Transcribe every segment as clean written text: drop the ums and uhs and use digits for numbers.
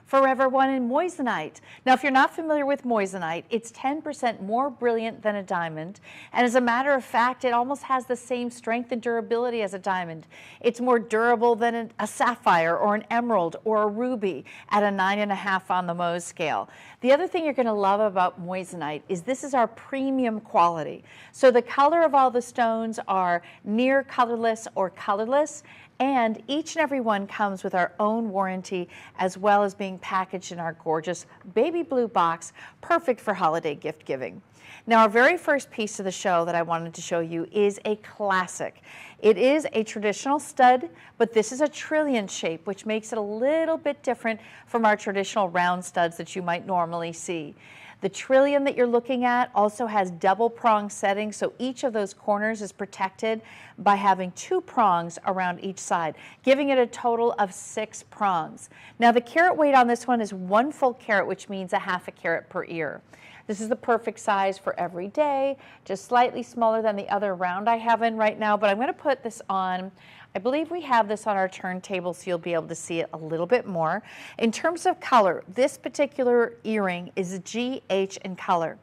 Forever One in moissanite. Now, if you're not familiar with moissanite, it's 10% more brilliant than a diamond. And as a matter of fact, it almost has the same strength and durability as a diamond. It's more durable than a sapphire or an emerald or a ruby at a 9.5 on the Mohs scale. The other thing you're going to love about moissanite is this is our premium quality. So the color of all the stones are near colorless or colorless. And each and every one comes with our own warranty, as well as being packaged in our gorgeous baby blue box, perfect for holiday gift giving. Now, our very first piece of the show that I wanted to show you is a classic. It is a traditional stud, but this is a trillion shape, which makes it a little bit different from our traditional round studs that you might normally see. The trillion that you're looking at also has double prong setting, so each of those corners is protected by having 2 prongs around each side, giving it a total of 6 prongs. Now, the carat weight on this one is 1 full carat, which means a 1/2 carat per ear. This is the perfect size for every day, just slightly smaller than the other round I have in right now, but I'm going to put this on. I believe we have this on our turntable, so you'll be able to see it a little bit more. In terms of color, this particular earring is GH in color.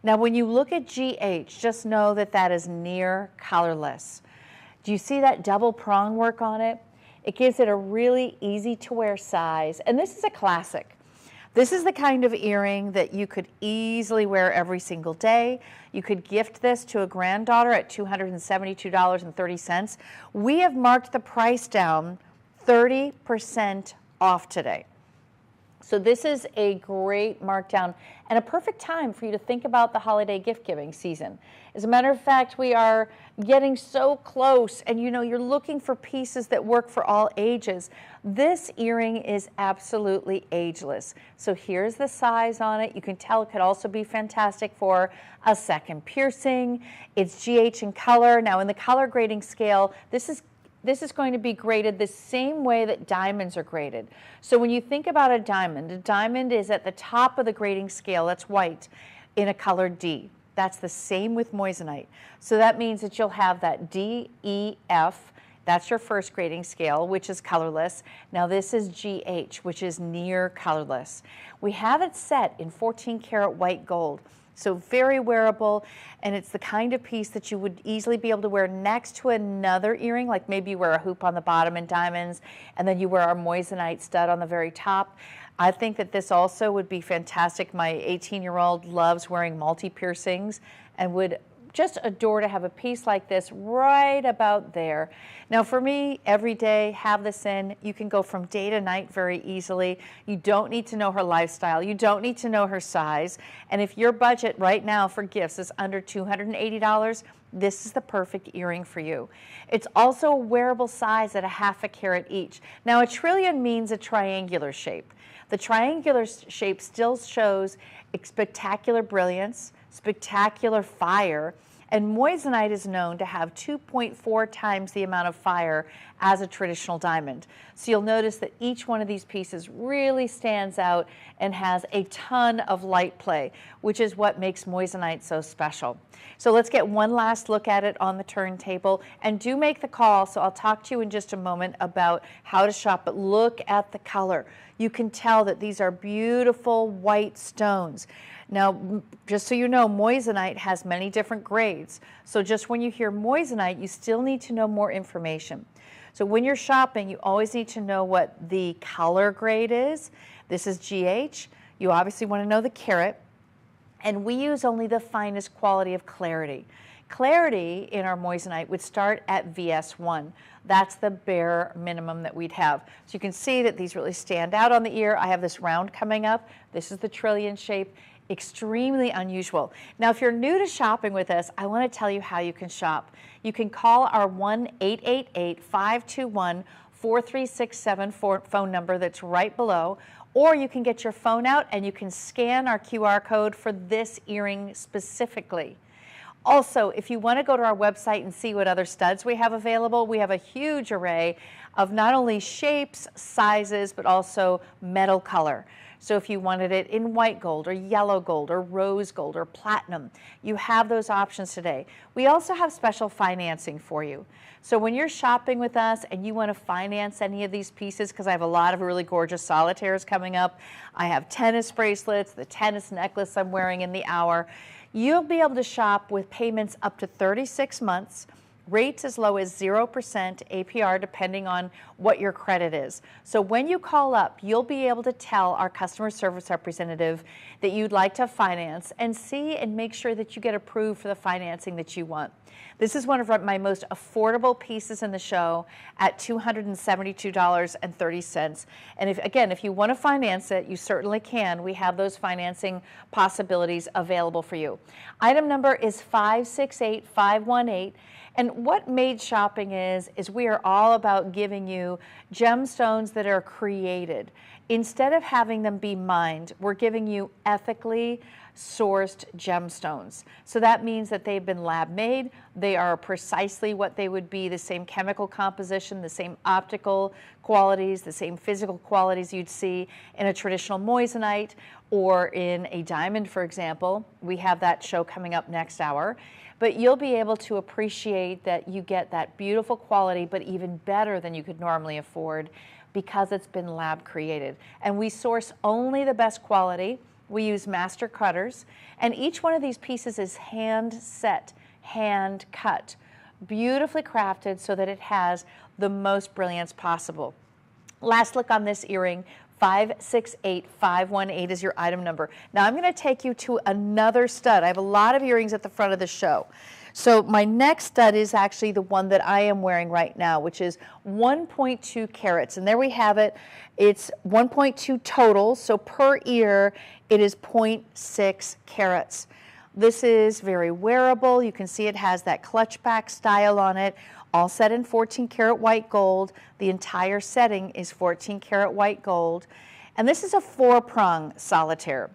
Now, when you look at GH, just know that that is near colorless. Do you see that double prong work on it? It gives it a really easy to wear size, and this is a classic. This is the kind of earring that you could easily wear every single day. You could gift this to a granddaughter at $272.30. We have marked the price down 30% off today. So this is a great markdown and a perfect time for you to think about the holiday gift giving season. As a matter of fact, we are getting so close, and you know, you're looking for pieces that work for all ages. This earring is absolutely ageless. So here's the size on it. You can tell it could also be fantastic for a second piercing. It's GH in color. Now, in the color grading scale, this is going to be graded the same way that diamonds are graded. So when you think about a diamond is at the top of the grading scale, that's white, in a color D. That's the same with moissanite. So that means that you'll have that D, E, F. That's your first grading scale, which is colorless. Now this is GH, which is near colorless. We have it set in 14 karat white gold. So very wearable, and it's the kind of piece that you would easily be able to wear next to another earring, like maybe you wear a hoop on the bottom in diamonds, and then you wear our moissanite stud on the very top. I think that this also would be fantastic. My 18-year-old loves wearing multi-piercings and would just adore to have a piece like this right about there. Now for me, every day, have this in. You can go from day to night very easily. You don't need to know her lifestyle. You don't need to know her size. And if your budget right now for gifts is under $280, this is the perfect earring for you. It's also a wearable size at a 1/2 carat each. Now, a trillion means a triangular shape. The triangular shape still shows spectacular brilliance, spectacular fire, and moissanite is known to have 2.4 times the amount of fire as a traditional diamond. So you'll notice that each one of these pieces really stands out and has a ton of light play, which is what makes moissanite so special. So let's get one last look at it on the turntable, and do make the call. So I'll talk to you in just a moment about how to shop, but look at the color. You can tell that these are beautiful white stones. Now, just so you know, moissanite has many different grades. So just when you hear moissanite, you still need to know more information. So when you're shopping, you always need to know what the color grade is. This is GH. You obviously want to know the carat. And we use only the finest quality of clarity. Clarity in our moissanite would start at VS1. That's the bare minimum that we'd have. So you can see that these really stand out on the ear. I have this round coming up. This is the trillion shape. Extremely unusual. Now, if you're new to shopping with us, I want to tell you how you can shop. You can call our 1-888-521-4367 phone number that's right below, or you can get your phone out and you can scan our QR code for this earring specifically. Also, if you want to go to our website and see what other studs we have available, we have a huge array of not only shapes, sizes, but also metal color. So if you wanted it in white gold or yellow gold or rose gold or platinum, you have those options today. We also have special financing for you. So when you're shopping with us and you want to finance any of these pieces, because I have a lot of really gorgeous solitaires coming up, I have tennis bracelets, the tennis necklace I'm wearing in the hour, you'll be able to shop with payments up to 36 months, rates as low as 0% APR depending on what your credit is. So when you call up, you'll be able to tell our customer service representative that you'd like to finance and see and make sure that you get approved for the financing that you want. This is one of my most affordable pieces in the show at $272.30. And if you want to finance it, you certainly can. We have those financing possibilities available for you. Item number is 568518. And what Made Shopping is we are all about giving you gemstones that are created. Instead of having them be mined, we're giving you ethically sourced gemstones. So that means that they've been lab made, they are precisely what they would be, the same chemical composition, the same optical qualities, the same physical qualities you'd see in a traditional moissanite or in a diamond, for example. We have that show coming up next hour. But you'll be able to appreciate that you get that beautiful quality, but even better than you could normally afford because it's been lab created. And we source only the best quality. We use master cutters, and each one of these pieces is hand set, hand cut, beautifully crafted so that it has the most brilliance possible. Last look on this earring, 568518 is your item number. Now I'm going to take you to another stud. I have a lot of earrings at the front of the show. So my next stud is actually the one that I am wearing right now, which is 1.2 carats. And there we have it. It's 1.2 total, so per ear it is 0.6 carats. This is very wearable. You can see it has that clutch back style on it, all set in 14 karat white gold. The entire setting is 14 karat white gold. And this is a 4-prong solitaire.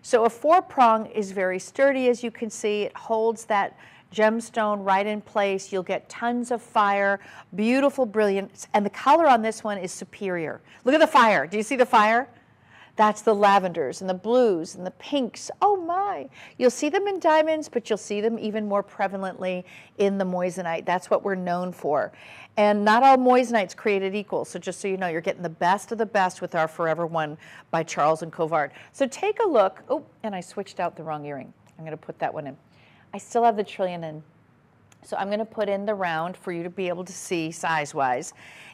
So a 4-prong is very sturdy, as you can see. It holds that gemstone right in place. You'll get tons of fire, beautiful brilliance, and the color on this one is superior. Look at the fire. Do you see the fire? That's the lavenders and the blues and the pinks. Oh my. You'll see them in diamonds, but you'll see them even more prevalently in the moissanite. That's what we're known for. And not all moissanite's created equal. So just so you know, you're getting the best of the best with our Forever One by Charles and Colvard. So take a look. Oh, and I switched out the wrong earring. I'm going to put that one in. I still have the trillion in. So I'm going to put in the round for you to be able to see size-wise.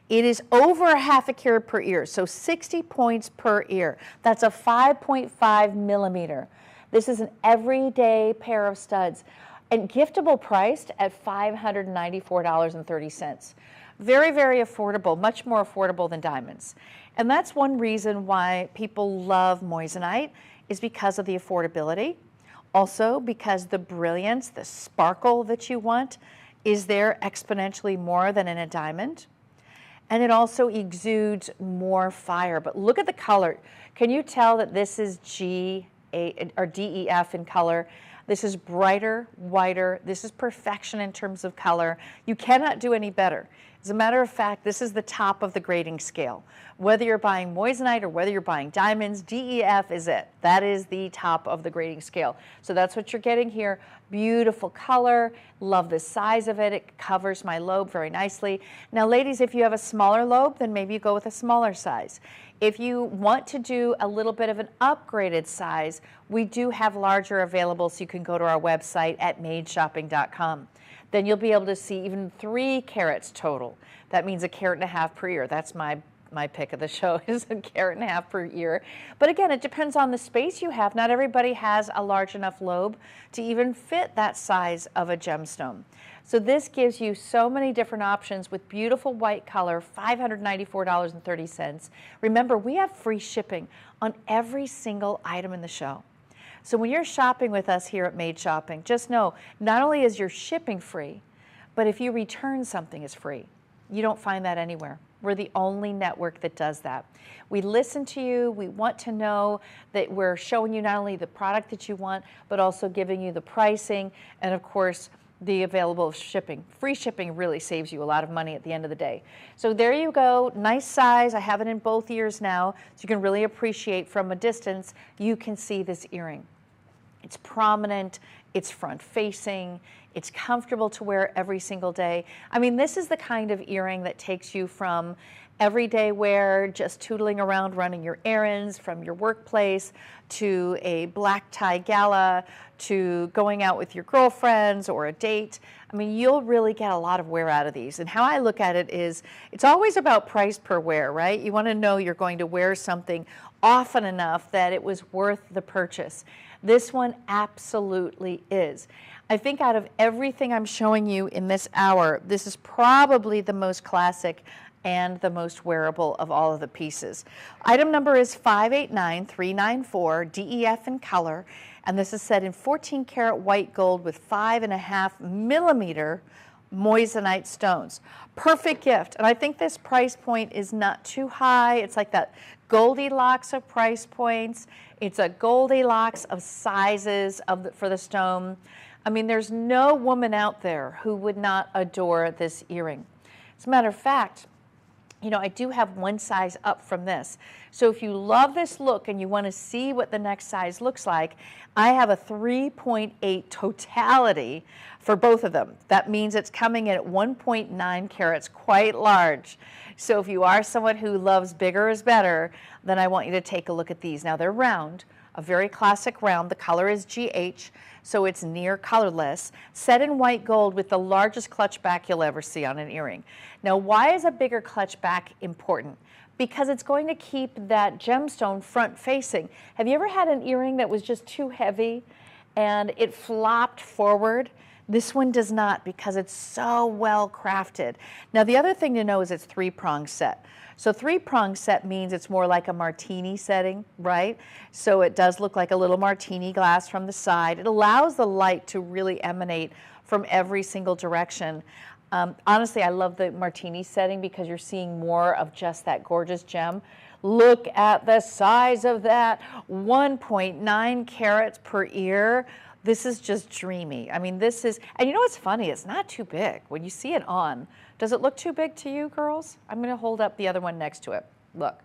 It is over a half a carat per ear, so 60 points per ear. That's a 5.5 millimeter. This is an everyday pair of studs and giftable priced at $594.30. Very, very affordable, much more affordable than diamonds. And that's one reason why people love moissanite, is because of the affordability. Also because the brilliance, the sparkle that you want is there exponentially more than in a diamond. And it also exudes more fire. But look at the color. Can you tell that this is DEF in color? This is brighter, whiter. This is perfection in terms of color. You cannot do any better. As a matter of fact, this is the top of the grading scale. Whether you're buying moissanite or whether you're buying diamonds, DEF is it. That is the top of the grading scale. So that's what you're getting here. Beautiful color. Love the size of it. It covers my lobe very nicely. Now, ladies, if you have a smaller lobe, then maybe you go with a smaller size. If you want to do a little bit of an upgraded size, we do have larger available, so you can go to our website at madeshopping.com. Then you'll be able to see even 3 carats total. That means a carat and a half per ear. That's my pick of the show, is a carat and a half per ear. But again, it depends on the space you have. Not everybody has a large enough lobe to even fit that size of a gemstone. So this gives you so many different options with beautiful white color, $594.30. Remember, we have free shipping on every single item in the show. So when you're shopping with us here at Made Shopping, just know, not only is your shipping free, but if you return something, it's free. You don't find that anywhere. We're the only network that does that. We listen to you. We want to know that we're showing you not only the product that you want, but also giving you the pricing and, of course, the available shipping. Free shipping really saves you a lot of money at the end of the day. So there you go. Nice size. I have it in both ears now, so you can really appreciate from a distance. You can see this earring. It's prominent. It's front facing. It's comfortable to wear every single day. I mean, this is the kind of earring that takes you from everyday wear, just tootling around running your errands, from your workplace to a black tie gala, to going out with your girlfriends or a date. I mean, you'll really get a lot of wear out of these. And how I look at it is, it's always about price per wear, right? You want to know you're going to wear something often enough that it was worth the purchase. This one absolutely is. I think out of everything I'm showing you in this hour, this is probably the most classic and the most wearable of all of the pieces. Item number is 589394, DEF in color, and this is set in 14 karat white gold with 5.5 millimeter moissanite stones. Perfect gift, and I think this price point is not too high. It's like that Goldilocks of price points. It's a Goldilocks of sizes for the stone. I mean, there's no woman out there who would not adore this earring. As a matter of fact, you know, I do have one size up from this. So if you love this look and you want to see what the next size looks like, I have a 3.8 totality for both of them. That means it's coming in at 1.9 carats, quite large. So if you are someone who loves bigger is better, then I want you to take a look at these. Now they're round, a very classic round. The color is GH, so it's near colorless, set in white gold with the largest clutch back you'll ever see on an earring. Now, why is a bigger clutch back important? Because it's going to keep that gemstone front facing. Have you ever had an earring that was just too heavy and it flopped forward? This one does not, because it's so well crafted. Now, the other thing to know is it's 3-prong set. So 3-prong set means it's more like a martini setting, right? So it does look like a little martini glass from the side. It allows the light to really emanate from every single direction. Honestly, I love the martini setting because you're seeing more of just that gorgeous gem. Look at the size of that, 1.9 carats per ear. This is just dreamy. I mean, this is, and you know what's funny? It's not too big. When you see it on, does it look too big to you, girls? I'm going to hold up the other one next to it. Look.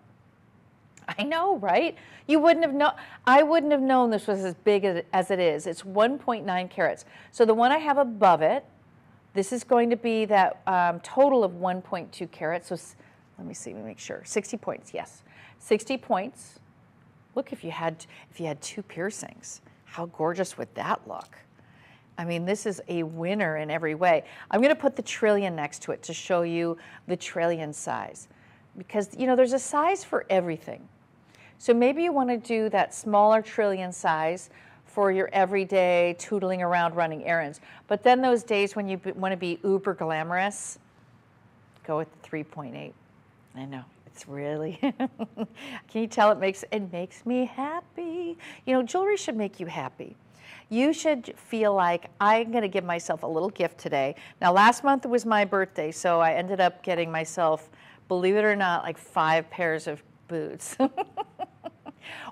I know, right? You wouldn't have known. I wouldn't have known this was as big as it is. It's 1.9 carats. So the one I have above it, this is going to be that total of 1.2 carats. So let me see, let me make sure. 60 points, yes. 60 points. Look, if you had 2 piercings, how gorgeous would that look? I mean, this is a winner in every way. I'm going to put the trillion next to it to show you the trillion size. Because, you know, there's a size for everything. So maybe you want to do that smaller trillion size for your everyday tootling around running errands. But then those days when you want to be uber glamorous, go with the 3.8. I know, it's really, can you tell it makes me happy? You know, jewelry should make you happy. You should feel like I'm going to give myself a little gift today. Now, last month was my birthday, so I ended up getting myself, believe it or not, like 5 pairs of boots.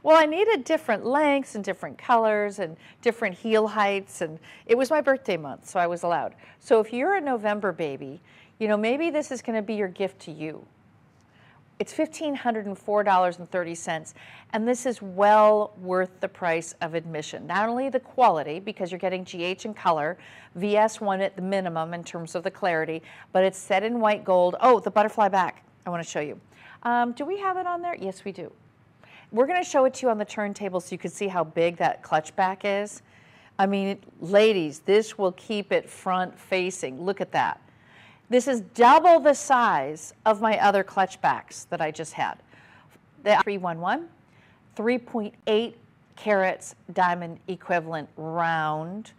Well, I needed different lengths and different colors and different heel heights, and it was my birthday month, so I was allowed. So if you're a November baby, you know, maybe this is going to be your gift to you. It's $1,504.30, and this is well worth the price of admission. Not only the quality, because you're getting GH in color, VS1 at the minimum in terms of the clarity, but it's set in white gold. Oh, the butterfly back, I want to show you. Do we have it on there? Yes, we do. We're going to show it to you on the turntable so you can see how big that clutch back is. I mean, ladies, this will keep it front facing. Look at that. This is double the size of my other clutch backs that I just had. The 311, 3.8 carats diamond equivalent round,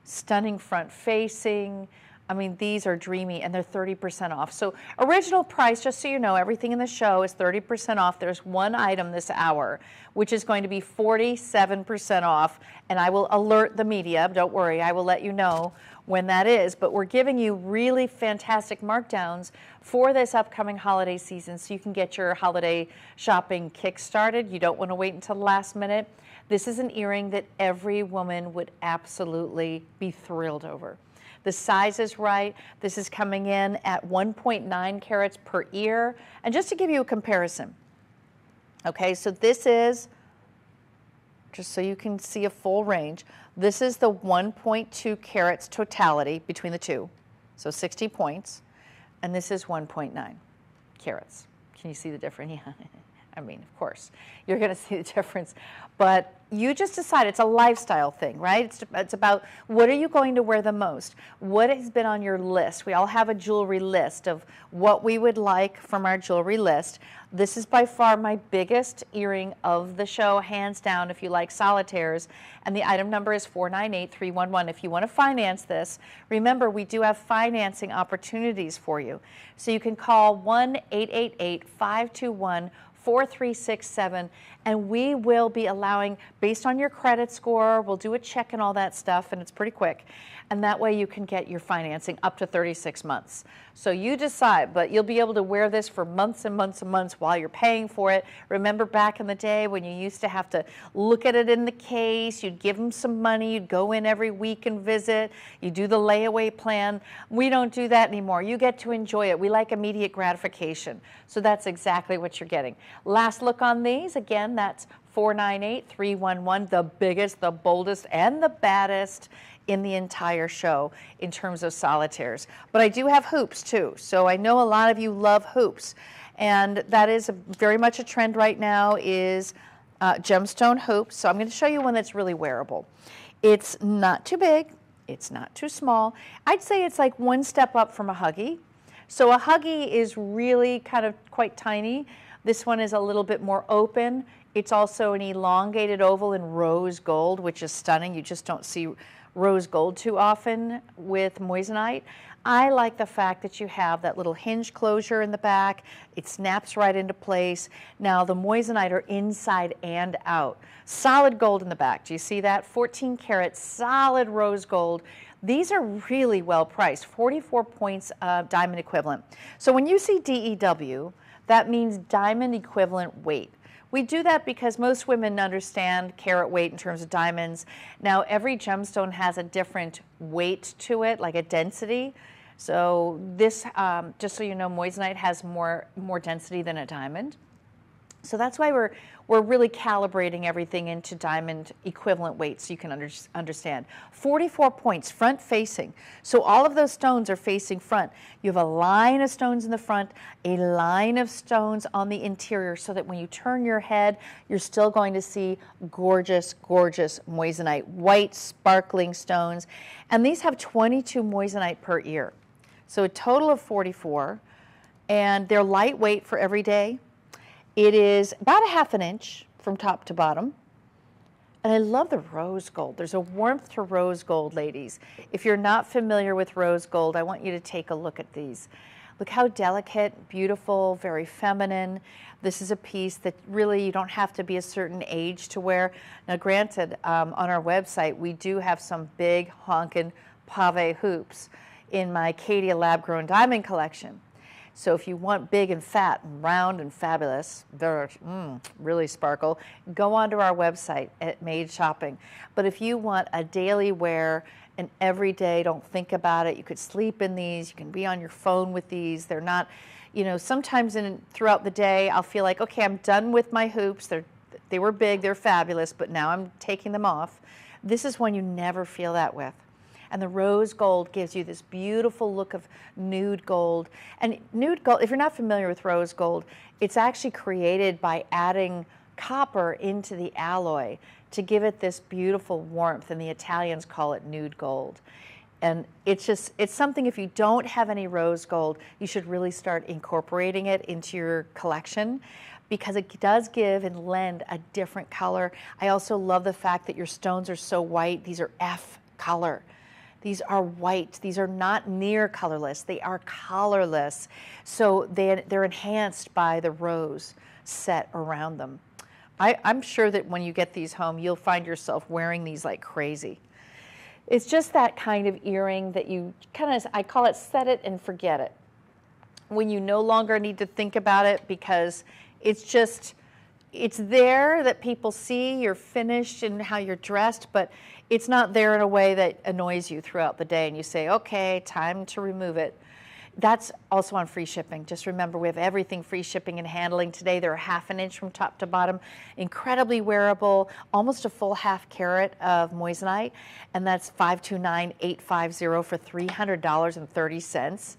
stunning front facing. I mean, these are dreamy, and they're 30% off. So original price, just so you know, everything in the show is 30% off. There's one item this hour, which is going to be 47% off, and I will alert the media. Don't worry, I will let you know when that is. But we're giving you really fantastic markdowns for this upcoming holiday season, so you can get your holiday shopping kick-started. You don't want to wait until the last minute. This is an earring that every woman would absolutely be thrilled over. The size is right. This is coming in at 1.9 carats per ear. And just to give you a comparison, okay, so this is, just so you can see a full range, this is the 1.2 carats totality between the two, so 60 points, and this is 1.9 carats. Can you see the difference? Yeah. I mean, of course, you're going to see the difference, but you just decide. It's a lifestyle thing, right? It's about what are you going to wear the most? What has been on your list? We all have a jewelry list of what we would like from our jewelry list. This is by far my biggest earring of the show, hands down, if you like solitaires, and the item number is 498311. If you want to finance this, remember we do have financing opportunities for you. So you can call 1-888-521-4367, and we will be allowing, based on your credit score, we'll do a check and all that stuff, and it's pretty quick, and that way you can get your financing up to 36 months. So you decide, but you'll be able to wear this for months and months and months while you're paying for it. Remember back in the day when you used to have to look at it in the case, you'd give them some money, you'd go in every week and visit, you do the layaway plan. We don't do that anymore. You get to enjoy it. We like immediate gratification. So that's exactly what you're getting. Last look on these, again, that's 498311, the biggest, the boldest, and the baddest in the entire show in terms of solitaires. But I do have hoops too, so I know a lot of you love hoops, and that is very much a trend right now, is gemstone hoops. So I'm going to show you one that's really wearable. It's not too big, it's not too small. I'd say it's like one step up from a huggy. So a huggy is really kind of quite tiny. This one is a little bit more open. It's also an elongated oval in rose gold, which is stunning. You just don't see rose gold too often with moissanite. I like the fact that you have that little hinge closure in the back. It snaps right into place. Now the moissanite are inside and out. Solid gold in the back. Do you see that? 14 karat solid rose gold. These are really well priced, 44 points diamond equivalent. So when you see DEW, that means diamond equivalent weight. We do that because most women understand carat weight in terms of diamonds. Now, every gemstone has a different weight to it, like a density. So this, just so you know, moissanite has more density than a diamond. So that's why we're really calibrating everything into diamond equivalent weight so you can understand. 44 points, front facing. So all of those stones are facing front. You have a line of stones in the front, a line of stones on the interior, so that when you turn your head, you're still going to see gorgeous, gorgeous moissanite, white sparkling stones. And these have 22 moissanite per ear. So a total of 44, and they're lightweight for every day. It is about 1/2 inch from top to bottom. And I love the rose gold. There's a warmth to rose gold, ladies. If you're not familiar with rose gold, I want you to take a look at these. Look how delicate, beautiful, very feminine. This is a piece that really you don't have to be a certain age to wear. Now granted, on our website, we do have some big honkin' pave hoops in my Caydia lab-grown diamond collection. So if you want big and fat and round and fabulous, they're really sparkle, go onto our website at Made Shopping. But if you want a daily wear, an everyday, don't think about it, you could sleep in these, you can be on your phone with these. They're not, you know, sometimes throughout the day I'll feel like, okay, I'm done with my hoops. They were big, they're fabulous, but now I'm taking them off. This is one you never feel that with. And the rose gold gives you this beautiful look of nude gold. And nude gold, if you're not familiar with rose gold, it's actually created by adding copper into the alloy to give it this beautiful warmth, and the Italians call it nude gold. And it's something, if you don't have any rose gold, you should really start incorporating it into your collection, because it does give and lend a different color. I also love the fact that your stones are so white. These are F color. These are white. These are not near colorless. They are colorless. So they're enhanced by the rose set around them. I'm sure that when you get these home, you'll find yourself wearing these like crazy. It's just that kind of earring that you kind of, I call it set it and forget it. When you no longer need to think about it because it's there that people see you're finished and how you're dressed, but it's not there in a way that annoys you throughout the day and you say, okay, time to remove it. That's also on free shipping. Just remember, we have everything free shipping and handling today. They're 1/2 inch from top to bottom, incredibly wearable, almost a full 1/2 carat of moissanite, and that's $529,850 for $300.30.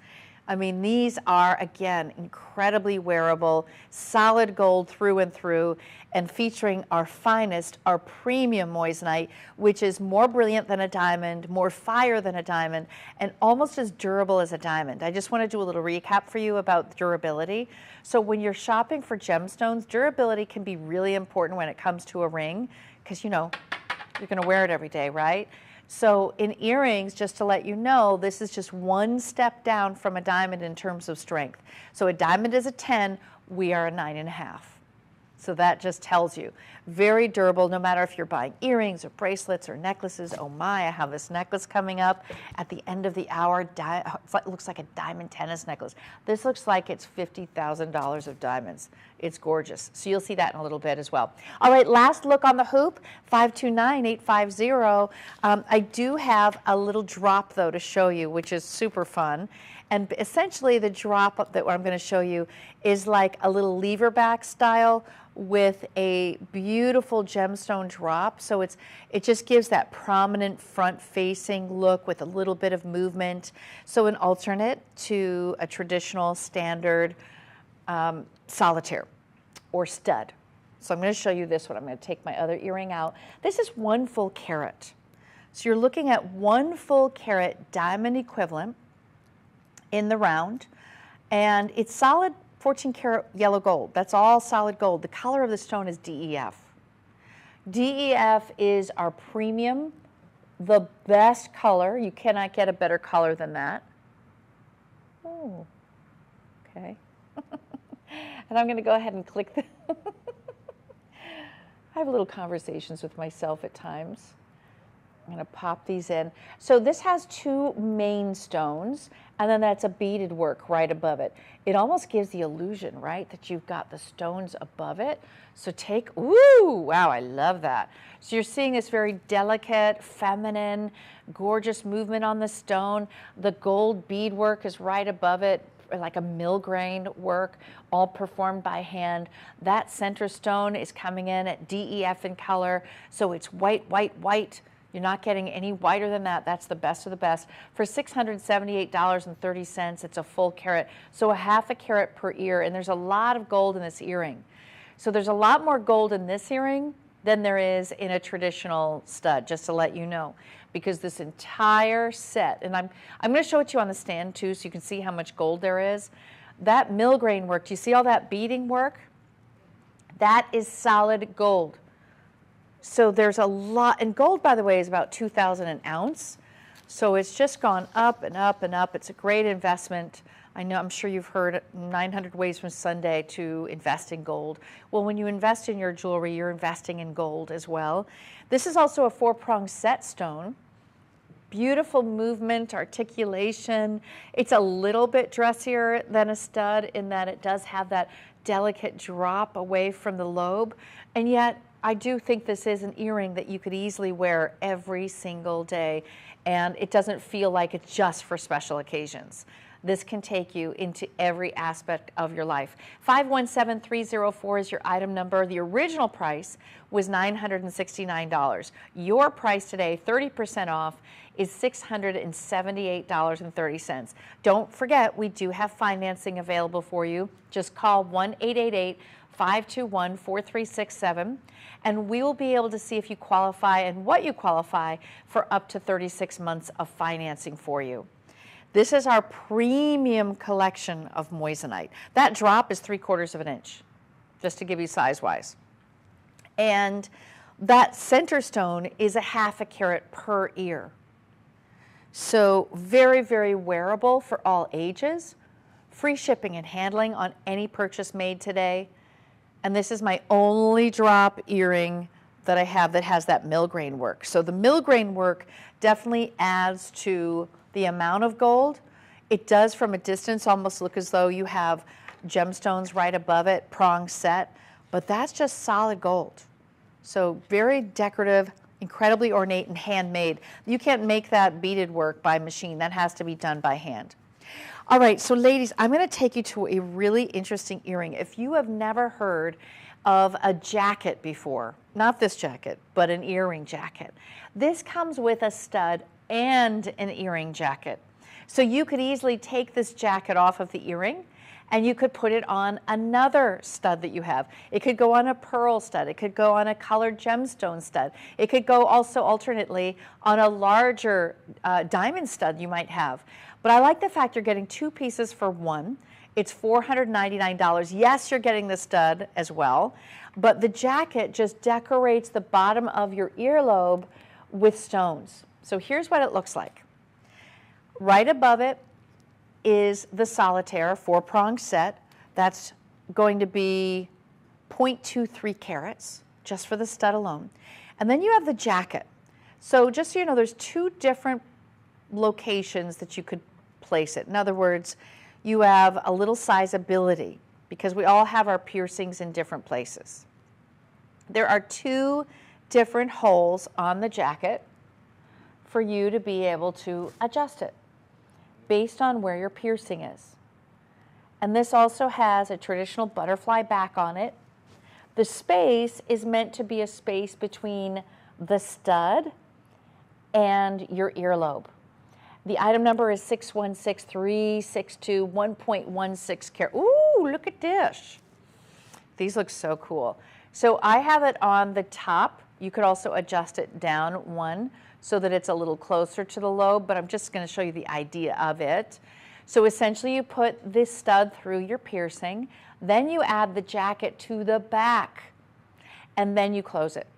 I mean, these are, again, incredibly wearable, solid gold through and through, and featuring our finest, our premium moissanite, which is more brilliant than a diamond, more fire than a diamond, and almost as durable as a diamond. I just want to do a little recap for you about durability. So when you're shopping for gemstones, durability can be really important when it comes to a ring, because, you know, you're going to wear it every day, right? So in earrings, just to let you know, this is just one step down from a diamond in terms of strength. So a diamond is a 10, we are a 9.5. So that just tells you, very durable, no matter if you're buying earrings or bracelets or necklaces. Oh my, I have this necklace coming up at the end of the hour. It looks like a diamond tennis necklace. This looks like it's $50,000 of diamonds. It's gorgeous. So you'll see that in a little bit as well. All right, last look on the hoop, 529,850. I do have a little drop though to show you, which is super fun. And essentially the drop that I'm going to show you is like a little lever back style with a beautiful gemstone drop. So it just gives that prominent front facing look with a little bit of movement. So an alternate to a traditional standard solitaire or stud. So I'm going to show you this one. I'm going to take my other earring out. This is 1 full carat. So you're looking at 1 full carat diamond equivalent in the round, and it's solid 14 karat yellow gold. That's all solid gold. The color of the stone is DEF. DEF is our premium, the best color. You cannot get a better color than that. Oh, okay. And I'm going to go ahead and click the I have little conversations with myself at times. I'm going to pop these in. So this has 2 main stones, and then that's a beaded work right above it. It almost gives the illusion, right, that you've got the stones above it. So ooh, wow, I love that. So you're seeing this very delicate, feminine, gorgeous movement on the stone. The gold bead work is right above it, like a mill-grain work, all performed by hand. That center stone is coming in at DEF in color, so it's white, white, white. You're not getting any whiter than that. That's the best of the best. For $678.30, it's a full carat. So a 1/2 carat per ear, and there's a lot of gold in this earring. So there's a lot more gold in this earring than there is in a traditional stud, just to let you know. Because this entire set, and I'm going to show it to you on the stand too so you can see how much gold there is. That mill-grain work, do you see all that beading work? That is solid gold. So there's a lot, and gold, by the way, is about $2,000 an ounce. So it's just gone up and up and up. It's a great investment. I know, I'm sure you've heard 900 ways from Sunday to invest in gold. Well, when you invest in your jewelry, you're investing in gold as well. This is also a 4-pronged set stone. Beautiful movement, articulation. It's a little bit dressier than a stud in that it does have that delicate drop away from the lobe, and yet I do think this is an earring that you could easily wear every single day, and it doesn't feel like it's just for special occasions. This can take you into every aspect of your life. 517304 is your item number. The original price was $969. Your price today, 30% off, is $678.30. Don't forget, we do have financing available for you. Just call 1-888-521-4367, and we will be able to see if you qualify and what you qualify for up to 36 months of financing for you. This is our premium collection of moissanite. That drop is 3/4 of an inch, just to give you size-wise. And that center stone is a 1/2 carat per ear. So very, very wearable for all ages. Free shipping and handling on any purchase made today. And this is my only drop earring that I have that has that milligrain work. So the milligrain work definitely adds to the amount of gold. It does from a distance almost look as though you have gemstones right above it, prong set, but that's just solid gold. So very decorative, incredibly ornate and handmade. You can't make that beaded work by machine. That has to be done by hand. All right, so ladies, I'm going to take you to a really interesting earring. If you have never heard of a jacket before, not this jacket, but an earring jacket, this comes with a stud and an earring jacket. So you could easily take this jacket off of the earring and you could put it on another stud that you have. It could go on a pearl stud. It could go on a colored gemstone stud. It could go also alternately on a larger diamond stud you might have. But I like the fact you're getting two pieces for one. It's $499. Yes, you're getting the stud as well, but the jacket just decorates the bottom of your earlobe with stones. So here's what it looks like. Right above it is the solitaire 4-prong set. That's going to be 0.23 carats just for the stud alone. And then you have the jacket. So just so you know, there's two different locations that you could place it. In other words, you have a little sizability because we all have our piercings in different places. There are two different holes on the jacket for you to be able to adjust it based on where your piercing is. And this also has a traditional butterfly back on it. The space is meant to be a space between the stud and your earlobe. The item number is 616362, 1.16 carat. Ooh, look at this. These look so cool. So I have it on the top. You could also adjust it down one so that it's a little closer to the lobe, but I'm just going to show you the idea of it. So essentially you put this stud through your piercing, then you add the jacket to the back, and then you close it,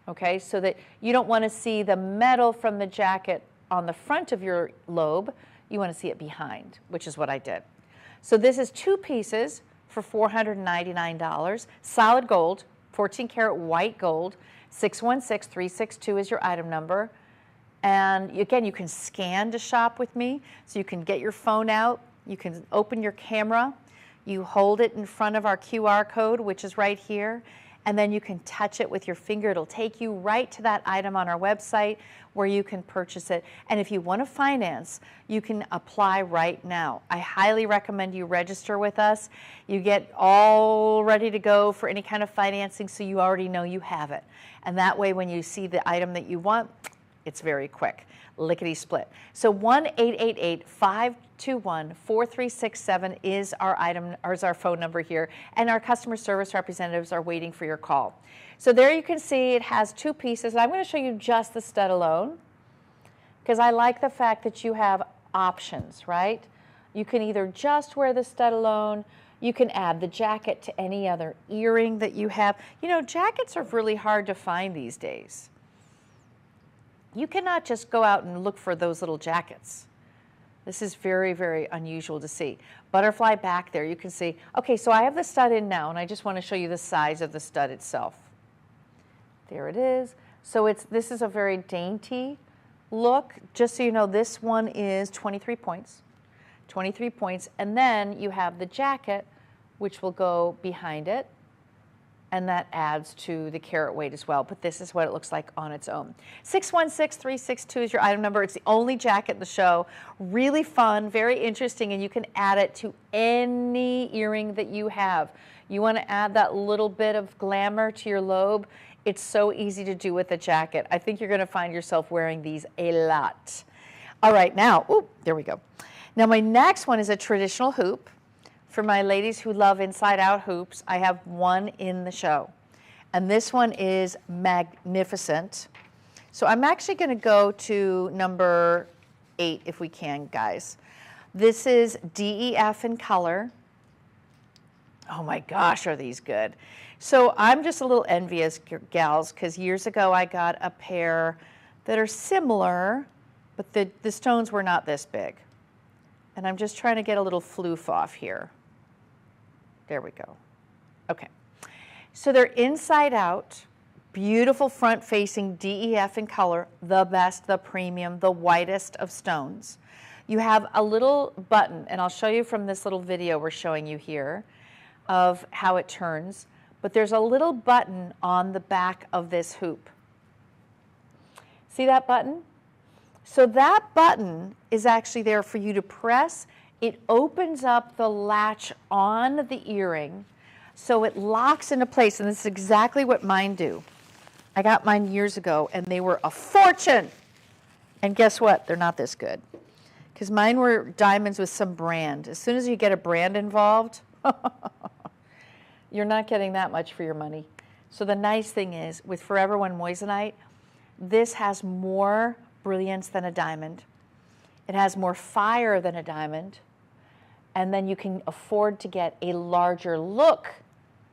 okay? So that you don't want to see the metal from the jacket on the front of your lobe, you want to see it behind, which is what I did. So this is two pieces for $499, solid gold, 14 karat white gold, 616362 is your item number. And again, you can scan to shop with me, so you can get your phone out, you can open your camera, you hold it in front of our QR code, which is right here, and then you can touch it with your finger. It'll take you right to that item on our website where you can purchase it. And if you want to finance, you can apply right now. I highly recommend you register with us. You get all ready to go for any kind of financing, so you already know you have it. And that way, when you see the item that you want, it's very quick, lickety-split. So 1-888-521-4367 is our item, or is our phone number here, and our customer service representatives are waiting for your call. So there you can see it has two pieces. I'm going to show you just the stud alone, because I like the fact that you have options, right? You can either just wear the stud alone, you can add the jacket to any other earring that you have. You know, jackets are really hard to find these days. You cannot just go out and look for those little jackets. This is very, very unusual to see. Butterfly back there, you can see. Okay, so I have the stud in now, and I just want to show you the size of the stud itself. There it is. So this is a very dainty look. Just so you know, this one is 23 points. 23 points. And then you have the jacket, which will go behind it. And that adds to the carat weight as well. But this is what it looks like on its own. 616362 is your item number. It's the only jacket in the show. Really fun, very interesting, and you can add it to any earring that you have. You want to add that little bit of glamour to your lobe. It's so easy to do with a jacket. I think you're going to find yourself wearing these a lot. All right, now, ooh, there we go. Now my next one is a traditional hoop. For my ladies who love inside-out hoops, I have one in the show. And this one is magnificent. So I'm actually going to go to number 8 if we can, guys. This is DEF in color. Oh my gosh, are these good. So I'm just a little envious, gals, because years ago I got a pair that are similar, but the stones were not this big. And I'm just trying to get a little floof off here. There we go. Okay. So they're inside out, beautiful front facing DEF in color, the best, the premium, the whitest of stones. You have a little button, and I'll show you from this little video we're showing you here of how it turns, but there's a little button on the back of this hoop. See that button? So that button is actually there for you to press. It opens up the latch on the earring so it locks into place, and this is exactly what mine do. I got mine years ago, and they were a fortune. And guess what? They're not this good. Because mine were diamonds with some brand. As soon as you get a brand involved, you're not getting that much for your money. So the nice thing is, with Forever One moissanite, this has more brilliance than a diamond. It has more fire than a diamond. And then you can afford to get a larger look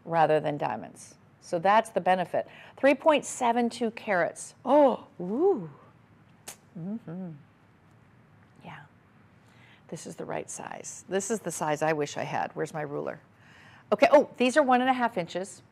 rather than diamonds. So that's the benefit. 3.72 carats. Oh, ooh. Mm-hmm. Yeah. This is the right size. This is the size I wish I had. Where's my ruler? Okay, oh, these are 1.5 inches,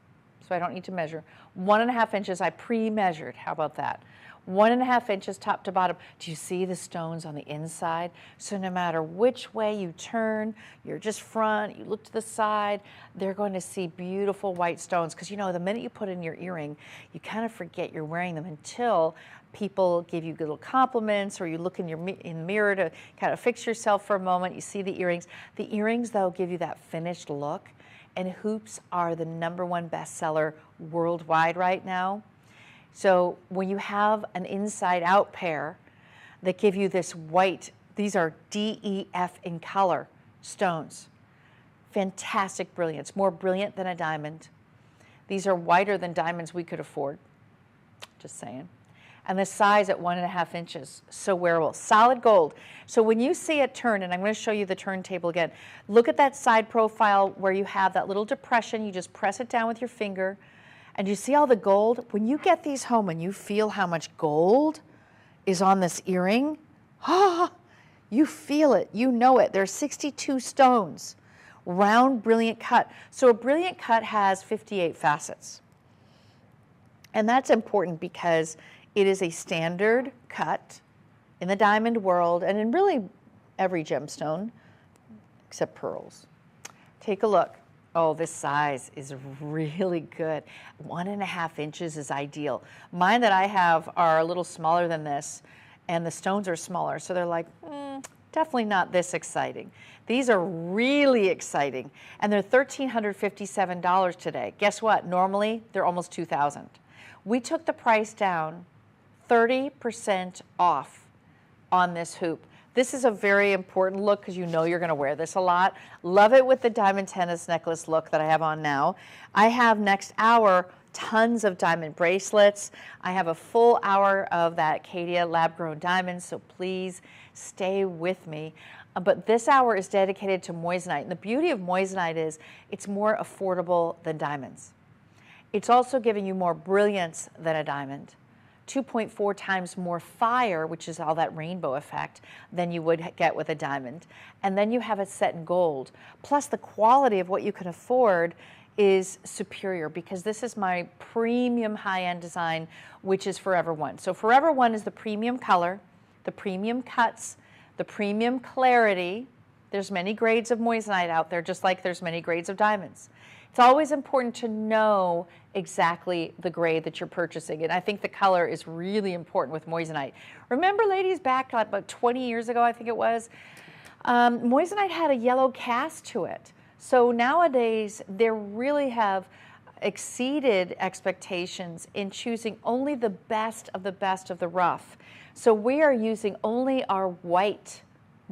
so I don't need to measure. 1.5 inches, I pre-measured. How about that? 1.5 inches top to bottom. Do you see the stones on the inside? So no matter which way you turn, you're just front, you look to the side, they're going to see beautiful white stones. Because you know, the minute you put in your earring, you kind of forget you're wearing them until people give you little compliments, or you look in the mirror to kind of fix yourself for a moment. You see the earrings. The earrings, though, give you that finished look. And hoops are the #1 bestseller worldwide right now. So when you have an inside-out pair that give you this white, these are DEF in color stones. Fantastic brilliance, more brilliant than a diamond. These are whiter than diamonds we could afford, just saying. And the size at 1.5 inches, so wearable, solid gold. So when you see it turn, and I'm going to show you the turntable again, look at that side profile where you have that little depression. You just press it down with your finger. And you see all the gold? When you get these home and you feel how much gold is on this earring, you feel it, you know it. There are 62 stones, round, brilliant cut. So a brilliant cut has 58 facets. And that's important because it is a standard cut in the diamond world and in really every gemstone except pearls. Take a look. Oh, this size is really good. 1.5 inches is ideal. Mine that I have are a little smaller than this, and the stones are smaller, so they're like, definitely not this exciting. These are really exciting, and they're $1,357 today. Guess what? Normally, they're almost $2,000. We took the price down 30% off on this hoop. This is a very important look because you know you're going to wear this a lot. Love it with the diamond tennis necklace look that I have on now. I have next hour tons of diamond bracelets. I have a full hour of that Caydia lab-grown diamonds, so please stay with me. But this hour is dedicated to moissanite. And the beauty of moissanite is it's more affordable than diamonds. It's also giving you more brilliance than a diamond. 2.4 times more fire, which is all that rainbow effect, than you would get with a diamond. And then you have it set in gold. Plus the quality of what you can afford is superior because this is my premium high-end design, which is Forever One. So Forever One is the premium color, the premium cuts, the premium clarity. There's many grades of moissanite out there, just like there's many grades of diamonds. It's always important to know exactly the grade that you're purchasing, and I think the color is really important with moissanite. Remember, ladies, back about 20 years ago, I think it was, moissanite had a yellow cast to it. So nowadays, they really have exceeded expectations in choosing only the best of the rough. So we are using only our white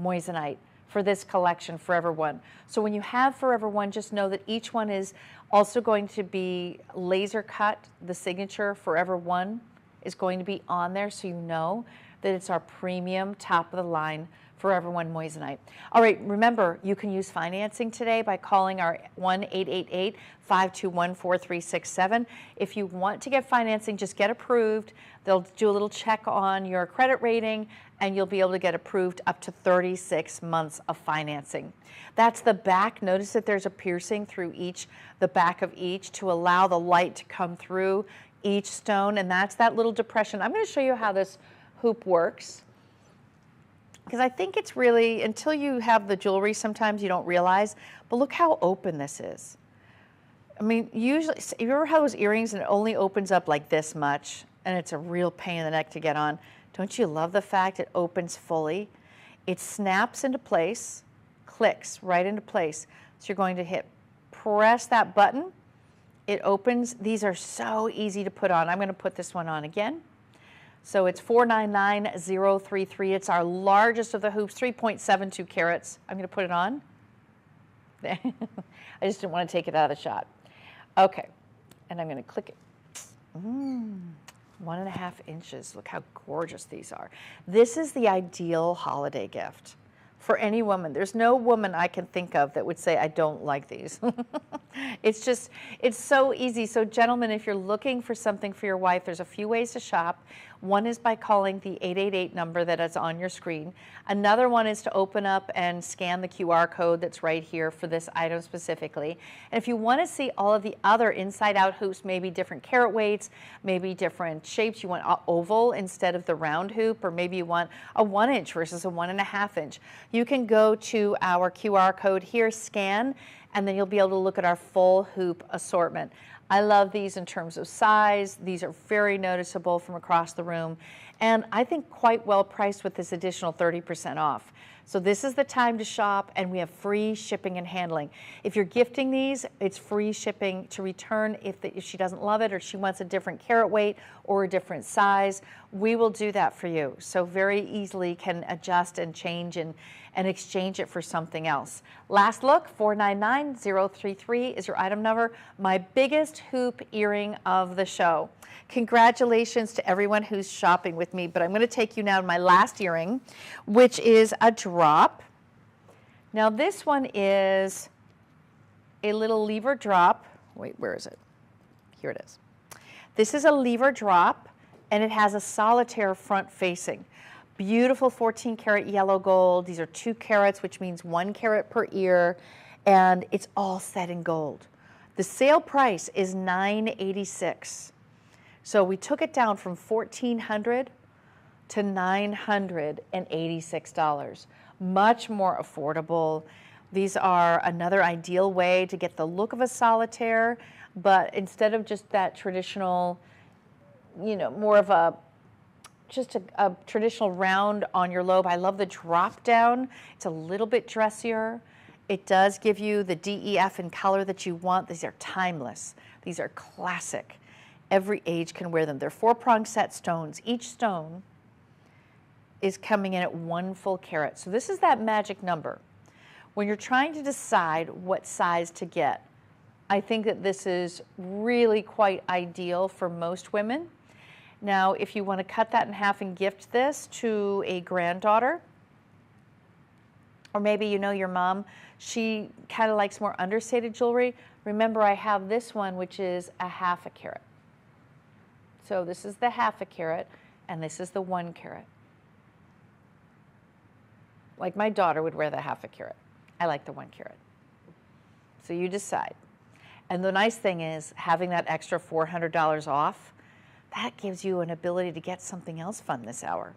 moissanite for this collection, Forever One. So when you have Forever One, just know that each one is also going to be laser cut. The signature Forever One is going to be on there, so you know that it's our premium, top of the line Forever One moissanite. All right, remember, you can use financing today by calling our 1-888-521-4367. If you want to get financing, just get approved. They'll do a little check on your credit rating, and you'll be able to get approved up to 36 months of financing. That's the back. Notice that there's a piercing through the back of each to allow the light to come through each stone, and that's that little depression. I'm going to show you how this hoop works, because I think it's really, until you have the jewelry, sometimes you don't realize, but look how open this is. I mean, usually, if you ever have those earrings and it only opens up like this much, and it's a real pain in the neck to get on, don't you love the fact it opens fully? It snaps into place, clicks right into place. So you're going to press that button, it opens. These are so easy to put on. I'm going to put this one on again. So it's 499033. It's our largest of the hoops, 3.72 carats. I'm going to put it on. I just didn't want to take it out of the shot. Okay, and I'm going to click it. 1.5 inches. Look how gorgeous these are. This is the ideal holiday gift for any woman. There's no woman I can think of that would say, I don't like these. It's so easy. So gentlemen, if you're looking for something for your wife, there's a few ways to shop. One is by calling the 888 number that is on your screen. Another one is to open up and scan the QR code that's right here for this item specifically. And if you want to see all of the other inside-out hoops, maybe different carat weights, maybe different shapes, you want an oval instead of the round hoop, or maybe you want a 1 inch versus a 1.5 inch, you can go to our QR code here, scan, and then you'll be able to look at our full hoop assortment. I love these in terms of size. These are very noticeable from across the room, and I think quite well priced with this additional 30% off. So this is the time to shop, and we have free shipping and handling. If you're gifting these, it's free shipping to return if she doesn't love it or she wants a different carat weight or a different size. We will do that for you. So very easily can adjust and change and exchange it for something else. Last look, 499033 is your item number. My biggest hoop earring of the show. Congratulations to everyone who's shopping with me, but I'm going to take you now to my last earring, which is a drop. Now this one is a little lever drop. Wait, where is it? Here it is. This is a lever drop, and it has a solitaire front facing. Beautiful 14 karat yellow gold. These are 2 carats, which means 1 carat per ear, and it's all set in gold. The sale price is $986. So we took it down from $1,400 to $986. Much more affordable. These are another ideal way to get the look of a solitaire, but instead of just that traditional, you know, more of a traditional round on your lobe. I love the drop down. It's a little bit dressier. It does give you the DEF in color that you want. These are timeless. These are classic. Every age can wear them. They're 4-prong set stones. Each stone is coming in at 1 full carat. So this is that magic number. When you're trying to decide what size to get, I think that this is really quite ideal for most women. Now, if you want to cut that in half and gift this to a granddaughter, or maybe you know your mom, she kind of likes more understated jewelry. Remember, I have this one, which is a 1/2 carat. So this is the 1/2 carat, and this is the 1 carat. Like my daughter would wear the 1/2 carat. I like the 1 carat. So you decide. And the nice thing is, having that extra $400 off, that gives you an ability to get something else fun this hour.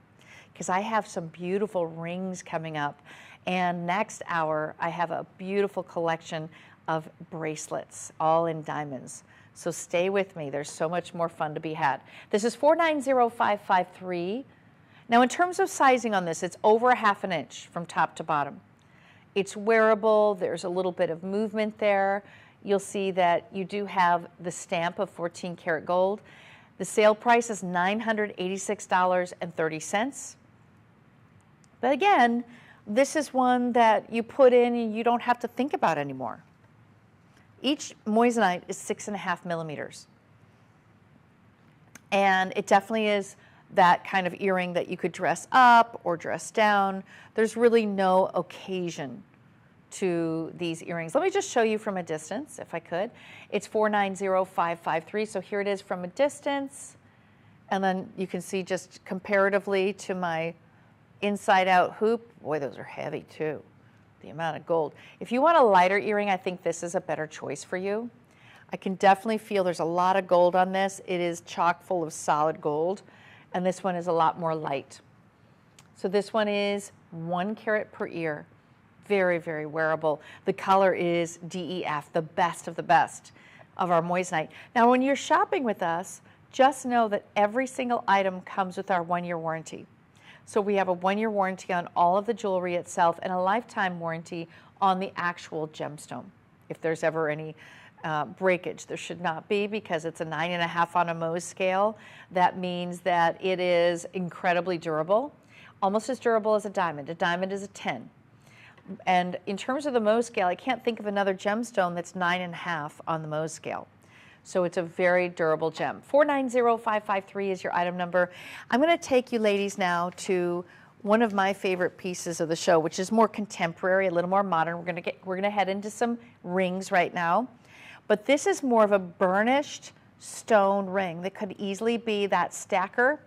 Because I have some beautiful rings coming up. And next hour, I have a beautiful collection of bracelets, all in diamonds. So stay with me. There's so much more fun to be had. This is 490553. Now, in terms of sizing on this, it's over a 1/2 inch from top to bottom. It's wearable. There's a little bit of movement there. You'll see that you do have the stamp of 14 karat gold. The sale price is $986.30. But again, this is one that you put in and you don't have to think about anymore. Each moissanite is 6.5 millimeters. And it definitely is that kind of earring that you could dress up or dress down. There's really no occasion to these earrings. Let me just show you from a distance, if I could. It's 490553, so here it is from a distance, and then you can see just comparatively to my inside out hoop. Boy, those are heavy too, the amount of gold. If you want a lighter earring, I think this is a better choice for you. I can definitely feel there's a lot of gold on this. It is chock full of solid gold, and this one is a lot more light. So this one is 1 carat per ear. Very, very wearable. The color is DEF, the best of our moissanite. Now, when you're shopping with us, just know that every single item comes with our 1-year warranty. So we have a 1-year warranty on all of the jewelry itself and a lifetime warranty on the actual gemstone. If there's ever any breakage, there should not be, because it's a 9.5 on a Mohs scale. That means that it is incredibly durable, almost as durable as a diamond. A diamond is a 10. And in terms of the Mohs scale, I can't think of another gemstone that's 9.5 on the Mohs scale. So it's a very durable gem. 490553 is your item number. I'm going to take you ladies now to one of my favorite pieces of the show, which is more contemporary, a little more modern. We're going to head into some rings right now. But this is more of a burnished stone ring that could easily be that stacker.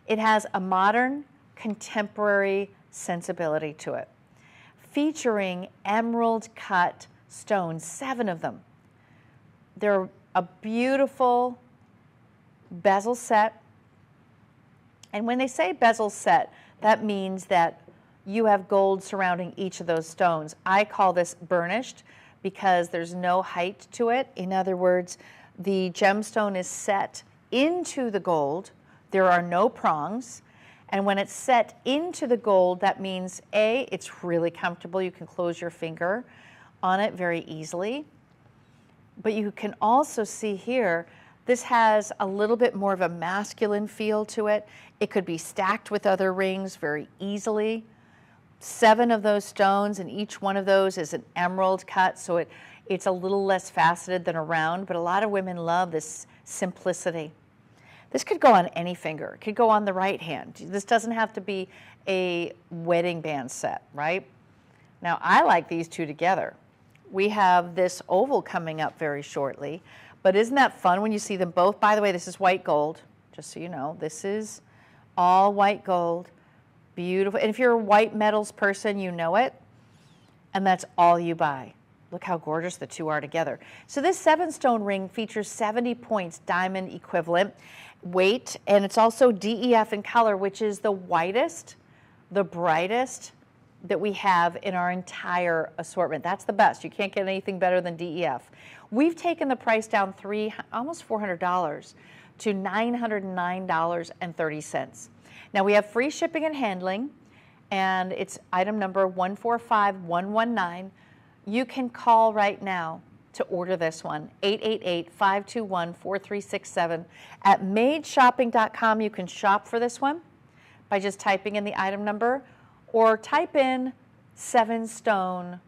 It has a modern, contemporary sensibility to it, featuring emerald cut stones, 7 of them. They're a beautiful bezel set. And when they say bezel set, that means that you have gold surrounding each of those stones. I call this burnished because there's no height to it. In other words, the gemstone is set into the gold. There are no prongs. And when it's set into the gold, that means A, it's really comfortable. You can close your finger on it very easily. But you can also see here, this has a little bit more of a masculine feel to it. It could be stacked with other rings very easily. 7 of those stones, and each one of those is an emerald cut, so it's a little less faceted than a round, but a lot of women love this simplicity. This could go on any finger. It could go on the right hand. This doesn't have to be a wedding band set, right? Now, I like these two together. We have this oval coming up very shortly, but isn't that fun when you see them both? By the way, this is white gold, just so you know. This is all white gold, beautiful. And if you're a white metals person, you know it, and that's all you buy. Look how gorgeous the two are together. So this 7-stone ring features 70 points, diamond equivalent weight, and it's also DEF in color, which is the whitest, the brightest that we have in our entire assortment. That's the best. You can't get anything better than DEF. We've taken the price down almost $400 to $909.30. Now we have free shipping and handling, and it's item number 145119. You can call right now to order this one, 888-521-4367. At madeshopping.com, you can shop for this one by just typing in the item number, or type in 7-stone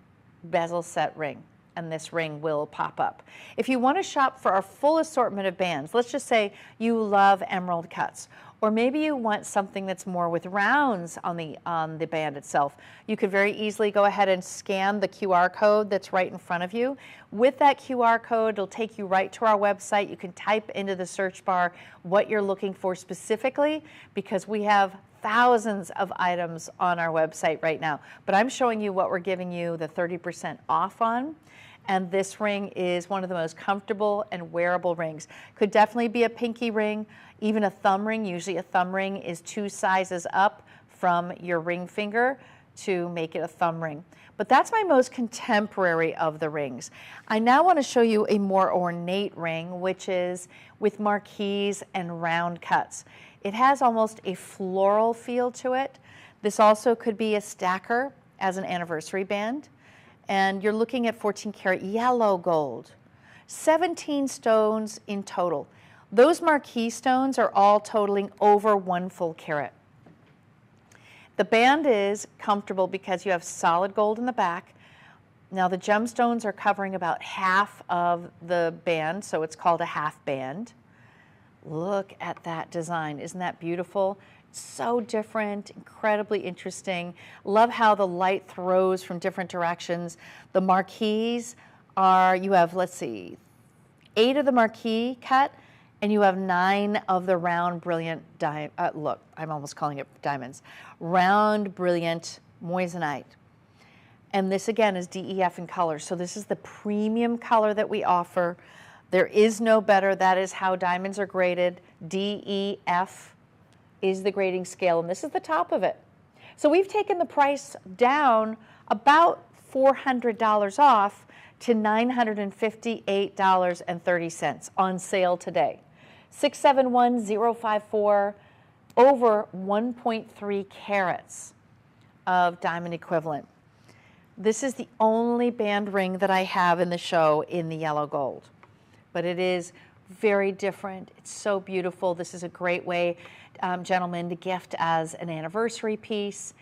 bezel set ring, and this ring will pop up. If you want to shop for our full assortment of bands, let's just say you love emerald cuts, or maybe you want something that's more with rounds on the band itself, you could very easily go ahead and scan the QR code that's right in front of you. With that QR code, it'll take you right to our website. You can type into the search bar what you're looking for specifically, because we have thousands of items on our website right now. But I'm showing you what we're giving you the 30% off on. And this ring is one of the most comfortable and wearable rings. Could definitely be a pinky ring, even a thumb ring. Usually a thumb ring is 2 sizes up from your ring finger to make it a thumb ring. But that's my most contemporary of the rings. I now want to show you a more ornate ring, which is with marquise and round cuts. It has almost a floral feel to it. This also could be a stacker as an anniversary band. And you're looking at 14 karat yellow gold. 17 stones in total. Those marquise stones are all totaling over 1 full carat. The band is comfortable because you have solid gold in the back. Now the gemstones are covering about half of the band, so it's called a half band. Look at that design. Isn't that beautiful? So different, incredibly interesting. Love how the light throws from different directions. The marquees are, you have, let's see, 8 of the marquee cut, and you have 9 of the round, brilliant, look, I'm almost calling it diamonds. Round, brilliant moissanite. And this again is DEF in color. So this is the premium color that we offer. There is no better. That is how diamonds are graded. DEF is the grading scale, and this is the top of it. So we've taken the price down about $400 off to $958.30 on sale today. 671054, over 1.3 carats of diamond equivalent. This is the only band ring that I have in the show in the yellow gold, but it is very different. It's so beautiful. This is a great way, gentlemen, to gift as an anniversary piece.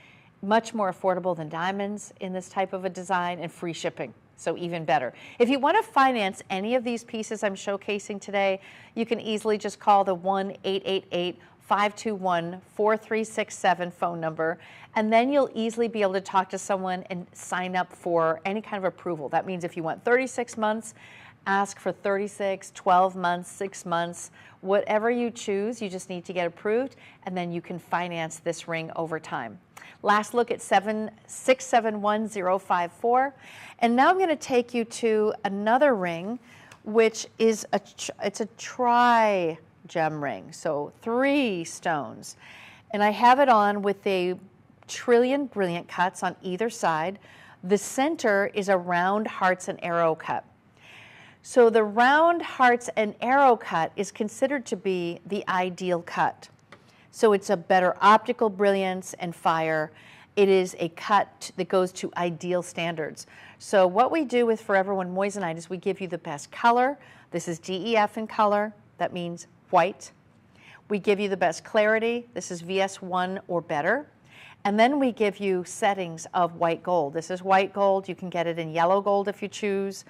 Much more affordable than diamonds in this type of a design, and free shipping, so even better. If you want to finance any of these pieces I'm showcasing today, you can easily just call the 1-888-521-4367 phone number, and then you'll easily be able to talk to someone and sign up for any kind of approval. That means if you want 36 months, ask for 36, 12 months, 6 months, whatever you choose, you just need to get approved, and then you can finance this ring over time. Last look at 671054, and now I'm going to take you to another ring, which is it's a tri-gem ring, so 3 stones, and I have it on with a trillion brilliant cuts on either side. The center is a round hearts and arrow cut. So the round hearts and arrow cut is considered to be the ideal cut. So it's a better optical brilliance and fire. It is a cut that goes to ideal standards. So what we do with Forever One moissanite is we give you the best color. This is DEF in color. That means white. We give you the best clarity. This is VS1 or better. And then we give you settings of white gold. This is white gold. You can get it in yellow gold if you choose,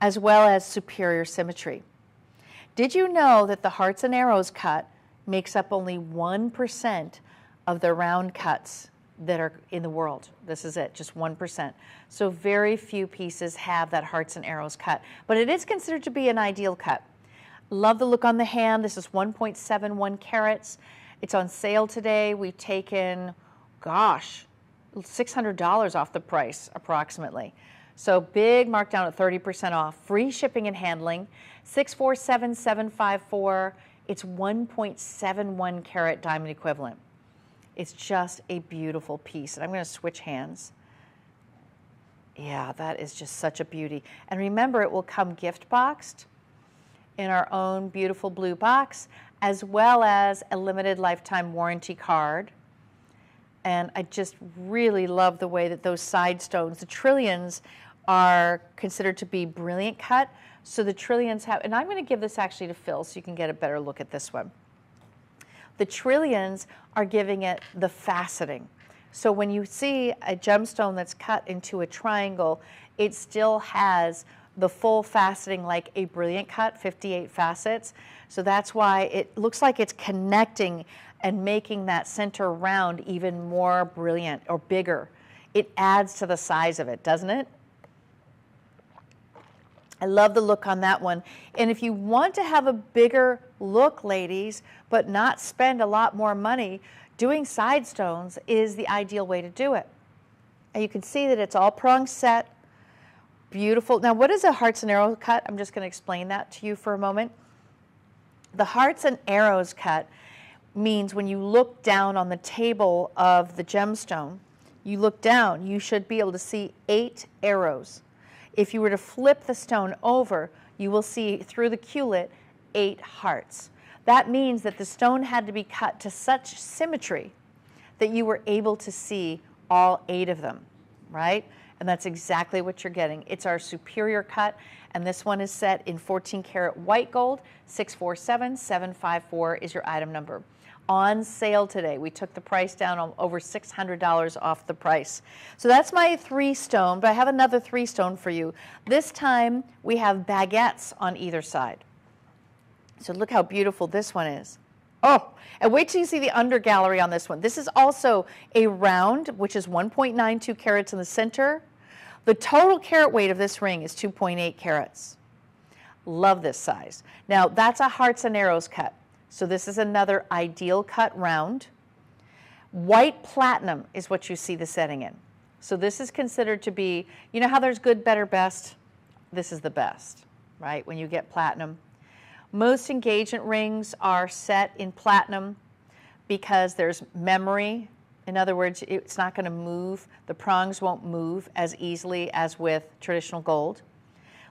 as well as superior symmetry. Did you know that the hearts and arrows cut makes up only 1% of the round cuts that are in the world? This is it, just 1%. So very few pieces have that hearts and arrows cut, but it is considered to be an ideal cut. Love the look on the hand. This is 1.71 carats. It's on sale today. We've taken, gosh, $600 off the price approximately. So big markdown at 30% off, free shipping and handling, 647754. It's 1.71 carat diamond equivalent. It's just a beautiful piece. And I'm going to switch hands. Yeah, that is just such a beauty. And remember, it will come gift boxed in our own beautiful blue box, as well as a limited lifetime warranty card. And I just really love the way that those side stones, the trillions, are considered to be brilliant cut. So the trillions have, and I'm going to give this actually to Phil so you can get a better look at this one. The trillions are giving it the faceting. So when you see a gemstone that's cut into a triangle, it still has the full faceting like a brilliant cut, 58 facets. So that's why it looks like it's connecting and making that center round even more brilliant or bigger. It adds to the size of it, doesn't it? I love the look on that one. And if you want to have a bigger look, ladies, but not spend a lot more money, doing side stones is the ideal way to do it. And you can see that it's all prong set, beautiful. Now, what is a hearts and arrows cut? I'm just going to explain that to you for a moment. The hearts and arrows cut means when you look down on the table of the gemstone, you look down, you should be able to see 8 arrows. If you were to flip the stone over, you will see through the culet 8 hearts. That means that the stone had to be cut to such symmetry that you were able to see all 8 of them, right? And that's exactly what you're getting. It's our superior cut, and this one is set in 14 karat white gold. 647754 is your item number. On sale today. We took the price down on over $600 off the price. So that's my 3 stone, but I have another 3 stone for you. This time we have baguettes on either side. So look how beautiful this one is. Oh, and wait till you see the under gallery on this one. This is also a round, which is 1.92 carats in the center. The total carat weight of this ring is 2.8 carats. Love this size. Now, that's a hearts and arrows cut. So this is another ideal cut round. White platinum is what you see the setting in. So this is considered to be, you know how there's good, better, best? This is the best, right? When you get platinum. Most engagement rings are set in platinum because there's memory. In other words, it's not going to move. The prongs won't move as easily as with traditional gold.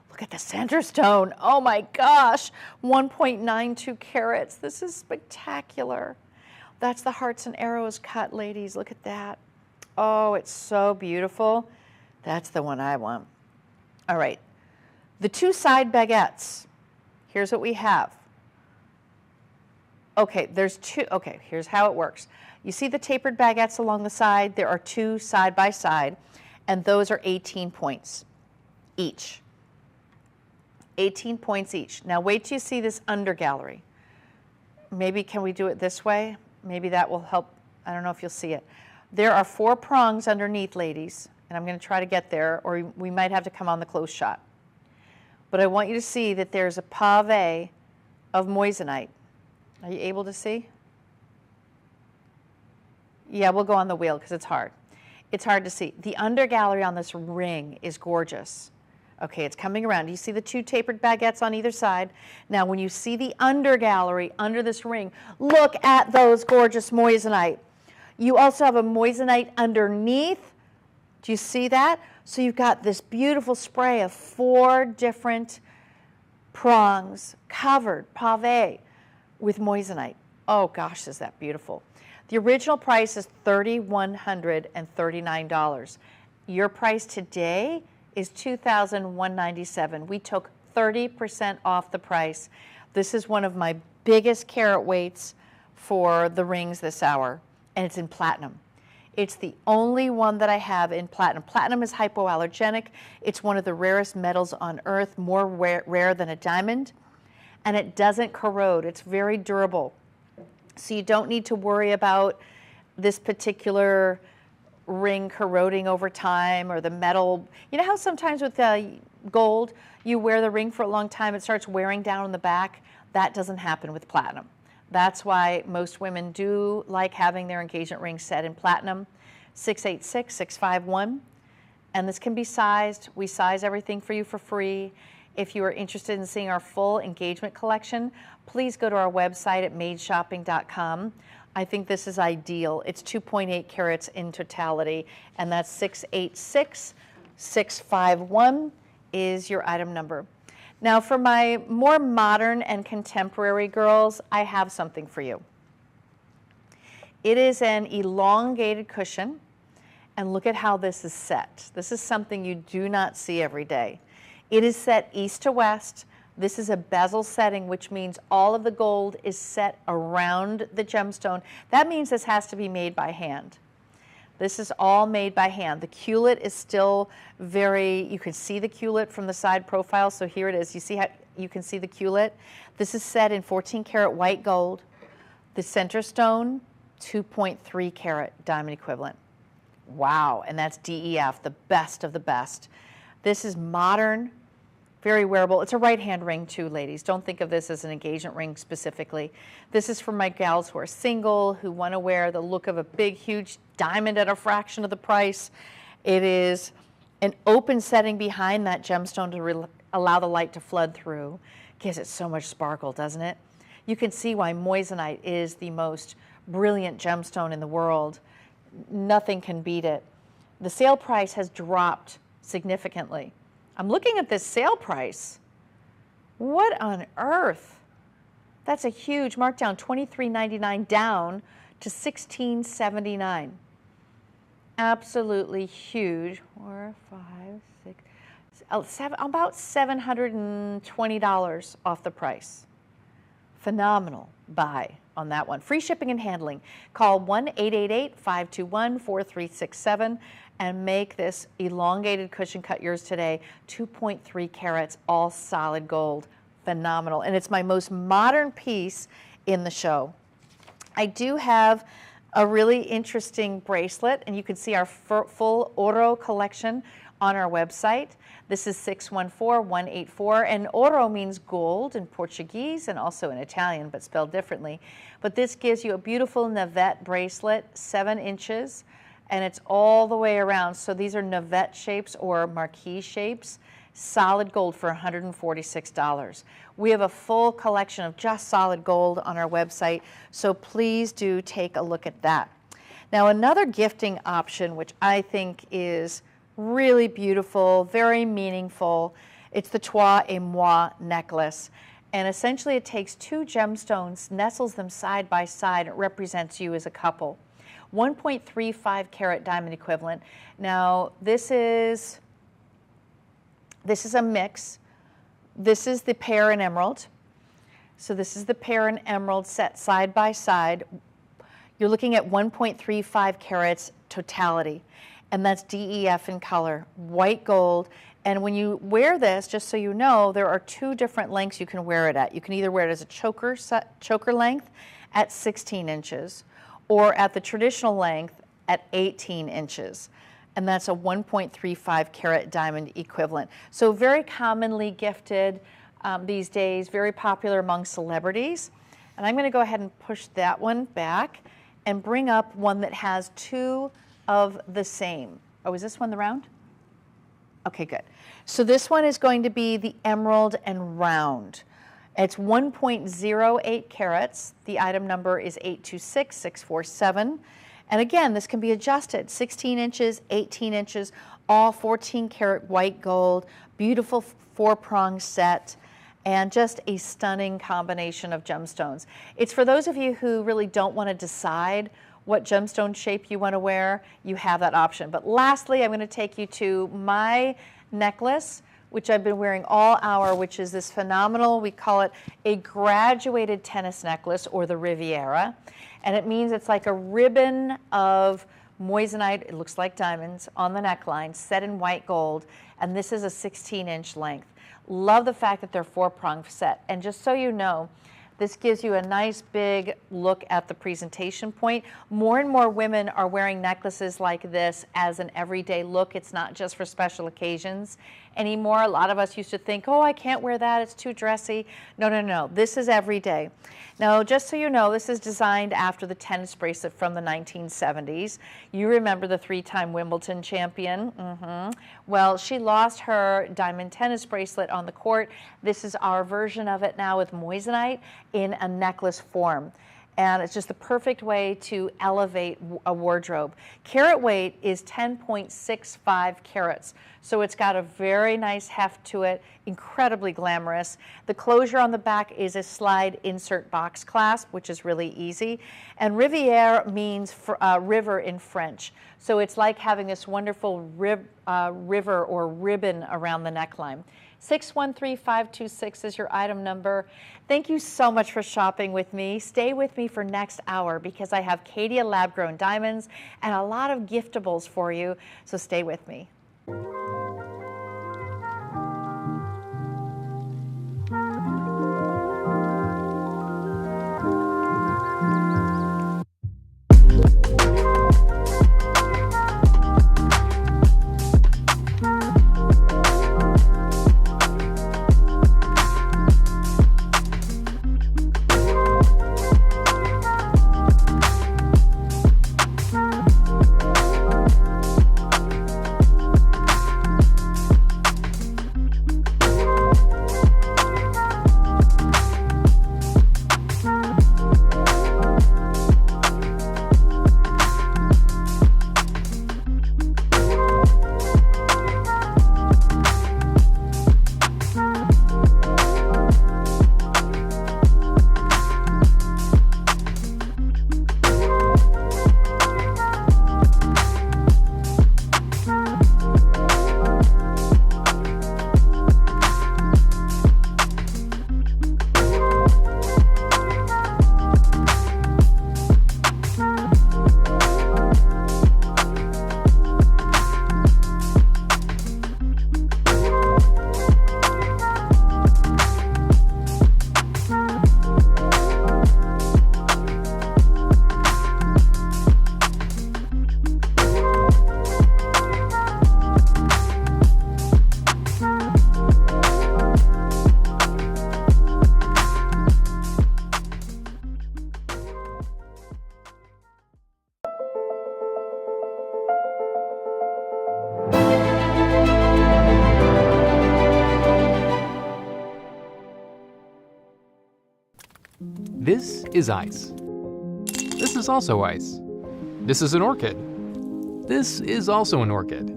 Look at the center stone. Oh my gosh, 1.92 carats. This is spectacular. That's the hearts and arrows cut, ladies. Look at that. Oh, it's so beautiful. That's the one I want. All right, the two side baguettes. Here's what we have. Okay, there's two. Okay, here's how it works. You see the tapered baguettes along the side? There are two side by side, and those are 18 points each. 18 points each. Now wait till you see this under gallery. Maybe can we do it this way? Maybe that will help. I don't know if you'll see it. There are 4 prongs underneath, ladies, and I'm going to try to get there, or we might have to come on the close shot. But I want you to see that there's a pave of moissanite. Are you able to see? Yeah, we'll go on the wheel because it's hard. It's hard to see. The under gallery on this ring is gorgeous. Okay, it's coming around. You see the 2 tapered baguettes on either side. Now, when you see the under gallery under this ring, look at those gorgeous moissanite. You also have a moissanite underneath. Do you see that? So you've got this beautiful spray of 4 different prongs covered, pave, with moissanite. Oh gosh, is that beautiful. The original price is $3,139. Your price today is $2,197. We took 30% off the price. This is one of my biggest carat weights for the rings this hour, and it's in platinum. It's the only one that I have in platinum. Platinum is hypoallergenic. It's one of the rarest metals on earth, more rare than a diamond, and it doesn't corrode. It's very durable. So you don't need to worry about this particular ring corroding over time or the metal. You know how sometimes with gold, you wear the ring for a long time, it starts wearing down on the back? That doesn't happen with platinum. That's why most women do like having their engagement ring set in platinum. 686-651. And this can be sized. We size everything for you for free. If you are interested in seeing our full engagement collection, please go to our website at madeshopping.com. I think this is ideal. It's 2.8 carats in totality, and that's 686-651 is your item number. Now, for my more modern and contemporary girls, I have something for you. It is an elongated cushion, and look at how this is set. This is something you do not see every day. It is set east to west. This is a bezel setting, which means all of the gold is set around the gemstone. That means this has to be made by hand. This is all made by hand. The culet is still you can see the culet from the side profile. So here it is. You see how you can see the culet? This is set in 14 karat white gold. The center stone, 2.3 carat diamond equivalent. Wow, and that's DEF, the best of the best. This is modern, very wearable. It's a right-hand ring too, ladies. Don't think of this as an engagement ring specifically. This is for my gals who are single, who want to wear the look of a big, huge diamond at a fraction of the price. It is an open setting behind that gemstone to allow the light to flood through. Gives it so much sparkle, doesn't it? You can see why moissanite is the most brilliant gemstone in the world. Nothing can beat it. The sale price has dropped significantly. I'm looking at this sale price. What on earth? That's a huge markdown, $23.99 down to $16.79. Absolutely huge. 4, 5, 6, about $720 off the price. Phenomenal buy on that one. Free shipping and handling. Call 1-888-521-4367 and make this elongated cushion cut yours today. 2.3 carats, all solid gold. phenomenal. And it's my most modern piece in the show. I do have a really interesting bracelet, and you can see our full oro collection on our website. This is 614184, and oro means gold in Portuguese and also in Italian, but spelled differently. But this gives you a beautiful navette bracelet, 7 inches, and it's all the way around. So these are navette shapes or marquise shapes, solid gold for $146. We have a full collection of just solid gold on our website, so please do take a look at that. Now, another gifting option, which I think is really beautiful, very meaningful, it's the Toi et Moi necklace. And essentially it takes 2 gemstones, nestles them side by side, it represents you as a couple. 1.35 carat diamond equivalent. Now, this is a mix. This is the pear and emerald. So this is the pear and emerald set side by side. You're looking at 1.35 carats totality, and that's DEF in color, white gold. And when you wear this, just so you know, there are 2 different lengths you can wear it at. You can either wear it as a choker length at 16 inches, or at the traditional length at 18 inches. And that's a 1.35 carat diamond equivalent. So very commonly gifted these days, very popular among celebrities. And I'm gonna go ahead and push that one back and bring up one that has 2 of the same. Oh, is this one the round? Okay, good. So this one is going to be the emerald and round. It's 1.08 carats. The item number is 826647. And again, this can be adjusted, 16 inches, 18 inches, all 14 karat white gold, beautiful 4-prong set, and just a stunning combination of gemstones. It's for those of you who really don't want to decide what gemstone shape you want to wear, you have that option. But lastly, I'm going to take you to my necklace, which I've been wearing all hour, which is this phenomenal, we call it a graduated tennis necklace, or the Riviera. And it means it's like a ribbon of moissanite, it looks like diamonds, on the neckline, set in white gold, and this is a 16-inch length. Love the fact that they're 4-prong set. And just so you know, this gives you a nice big look at the presentation point. More and more women are wearing necklaces like this as an everyday look. It's not just for special occasions anymore. A lot of us used to think, oh, I can't wear that, it's too dressy. No, no, no, this is everyday. Now, just so you know, this is designed after the tennis bracelet from the 1970s. You remember the 3-time Wimbledon champion? Well, she lost her diamond tennis bracelet on the court. This is our version of it now with moissanite in a necklace form. And it's just the perfect way to elevate a wardrobe. Carat weight is 10.65 carats. So it's got a very nice heft to it, incredibly glamorous. The closure on the back is a slide insert box clasp, which is really easy. And Rivière means river in French. So it's like having this wonderful river or ribbon around the neckline. 613526 is your item number. Thank you so much for shopping with me. Stay with me for next hour because I have Caydia lab-grown diamonds and a lot of giftables for you, so stay with me. This is ice. This is also ice. This is an orchid. This is also an orchid.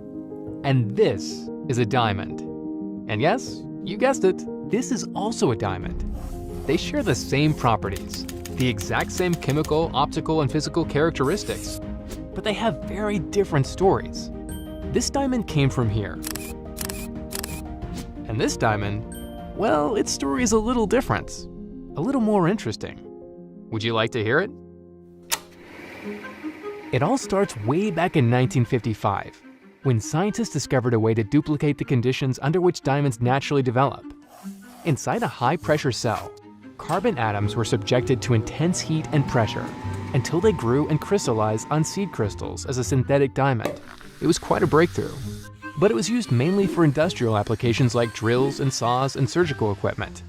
And this is a diamond. And yes, you guessed it, this is also a diamond. They share the same properties, the exact same chemical, optical, and physical characteristics, but they have very different stories. This diamond came from here. And this diamond, well, its story is a little different, a little more interesting. Would you like to hear it? It all starts way back in 1955, when scientists discovered a way to duplicate the conditions under which diamonds naturally develop. Inside a high-pressure cell, carbon atoms were subjected to intense heat and pressure until they grew and crystallized on seed crystals as a synthetic diamond. It was quite a breakthrough, but it was used mainly for industrial applications like drills and saws and surgical equipment.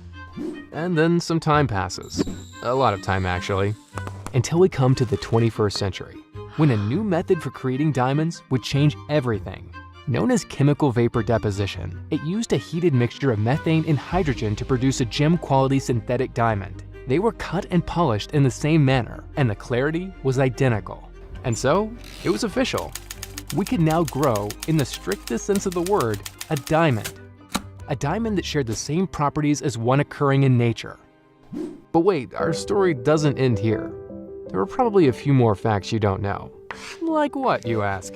And then some time passes, a lot of time actually, until we come to the 21st century, when a new method for creating diamonds would change everything. Known as chemical vapor deposition, it used a heated mixture of methane and hydrogen to produce a gem-quality synthetic diamond. They were cut and polished in the same manner, and the clarity was identical. And so, it was official. We could now grow, in the strictest sense of the word, a diamond. A diamond that shared the same properties as one occurring in nature. But wait, our story doesn't end here. There are probably a few more facts you don't know. Like what, you ask?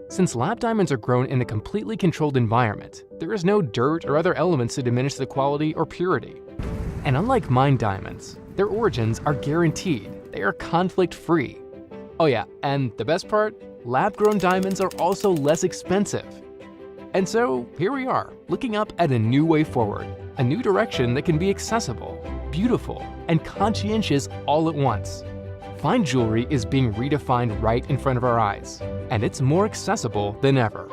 Since lab diamonds are grown in a completely controlled environment, there is no dirt or other elements to diminish the quality or purity. And unlike mined diamonds, their origins are guaranteed. They are conflict-free. Oh yeah, and the best part? Lab-grown diamonds are also less expensive. And so, here we are, looking up at a new way forward, a new direction that can be accessible, beautiful, and conscientious all at once. Fine jewelry is being redefined right in front of our eyes, and it's more accessible than ever.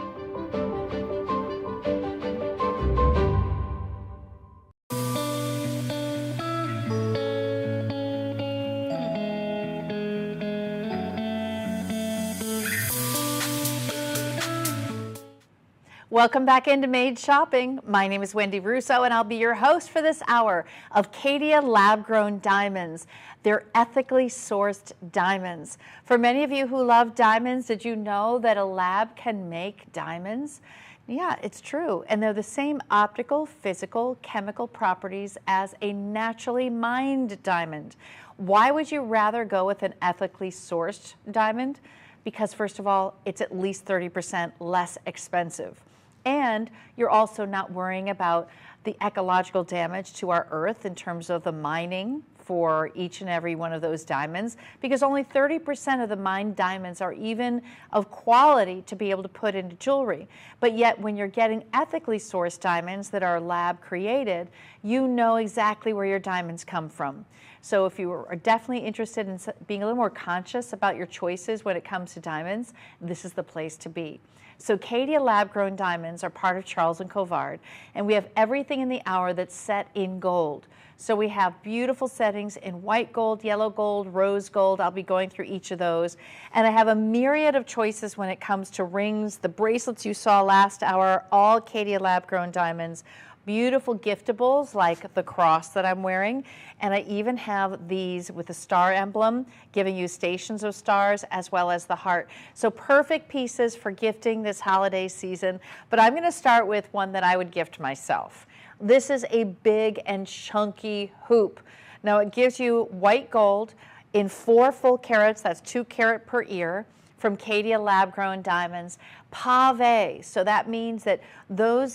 Welcome back into Made Shopping. My name is Wendy Russo, and I'll be your host for this hour of Caydia lab-grown diamonds. They're ethically sourced diamonds. For many of you who love diamonds, did you know that a lab can make diamonds? Yeah, it's true. And they're the same optical, physical, chemical properties as a naturally mined diamond. Why would you rather go with an ethically sourced diamond? Because first of all, it's at least 30% less expensive. And you're also not worrying about the ecological damage to our earth in terms of the mining for each and every one of those diamonds, because only 30% of the mined diamonds are even of quality to be able to put into jewelry. But yet when you're getting ethically sourced diamonds that are lab created, you know exactly where your diamonds come from. So if you are definitely interested in being a little more conscious about your choices when it comes to diamonds, this is the place to be. So Caydia lab-grown diamonds are part of Charles Colvard, and we have everything in the hour that's set in gold. So we have beautiful settings in white gold, yellow gold, rose gold. I'll be going through each of those. And I have a myriad of choices when it comes to rings. The bracelets you saw last hour, all Caydia lab-grown diamonds. Beautiful giftables like the cross that I'm wearing, and I even have these with the star emblem giving you stations of stars as well as the heart. So perfect pieces for gifting this holiday season, but I'm going to start with one that I would gift myself. This is a big and chunky hoop. Now it gives you white gold in 4 full carats, that's 2 carat per ear, from Caydia lab-grown diamonds, pave. So that means that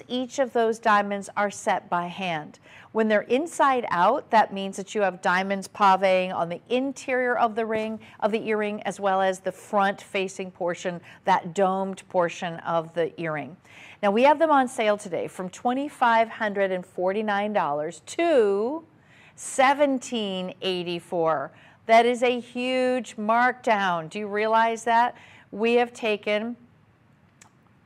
each of those diamonds are set by hand. When they're inside out, that means that you have diamonds paveing on the interior of the ring, of the earring, as well as the front-facing portion, that domed portion of the earring. Now we have them on sale today from $2,549 to $1,784. That is a huge markdown. Do you realize that? We have taken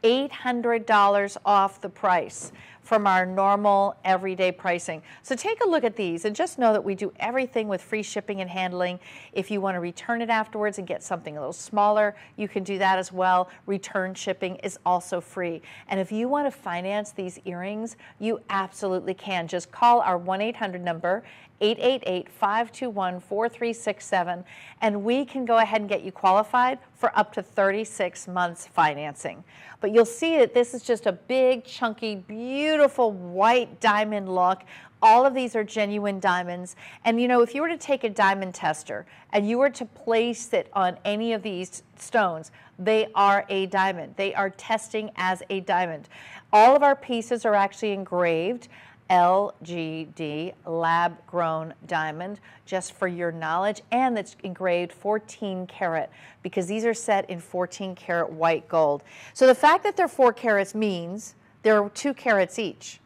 $800 off the price from our normal everyday pricing. So take a look at these and just know that we do everything with free shipping and handling. If you want to return it afterwards and get something a little smaller, you can do that as well. Return shipping is also free. And if you want to finance these earrings, you absolutely can. Just call our 1-800 number, 888-521-4367, and we can go ahead and get you qualified for up to 36 months financing. But you'll see that this is just a big, chunky, beautiful white diamond look. All of these are genuine diamonds. And you know, if you were to take a diamond tester and you were to place it on any of these stones, they are a diamond. They are testing as a diamond. All of our pieces are actually engraved LGD, lab grown diamond, just for your knowledge, and it's engraved 14 karat because these are set in 14 karat white gold. So the fact that they're 4 carats means they're 2 carats each.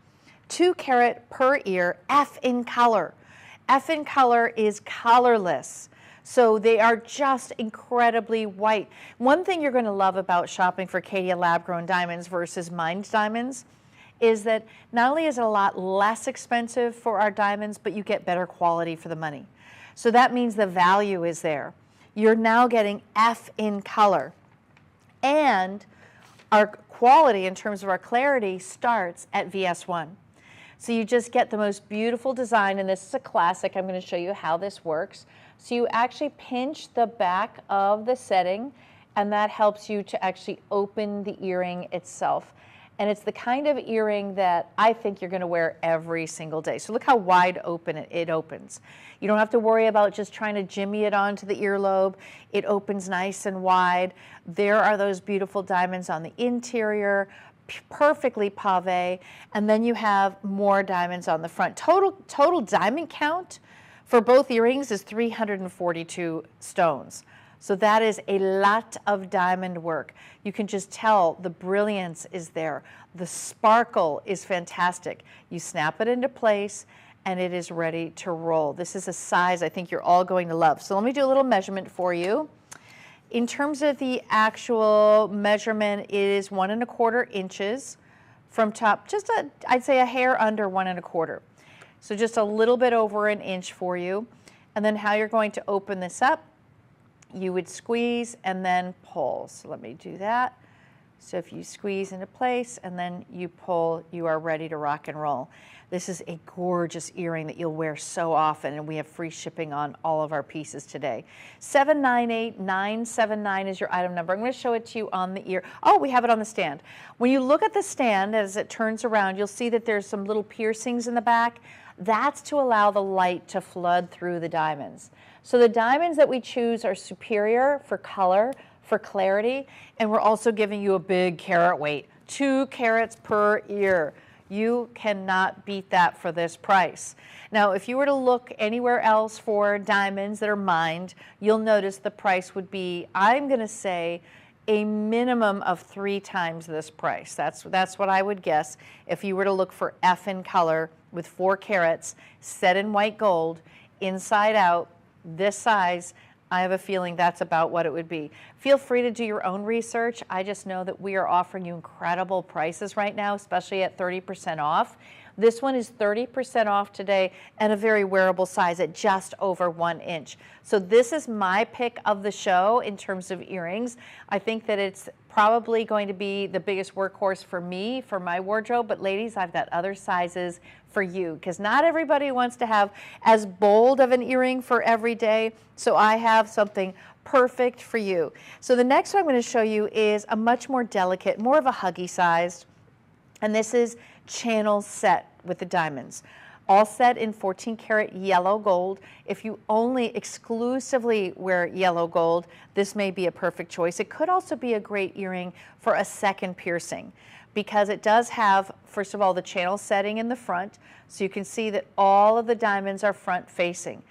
2 carat per ear, F in color. F in color is colorless. So they are just incredibly white. One thing you're going to love about shopping for Caydia lab-grown diamonds versus mined diamonds is that not only is it a lot less expensive for our diamonds, but you get better quality for the money. So that means the value is there. You're now getting F in color. And our quality in terms of our clarity starts at VS1. So you just get the most beautiful design, and this is a classic. I'm going to show you how this works. So you actually pinch the back of the setting, and that helps you to actually open the earring itself. And it's the kind of earring that I think you're going to wear every single day. So look how wide open it opens. You don't have to worry about just trying to jimmy it onto the earlobe. It opens nice and wide. There are those beautiful diamonds on the interior, perfectly pave, and then you have more diamonds on the front. Total diamond count for both earrings is 342 stones. So that is a lot of diamond work. You can just tell the brilliance is there. The sparkle is fantastic. You snap it into place and it is ready to roll. This is a size I think you're all going to love. So let me do a little measurement for you. In terms of the actual measurement, it is 1 1/4 inches from top, just I'd say a hair under 1 1/4. So just a little bit over an inch for you. And then how you're going to open this up, you would squeeze and then pull. So let me do that. So if you squeeze into place and then you pull, you are ready to rock and roll. This is a gorgeous earring that you'll wear so often, and we have free shipping on all of our pieces today. 798979 is your item number. I'm going to show it to you on the ear. Oh, we have it on the stand. When you look at the stand as it turns around, you'll see that there's some little piercings in the back. That's to allow the light to flood through the diamonds. So the diamonds that we choose are superior for color, for clarity, and we're also giving you a big carat weight, 2 carats per ear. You cannot beat that for this price. Now, if you were to look anywhere else for diamonds that are mined, you'll notice the price would be, I'm going to say, a minimum of 3 times this price. That's what I would guess if you were to look for F in color with 4 carats, set in white gold, inside out, this size. I have a feeling that's about what it would be. Feel free to do your own research. I just know that we are offering you incredible prices right now, especially at 30% off. This one is 30% off today and a very wearable size at just over 1 inch. So this is my pick of the show in terms of earrings. I think that it's probably going to be the biggest workhorse for me, for my wardrobe, but ladies, I've got other sizes for you because not everybody wants to have as bold of an earring for every day. So I have something perfect for you. So the next one I'm going to show you is a much more delicate, more of a huggy size, and this is channel set with the diamonds. All set in 14 karat yellow gold. If you only exclusively wear yellow gold, this may be a perfect choice. It could also be a great earring for a second piercing because it does have, first of all, the channel setting in the front, so you can see that all of the diamonds are front facing.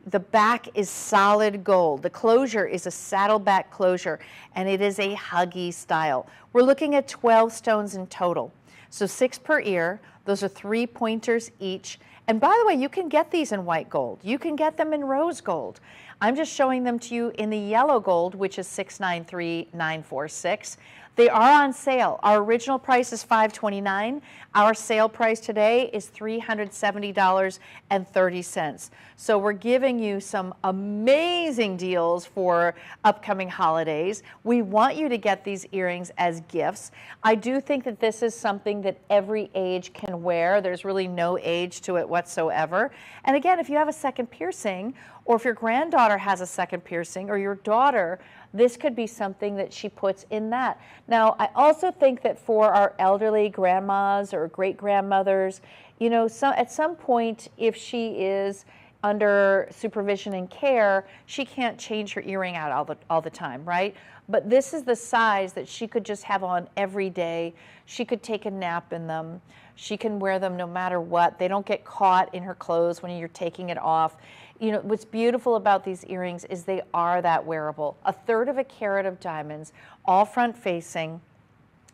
The back is solid gold. The closure is a saddleback closure, and it is a huggy style. We're looking at 12 stones in total. So 6 per ear. Those are 3 pointers each. And by the way, you can get these in white gold. You can get them in rose gold. I'm just showing them to you in the yellow gold, which is 693946. They are on sale. Our original price is $529. Our sale price today is $370.30. So we're giving you some amazing deals for upcoming holidays. We want you to get these earrings as gifts. I do think that this is something that every age can wear. There's really no age to it whatsoever. And again, if you have a second piercing, or if your granddaughter has a second piercing, or your daughter, this could be something that she puts in that. Now, I also think that for our elderly grandmas or great-grandmothers, you know, at some point, if she is under supervision and care, she can't change her earring out all the time, right? But this is the size that she could just have on every day. She could take a nap in them. She can wear them no matter what. They don't get caught in her clothes when you're taking it off. You know, what's beautiful about these earrings is they are that wearable. 1/3 of a carat of diamonds, all front facing,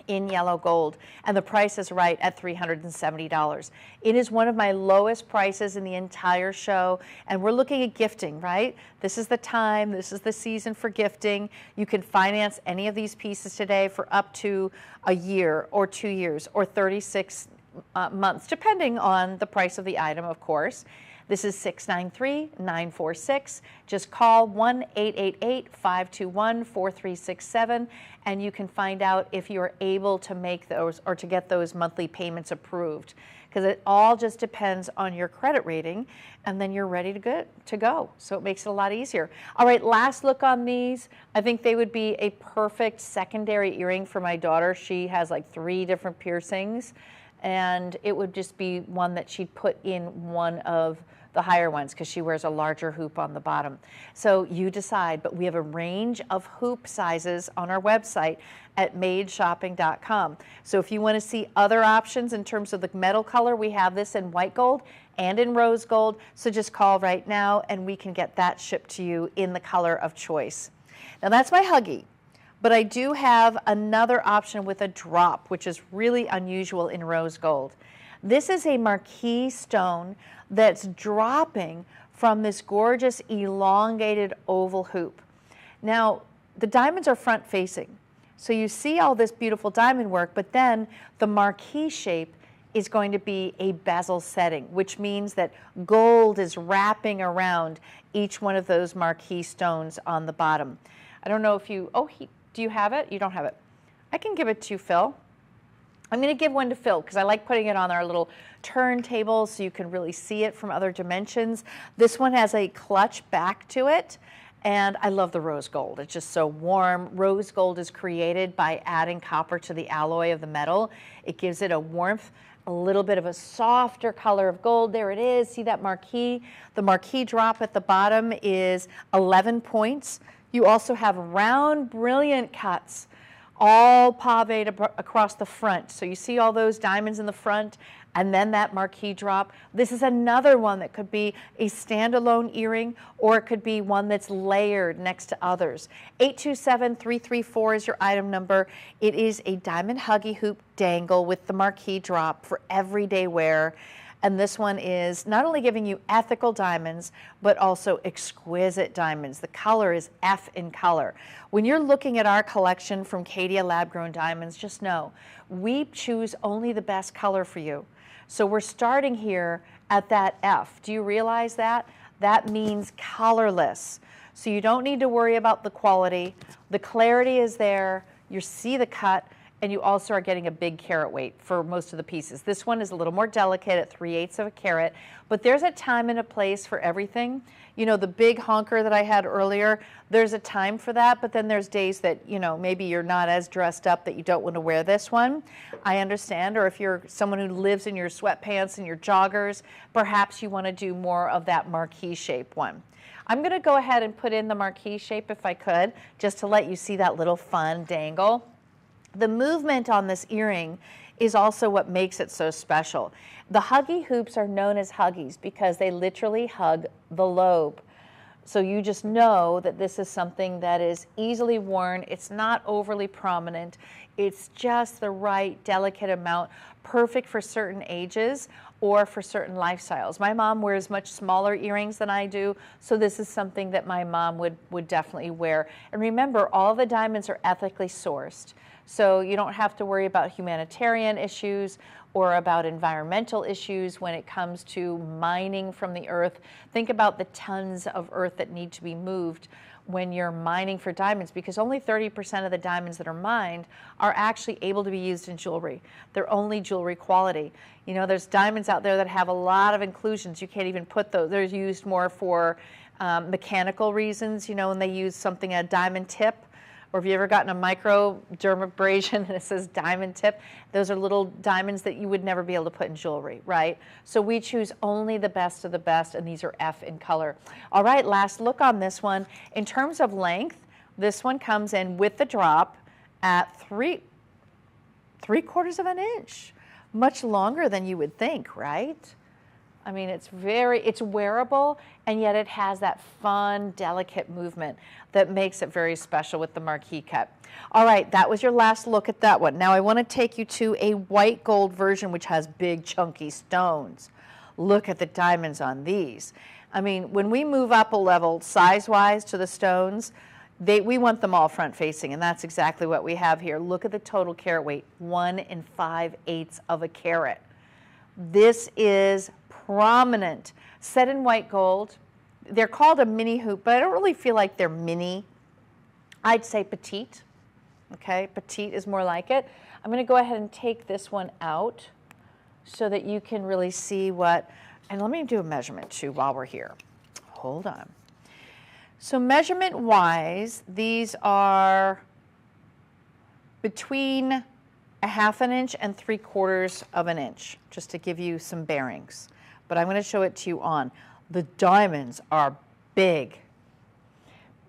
in yellow gold, and the price is right at $370. It is one of my lowest prices in the entire show, and we're looking at gifting, right? This is the time, this is the season for gifting. You can finance any of these pieces today for up to a year or 2 years or 36 months, depending on the price of the item, of course. This is 693-946. Just call 1-888-521-4367, and you can find out if you're able to make those or to get those monthly payments approved, because it all just depends on your credit rating, and then you're ready to go. So it makes it a lot easier. All right, last look on these. I think they would be a perfect secondary earring for my daughter. She has like 3 different piercings, and it would just be one that she'd put in one of the higher ones because she wears a larger hoop on the bottom. So you decide, but we have a range of hoop sizes on our website at madeshopping.com. So if you want to see other options in terms of the metal color, we have this in white gold and in rose gold. So just call right now and we can get that shipped to you in the color of choice. Now that's my Huggy. But I do have another option with a drop, which is really unusual in rose gold. This is a marquise stone that's dropping from this gorgeous elongated oval hoop. Now, the diamonds are front facing. So you see all this beautiful diamond work, but then the marquise shape is going to be a bezel setting, which means that gold is wrapping around each one of those marquise stones on the bottom. I don't know if you, do you have it? You don't have it. I can give it to you, Phil. I'm going to give one to Phil because I like putting it on our little turntable so you can really see it from other dimensions. This one has a clutch back to it, and I love the rose gold. It's just so warm. Rose gold is created by adding copper to the alloy of the metal. It gives it a warmth, a little bit of a softer color of gold. There it is. See that marquise? The marquise drop at the bottom is 11 points. You also have round, brilliant cuts, all paved across the front. So you see all those diamonds in the front, and then that marquise drop. This is another one that could be a standalone earring, or it could be one that's layered next to others. 827-334 is your item number. It is a diamond Huggy hoop dangle with the marquise drop for everyday wear. And this one is not only giving you ethical diamonds, but also exquisite diamonds. The color is F in color. When you're looking at our collection from Caydia lab-grown diamonds, just know, we choose only the best color for you. So we're starting here at that F. Do you realize that? That means colorless. So you don't need to worry about the quality. The clarity is there. You see the cut. And you also are getting a big carat weight for most of the pieces. This one is a little more delicate at 3/8 of a carat, but there's a time and a place for everything. You know, the big honker that I had earlier, there's a time for that, but then there's days that, you know, maybe you're not as dressed up that you don't want to wear this one. I understand. Or if you're someone who lives in your sweatpants and your joggers, perhaps you want to do more of that marquise shape one. I'm going to go ahead and put in the marquise shape if I could, just to let you see that little fun dangle. The movement on this earring is also what makes it so special. The Huggy hoops are known as Huggies because they literally hug the lobe. So you just know that this is something that is easily worn. It's not overly prominent. It's just the right delicate amount, perfect for certain ages. or for certain lifestyles. My mom wears much smaller earrings than I do, so this is something that my mom would definitely wear. And remember, all the diamonds are ethically sourced, so you don't have to worry about humanitarian issues or about environmental issues when it comes to mining from the earth. Think about the tons of earth that need to be moved when you're mining for diamonds, because only 30% of the diamonds that are mined are actually able to be used in jewelry. They're only jewelry quality. You know, there's diamonds out there that have a lot of inclusions. You can't even put those. They're used more for mechanical reasons, you know, when they use something, a diamond tip. Or have you ever gotten a microdermabrasion and it says diamond tip? Those are little diamonds that you would never be able to put in jewelry, right? So we choose only the best of the best, and these are F in color. All right, last look on this one. In terms of length, this one comes in with the drop at 3/4 of an inch. Much longer than you would think, right? I mean, it's wearable, and yet it has that fun, delicate movement that makes it very special with the marquee cut. All right, that was your last look at that one. Now I want to take you to a white gold version, which has big, chunky stones. Look at the diamonds on these. I mean, when we move up a level size-wise to the stones, we want them all front-facing, and that's exactly what we have here. Look at the total carat weight, 1 5/8 of a carat. This is prominent, set in white gold. They're called a mini hoop, but I don't really feel like they're mini. I'd say petite. Okay, petite is more like it. I'm going to go ahead and take this one out so that you can really see what, and let me do a measurement too while we're here. Hold on. So measurement wise, these are between 1/2 inch and 3/4 of an inch, just to give you some bearings. But I'm going to show it to you on. The diamonds are big.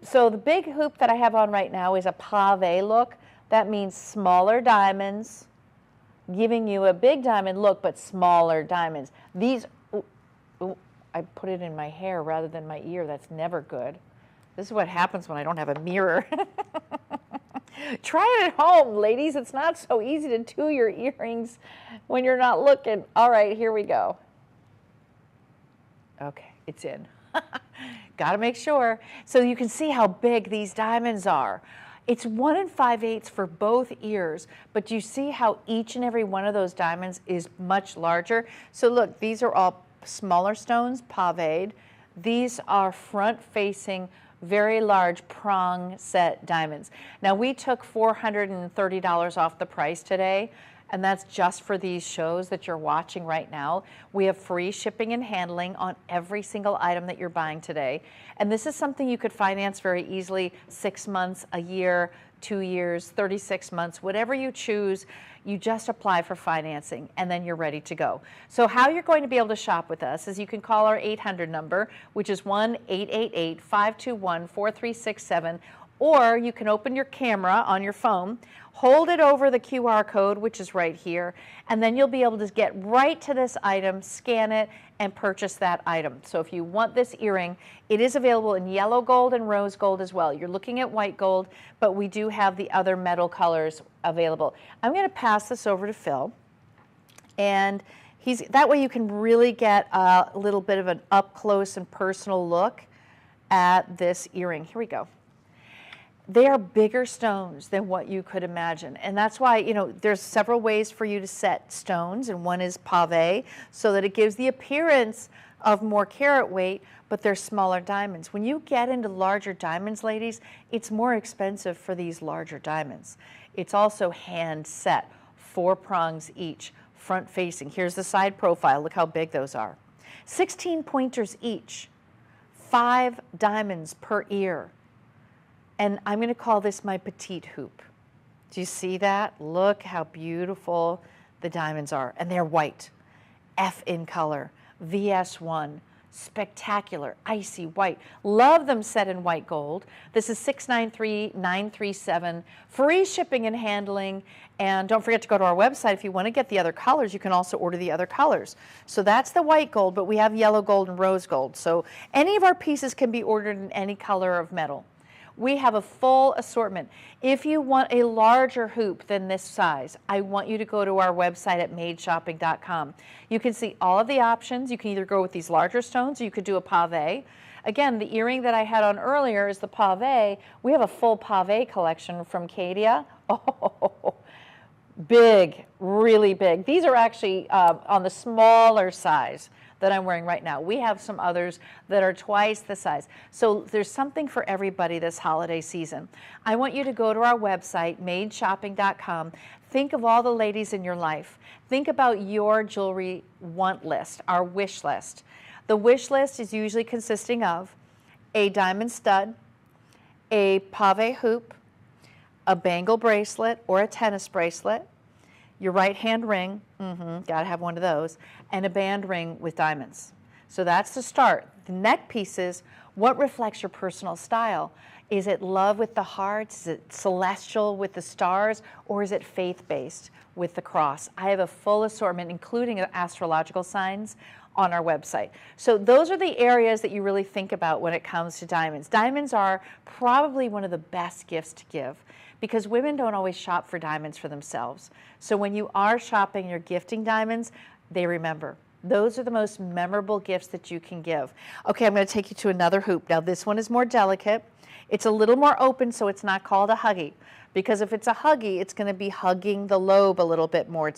So the big hoop that I have on right now is a pave look. That means smaller diamonds, giving you a big diamond look, but smaller diamonds. These, ooh, I put it in my hair rather than my ear. That's never good. This is what happens when I don't have a mirror. Try it at home, ladies. It's not so easy to do your earrings when you're not looking. All right, here we go. Okay, it's in. Got to make sure. So you can see how big these diamonds are. It's 1 5/8 for both ears, but you see how each and every one of those diamonds is much larger. So look, these are all smaller stones, paved. These are front-facing, very large prong set diamonds. Now we took $430 off the price today, and that's just for these shows that you're watching right now. We have free shipping and handling on every single item that you're buying today. And this is something you could finance very easily, 6 months, a year, 2 years, 36 months, whatever you choose. You just apply for financing and then you're ready to go. So how you're going to be able to shop with us is you can call our 800 number, which is 1-888-521-4367, or you can open your camera on your phone, hold it over the QR code, which is right here, and then you'll be able to get right to this item, scan it, and purchase that item. So if you want this earring, it is available in yellow gold and rose gold as well. You're looking at white gold, but we do have the other metal colors available. I'm going to pass this over to Phil, and that way you can really get a little bit of an up-close and personal look at this earring. Here we go. They are bigger stones than what you could imagine. And that's why, you know, there's several ways for you to set stones, and one is pave, so that it gives the appearance of more carat weight, but they're smaller diamonds. When you get into larger diamonds, ladies, it's more expensive for these larger diamonds. It's also hand set, 4 prongs each, front facing. Here's the side profile. Look how big those are. 16 pointers each, 5 diamonds per ear. And I'm going to call this my petite hoop. Do you see that? Look how beautiful the diamonds are. And they're white, F in color, VS1, spectacular, icy white. Love them set in white gold. This is $693,937, free shipping and handling. And don't forget to go to our website. If you want to get the other colors, you can also order the other colors. So that's the white gold, but we have yellow gold and rose gold. So any of our pieces can be ordered in any color of metal. We have a full assortment. If you want a larger hoop than this size, I want you to go to our website at madeshopping.com. You can see all of the options. You can either go with these larger stones or you could do a pave. Again, the earring that I had on earlier is the pave. We have a full pave collection from Caydia. Oh, big, really big. These are actually on the smaller size that I'm wearing right now. We have some others that are twice the size. So there's something for everybody this holiday season. I want you to go to our website, madeshopping.com. Think of all the ladies in your life. Think about your jewelry want list, our wish list. The wish list is usually consisting of a diamond stud, a pave hoop, a bangle bracelet or a tennis bracelet, your right hand ring, gotta have one of those, and a band ring with diamonds. So that's the start. The neck pieces, what reflects your personal style? Is it love with the hearts? Is it celestial with the stars? Or is it faith-based with the cross? I have a full assortment, including astrological signs, on our website. So those are the areas that you really think about when it comes to diamonds. Diamonds are probably one of the best gifts to give, because women don't always shop for diamonds for themselves. So when you are shopping, you're gifting diamonds, they remember. Those are the most memorable gifts that you can give. Okay, I'm going to take you to another hoop. Now this one is more delicate. It's a little more open, so it's not called a huggy. Because if it's a huggy, it's going to be hugging the lobe a little bit more.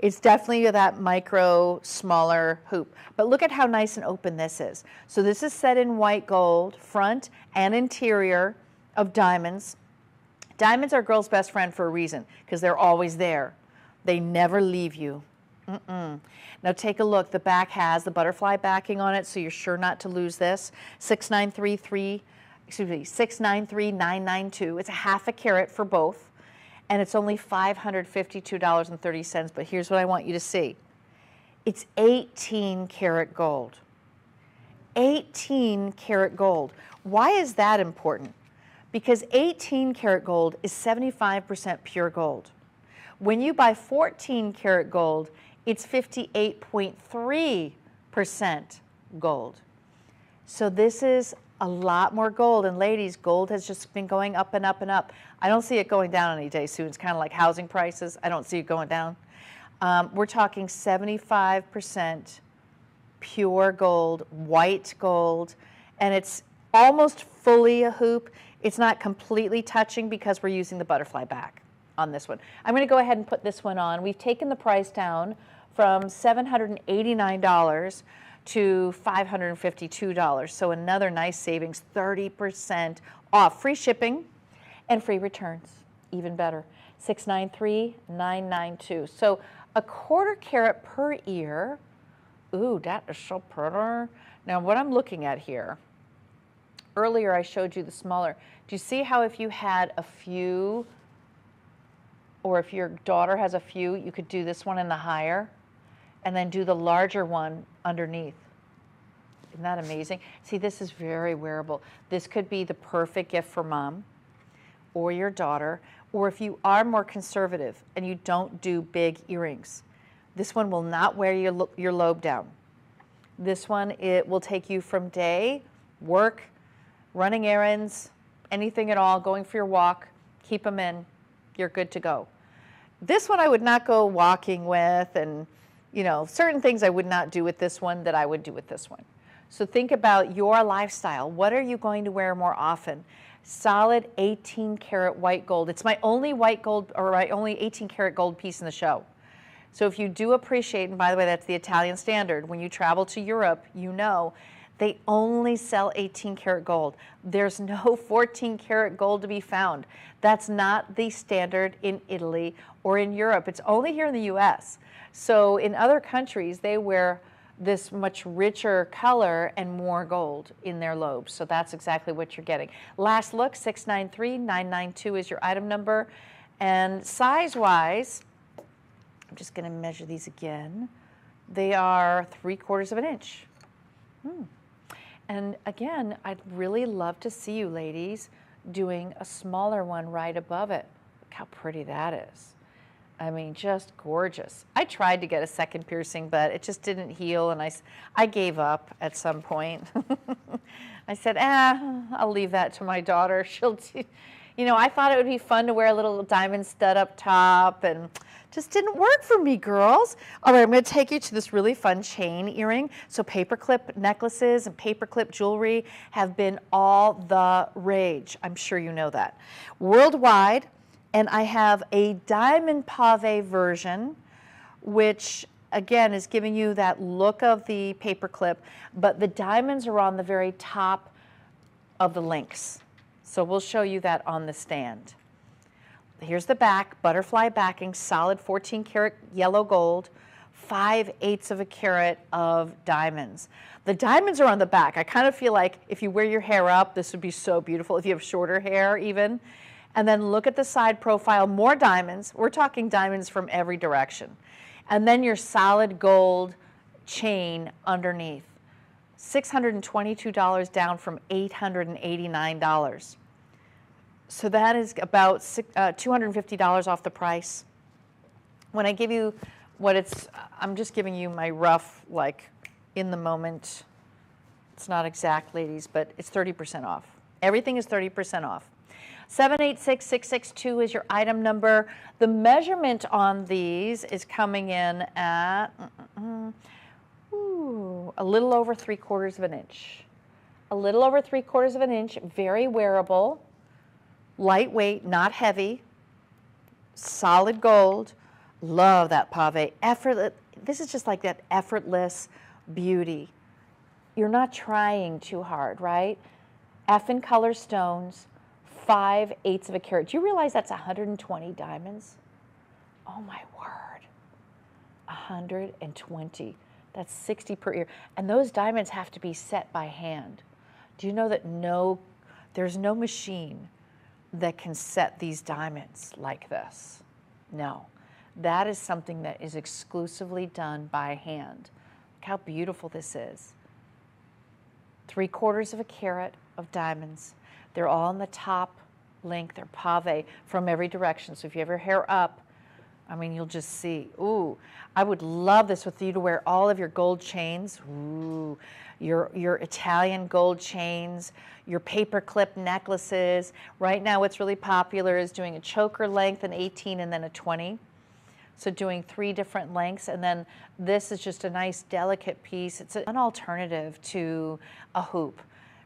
It's definitely that micro, smaller hoop. But look at how nice and open this is. So this is set in white gold, front and interior of diamonds. Diamonds are girls' best friend for a reason, because they're always there. They never leave you. Now take a look. The back has the butterfly backing on it, so you're sure not to lose this. 693,992. It's a half a carat for both, and it's only $552.30. But here's what I want you to see. It's 18 karat gold. 18 karat gold. Why is that important? Because 18 karat gold is 75% pure gold. When you buy 14 karat gold, it's 58.3% gold. So this is a lot more gold. And ladies, gold has just been going up and up and up. I don't see it going down any day soon. It's kind of like housing prices. I don't see it going down. We're talking 75% pure gold, white gold, and it's almost fully a hoop. It's not completely touching because we're using the butterfly back on this one. I'm going to go ahead and put this one on. We've taken the price down from $789 to $552. So another nice savings, 30% off. Free shipping and free returns, even better. $693,992. So a quarter carat per ear. Ooh, that is so pretty. Now what I'm looking at here, earlier I showed you the smaller. Do you see how if you had a few, or if your daughter has a few, you could do this one in the higher and then do the larger one underneath? Isn't that amazing? See, this is very wearable. This could be the perfect gift for mom or your daughter, or if you are more conservative and you don't do big earrings. This one will not wear your lobe down. This one, it will take you from day, work, running errands, anything at all, going for your walk, keep them in, you're good to go. This one I would not go walking with, and you know, certain things I would not do with this one that I would do with this one. So think about your lifestyle. What are you going to wear more often? Solid 18 karat white gold. It's my only white gold, or my only 18 karat gold piece in the show. So if you do appreciate, and by the way, that's the Italian standard, when you travel to Europe, you know, they only sell 18 karat gold. There's no 14 karat gold to be found. That's not the standard in Italy or in Europe. It's only here in the US. So in other countries, they wear this much richer color and more gold in their lobes. So that's exactly what you're getting. Last look, 693,992 is your item number. And size-wise, I'm just gonna measure these again. They are 3/4 of an inch. And again, I'd really love to see you ladies doing a smaller one right above it. Look how pretty that is. I mean, just gorgeous. I tried to get a second piercing, but it just didn't heal, and I gave up at some point. I said, I'll leave that to my daughter. She'll, you know, I thought it would be fun to wear a little diamond stud up top, and just didn't work for me, girls. All right, I'm going to take you to this really fun chain earring. So paperclip necklaces and paperclip jewelry have been all the rage. I'm sure you know that. Worldwide. And I have a diamond pave version, which again is giving you that look of the paperclip, but the diamonds are on the very top of the links. So we'll show you that on the stand. Here's the back, butterfly backing, solid 14 karat yellow gold, 5/8 of a carat of diamonds. The diamonds are on the back. I kind of feel like if you wear your hair up, this would be so beautiful. If you have shorter hair even. And then look at the side profile, more diamonds. We're talking diamonds from every direction. And then your solid gold chain underneath. $622 down from $889. So that is about $250 off the price. When I give you what it's, I'm just giving you my rough, like in the moment. It's not exact, ladies, but it's 30% off. Everything is 30% off. 786662 is your item number. The measurement on these is coming in at a little over 3/4 of an inch. A little over 3/4 of an inch, very wearable, lightweight, not heavy, solid gold. Love that pave. Effortless. This is just like that effortless beauty. You're not trying too hard, right? Effin color stones. 5/8 of a carat. Do you realize that's 120 diamonds? Oh my word. 120. That's 60 per ear. And those diamonds have to be set by hand. Do you know that there's no machine that can set these diamonds like this? No. That is something that is exclusively done by hand. Look how beautiful this is. 3/4 of a carat of diamonds. They're all on the top link. They're pave from every direction. So if you have your hair up, I mean, you'll just see. Ooh, I would love this with you to wear all of your gold chains. Ooh, your Italian gold chains, your paperclip necklaces. Right now what's really popular is doing a choker length, an 18 and then a 20. So doing 3 different lengths, and then this is just a nice delicate piece. It's an alternative to a hoop.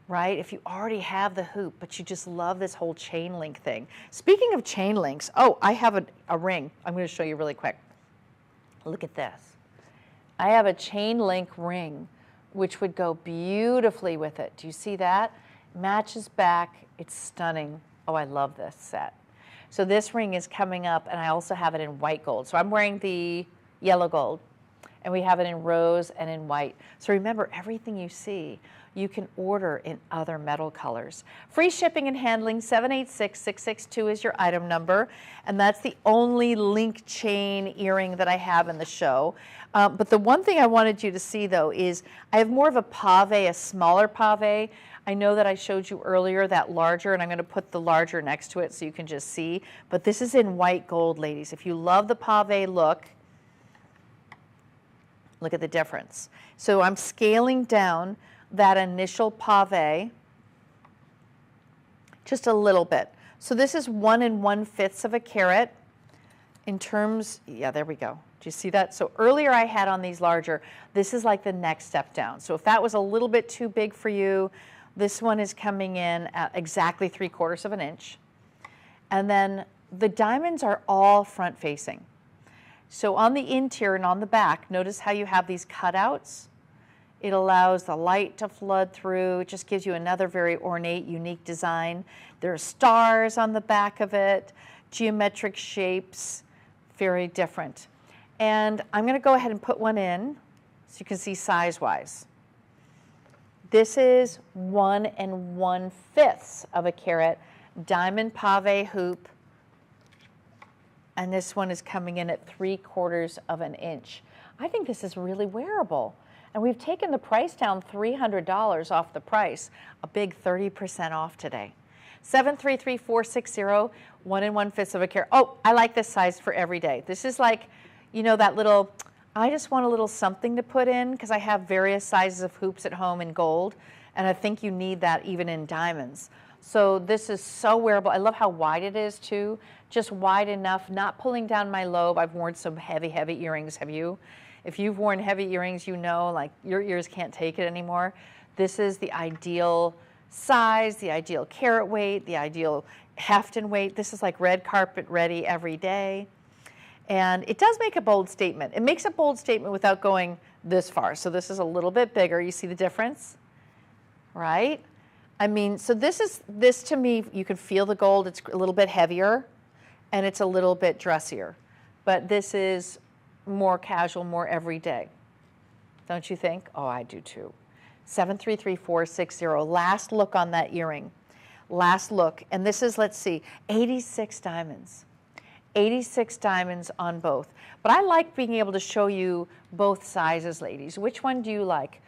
Right? If you already have the hoop, but you just love this whole chain link thing. Speaking of chain links, oh, I have a ring. I'm going to show you really quick. Look at this. I have a chain link ring, which would go beautifully with it. Do you see that? Matches back. It's stunning. Oh, I love this set. So this ring is coming up, and I also have it in white gold. So I'm wearing the yellow gold, and we have it in rose and in white. So remember, everything you see, you can order in other metal colors. Free shipping and handling, 786662 is your item number, and that's the only link chain earring that I have in the show. But the one thing I wanted you to see, though, is I have more of a pave, a smaller pave. I know that I showed you earlier that larger, and I'm going to put the larger next to it so you can just see. But this is in white gold, ladies. If you love the pave look, look at the difference. So I'm scaling down that initial pave just a little bit. So this is 1 1/5 of a carat in terms, yeah, there we go. Do you see that? So earlier I had on these larger. This is like the next step down. So if that was a little bit too big for you, this one is coming in at exactly 3/4 of an inch. And then the diamonds are all front facing. So on the interior and on the back, notice how you have these cutouts. It allows the light to flood through. It just gives you another very ornate, unique design. There are stars on the back of it, geometric shapes, very different. And I'm going to go ahead and put one in so you can see size-wise. This is 1 1/5 of a carat diamond pave hoop, and this one is coming in at 3/4 of an inch. I think this is really wearable. And we've taken the price down $300 off the price, a big 30% off today. 733-460, 1 1/5 of a carat. Oh, I like this size for every day. This is like, you know, that little, I just want a little something to put in because I have various sizes of hoops at home in gold, and I think you need that even in diamonds. So this is so wearable. I love how wide it is too, just wide enough, not pulling down my lobe. I've worn some heavy, heavy earrings. Have you? If you've worn heavy earrings, you know, like your ears can't take it anymore. This is the ideal size, the ideal carat weight, the ideal heft and weight. This is like red carpet ready every day. And it does make a bold statement. It makes a bold statement without going this far. So this is a little bit bigger. You see the difference, right? I mean, so this to me, you can feel the gold. It's a little bit heavier and it's a little bit dressier. But this is more casual, more everyday. Don't you think? Oh, I do too. 733-460. Last look on that earring. Last look. And this is, let's see, 86 diamonds. 86 diamonds on both. But I like being able to show you both sizes, ladies. Which one do you like?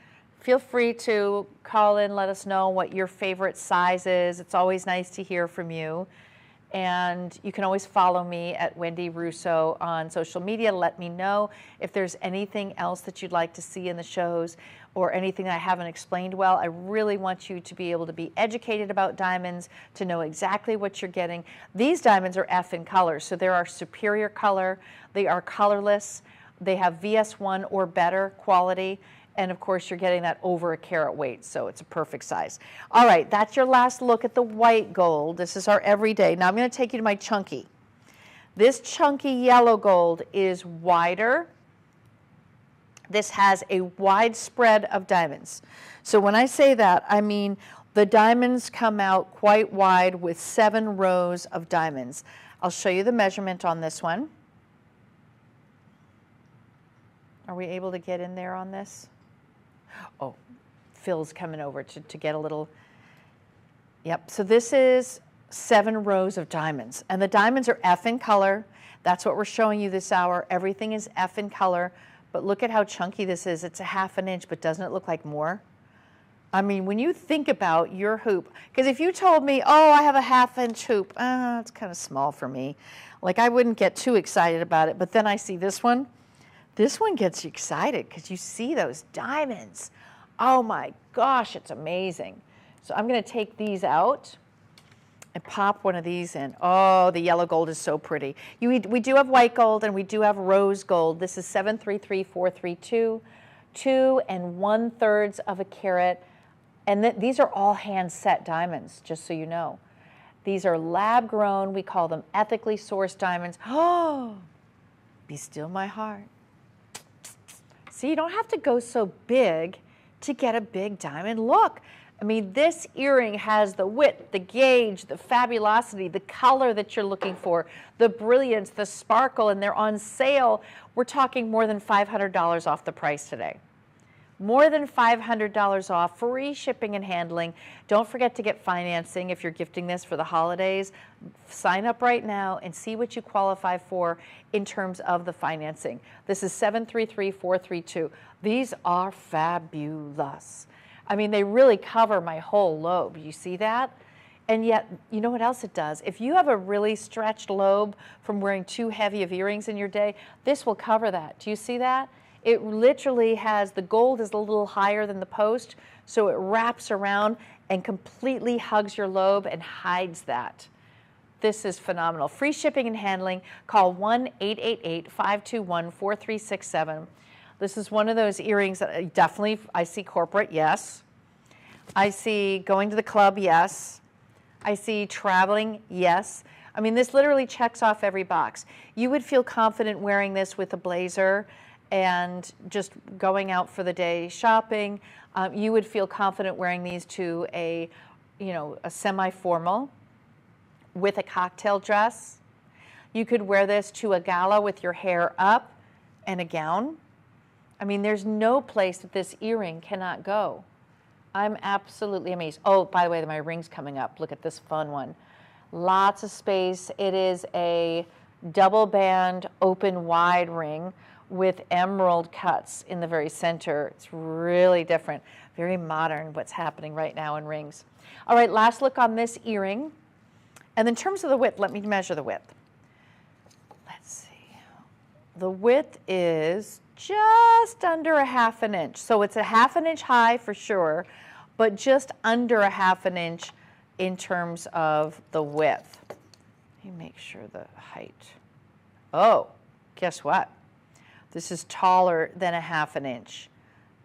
Feel free to call in, let us know what your favorite size is. It's always nice to hear from you. And you can always follow me at Wendy Russo on social media. Let me know if there's anything else that you'd like to see in the shows or anything I haven't explained well. I really want you to be able to be educated about diamonds, to know exactly what you're getting. These diamonds are F in color, so they are superior color. They are colorless. They have VS1 or better quality. And of course, you're getting that over a carat weight, so it's a perfect size. All right, that's your last look at the white gold. This is our everyday. Now I'm going to take you to my chunky. This chunky yellow gold is wider. This has a wide spread of diamonds. So when I say that, I mean the diamonds come out quite wide with 7 rows of diamonds. I'll show you the measurement on this one. Are we able to get in there on this? Oh, Phil's coming over to get a little. Yep, so this is 7 rows of diamonds. And the diamonds are F in color. That's what we're showing you this hour. Everything is F in color. But look at how chunky this is. It's a ½ an inch, but doesn't it look like more? I mean, when you think about your hoop, because if you told me, oh, I have a ½ inch hoop, it's kind of small for me. Like, I wouldn't get too excited about it. But then I see this one. This one gets you excited because you see those diamonds. Oh my gosh, it's amazing. So I'm going to take these out and pop one of these in. Oh, the yellow gold is so pretty. We do have white gold and we do have rose gold. This is 733-432, 2 1/3 of a carat. And these are all hand set diamonds, just so you know. These are lab grown. We call them ethically sourced diamonds. Oh, be still my heart. See, you don't have to go so big to get a big diamond look. I mean, this earring has the width, the gauge, the fabulosity, the color that you're looking for, the brilliance, the sparkle, and they're on sale. We're talking more than $500 off the price today. More than $500 off, free shipping and handling. Don't forget to get financing if you're gifting this for the holidays. Sign up right now and see what you qualify for in terms of the financing. This is 733-432. These are fabulous. I mean, they really cover my whole lobe. You see that? And yet, you know what else it does? If you have a really stretched lobe from wearing too heavy of earrings in your day, this will cover that. Do you see that? It literally has, the gold is a little higher than the post, so it wraps around and completely hugs your lobe and hides that. This is phenomenal. Free shipping and handling. Call 1-888-521-4367. This is one of those earrings that I see corporate, yes. I see going to the club, yes. I see traveling, yes. I mean, this literally checks off every box. You would feel confident wearing this with a blazer and just going out for the day shopping. You would feel confident wearing these to a semi-formal with a cocktail dress. You could wear this to a gala with your hair up and a gown. I mean, there's no place that this earring cannot go. I'm absolutely amazed. Oh, by the way, my ring's coming up. Look at this fun one. Lots of space. It is a double band, open wide ring with emerald cuts in the very center. It's really different, very modern what's happening right now in rings. All right, last look on this earring. And in terms of the width, let me measure the width. Let's see. The width is just under a ½ inch. So it's a ½ inch high for sure, but just under a ½ inch in terms of the width. Let me make sure the height. Oh, guess what? This is taller than a ½ inch.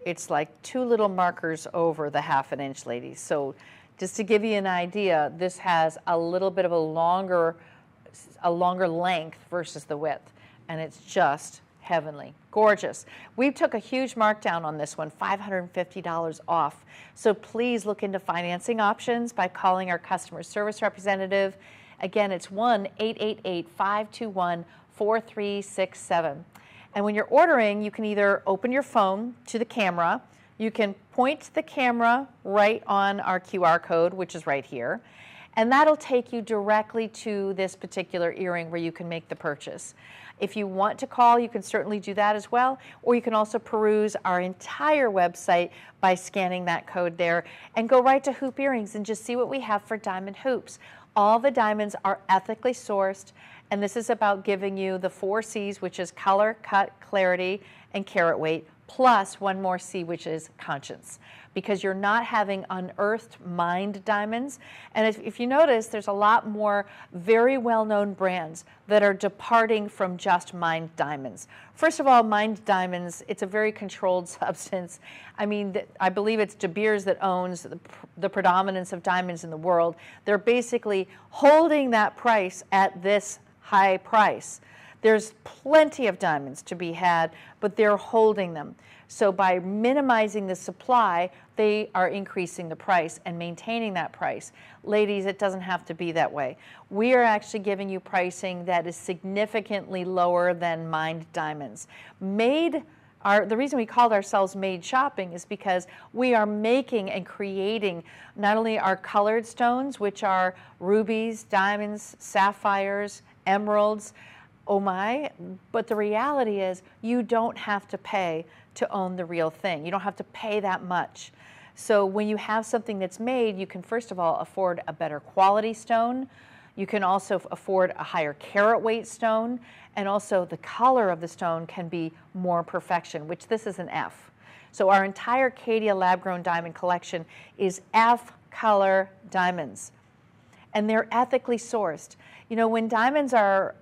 It's like 2 little markers over the ½ inch, ladies. So just to give you an idea, this has a little bit of a longer length versus the width, and it's just heavenly, gorgeous. We took a huge markdown on this one, $550 off. So please look into financing options by calling our customer service representative. Again, it's 1-888-521-4367. And when you're ordering, you can either open your phone to the camera, you can point the camera right on our QR code, which is right here, and that'll take you directly to this particular earring where you can make the purchase. If you want to call, you can certainly do that as well, or you can also peruse our entire website by scanning that code there and go right to Hoop Earrings and just see what we have for diamond hoops. All the diamonds are ethically sourced, and this is about giving you the 4 C's, which is color, cut, clarity, and carat weight, plus one more C, which is conscience, because you're not having unearthed mined diamonds. And if you notice, there's a lot more very well-known brands that are departing from just mined diamonds. First of all, mined diamonds, it's a very controlled substance. I mean, I believe it's De Beers that owns the predominance of diamonds in the world. They're basically holding that price at this high price. There's plenty of diamonds to be had, but they're holding them. So by minimizing the supply, they are increasing the price and maintaining that price. Ladies, it doesn't have to be that way. We are actually giving you pricing that is significantly lower than mined diamonds. The reason we called ourselves Made Shopping is because we are making and creating not only our colored stones, which are rubies, diamonds, sapphires, emeralds, oh my, but the reality is you don't have to pay to own the real thing. You don't have to pay that much. So when you have something that's made, you can first of all afford a better quality stone. You can also afford a higher carat weight stone, and also the color of the stone can be more perfection, which this is an F. So our entire Caydia lab-grown diamond collection is F color diamonds, and they're ethically sourced. You know, when diamonds are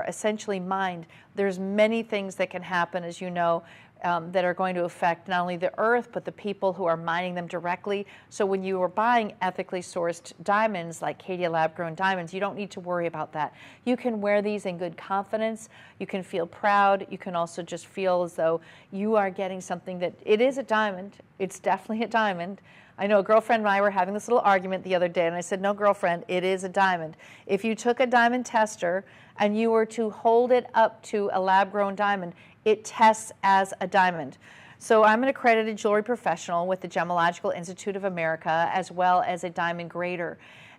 essentially mined, there's many things that can happen, as you know, that are going to affect not only the earth, but the people who are mining them directly. So when you are buying ethically sourced diamonds like Caydia lab-grown diamonds, you don't need to worry about that. You can wear these in good confidence. You can feel proud. You can also just feel as though you are getting something that it is a diamond. It's definitely a diamond. I know a girlfriend and I were having this little argument the other day, and I said, no, girlfriend, it is a diamond. If you took a diamond tester and you were to hold it up to a lab-grown diamond, it tests as a diamond. So I'm an accredited jewelry professional with the Gemological Institute of America, as well as a diamond grader.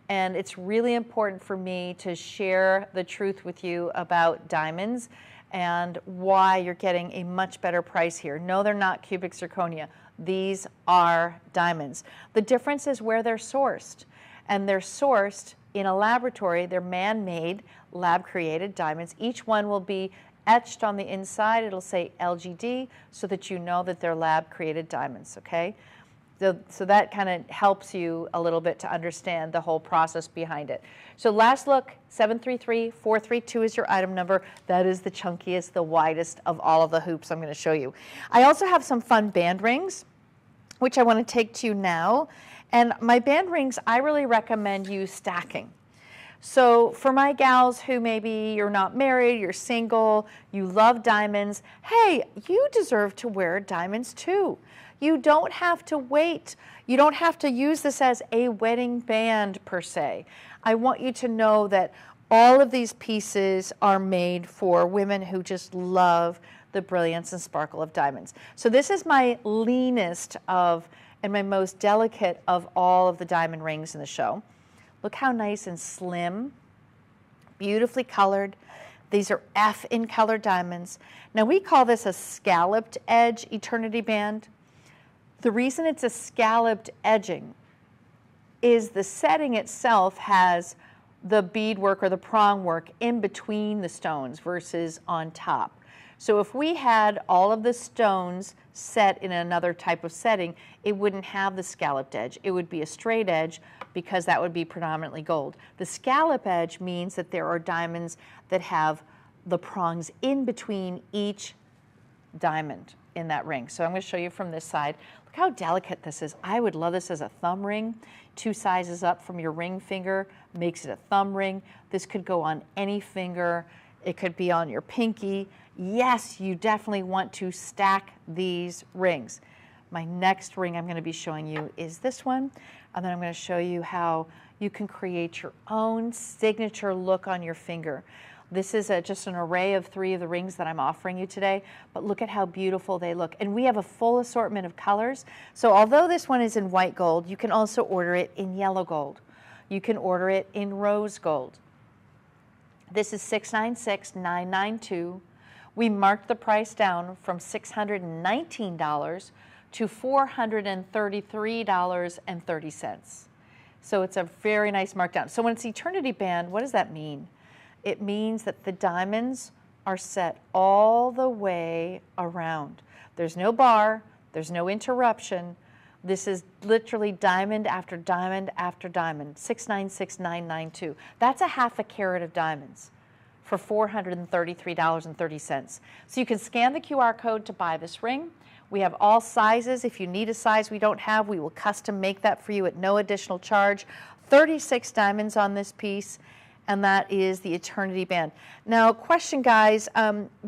And it's really important for me to share the truth with you about diamonds and why you're getting a much better price here. No, they're not cubic zirconia. These are diamonds. The difference is where they're sourced. And they're sourced in a laboratory. They're man-made, lab-created diamonds. Each one will be etched on the inside. It'll say LGD so that you know that they're lab-created diamonds, okay? So that kind of helps you a little bit to understand the whole process behind it. So last look, 733432 is your item number. That is the chunkiest, the widest of all of the hoops I'm going to show you. I also have some fun band rings, which I want to take to you now. And my band rings, I really recommend you stacking. So for my gals who maybe you're not married, you're single, you love diamonds, hey, you deserve to wear diamonds too. You don't have to wait. You don't have to use this as a wedding band per se. I want you to know that all of these pieces are made for women who just love the brilliance and sparkle of diamonds. So this is my leanest of and my most delicate of all of the diamond rings in the show. Look how nice and slim, beautifully colored. These are F in color diamonds. Now we call this a scalloped edge eternity band. The reason it's a scalloped edging is the setting itself has the beadwork or the prong work in between the stones versus on top. So if we had all of the stones set in another type of setting, it wouldn't have the scalloped edge. It would be a straight edge because that would be predominantly gold. The scallop edge means that there are diamonds that have the prongs in between each diamond in that ring. So I'm going to show you from this side. Look how delicate this is. I would love this as a thumb ring. 2 sizes up from your ring finger makes it a thumb ring. This could go on any finger. It could be on your pinky. Yes, you definitely want to stack these rings. My next ring I'm going to be showing you is this one, and then I'm going to show you how you can create your own signature look on your finger. This is just an array of 3 of the rings that I'm offering you today, but look at how beautiful they look. And we have a full assortment of colors. So although this one is in white gold, you can also order it in yellow gold. You can order it in rose gold. This is $696,992. We marked the price down from $619 to $433.30. So it's a very nice markdown. So when it's eternity band, what does that mean? It means that the diamonds are set all the way around. There's no bar, there's no interruption. This is literally diamond after diamond after diamond, $696,992. That's a half a carat of diamonds for $433.30. So you can scan the QR code to buy this ring. We have all sizes. If you need a size we don't have, we will custom make that for you at no additional charge. 36 diamonds on this piece, and that is the eternity band. Now, question guys,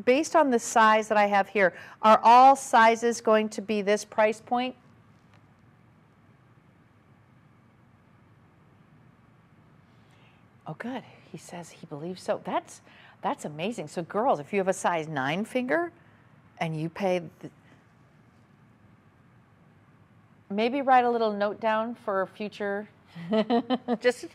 based on the size that I have here, are all sizes going to be this price point? Oh, good. He says he believes so. That's amazing. So girls, if you have a size 9 finger and you pay, maybe write a little note down for future, just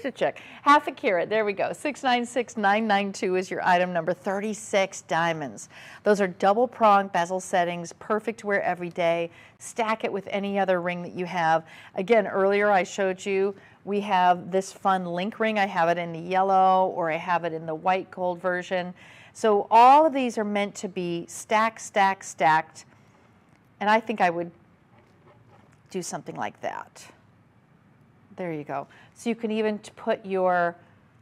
to check. Half a carat, there we go. $696,992 is your item number, 36 diamonds. Those are double prong bezel settings, perfect to wear every day. Stack it with any other ring that you have. Again, earlier I showed you, we have this fun link ring. I have it in the yellow, or I have it in the white gold version. So all of these are meant to be stacked, stacked, stacked. And I think I would do something like that. There you go. So you can even put your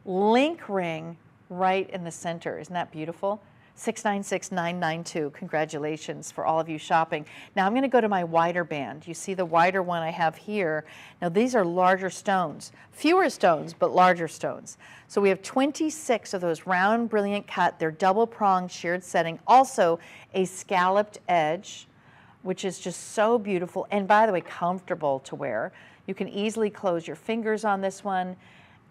link ring right in the center. Isn't that beautiful? $696,992. Congratulations for all of you shopping. Now I'm going to go to my wider band. You see the wider one I have here. Now these are larger stones. Fewer stones, but larger stones. So we have 26 of those round, brilliant cut. They're double pronged, sheared setting. Also a scalloped edge, which is just so beautiful. And by the way, comfortable to wear. You can easily close your fingers on this one.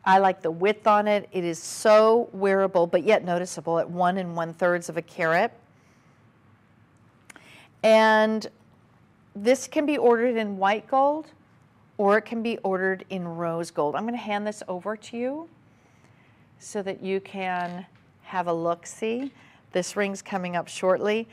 I like the width on it. It is so wearable, but yet noticeable at 1 1/3 of a carat. And this can be ordered in white gold, or it can be ordered in rose gold. I'm going to hand this over to you so that you can have a look-see. This ring's coming up shortly.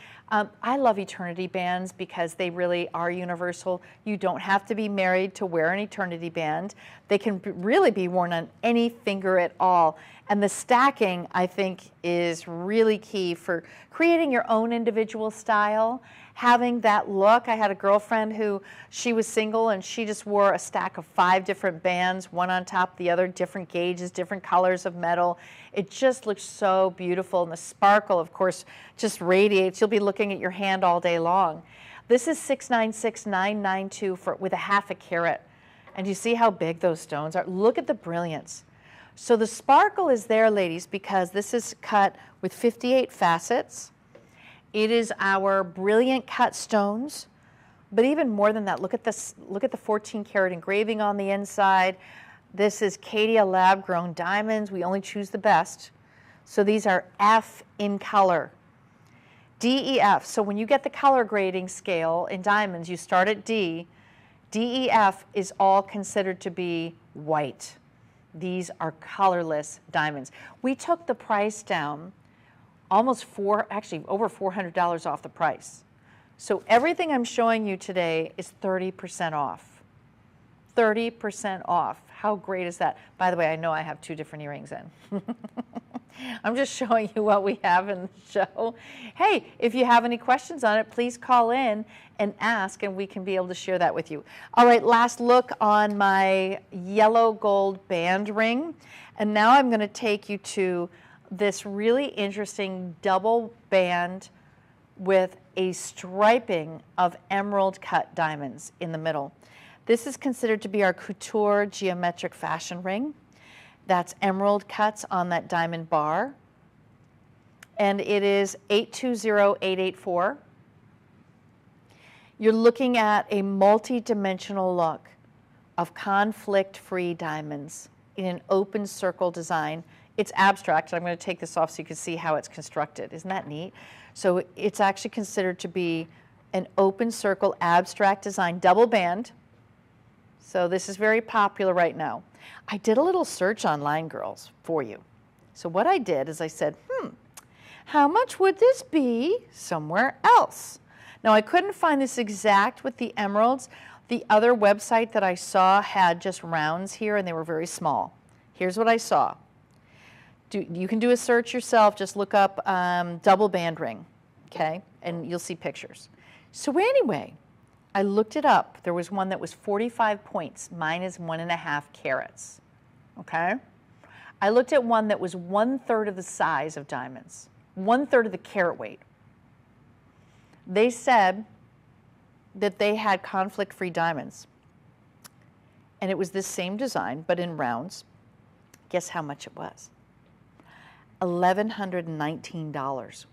I love eternity bands because they really are universal. You don't have to be married to wear an eternity band. They can really be worn on any finger at all. And the stacking, I think, is really key for creating your own individual style. Having that look. I had a girlfriend who, she was single and she just wore a stack of 5 different bands, one on top of the other, different gauges, different colors of metal. It just looks so beautiful, and the sparkle, of course, just radiates. You'll be looking at your hand all day long. This is $696,992 with a half a carat. And you see how big those stones are? Look at the brilliance. So the sparkle is there, ladies, because this is cut with 58 facets. It is our brilliant cut stones, but even more than that, look at this. Look at the 14 karat engraving on the inside. This is Caydia lab grown diamonds. We only choose the best. So these are F in color. DEF, so when you get the color grading scale in diamonds, you start at D. DEF is all considered to be white. These are colorless diamonds. We took the price down almost over $400 off the price. So everything I'm showing you today is 30% off. 30% off. How great is that? By the way, I know I have 2 different earrings in. I'm just showing you what we have in the show. Hey, if you have any questions on it, please call in and ask, and we can be able to share that with you. All right, last look on my yellow gold band ring. And now I'm going to take you to this really interesting double band with a striping of emerald cut diamonds in the middle. This is considered to be our couture geometric fashion ring. That's emerald cuts on that diamond bar. And it is 820884. You're looking at a multi-dimensional look of conflict-free diamonds in an open circle design. It's abstract. I'm going to take this off so you can see how it's constructed. Isn't that neat? So it's actually considered to be an open circle abstract design, double band. So this is very popular right now. I did a little search online, girls, for you. So what I did is I said, how much would this be somewhere else? Now I couldn't find this exact with the emeralds. The other website that I saw had just rounds here and they were very small. Here's what I saw. You can do a search yourself, just look up double band ring, okay? And you'll see pictures. So anyway, I looked it up. There was one that was 45 points. Mine is 1.5 carats, okay? I looked at one that was 1/3 of the size of diamonds, 1/3 of the carat weight. They said that they had conflict-free diamonds. And it was this same design, but in rounds. Guess how much it was? $1,119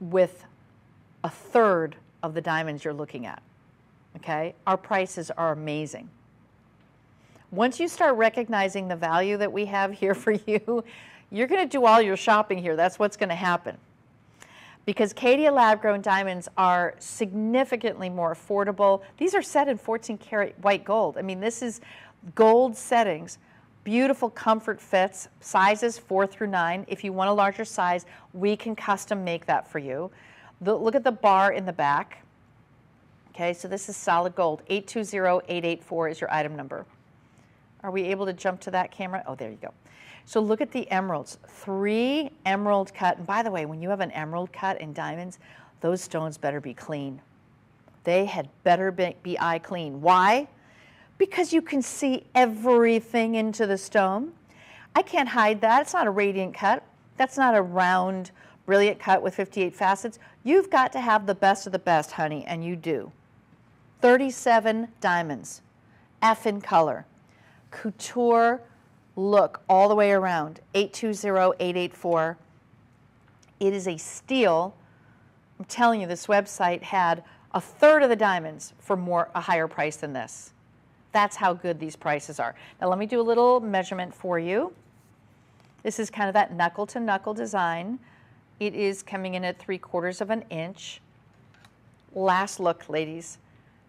with 1/3 of the diamonds you're looking at, okay? Our prices are amazing. Once you start recognizing the value that we have here for you, you're going to do all your shopping here. That's what's going to happen. Because Caydia lab-grown diamonds are significantly more affordable. These are set in 14-karat white gold. I mean, this is gold settings. Beautiful comfort fits, sizes 4 through 9. If you want a larger size, we can custom make that for you. Look at the bar in the back. Okay, so this is solid gold. 820884 is your item number. Are we able to jump to that camera? Oh, there you go. So look at the emeralds. 3 emerald cut. And by the way, when you have an emerald cut in diamonds, those stones better be clean. They had better be eye clean. Why? Because you can see everything into the stone. I can't hide that. It's not a radiant cut. That's not a round, brilliant cut with 58 facets. You've got to have the best of the best, honey, and you do. 37 diamonds, F in color. Couture look all the way around, 820884. It is a steal. I'm telling you, this website had 1/3 of the diamonds for a higher price than this. That's how good these prices are. Now let me do a little measurement for you. This is kind of that knuckle-to-knuckle design. It is coming in at 3/4 of an inch. Last look, ladies,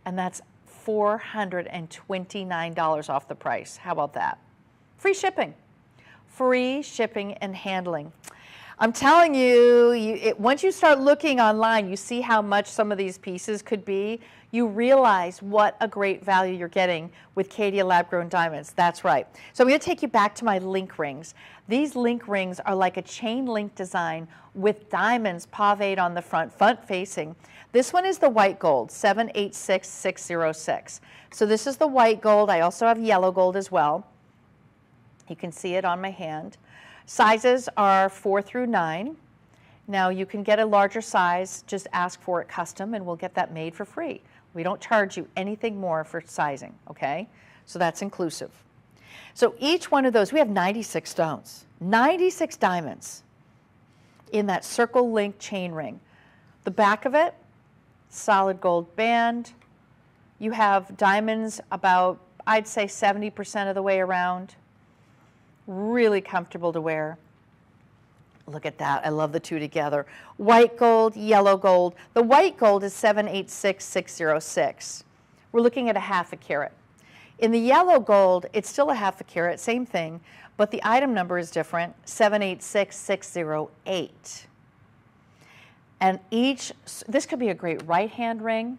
and that's $429 off the price. How about that? Free shipping. Free shipping and handling. I'm telling you, once you start looking online, you see how much some of these pieces could be. You realize what a great value you're getting with Caydia lab-grown diamonds. That's right. So I'm going to take you back to my link rings. These link rings are like a chain link design with diamonds paved on the front facing. This one is the white gold, 786606. So this is the white gold. I also have yellow gold as well. You can see it on my hand. Sizes are 4 through 9. Now you can get a larger size, just ask for it custom and we'll get that made for free. We don't charge you anything more for sizing, okay? So that's inclusive. So each one of those, we have 96 stones, 96 diamonds in that circle link chain ring. The back of it, solid gold band. You have diamonds about, I'd say 70% of the way around. Really comfortable to wear. Look at that. I love the two together. White gold, yellow gold. The white gold is 786606. We're looking at 1/2 carat. In the yellow gold, it's still 1/2 carat, same thing, but the item number is different, 786608. And this could be a great right hand ring.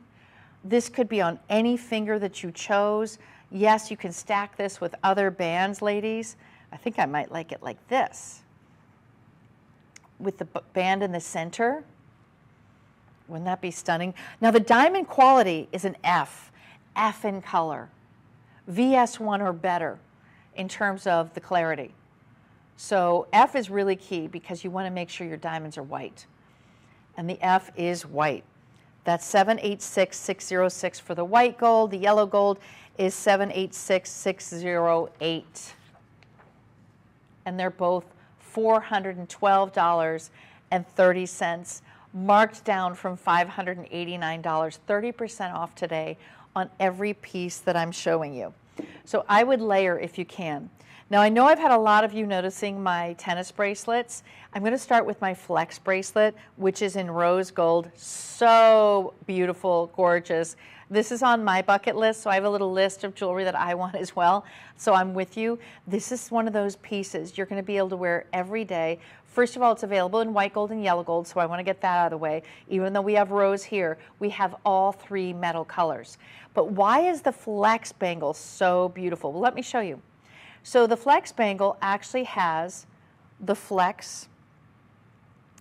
This could be on any finger that you chose. Yes, you can stack this with other bands, ladies. I think I might like it like this, with the band in the center. Wouldn't that be stunning? Now the diamond quality is an F in color, VS1 or better in terms of the clarity. So F is really key because you want to make sure your diamonds are white. And the F is white. That's 786606 for the white gold. The yellow gold is 786608. And they're both $412.30, marked down from $589, 30% off today on every piece that I'm showing you. So I would layer if you can. Now I know I've had a lot of you noticing my tennis bracelets. I'm going to start with my flex bracelet, which is in rose gold. So beautiful, gorgeous. This is on my bucket list, so I have a little list of jewelry that I want as well. So I'm with you. This is one of those pieces you're going to be able to wear every day. First of all, it's available in white gold and yellow gold, so I want to get that out of the way. Even though we have rose here, we have all three metal colors. But why is the flex bangle so beautiful? Well, let me show you. So the flex bangle actually has the flex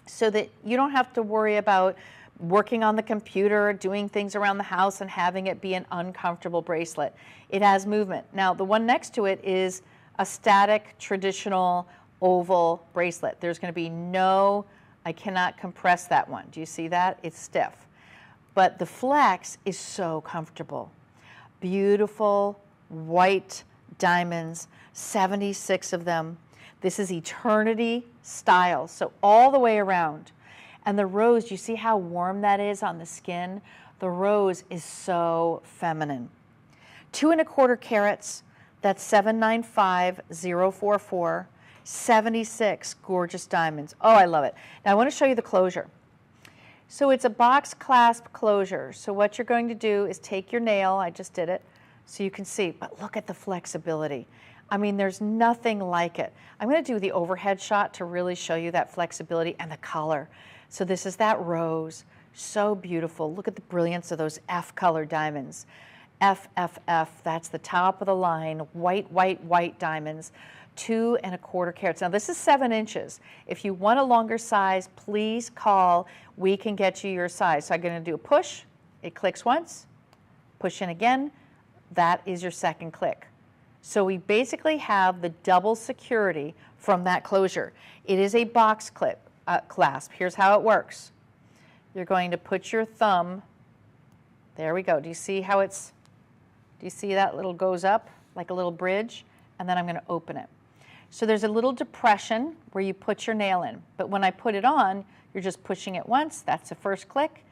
so that you don't have to worry about working on the computer, doing things around the house and having it be an uncomfortable bracelet. It has movement. Now the one next to it is a static traditional oval bracelet. There's going to be no, I cannot compress that one. Do you see that? It's stiff. But the flex is so comfortable. Beautiful white diamonds, 76 of them. This is eternity style, so all the way around. And the rose, you see how warm that is on the skin? The rose is so feminine. 2 1/4 carats, that's 795044, 76 gorgeous diamonds. Oh, I love it. Now I want to show you the closure. So it's a box clasp closure. So what you're going to do is take your nail, I just did it, so you can see, but look at the flexibility. I mean, there's nothing like it. I'm going to do the overhead shot to really show you that flexibility and the color. So this is that rose, so beautiful. Look at the brilliance of those F color diamonds. FFF, that's the top of the line, white, white, white diamonds, 2 1/4 carats. Now this is 7 inches. If you want a longer size, please call. We can get you your size. So I'm going to do a push. It clicks once. Push in again. That is your second click. So we basically have the double security from that closure. It is a box clasp. Here's how it works. You're going to put your thumb, there we go. Do you see how it's, do you see that little goes up like a little bridge? And then I'm going to open it. So there's a little depression where you put your nail in. But when I put it on, you're just pushing it once. That's the first click.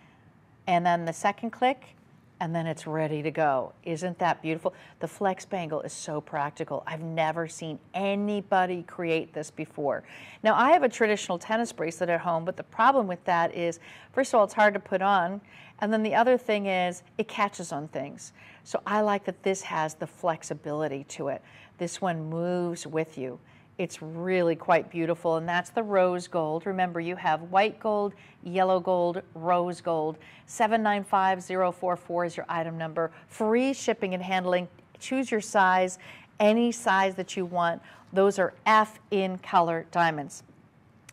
And then the second click. And then it's ready to go. Isn't that beautiful? The flex bangle is so practical. I've never seen anybody create this before. Now I have a traditional tennis bracelet at home, but the problem with that is, first of all, it's hard to put on. And then the other thing is it catches on things. So I like that this has the flexibility to it. This one moves with you. It's really quite beautiful, and that's the rose gold. Remember, you have white gold, yellow gold, rose gold. 795044 is your item number. Free shipping and handling. Choose your size, any size that you want. Those are F in color diamonds.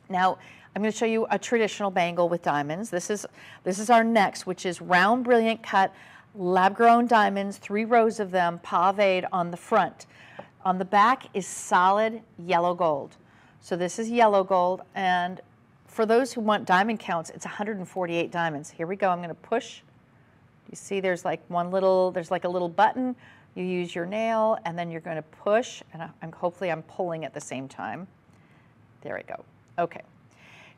Now, I'm going to show you a traditional bangle with diamonds. This is our next, which is round, brilliant cut, lab-grown diamonds, 3 rows of them, paved on the front. On the back is solid yellow gold. So this is yellow gold, and for those who want diamond counts, it's 148 diamonds. Here we go. I'm going to push. You see there's like there's like a little button. You use your nail, and then you're going to push, and hopefully I'm pulling at the same time. There we go. Okay.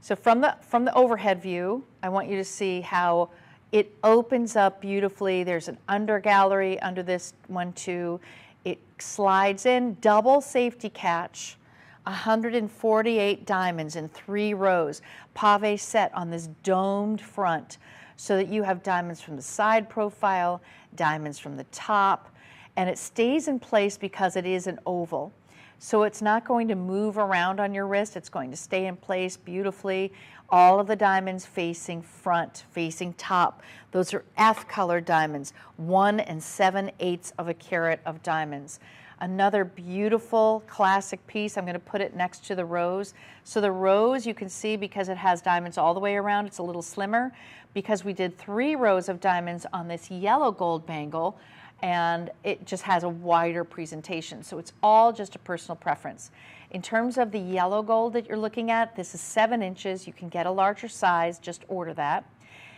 So from the overhead view, I want you to see how it opens up beautifully. There's an under gallery under this one too. It slides in, double safety catch, 148 diamonds in 3 rows, pave set on this domed front so that you have diamonds from the side profile, diamonds from the top, and it stays in place because it is an oval. So it's not going to move around on your wrist. It's going to stay in place beautifully. All of the diamonds facing front, facing top. Those are F color diamonds, 1 7/8 of a carat of diamonds. Another beautiful classic piece. I'm going to put it next to the rose. So the rose, you can see, because it has diamonds all the way around, it's a little slimmer because we did 3 rows of diamonds on this yellow gold bangle, and it just has a wider presentation. So it's all just a personal preference. In terms of the yellow gold that you're looking at, this is 7 inches. You can get a larger size, just order that.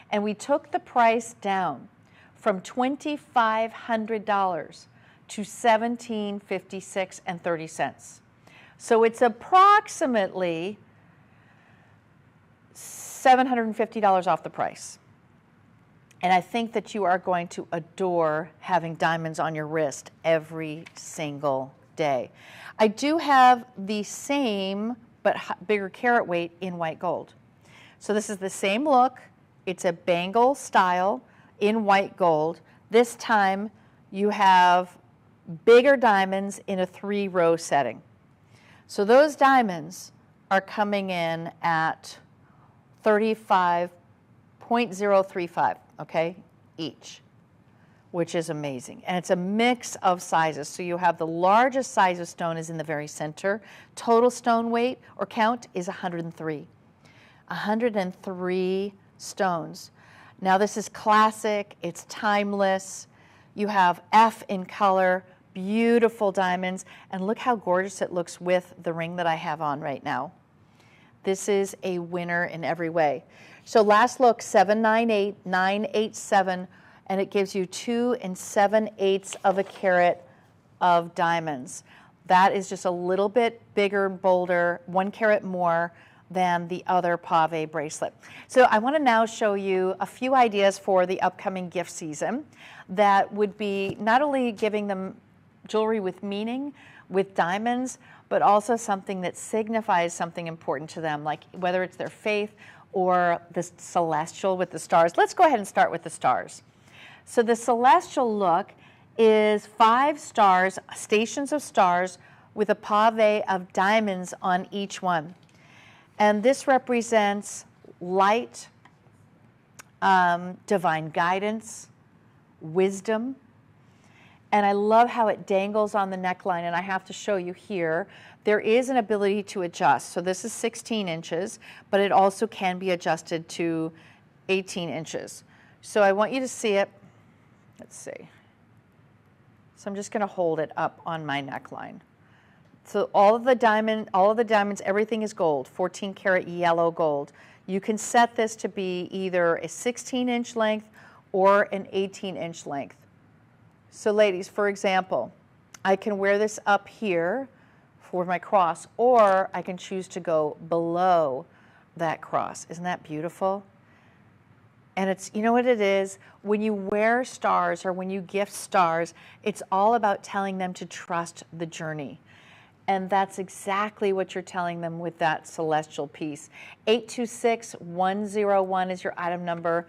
And we took the price down from $2,500 to $1,756.30. So it's approximately $750 off the price. And I think that you are going to adore having diamonds on your wrist every single day. I do have the same but bigger carat weight in white gold. So this is the same look. It's a bangle style in white gold. This time you have bigger diamonds in a 3-row setting. So those diamonds are coming in at 35.035, okay, each, which is amazing. And it's a mix of sizes. So you have the largest size of stone is in the very center. Total stone weight or count is 103. 103 stones. Now this is classic, it's timeless. You have F in color, beautiful diamonds, and look how gorgeous it looks with the ring that I have on right now. This is a winner in every way. So last look, 798,987, and it gives you 2 7/8 of a carat of diamonds. That is just a little bit bigger, bolder, 1 carat more than the other pave bracelet. So I want to now show you a few ideas for the upcoming gift season that would be not only giving them jewelry with meaning, with diamonds, but also something that signifies something important to them, like whether it's their faith or the celestial with the stars. Let's go ahead and start with the stars. So the celestial look is 5 stars, stations of stars, with a pave of diamonds on each one. And this represents light, divine guidance, wisdom. And I love how it dangles on the neckline, and I have to show you here. There is an ability to adjust. So this is 16 inches, but it also can be adjusted to 18 inches. So I want you to see it. Let's see. So I'm just going to hold it up on my neckline. So all of the diamonds, everything is gold, 14 karat yellow gold. You can set this to be either a 16-inch length or an 18-inch length. So ladies, for example, I can wear this up here for my cross, or I can choose to go below that cross. Isn't that beautiful? And it's, you know what it is? When you wear stars or when you gift stars, it's all about telling them to trust the journey. And that's exactly what you're telling them with that celestial piece. 826101 is your item number.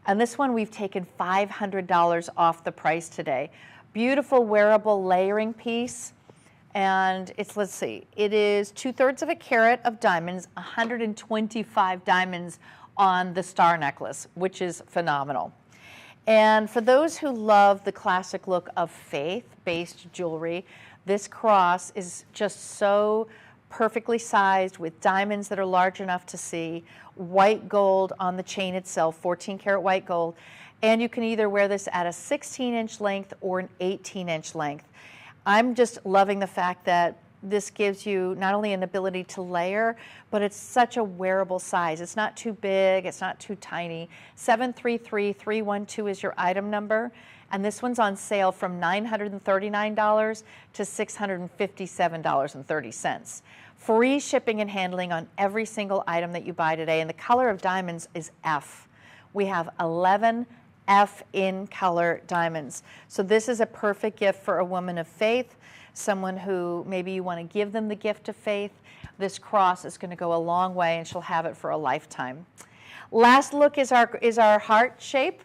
And this one we've taken $500 off the price today. Beautiful wearable layering piece. And it's, let's see, it is 2/3 of a carat of diamonds, 125 diamonds on the star necklace, which is phenomenal. And for those who love the classic look of faith-based jewelry, this cross is just so perfectly sized with diamonds that are large enough to see, white gold on the chain itself, 14 karat white gold, and you can either wear this at a 16-inch length or an 18-inch length. I'm just loving the fact that this gives you not only an ability to layer, but it's such a wearable size. It's not too big, it's not too tiny. 733312 is your item number. And this one's on sale from $939 to $657.30. Free shipping and handling on every single item that you buy today. And the color of diamonds is F. We have 11 F in color diamonds. So this is a perfect gift for a woman of faith, someone who maybe you want to give them the gift of faith. This cross is going to go a long way, and she'll have it for a lifetime. Last look is our heart shape.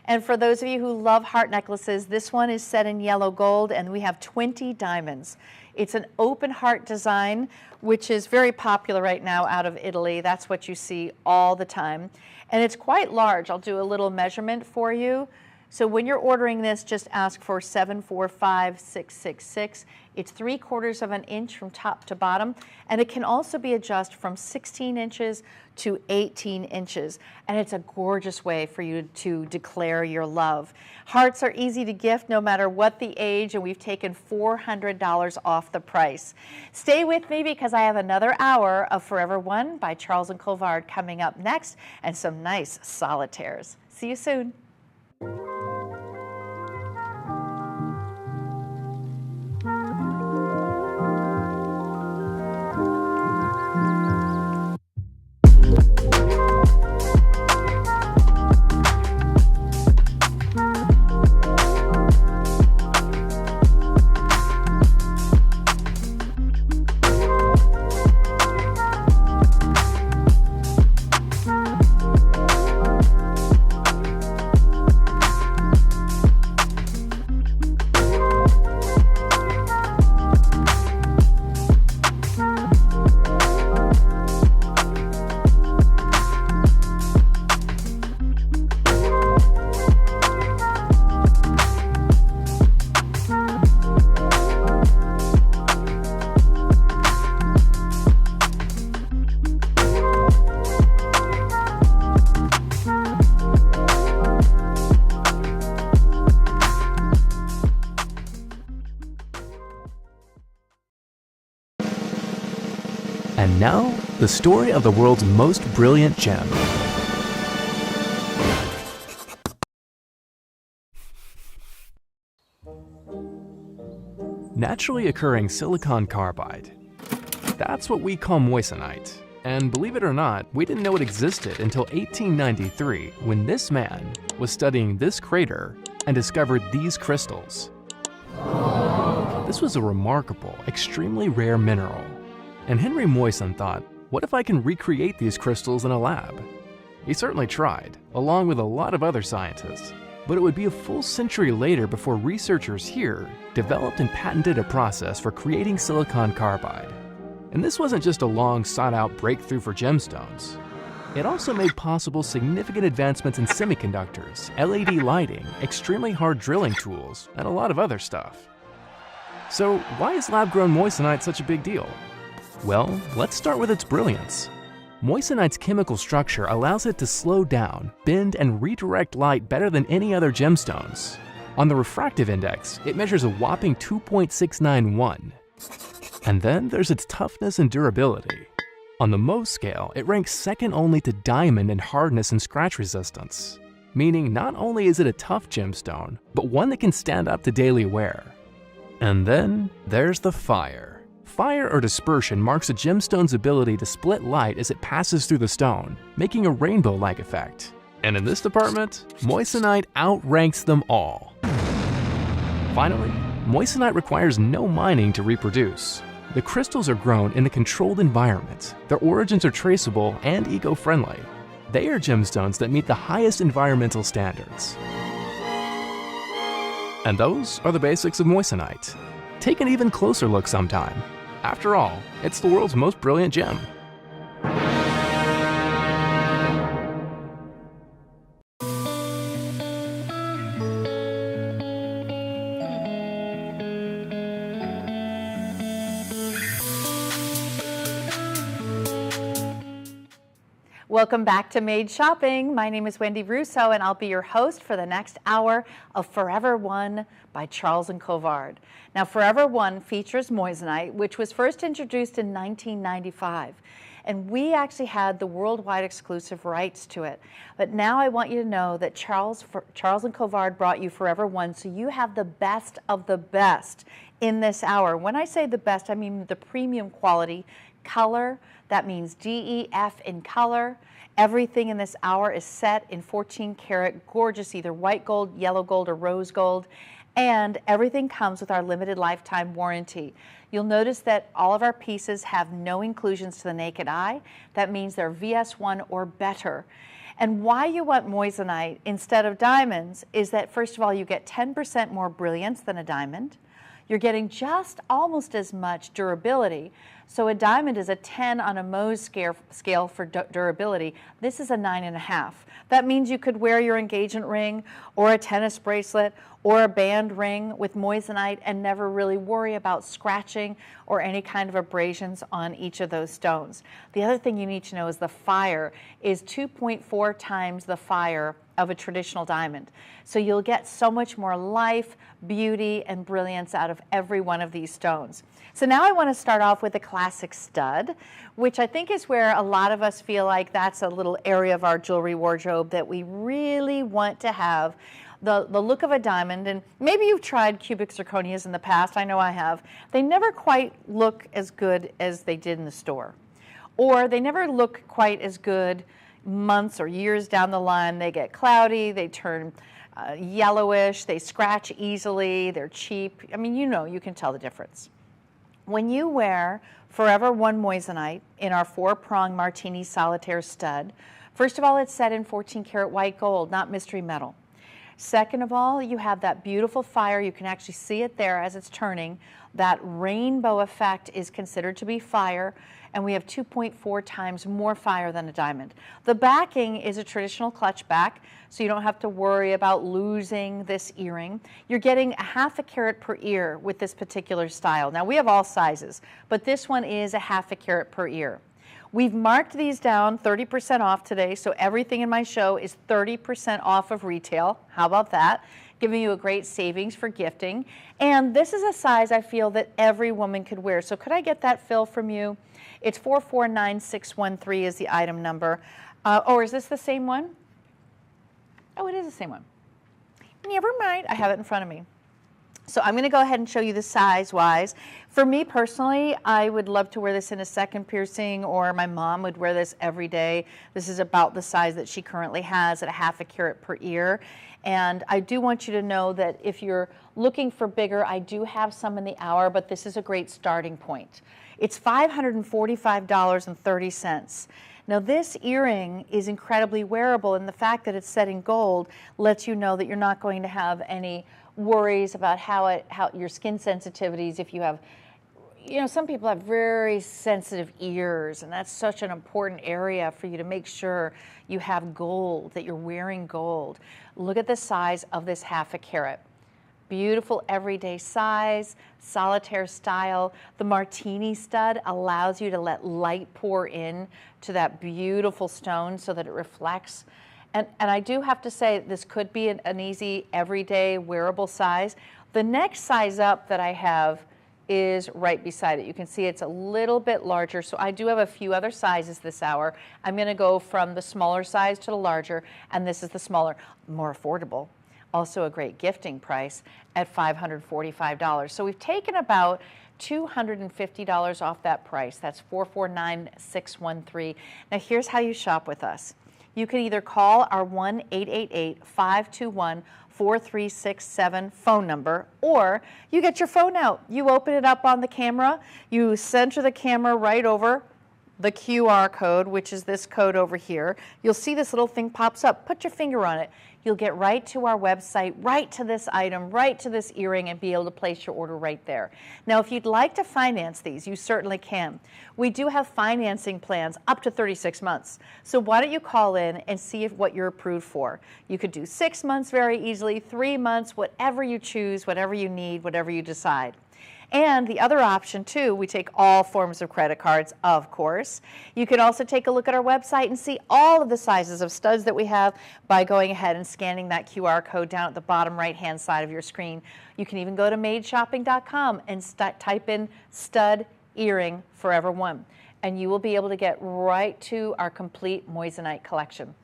And for those of you who love heart necklaces, this one is set in yellow gold, and we have 20 diamonds It's an open heart design, which is very popular right now out of Italy. That's what you see all the time. And it's quite large. I'll do a little measurement for you. So when you're ordering this, just ask for 745666. It's 3/4 of an inch from top to bottom, and it can also be adjusted from 16 inches to 18 inches. And it's a gorgeous way for you to declare your love. Hearts are easy to gift no matter what the age, and we've taken $400 off the price. Stay with me because I have another hour of Forever One by Charles and Colvard coming up next, and some nice solitaires. See you soon. And now, the story of the world's most brilliant gem. Naturally occurring silicon carbide. That's what we call moissanite. And believe it or not, we didn't know it existed until 1893 when this man was studying this crater and discovered these crystals. This was a remarkable, extremely rare mineral. And Henry Moissan thought, what if I can recreate these crystals in a lab? He certainly tried, along with a lot of other scientists. But it would be a full century later before researchers here developed and patented a process for creating silicon carbide. And this wasn't just a long sought-out breakthrough for gemstones. It also made possible significant advancements in semiconductors, LED lighting, extremely hard drilling tools, and a lot of other stuff. So why is lab-grown moissanite such a big deal? Well, let's start with its brilliance. Moissanite's chemical structure allows it to slow down, bend, and redirect light better than any other gemstones. On the refractive index, it measures a whopping 2.691. And then there's its toughness and durability. On the Mohs scale, it ranks second only to diamond in hardness and scratch resistance. Meaning not only is it a tough gemstone, but one that can stand up to daily wear. And then there's the fire. Fire or dispersion marks a gemstone's ability to split light as it passes through the stone, making a rainbow-like effect. And in this department, moissanite outranks them all. Finally, moissanite requires no mining to reproduce. The crystals are grown in a controlled environment, their origins are traceable and eco-friendly. They are gemstones that meet the highest environmental standards. And those are the basics of moissanite. Take an even closer look sometime. After all, it's the world's most brilliant gem. Welcome back to Made Shopping. My name is Wendy Russo, and I'll be your host for the next hour of Forever One by Charles and Colvard. Now, Forever One features moissanite, which was first introduced in 1995. And we actually had the worldwide exclusive rights to it. But now I want you to know that Charles and Colvard brought you Forever One, so you have the best of the best in this hour. When I say the best, I mean the premium quality color. That means DEF in color. Everything in this hour is set in 14 karat gorgeous, either white gold, yellow gold, or rose gold. And everything comes with our limited lifetime warranty. You'll notice that all of our pieces have no inclusions to the naked eye. That means they're VS1 or better. And why you want moissanite instead of diamonds is that, first of all, you get 10% more brilliance than a diamond. you're getting just almost as much durability. So a diamond is a 10 on a Mohs scale for durability. This is a 9.5. That means you could wear your engagement ring or a tennis bracelet or a band ring with moissanite and never really worry about scratching or any kind of abrasions on each of those stones. The other thing you need to know is the fire is 2.4 times the fire of a traditional diamond. So you'll get so much more life, beauty, and brilliance out of every one of these stones. So now I want to start off with a classic stud, which I think is where a lot of us feel like that's a little area of our jewelry wardrobe that we really want to have the look of a diamond. And maybe you've tried cubic zirconias in the past. I know I have. They never quite look as good as they did in the store. Or they never look quite as good months or years down the line. They get cloudy, they turn yellowish, they scratch easily, they're cheap. I mean, you can tell the difference. When you wear Forever One moissanite in our 4-prong martini solitaire stud, first of all, it's set in 14 karat white gold, not mystery metal. Second of all, you have that beautiful fire. You can actually see it there as it's turning. That rainbow effect is considered to be fire, and we have 2.4 times more fire than a diamond. The backing is a traditional clutch back, so you don't have to worry about losing this earring. You're getting a 1/2 carat per ear with this particular style. Now, we have all sizes, but this one is a 1/2 carat per ear. We've marked these down 30% off today, so everything in my show is 30% off of retail. How about that? Giving you a great savings for gifting. And this is a size I feel that every woman could wear. So could I get that fill from you? It's 449613 is the item number. Or is this the same one? Oh, it is the same one. Never mind, I have it in front of me. So I'm going to go ahead and show you the size-wise. For me personally, I would love to wear this in a second piercing, or my mom would wear this every day. This is about the size that she currently has at a 1/2 carat per ear. And I do want you to know that if you're looking for bigger, I do have some in the hour, but this is a great starting point. It's $545.30. Now this earring is incredibly wearable, and the fact that it's set in gold lets you know that you're not going to have any worries about how your skin sensitivities. If you have, some people have very sensitive ears, and that's such an important area for you to make sure you have gold, that you're wearing gold. Look at the size of this 1/2 carat. Beautiful everyday size, solitaire style. The martini stud allows you to let light pour in to that beautiful stone so that it reflects. And I do have to say, this could be an easy, everyday, wearable size. The next size up that I have is right beside it. You can see it's a little bit larger, so I do have a few other sizes this hour. I'm going to go from the smaller size to the larger, and this is the smaller, more affordable. Also a great gifting price at $545. So we've taken about $250 off that price. That's $449,613. Now here's how you shop with us. You can either call our 1-888-521-4367 phone number, or you get your phone out. You open it up on the camera, you center the camera right over the QR code, which is this code over here. You'll see this little thing pops up. Put your finger on it. You'll get right to our website, right to this item, right to this earring, and be able to place your order right there. Now, if you'd like to finance these, you certainly can. We do have financing plans up to 36 months. So why don't you call in and see what you're approved for. You could do 6 months very easily, 3 months, whatever you choose, whatever you need, whatever you decide. And the other option too, we take all forms of credit cards, of course. You can also take a look at our website and see all of the sizes of studs that we have by going ahead and scanning that QR code down at the bottom right-hand side of your screen. You can even go to madeshopping.com and type in stud earring Forever One, and you will be able to get right to our complete moissanite collection.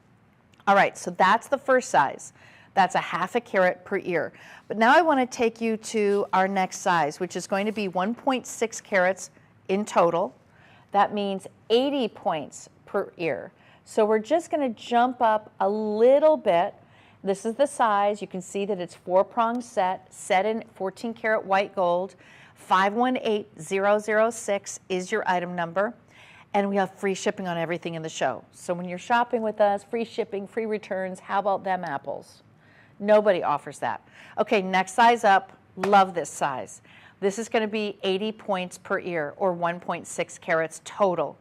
All right, so that's the first size. That's a 1/2 carat per ear. But now I want to take you to our next size, which is going to be 1.6 carats in total. That means 80 points per ear. So we're just going to jump up a little bit. This is the size. You can see that it's 4-prong set in 14 karat white gold. 518006 is your item number. And we have free shipping on everything in the show. So when you're shopping with us, free shipping, free returns, how about them apples? Nobody offers that. Okay, next size up. Love this size. This is going to be 80 points per ear, or 1.6 carats total.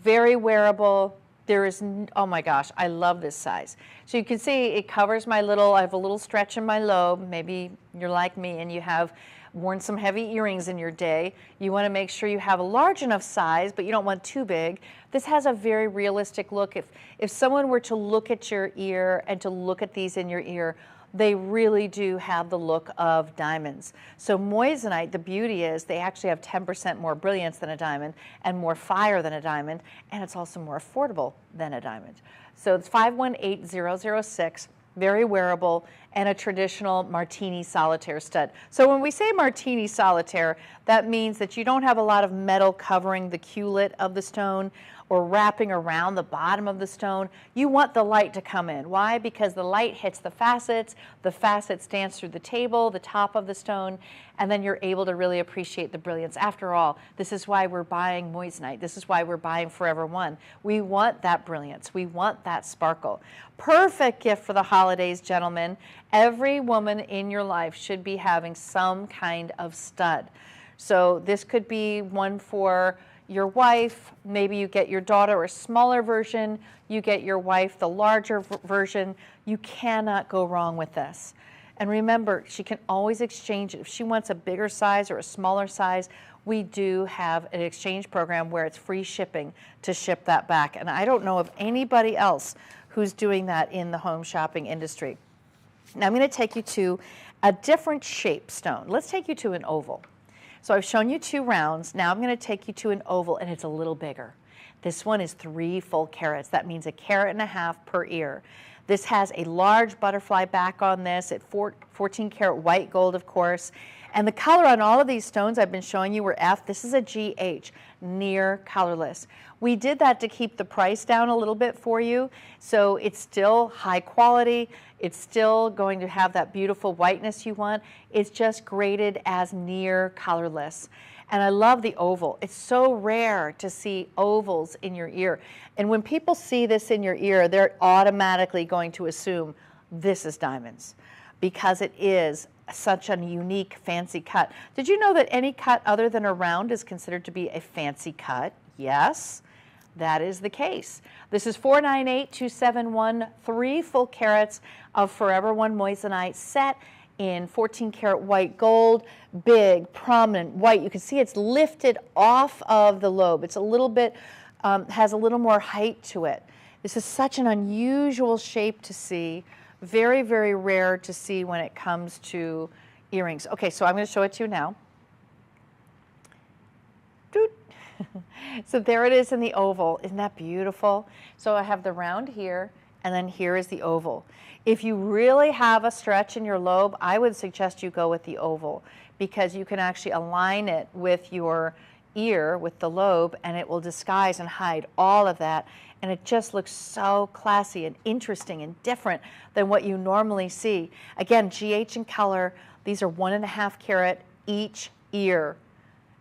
Very wearable. There is, oh my gosh, I love this size. So you can see it covers my little, I have a little stretch in my lobe. Maybe you're like me and you have worn some heavy earrings in your day. You want to make sure you have a large enough size, but you don't want too big. This has a very realistic look. If someone were to look at your ear and to look at these in your ear, they really do have the look of diamonds. So moissanite, the beauty is they actually have 10% more brilliance than a diamond and more fire than a diamond, and it's also more affordable than a diamond. So it's 518006, very wearable, and a traditional martini solitaire stud. So when we say martini solitaire, that means that you don't have a lot of metal covering the Q-lit of the stone or wrapping around the bottom of the stone. You want the light to come in. Why? Because the light hits the facets dance through the table, the top of the stone, and then you're able to really appreciate the brilliance. After all, this is why we're buying moissanite. This is why we're buying Forever One. We want that brilliance. We want that sparkle. Perfect gift for the holidays, gentlemen. Every woman in your life should be having some kind of stud. So this could be one for your wife. Maybe you get your daughter a smaller version, you get your wife the larger version. You cannot go wrong with this. And remember, she can always exchange it. If she wants a bigger size or a smaller size, we do have an exchange program where it's free shipping to ship that back. And I don't know of anybody else who's doing that in the home shopping industry. Now I'm going to take you to a different shape stone. Let's take you to an oval. So I've shown you 2 rounds. Now I'm going to take you to an oval, and it's a little bigger. This one is 3 full carats. That means 1.5 carats per ear. This has a large butterfly back on this at 14 karat white gold, of course. And the color on all of these stones I've been showing you were F. This is a GH, near colorless. We did that to keep the price down a little bit for you. So it's still high quality. It's still going to have that beautiful whiteness you want. It's just graded as near colorless. And I love the oval. It's so rare to see ovals in your ear. And when people see this in your ear, they're automatically going to assume this is diamonds, because it is such a unique, fancy cut. Did you know that any cut other than a round is considered to be a fancy cut? Yes, that is the case. This is 498271, 3 full carats of Forever One moissanite set in 14 karat white gold, big, prominent white. You can see it's lifted off of the lobe. It's a little bit, has a little more height to it. This is such an unusual shape to see. Very, very rare to see when it comes to earrings. Okay, so I'm going to show it to you now. Doot. So there it is in the oval. Isn't that beautiful? So I have the round here, and then here is the oval. If you really have a stretch in your lobe, I would suggest you go with the oval, because you can actually align it with your ear, with the lobe, and it will disguise and hide all of that. And it just looks so classy and interesting and different than what you normally see. Again, GH in color. These are 1.5 carat each ear.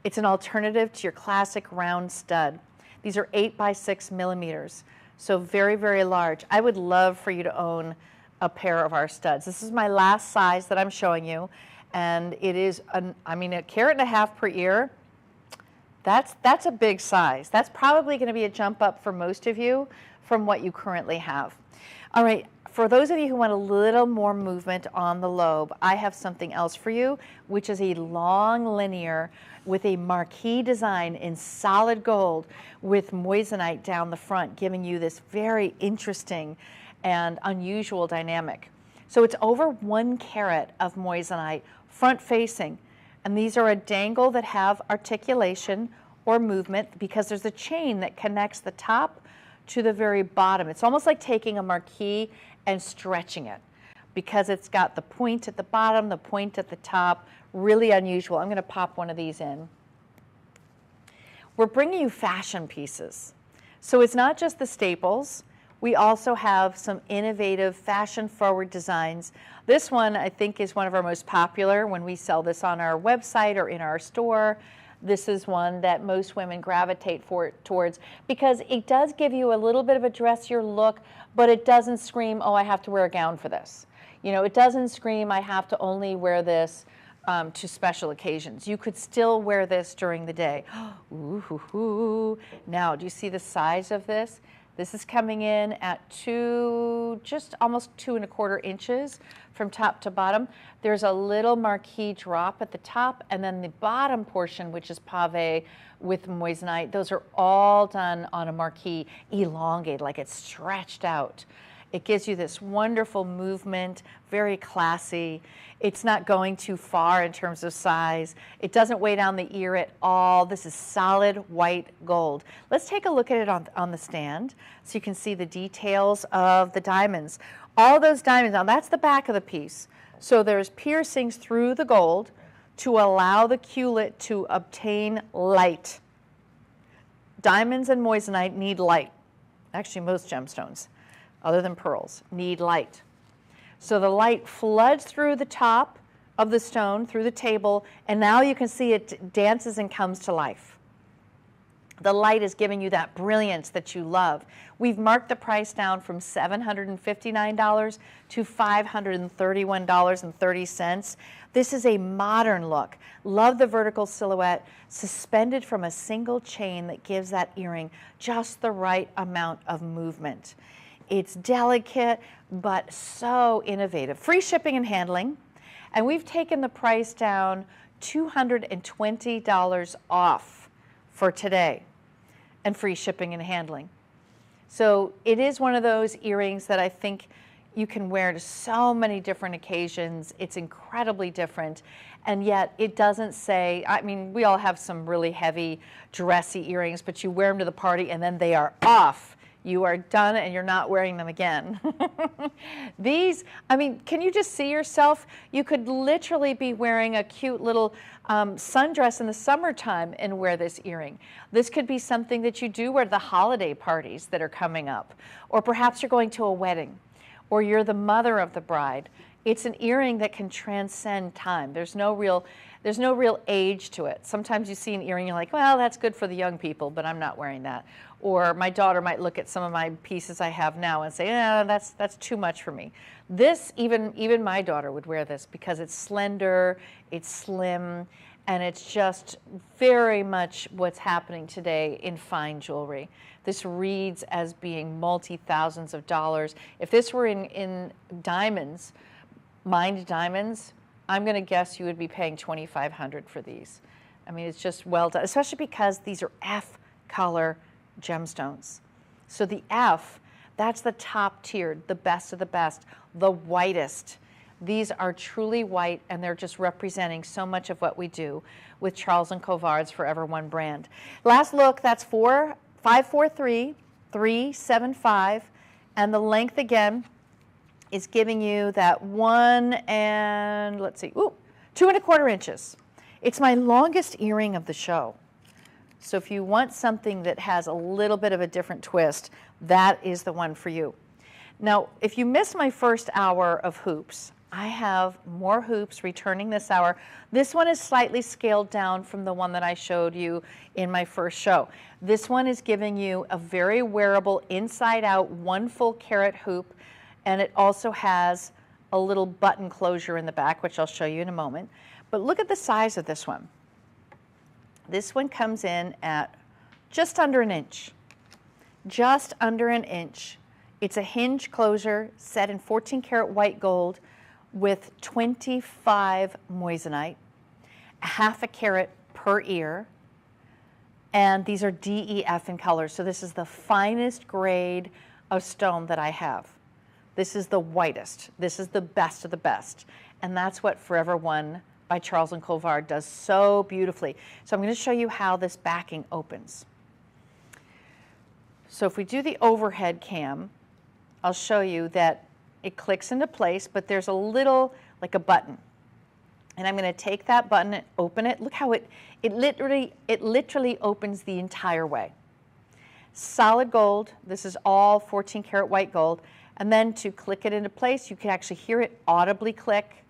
It's an alternative to your classic round stud. These are 8 by 6 millimeters, so very, very large. I would love for you to own a pair of our studs. This is my last size that I'm showing you, and it is, I mean, 1.5 carats per ear. That's a big size. That's probably going to be a jump up for most of you from what you currently have. All right, for those of you who want a little more movement on the lobe, I have something else for you, which is a long linear with a marquee design in solid gold with moissanite down the front, giving you this very interesting and unusual dynamic. So it's over 1 carat of moissanite front facing. And these are a dangle that have articulation or movement, because there's a chain that connects the top to the very bottom. It's almost like taking a marquee and stretching it, because it's got the point at the bottom, the point at the top. Really unusual. I'm going to pop one of these in. We're bringing you fashion pieces. So it's not just the staples. We also have some innovative fashion-forward designs. This one, I think, is one of our most popular when we sell this on our website or in our store. This is one that most women gravitate towards, because it does give you a little bit of a dressier look, but it doesn't scream, oh, I have to wear a gown for this. You know, it doesn't scream, I have to only wear this to special occasions. You could still wear this during the day. Ooh, hoo, hoo. Now, do you see the size of this? This is coming in at just almost 2¼ inches from top to bottom. There's a little marquee drop at the top, and then the bottom portion, which is pave with moissanite, those are all done on a marquee, elongated, like it's stretched out. It gives you this wonderful movement, very classy. It's not going too far in terms of size. It doesn't weigh down the ear at all. This is solid white gold. Let's take a look at it on the stand so you can see the details of the diamonds. All those diamonds, now that's the back of the piece. So there's piercings through the gold to allow the culet to obtain light. Diamonds and moissanite need light. Actually, most gemstones, other than pearls, need light. So the light floods through the top of the stone, through the table, and now you can see it dances and comes to life. The light is giving you that brilliance that you love. We've marked the price down from $759 to $531.30. This is a modern look. Love the vertical silhouette, suspended from a single chain that gives that earring just the right amount of movement. It's delicate, but so innovative. Free shipping and handling, and we've taken the price down $220 off for today, and free shipping and handling. So it is one of those earrings that I think you can wear to so many different occasions. It's incredibly different, and yet it doesn't say, I mean, we all have some really heavy, dressy earrings, but you wear them to the party and then they are off. You are done and you're not wearing them again. These, I mean, can you just see yourself? You could literally be wearing a cute little sundress in the summertime and wear this earring. This could be something that you do wear at the holiday parties that are coming up, or perhaps you're going to a wedding, or you're the mother of the bride. It's an earring that can transcend time. There's no real age to it. Sometimes you see an earring, you're like, well, that's good for the young people, but I'm not wearing that. Or my daughter might look at some of my pieces I have now and say, that's too much for me. This, even my daughter would wear this because it's slender, it's slim, and it's just very much what's happening today in fine jewelry. This reads as being multi-thousands of dollars. If this were in diamonds, mined diamonds, I'm going to guess you would be paying $2,500 for these. I mean, it's just well done, especially because these are F color gemstones. So the F, that's the top tiered, the best of the best, the whitest. These are truly white, and they're just representing so much of what we do with Charles & Colvard's Forever One brand. Last look, that's 543,375, and the length again is giving you that 2¼ inches. It's my longest earring of the show. So if you want something that has a little bit of a different twist, that is the one for you. Now, if you missed my first hour of hoops, I have more hoops returning this hour. This one is slightly scaled down from the one that I showed you in my first show. This one is giving you a very wearable inside out 1 full carat hoop, and it also has a little button closure in the back, which I'll show you in a moment. But look at the size of this one. This one comes in at just under an inch. Just under an inch. It's a hinge closure set in 14 karat white gold with 25 moissanite, 1/2 carat per ear, and these are DEF in color. So this is the finest grade of stone that I have. This is the whitest. This is the best of the best. And that's what Forever One by Charles & Colvard does so beautifully. So I'm going to show you how this backing opens. So if we do the overhead cam, I'll show you that it clicks into place, but there's a little, like a button. And I'm going to take that button and open it. Look how it literally opens the entire way. Solid gold. This is all 14 karat white gold. And then to click it into place, you can actually hear it audibly click.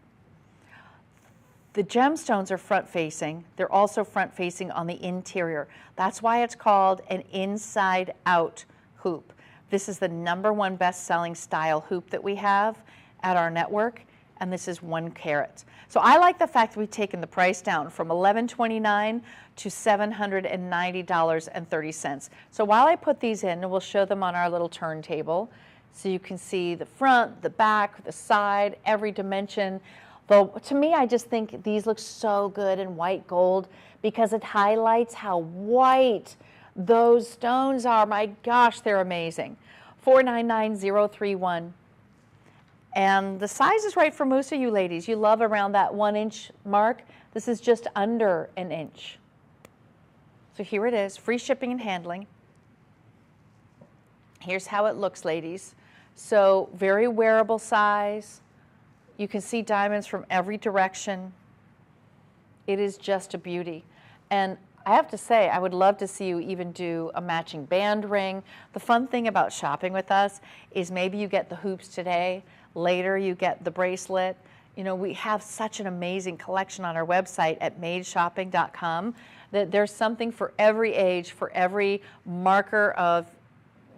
The gemstones are front facing. They're also front facing on the interior. That's why it's called an inside out hoop. This is the #1 best selling style hoop that we have at our network, and this is 1 carat. So I like the fact that we've taken the price down from $11.29 to $790.30. So while I put these in, and we'll show them on our little turntable, so you can see the front, the back, the side, every dimension. Though to me, I just think these look so good in white gold because it highlights how white those stones are. My gosh, they're amazing. $499,031. And the size is right for most of you ladies. You love around that 1 inch mark. This is just under an inch. So here it is, free shipping and handling. Here's how it looks, ladies. So very wearable size. You can see diamonds from every direction. It is just a beauty. And I have to say, I would love to see you even do a matching band ring. The fun thing about shopping with us is maybe you get the hoops today, later you get the bracelet. You know, we have such an amazing collection on our website at madeshopping.com that there's something for every age, for every marker of,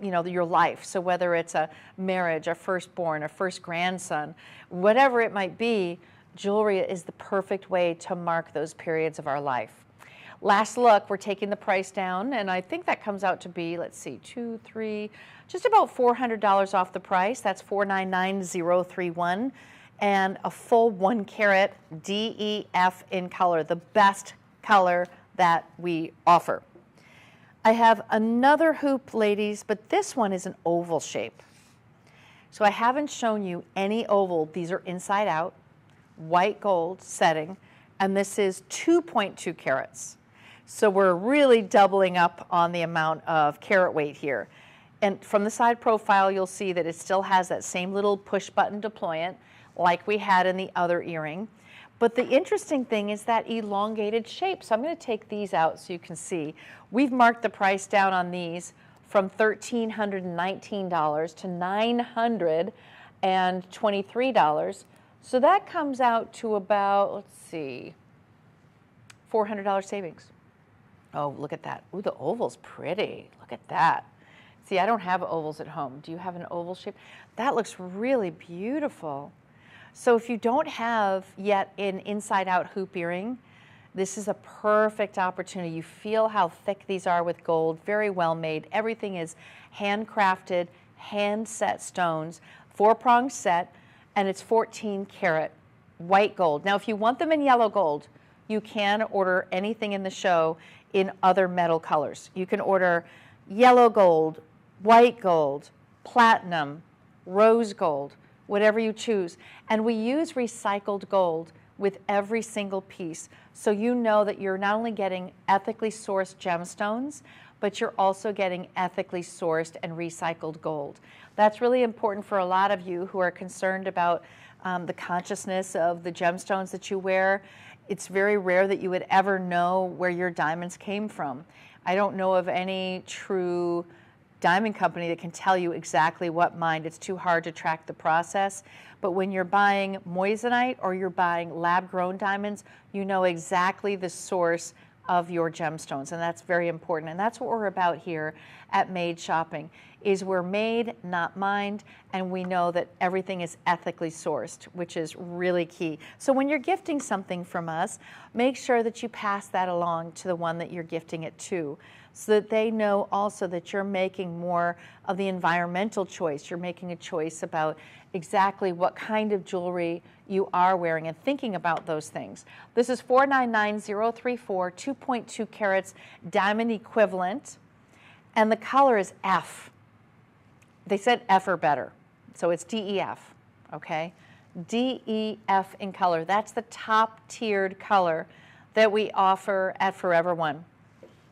you know, your life. So whether it's a marriage, a firstborn, a first grandson, whatever it might be, jewelry is the perfect way to mark those periods of our life. Last look, we're taking the price down, and I think that comes out to be, let's see, 2, 3, just about $400 off the price. That's $499,031, and a full 1 carat DEF in color, the best color that we offer. I have another hoop, ladies, but this one is an oval shape. So I haven't shown you any oval. These are inside out, white gold setting, and this is 2.2 carats. So we're really doubling up on the amount of carat weight here. And from the side profile, you'll see that it still has that same little push button deployant like we had in the other earring. But the interesting thing is that elongated shape. So I'm going to take these out so you can see. We've marked the price down on these from $1,319 to $923. So that comes out to about, let's see, $400 savings. Oh, look at that. Ooh, the oval's pretty. Look at that. See, I don't have ovals at home. Do you have an oval shape? That looks really beautiful. So if you don't have yet an inside-out hoop earring, this is a perfect opportunity. You feel how thick these are with gold, very well made. Everything is handcrafted, hand-set stones, 4-prong set, and it's 14 karat white gold. Now, if you want them in yellow gold, you can order anything in the show in other metal colors. You can order yellow gold, white gold, platinum, rose gold, whatever you choose. And we use recycled gold with every single piece. So you know that you're not only getting ethically sourced gemstones, but you're also getting ethically sourced and recycled gold. That's really important for a lot of you who are concerned about the consciousness of the gemstones that you wear. It's very rare that you would ever know where your diamonds came from. I don't know of any true diamond company that can tell you exactly what mine. It's too hard to track the process. But when you're buying moissanite or you're buying lab-grown diamonds, you know exactly the source of your gemstones, and that's very important. And that's what we're about here at Made Shopping, is we're made, not mined, and we know that everything is ethically sourced, which is really key. So when you're gifting something from us, make sure that you pass that along to the one that you're gifting it to, so that they know also that you're making more of the environmental choice. You're making a choice about exactly what kind of jewelry you are wearing and thinking about those things. This is 499034, 2.2 carats diamond equivalent, and the color is F. They said F or better, so it's DEF, okay? DEF in color. That's the top tiered color that we offer at Forever One.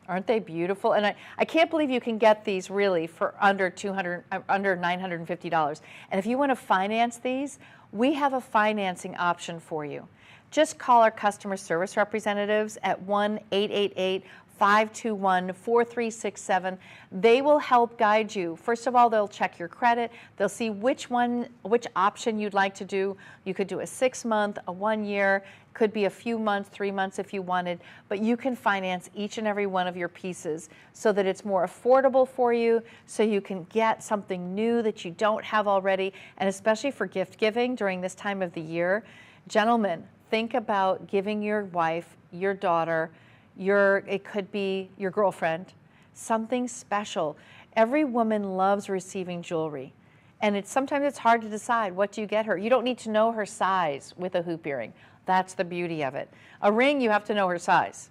Aren't they beautiful? And I can't believe you can get these really for under $950. And if you want to finance these, we have a financing option for you. Just call our customer service representatives at 1-888 521-4367. They will help guide you. First of all, they'll check your credit. They'll see which option you'd like to do. You could do a 6-month, a 1-year, could be a few months, 3 months if you wanted, but you can finance each and every one of your pieces so that it's more affordable for you, so you can get something new that you don't have already, and especially for gift giving during this time of the year. Gentlemen, think about giving your wife, your daughter, it could be your girlfriend, something special. Every woman loves receiving jewelry, and sometimes it's hard to decide what do you get her. You don't need to know her size with a hoop earring. That's the beauty of it. A ring, you have to know her size.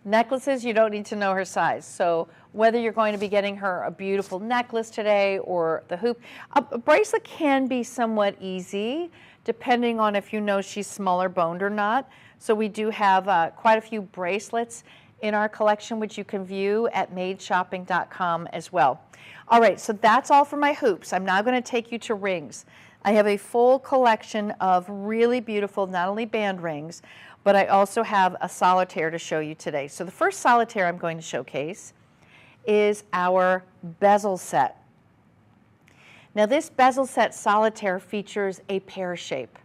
Necklaces, you don't need to know her size. So whether you're going to be getting her a beautiful necklace today or the hoop, a bracelet can be somewhat easy depending on if you know she's smaller boned or not. So we do have quite a few bracelets in our collection, which you can view at madeshopping.com as well. All right, so that's all for my hoops. I'm now going to take you to rings. I have a full collection of really beautiful, not only band rings, but I also have a solitaire to show you today. So the first solitaire I'm going to showcase is our bezel set. Now this bezel set solitaire features a pear shape.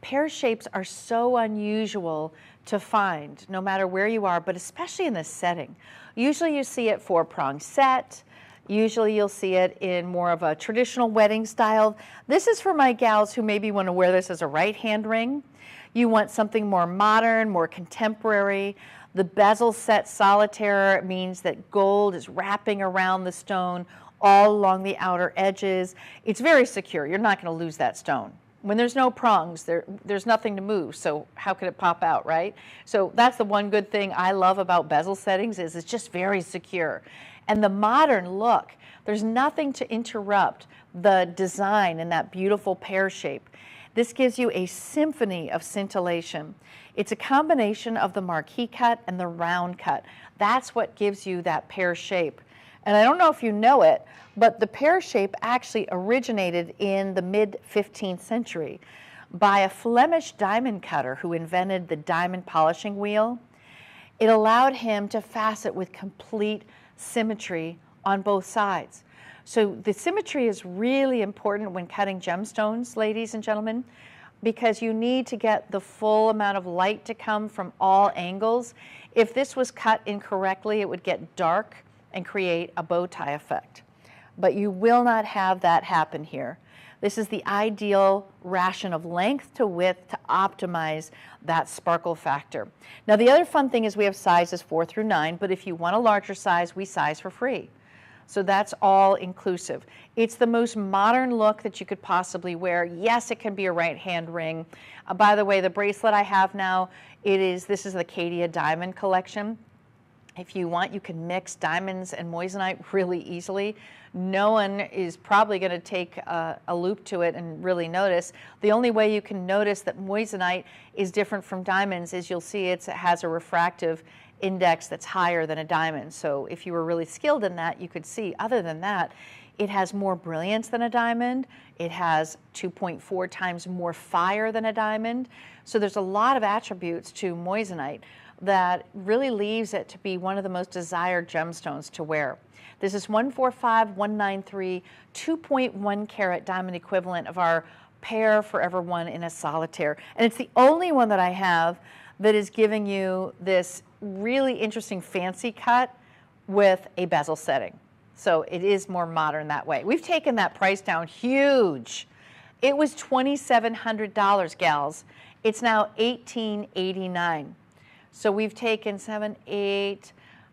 Pear shapes are so unusual to find, no matter where you are, but especially in this setting. Usually you see it 4-prong set. Usually you'll see it in more of a traditional wedding style. This is for my gals who maybe want to wear this as a right-hand ring. You want something more modern, more contemporary. The bezel set solitaire means that gold is wrapping around the stone all along the outer edges. It's very secure. You're not going to lose that stone. When there's no prongs, there's nothing to move, so how could it pop out, right? So that's the one good thing I love about bezel settings is it's just very secure. And the modern look, there's nothing to interrupt the design in that beautiful pear shape. This gives you a symphony of scintillation. It's a combination of the marquee cut and the round cut. That's what gives you that pear shape. And I don't know if you know it, but the pear shape actually originated in the mid-15th century by a Flemish diamond cutter who invented the diamond polishing wheel. It allowed him to facet with complete symmetry on both sides. So the symmetry is really important when cutting gemstones, ladies and gentlemen, because you need to get the full amount of light to come from all angles. If this was cut incorrectly, it would get dark and create a bow tie effect. But you will not have that happen here. This is the ideal ration of length to width to optimize that sparkle factor. Now the other fun thing is we have sizes 4 through 9, but if you want a larger size, we size for free. So that's all inclusive. It's the most modern look that you could possibly wear. Yes, it can be a right-hand ring. By the way, the bracelet I have now, this is the Caydia diamond collection. If you want, you can mix diamonds and moissanite really easily. No one is probably going to take a loop to it and really notice. The only way you can notice that moissanite is different from diamonds is you'll see it has a refractive index that's higher than a diamond. So if you were really skilled in that, you could see. Other than that, it has more brilliance than a diamond. It has 2.4 times more fire than a diamond. So there's a lot of attributes to moissanite that really leaves it to be one of the most desired gemstones to wear. This is 145193, 2.1 carat diamond equivalent of our pair Forever One in a solitaire. And it's the only one that I have that is giving you this really interesting fancy cut with a bezel setting. So it is more modern that way. We've taken that price down huge. It was $2,700, gals. It's now $1,889. So we've taken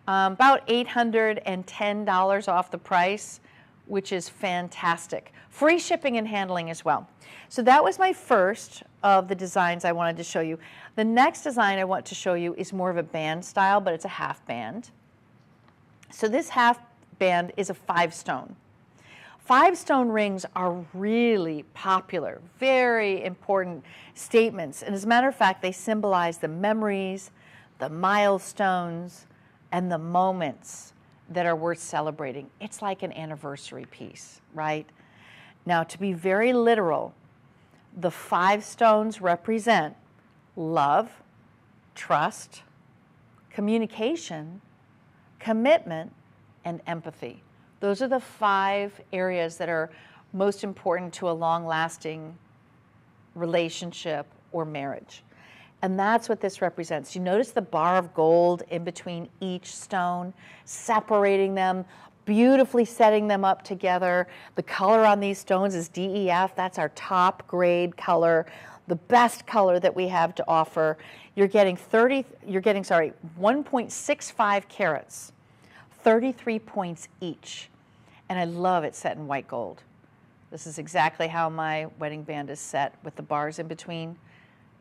about $810 off the price, which is fantastic. Free shipping and handling as well. So that was my first of the designs I wanted to show you. The next design I want to show you is more of a band style, but it's a half band. So this half band is a 5-stone. 5-stone rings are really popular, very important statements. And as a matter of fact, they symbolize the memories, the milestones, and the moments that are worth celebrating. It's like an anniversary piece, right? Now, to be very literal, the 5 stones represent love, trust, communication, commitment, and empathy. Those are the 5 areas that are most important to a long-lasting relationship or marriage. And that's what this represents. You notice the bar of gold in between each stone, separating them, beautifully setting them up together. The color on these stones is DEF. That's our top grade color, the best color that we have to offer. You're getting 1.65 carats, 33 points each. And I love it set in white gold. This is exactly how my wedding band is set, with the bars in between.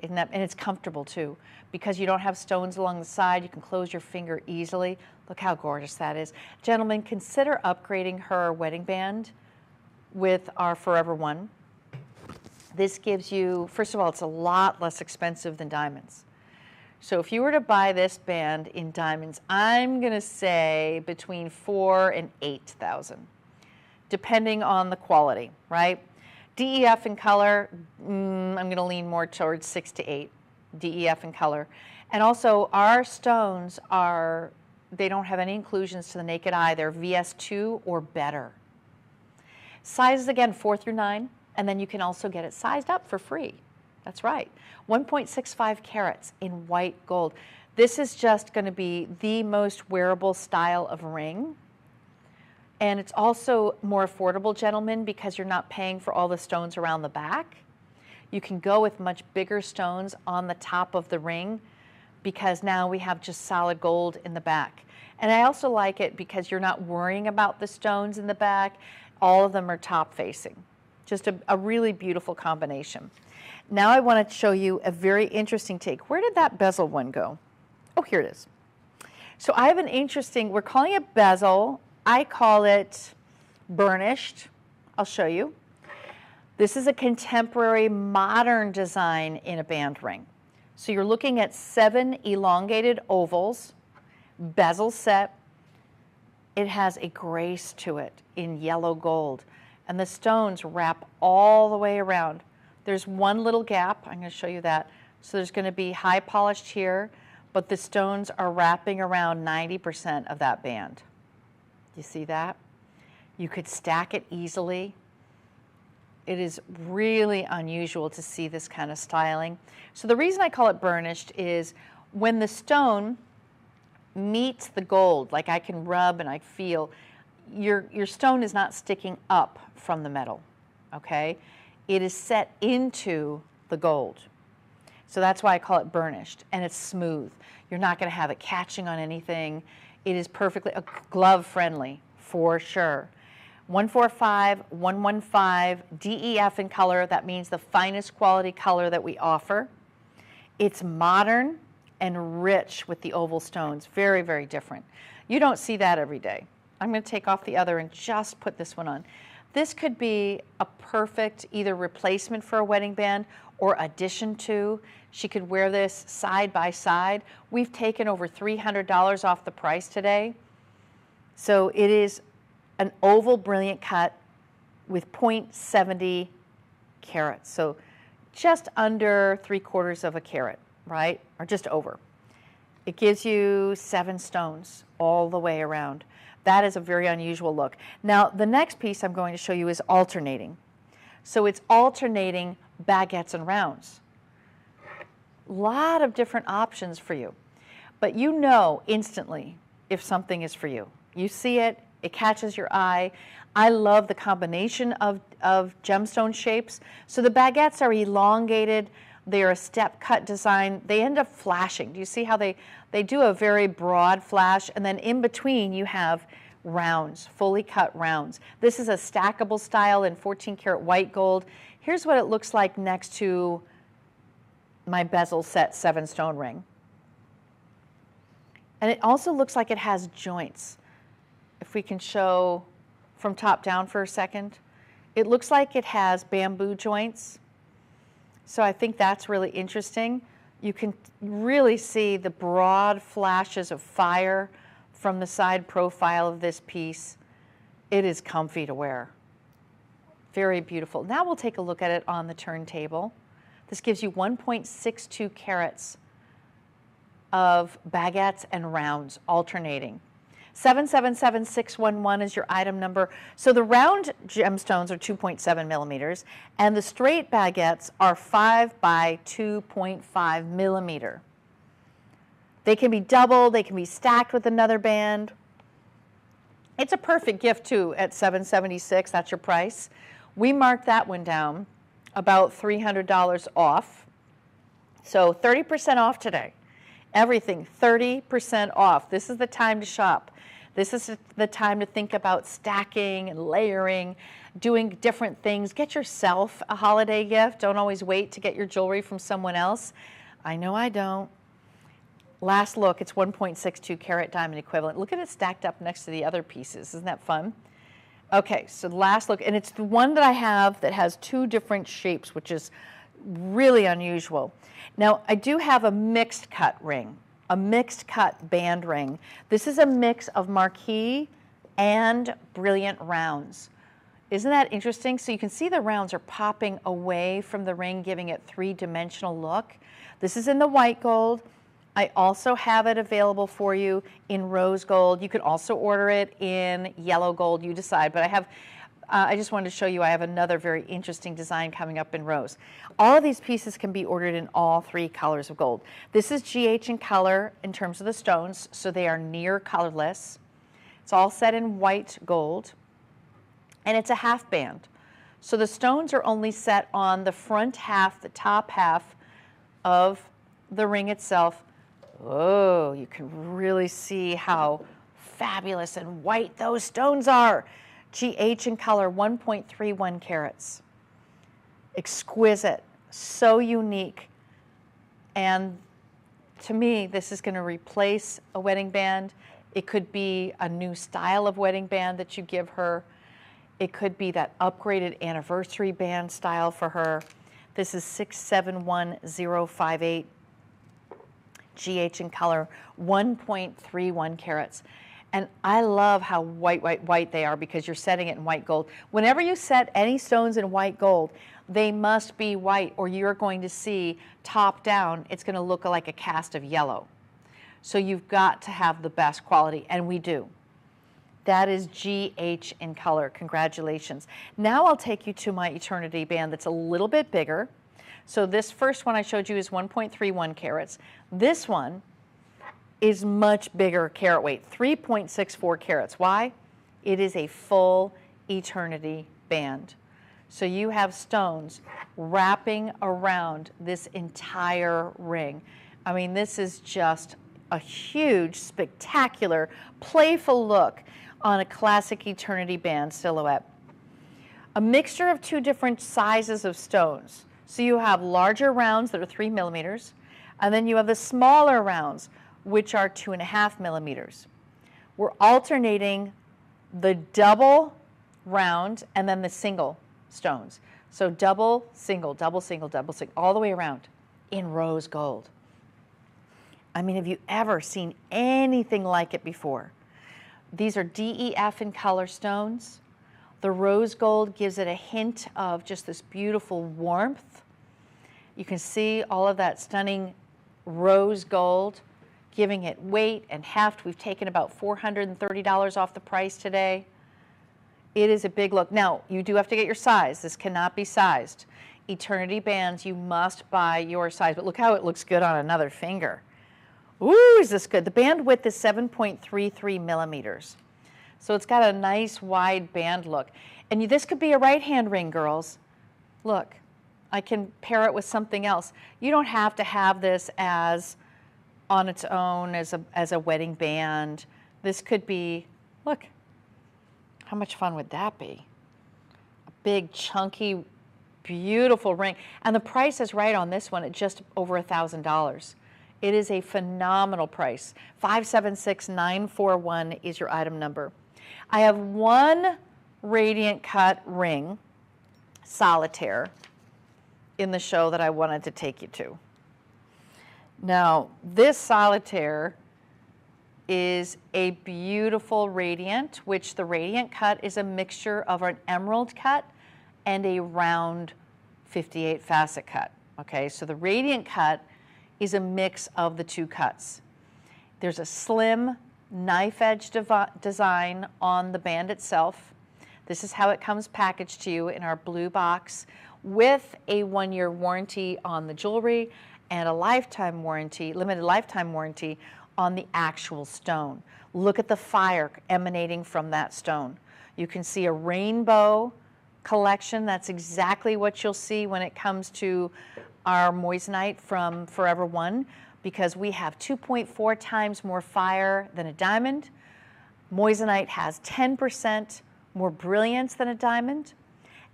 And it's comfortable too, because you don't have stones along the side. You can close your finger easily. Look how gorgeous that is. Gentlemen, consider upgrading her wedding band with our Forever One. This gives you, first of all, it's a lot less expensive than diamonds. So if you were to buy this band in diamonds, I'm going to say between $4,000 and $8,000, depending on the quality, right? DEF in color, I'm going to lean more towards 6 to 8, DEF in color. And also our stones they don't have any inclusions to the naked eye. They're VS2 or better. Sizes again, 4 through 9, and then you can also get it sized up for free. That's right, 1.65 carats in white gold. This is just going to be the most wearable style of ring. And it's also more affordable, gentlemen, because you're not paying for all the stones around the back. You can go with much bigger stones on the top of the ring, because now we have just solid gold in the back. And I also like it because you're not worrying about the stones in the back. All of them are top facing. Just a really beautiful combination. Now I want to show you a very interesting take. Where did that bezel one go? Oh, here it is. So I have an interesting, we're calling it bezel. I call it burnished. I'll show you. This is a contemporary modern design in a band ring. So you're looking at 7 elongated ovals, bezel set. It has a grace to it in yellow gold, and the stones wrap all the way around. There's one little gap. I'm going to show you that. So there's going to be high polished here, but the stones are wrapping around 90% of that band. You see that? You could stack it easily. It is really unusual to see this kind of styling. So the reason I call it burnished is when the stone meets the gold, like I can rub and I feel, your stone is not sticking up from the metal, okay? It is set into the gold. So that's why I call it burnished, and it's smooth. You're not going to have it catching on anything. It is perfectly glove friendly for sure. 145, 115, DEF in color. That means the finest quality color that we offer. It's modern and rich with the oval stones. Very, very different. You don't see that every day. I'm going to take off the other and just put this one on. This could be a perfect either replacement for a wedding band or addition to. She could wear this side by side. We've taken over $300 off the price today. So it is an oval brilliant cut with 0.70 carats. So just under 3/4 of a carat, right? Or just over. It gives you 7 stones all the way around. That is a very unusual look. Now, the next piece I'm going to show you is alternating. So it's alternating baguettes and rounds. A lot of different options for you. But you know instantly if something is for you. You see it, it catches your eye. I love the combination of gemstone shapes. So the baguettes are elongated. They're a step cut design. They end up flashing. Do you see how they do a very broad flash, and then in between you have rounds, fully cut rounds. This is a stackable style in 14 karat white gold. Here's what it looks like next to my bezel set 7-stone ring. And it also looks like it has joints. If we can show from top down for a second, it looks like it has bamboo joints. So I think that's really interesting. You can really see the broad flashes of fire from the side profile of this piece. It is comfy to wear. Very beautiful. Now we'll take a look at it on the turntable. This gives you 1.62 carats of baguettes and rounds alternating. 777611 is your item number. So the round gemstones are 2.7 millimeters, and the straight baguettes are 5 by 2.5 millimeter. They can be doubled, they can be stacked with another band. It's a perfect gift too at $776, that's your price. We marked that one down about $300 off. So 30% off today. Everything, 30% off. This is the time to shop. This is the time to think about stacking and layering, doing different things. Get yourself a holiday gift. Don't always wait to get your jewelry from someone else. I know I don't. Last look, it's 1.62 carat diamond equivalent. Look at it stacked up next to the other pieces. Isn't that fun? Okay, so last look, and it's the one that I have that has two different shapes, which is really unusual. Now, I do have a mixed cut ring, a mixed cut band ring. This is a mix of marquise and brilliant rounds. Isn't that interesting? So you can see the rounds are popping away from the ring, giving it three-dimensional look. This is in the white gold. I also have it available for you in rose gold. You can also order it in yellow gold, you decide. But I just wanted to show you I have another very interesting design coming up in rose. All of these pieces can be ordered in all three colors of gold. This is GH in color in terms of the stones, so they are near colorless. It's all set in white gold, and it's a half band. So the stones are only set on the front half, the top half of the ring itself. Oh, you can really see how fabulous and white those stones are. GH in color, 1.31 carats. Exquisite, so unique. And to me, this is going to replace a wedding band. It could be a new style of wedding band that you give her. It could be that upgraded anniversary band style for her. This is 671058. GH in color, 1.31 carats. And I love how white they are because you're setting it in white gold. Whenever you set any stones in white gold, they must be white or you're going to see top down, it's going to look like a cast of yellow. So you've got to have the best quality, and we do. That is GH in color. Congratulations. Now I'll take you to my Eternity band that's a little bit bigger. So this first one I showed you is 1.31 carats. This one is much bigger carat weight, 3.64 carats. Why? It is a full Eternity band. So you have stones wrapping around this entire ring. I mean, this is just a huge, spectacular, playful look on a classic Eternity band silhouette. A mixture of two different sizes of stones. So you have larger rounds that are 3 millimeters, and then you have the smaller rounds, which are 2.5 millimeters. We're alternating the double round and then the single stones. So double, single, double, single, double, single, all the way around in rose gold. I mean, have you ever seen anything like it before? These are DEF in color stones. The rose gold gives it a hint of just this beautiful warmth. You can see all of that stunning rose gold giving it weight and heft. We've taken about $430 off the price today. It is a big look. Now, you do have to get your size. This cannot be sized. Eternity bands, you must buy your size. But look how it looks good on another finger. Ooh, is this good? The band width is 7.33 millimeters. So it's got a nice wide band look. And this could be a right-hand ring, girls. Look, I can pair it with something else. You don't have to have this as on its own as a wedding band. This could be, look, how much fun would that be? A big, chunky, beautiful ring. And the price is right on this one at just over $1,000. It is a phenomenal price. 576941 is your item number. I have one radiant cut ring, solitaire, in the show that I wanted to take you to. Now, this solitaire is a beautiful radiant, which the radiant cut is a mixture of an emerald cut and a round 58 facet cut. Okay, so the radiant cut is a mix of the two cuts. There's a slim knife edge design on the band itself. This is how it comes packaged to you in our blue box with a 1-year warranty on the jewelry and a lifetime warranty, limited lifetime warranty on the actual stone. Look at the fire emanating from that stone. You can see a rainbow collection. That's exactly what you'll see when it comes to our moissanite from Forever One, because we have 2.4 times more fire than a diamond. Moissanite has 10% more brilliance than a diamond,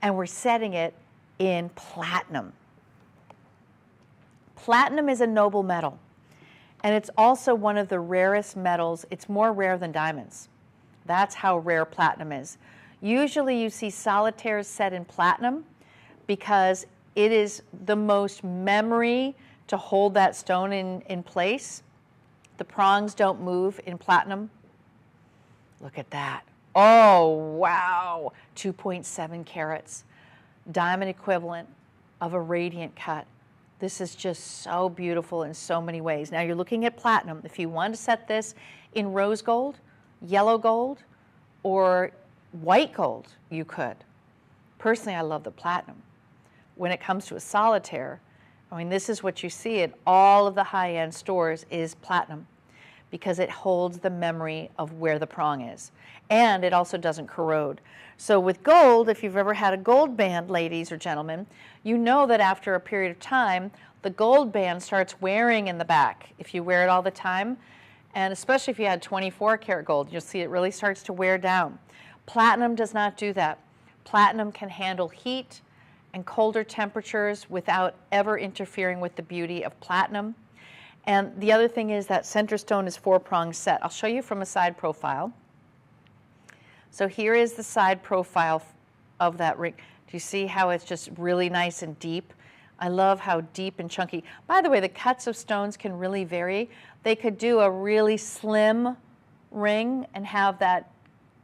and we're setting it in platinum. Platinum is a noble metal, and it's also one of the rarest metals. It's more rare than diamonds. That's how rare platinum is. Usually you see solitaires set in platinum because it is the most memory to hold that stone in place. The prongs don't move in platinum. Look at that. Oh, wow. 2.7 carats. Diamond equivalent of a radiant cut. This is just so beautiful in so many ways. Now you're looking at platinum. If you want to set this in rose gold, yellow gold, or white gold, you could. Personally, I love the platinum. When it comes to a solitaire, I mean, this is what you see at all of the high-end stores is platinum, because it holds the memory of where the prong is. And it also doesn't corrode. So with gold, if you've ever had a gold band, ladies or gentlemen, you know that after a period of time, the gold band starts wearing in the back. If you wear it all the time, and especially if you had 24 karat gold, you'll see it really starts to wear down. Platinum does not do that. Platinum can handle heat and colder temperatures without ever interfering with the beauty of platinum. And the other thing is that center stone is 4-prong set. I'll show you from a side profile. So here is the side profile of that ring. Do you see how it's just really nice and deep? I love how deep and chunky. By the way, the cuts of stones can really vary. They could do a really slim ring and have that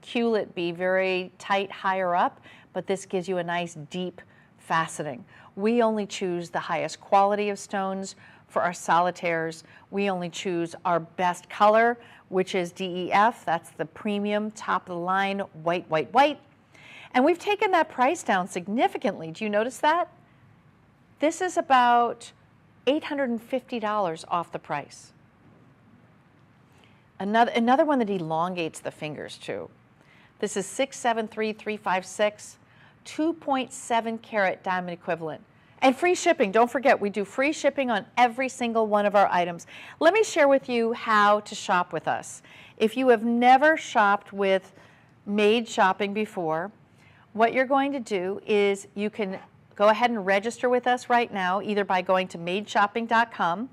culet be very tight higher up, but this gives you a nice deep faceting. We only choose the highest quality of stones for our solitaires. We only choose our best color, which is DEF. That's the premium, top of the line, white, white, white. And we've taken that price down significantly. Do you notice that? This is about $850 off the price. Another one that elongates the fingers too. This is 673356, 2.7 carat diamond equivalent. And free shipping. Don't forget, we do free shipping on every single one of our items. Let me share with you how to shop with us. If you have never shopped with Made Shopping before, what you're going to do is you can go ahead and register with us right now, either by going to madeshopping.com,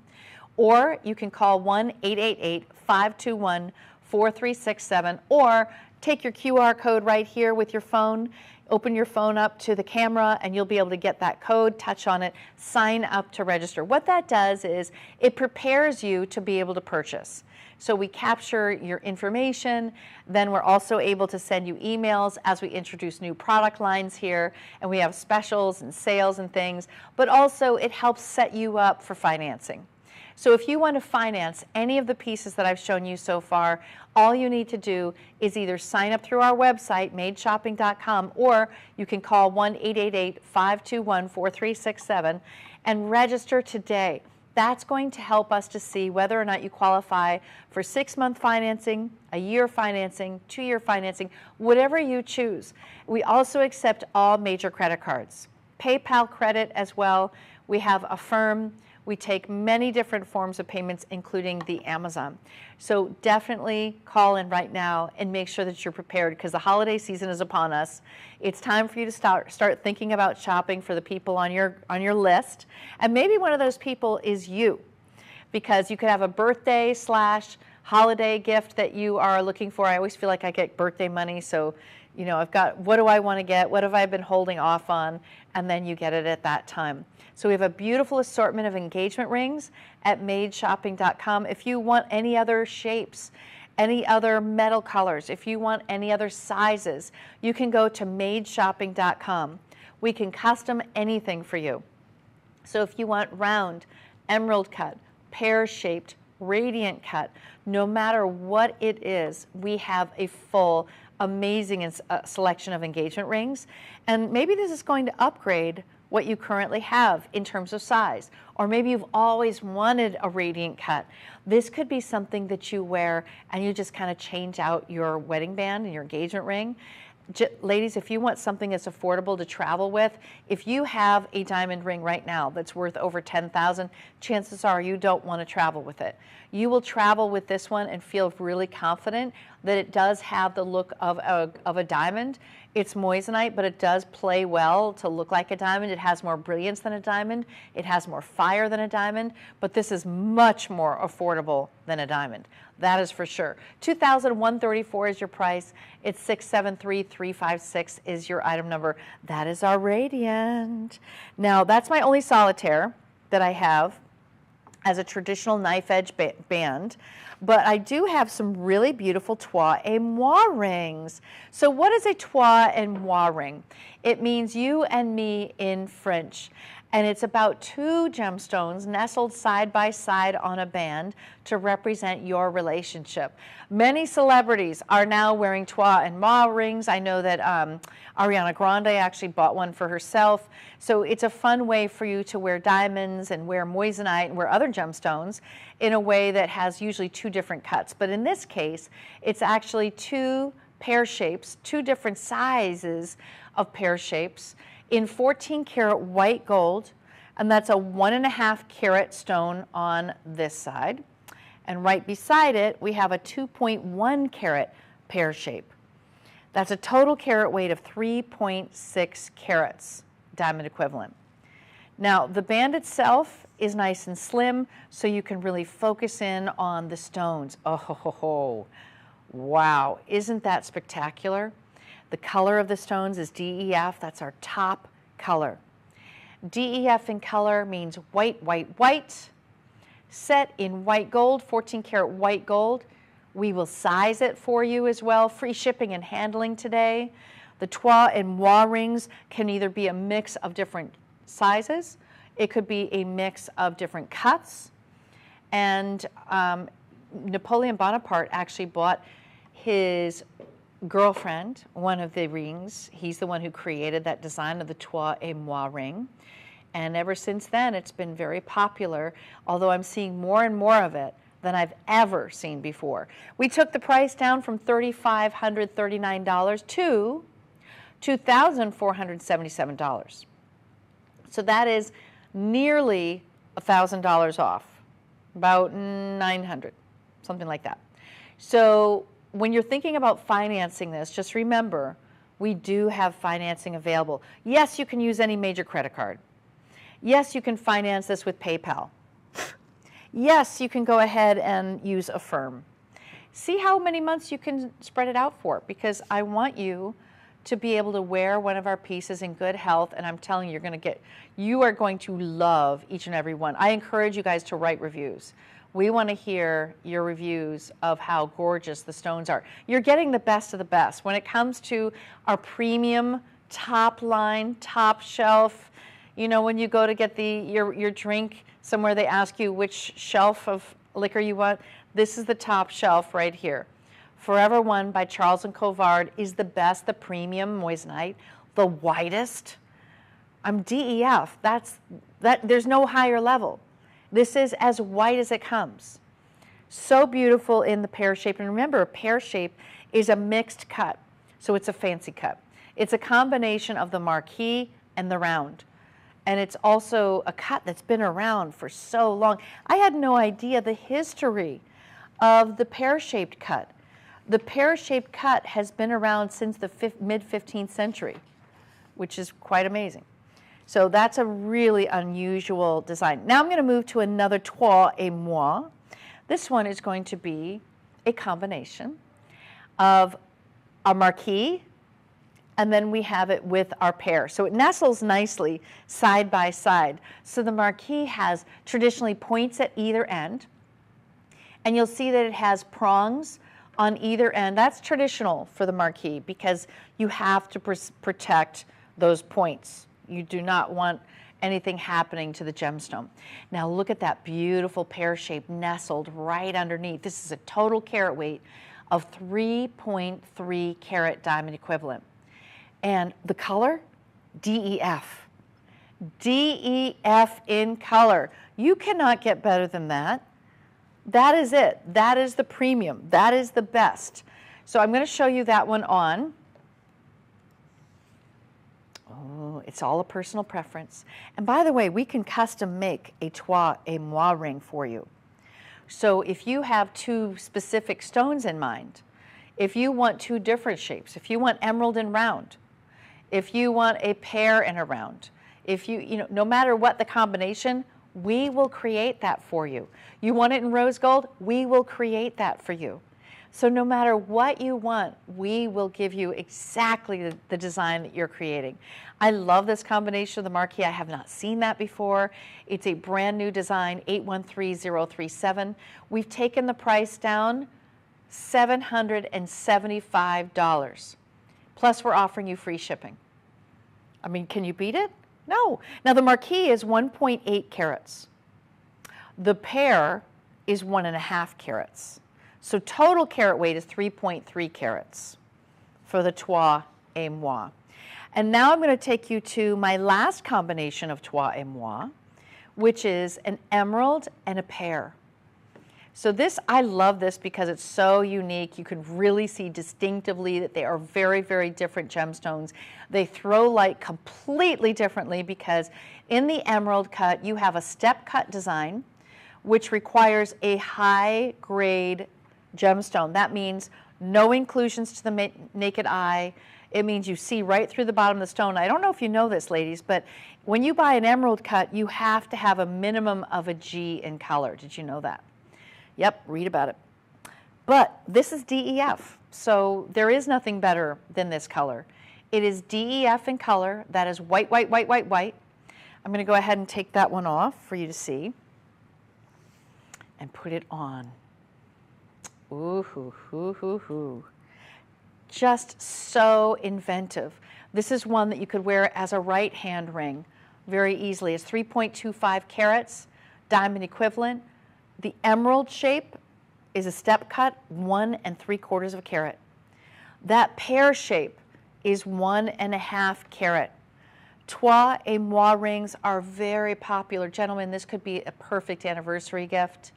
or you can call 1-888-521-4367, or take your QR code right here with your phone. Open your phone up to the camera and you'll be able to get that code, touch on it, sign up to register. What that does is it prepares you to be able to purchase. So we capture your information, then we're also able to send you emails as we introduce new product lines here, and we have specials and sales and things, but also it helps set you up for financing. So if you want to finance any of the pieces that I've shown you so far, all you need to do is either sign up through our website, madeshopping.com, or you can call 1-888-521-4367 and register today. That's going to help us to see whether or not you qualify for 6-month financing, a year financing, 2-year financing, whatever you choose. We also accept all major credit cards, PayPal credit as well. We have Affirm. We take many different forms of payments, including the Amazon. So definitely call in right now and make sure that you're prepared, because the holiday season is upon us. It's time for you to start thinking about shopping for the people on your list. And maybe one of those people is you, because you could have a birthday/holiday gift that you are looking for. I always feel like I get birthday money, so you know, I've got, what do I want to get? What have I been holding off on? And then you get it at that time. So we have a beautiful assortment of engagement rings at madeshopping.com. If you want any other shapes, any other metal colors, if you want any other sizes, you can go to madeshopping.com. We can custom anything for you. So if you want round, emerald cut, pear-shaped, radiant cut. No matter what it is, we have a full, amazing selection of engagement rings. And maybe this is going to upgrade what you currently have in terms of size. Or maybe you've always wanted a radiant cut. This could be something that you wear and you just kind of change out your wedding band and your engagement ring. Ladies, if you want something that's affordable to travel with, if you have a diamond ring right now that's worth over $10,000, chances are you don't want to travel with it. You will travel with this one and feel really confident that it does have the look of a diamond. It's moissanite, but it does play well to look like a diamond. It has more brilliance than a diamond. It has more fire than a diamond, but this is much more affordable than a diamond. That is for sure. $2,134 is your price. It's 673356 is your item number. That is our radiant. Now, that's my only solitaire that I have as a traditional knife edge band, but I do have some really beautiful trois et moi rings. So what is a trois et moi ring? It means you and me in French. And it's about two gemstones nestled side by side on a band to represent your relationship. Many celebrities are now wearing trois et moi rings. I know that Ariana Grande actually bought one for herself. So it's a fun way for you to wear diamonds and wear moissanite and wear other gemstones in a way that has usually two different cuts. But in this case, it's actually two pear shapes, two different sizes of pear shapes, in 14 karat white gold, and that's a 1.5 carat stone on this side. And right beside it, we have a 2.1 carat pear shape. That's a total carat weight of 3.6 carats, diamond equivalent. Now, the band itself is nice and slim, so you can really focus in on the stones. Oh, wow, isn't that spectacular? The color of the stones is DEF. That's our top color. DEF in color means white, white, white. Set in white gold, 14 karat white gold. We will size it for you as well. Free shipping and handling today. The trois et moi rings can either be a mix of different sizes. It could be a mix of different cuts. And Napoleon Bonaparte actually bought his girlfriend one of the rings. He's the one who created that design of the trois et moi ring. And ever since then, it's been very popular, although I'm seeing more and more of it than I've ever seen before. We took the price down from $3,539 to $2,477. So that is nearly $1,000 off, about $900, something like that. So when you're thinking about financing this, just remember, we do have financing available. Yes, you can use any major credit card. Yes, you can finance this with PayPal. Yes, you can go ahead and use Affirm. See how many months you can spread it out for, because I want you to be able to wear one of our pieces in good health, and I'm telling you, you are going to love each and every one. I encourage you guys to write reviews. We want to hear your reviews of how gorgeous the stones are. You're getting the best of the best. When it comes to our premium, top line, top shelf, you know, when you go to get your drink somewhere, they ask you which shelf of liquor you want. This is the top shelf right here. Forever One by Charles and Colvard is the best, the premium moissanite, the whitest. I'm DEF. There's no higher level. This is as white as it comes. So beautiful in the pear shape. And remember, a pear shape is a mixed cut, so it's a fancy cut. It's a combination of the marquee and the round. And it's also a cut that's been around for so long. I had no idea the history of the pear-shaped cut. The pear-shaped cut has been around since the mid-15th century, which is quite amazing. So that's a really unusual design. Now I'm going to move to another trois et moi. This one is going to be a combination of a marquee, and then we have it with our pear. So it nestles nicely side by side. So the marquee has traditionally points at either end, and you'll see that it has prongs on either end. That's traditional for the marquee because you have to protect those points. You do not want anything happening to the gemstone. Now look at that beautiful pear shape nestled right underneath. This is a total carat weight of 3.3 carat diamond equivalent. And the color, DEF. DEF in color. You cannot get better than that. That is it. That is the premium. That is the best. So I'm going to show you that one on. Oh, it's all a personal preference. And by the way, we can custom make a mois ring for you. So if you have two specific stones in mind, if you want two different shapes, if you want emerald and round, if you want a pear and a round, if you no matter what the combination, we will create that for you. You want it in rose gold, we will create that for you. So no matter what you want, we will give you exactly the design that you're creating. I love this combination of the marquee. I have not seen that before. It's a brand new design, 813037. We've taken the price down $775. Plus we're offering you free shipping. I mean, can you beat it? No. Now the marquee is 1.8 carats. The pear is 1.5 carats. So total carat weight is 3.3 carats for the trois et moi. And now I'm going to take you to my last combination of trois et moi, which is an emerald and a pear. So this, I love this because it's so unique. You can really see distinctively that they are very, very different gemstones. They throw light completely differently because in the emerald cut, you have a step cut design, which requires a high grade gemstone. That means no inclusions to the naked eye. It means you see right through the bottom of the stone. I don't know if you know this, ladies, but when you buy an emerald cut, you have to have a minimum of a G in color. Did you know that? Yep, read about it. But this is DEF, so there is nothing better than this color. It is DEF in color. That is white, white, white, white, white. I'm going to go ahead and take that one off for you to see and put it on. Ooh, hoo, hoo, hoo, hoo. Just so inventive. This is one that you could wear as a right hand ring very easily. It's 3.25 carats, diamond equivalent. The emerald shape is a step cut, 1 3/4 of a carat. That pear shape is 1.5 carat. Trois et moi rings are very popular. Gentlemen, this could be a perfect anniversary gift.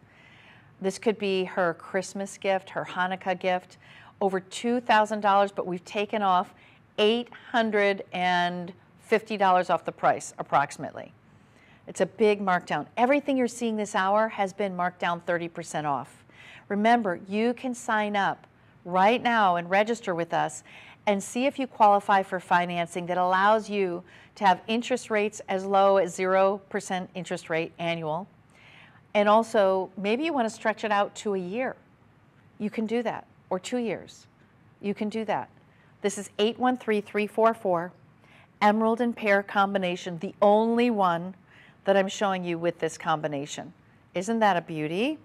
This could be her Christmas gift, her Hanukkah gift, over $2,000, but we've taken off $850 off the price, approximately. It's a big markdown. Everything you're seeing this hour has been marked down 30% off. Remember, you can sign up right now and register with us and see if you qualify for financing that allows you to have interest rates as low as 0% interest rate annual. And also, maybe you want to stretch it out to a year. You can do that. Or 2 years. You can do that. This is 813344, emerald and pear combination, the only one that I'm showing you with this combination. Isn't that a beauty?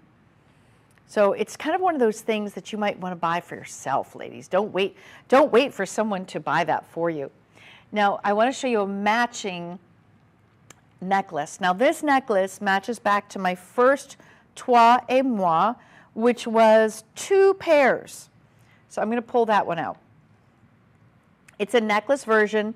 So it's kind of one of those things that you might want to buy for yourself, ladies. Don't wait for someone to buy that for you. Now, I want to show you a matching necklace. Now, this necklace matches back to my first trois et moi, which was 2 pairs. So I'm going to pull that one out. It's a necklace version,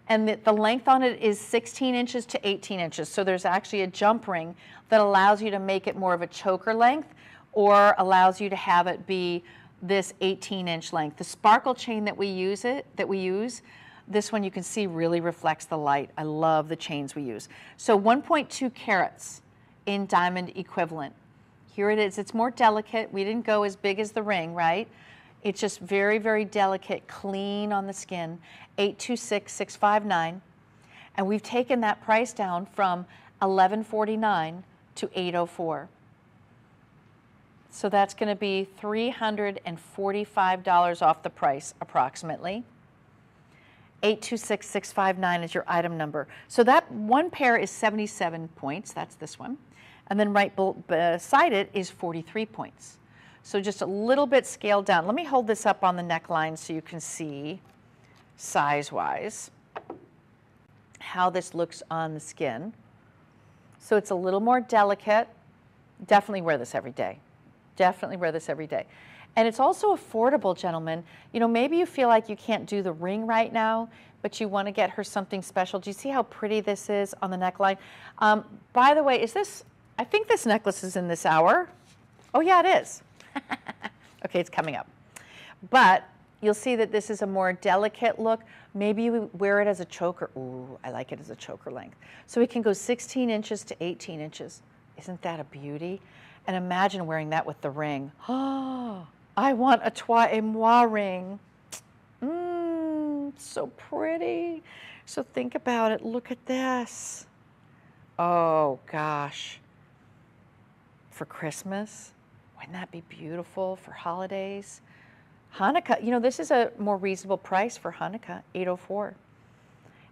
and the length on it is 16 inches to 18 inches. So there's actually a jump ring that allows you to make it more of a choker length or allows you to have it be this 18-inch length. The sparkle chain that we use, this one you can see really reflects the light. I love the chains we use. So 1.2 carats in diamond equivalent. Here it is. It's more delicate. We didn't go as big as the ring, right? It's just very, very delicate, clean on the skin. 826659. And we've taken that price down from $1149 to $804. So that's going to be $345 off the price, approximately. 826659 is your item number. So that one pair is 77 points. That's this one. And then right beside it is 43 points. So just a little bit scaled down. Let me hold this up on the neckline so you can see size-wise how this looks on the skin. So it's a little more delicate. Definitely wear this every day. Definitely wear this every day. And it's also affordable, gentlemen. You know, maybe you feel like you can't do the ring right now, but you want to get her something special. Do you see how pretty this is on the neckline? By the way, is this, I think this necklace is in this hour. Oh yeah, it is. Okay, it's coming up. But you'll see that this is a more delicate look. Maybe you wear it as a choker. Ooh, I like it as a choker length. So it can go 16 inches to 18 inches. Isn't that a beauty? And imagine wearing that with the ring. Oh, I want a trois et moi ring. So pretty. So think about it. Look at this. Oh, gosh. For Christmas, wouldn't that be beautiful? For holidays? Hanukkah, you know, this is a more reasonable price for Hanukkah, $804.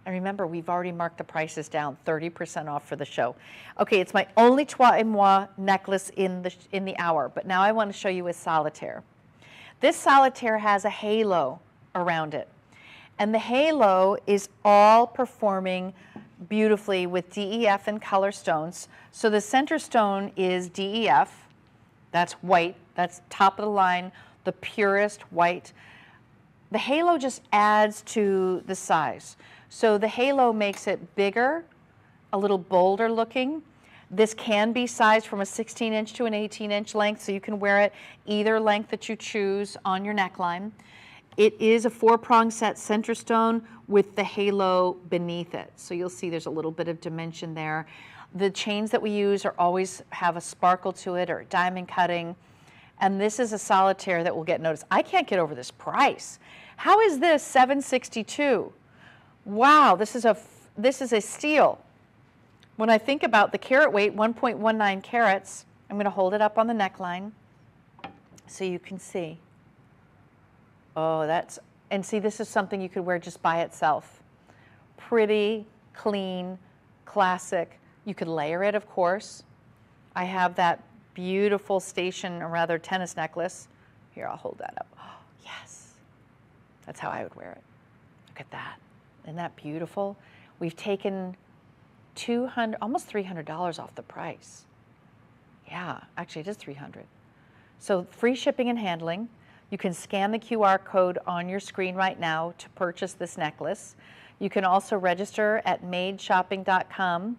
And remember, we've already marked the prices down, 30% off for the show. Okay, it's my only trois et moi necklace in the hour, but now I want to show you a solitaire. This solitaire has a halo around it. And the halo is all performing beautifully with DEF and color stones. So the center stone is DEF. That's white. That's top of the line, the purest white. The halo just adds to the size. So the halo makes it bigger, a little bolder looking. This can be sized from a 16-inch to an 18-inch length, so you can wear it either length that you choose on your neckline. It is a 4-prong set center stone with the halo beneath it. So you'll see there's a little bit of dimension there. The chains that we use are always have a sparkle to it or diamond cutting. And this is a solitaire that will get noticed. I can't get over this price. How is this $762? Wow, this is a steal. When I think about the carat weight, 1.19 carats, I'm going to hold it up on the neckline so you can see. Oh, and see, this is something you could wear just by itself. Pretty, clean, classic. You could layer it, of course. I have that beautiful station, or rather tennis necklace. Here, I'll hold that up. Oh, yes. That's how I would wear it. Look at that. Isn't that beautiful? We've taken almost $300 off the price. Yeah, actually it is $300. So free shipping and handling. You can scan the QR code on your screen right now to purchase this necklace. You can also register at madeshopping.com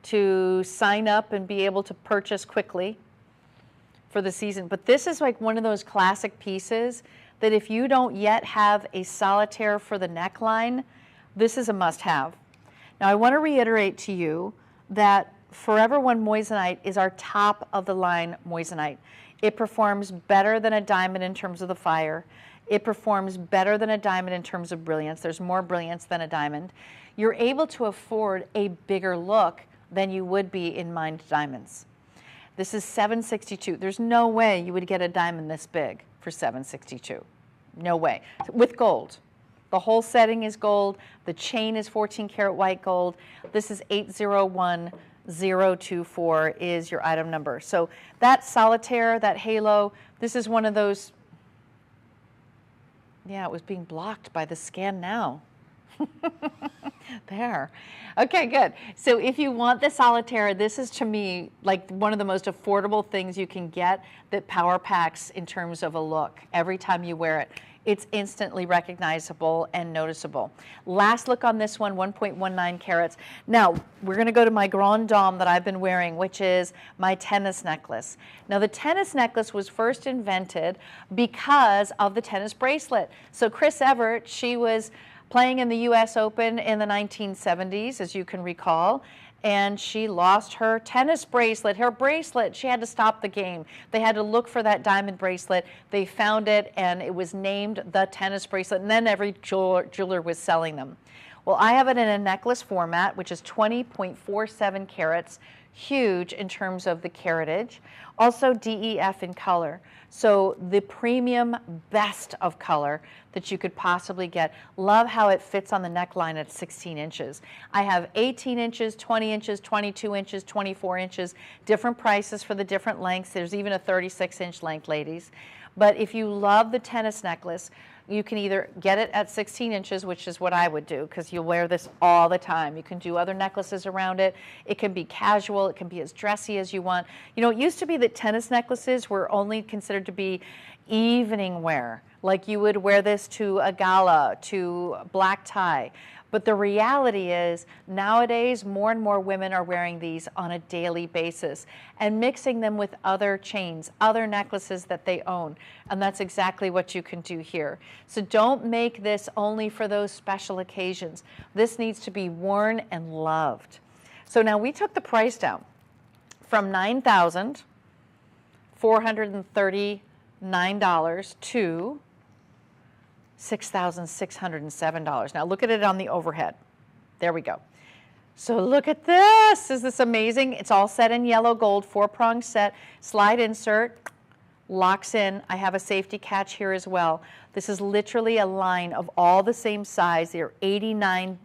to sign up and be able to purchase quickly for the season. But this is like one of those classic pieces that if you don't yet have a solitaire for the neckline, this is a must-have. Now I want to reiterate to you that Forever One moissanite is our top of the line moissanite. It performs better than a diamond in terms of the fire. It performs better than a diamond in terms of brilliance. There's more brilliance than a diamond. You're able to afford a bigger look than you would be in mined diamonds. This is $762. There's no way you would get a diamond this big for $762. No way. With gold. The whole setting is gold. The chain is 14 karat white gold. This is 801024 is your item number. So that solitaire, that halo, this is one of those, yeah, it was being blocked by the scan now. There. Okay, good. So if you want the solitaire, this is to me like one of the most affordable things you can get that power packs in terms of a look. Every time you wear it, it's instantly recognizable and noticeable. Last look on this one, 1.19 carats. Now, we're going to go to my grande dame that I've been wearing, which is my tennis necklace. Now, the tennis necklace was first invented because of the tennis bracelet. So Chris Evert, she was playing in the US Open in the 1970s, as you can recall, and she lost her tennis bracelet, her bracelet. She had to stop the game. They had to look for that diamond bracelet. They found it, and it was named the tennis bracelet, and then every jeweler was selling them. Well, I have it in a necklace format, which is 20.47 carats, huge in terms of the caratage. Also DEF in color. So the premium best of color that you could possibly get. Love how it fits on the neckline at 16 inches. I have 18 inches, 20 inches, 22 inches, 24 inches, different prices for the different lengths. There's even a 36-inch length, ladies. But if you love the tennis necklace, you can either get it at 16 inches, which is what I would do, because you'll wear this all the time. You can do other necklaces around it. It can be casual. It can be as dressy as you want. You know, it used to be that tennis necklaces were only considered to be evening wear. Like you would wear this to a gala, to black tie. But the reality is nowadays more and more women are wearing these on a daily basis and mixing them with other chains, other necklaces that they own. And that's exactly what you can do here. So don't make this only for those special occasions. This needs to be worn and loved. So now we took the price down from $9,439 to $6,607. Now look at it on the overhead. There we go. So look at this. Is this amazing? It's all set in yellow gold, 4-prong set, slide insert, locks in. I have a safety catch here as well. This is literally a line of all the same size. There are 89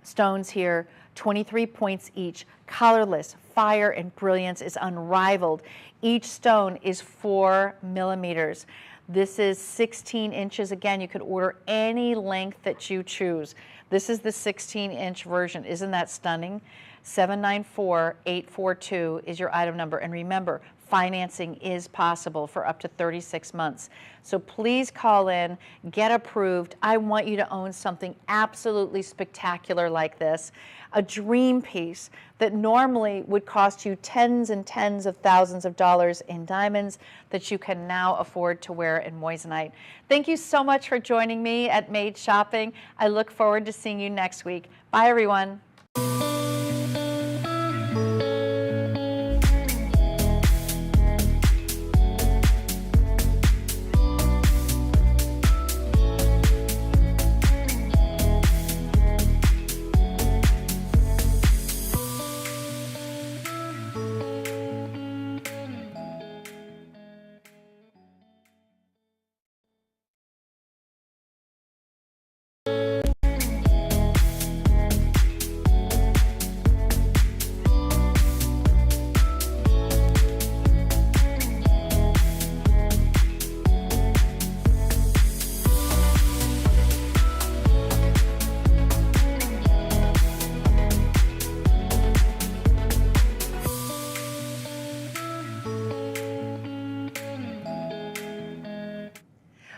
stones here, 23 points each, colorless. Fire and brilliance is unrivaled. Each stone is 4 millimeters. This is 16 inches. Again, you could order any length that you choose. This is the 16-inch version. Isn't that stunning? 794-842 is your item number. And remember, financing is possible for up to 36 months. So please call in, get approved. I want you to own something absolutely spectacular like this. A dream piece that normally would cost you tens and tens of thousands of dollars in diamonds that you can now afford to wear in moissanite. Thank you so much for joining me at Made Shopping. I look forward to seeing you next week. Bye, everyone.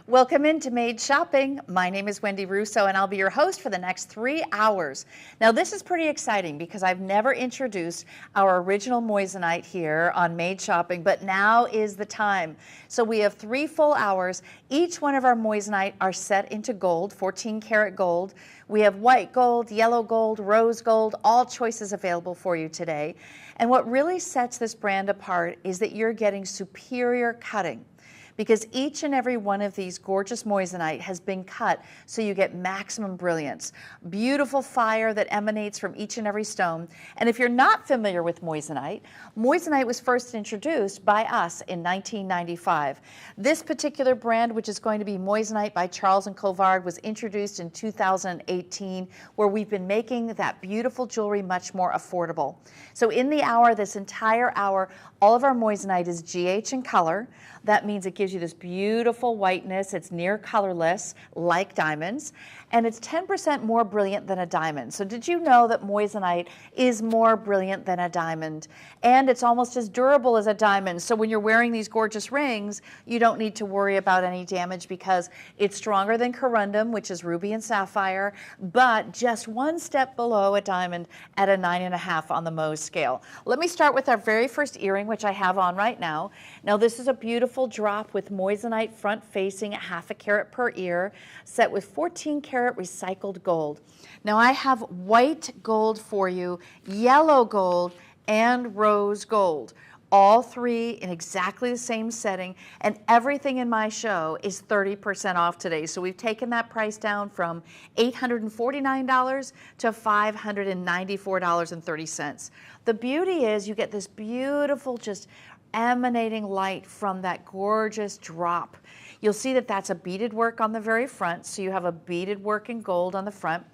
Welcome into Made Shopping. My name is Wendy Russo and I'll be your host for the next 3 hours. Now this is pretty exciting because I've never introduced our original moissanite here on Made Shopping, but now is the time. So we have 3 full hours. Each one of our moissanite are set into gold, 14 karat gold. We have white gold, yellow gold, rose gold, all choices available for you today. And what really sets this brand apart is that you're getting superior cutting, because each and every one of these gorgeous moissanite has been cut so you get maximum brilliance. Beautiful fire that emanates from each and every stone. And if you're not familiar with moissanite, moissanite was first introduced by us in 1995. This particular brand, which is going to be moissanite by Charles and Colvard, was introduced in 2018, where we've been making that beautiful jewelry much more affordable. So in the hour, this entire hour, all of our moissanite is GH in color. That means it gives you this beautiful whiteness. It's near colorless, like diamonds, and it's 10% more brilliant than a diamond. So did you know that moissanite is more brilliant than a diamond? And it's almost as durable as a diamond. So when you're wearing these gorgeous rings, you don't need to worry about any damage because it's stronger than corundum, which is ruby and sapphire, but just one step below a diamond at a 9.5 on the Mohs scale. Let me start with our very first earring, which I have on right now. Now this is a beautiful drop with moissanite front facing at 0.5 carat per ear, set with 14 karat recycled gold. Now I have white gold for you, yellow gold, and rose gold. All 3 in exactly the same setting, and everything in my show is 30% off today. So we've taken that price down from $849 to $594.30. The beauty is you get this beautiful, just emanating light from that gorgeous drop. You'll see that that's a beaded work on the very front, so you have a beaded work in gold on the front.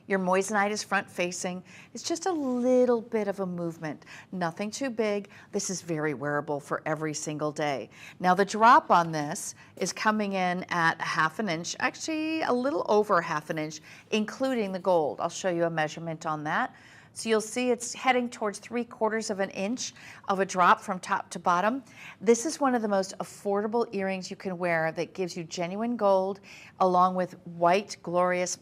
Your moissanite is front facing. It's just a little bit of a movement, nothing too big. This is very wearable for every single day. Now the drop on this is coming in at 1/2 inch, actually a little over 1/2 inch, including the gold. I'll show you a measurement on that. So you'll see it's heading towards 3/4 inch of a drop from top to bottom. This is one of the most affordable earrings you can wear that gives you genuine gold along with white, glorious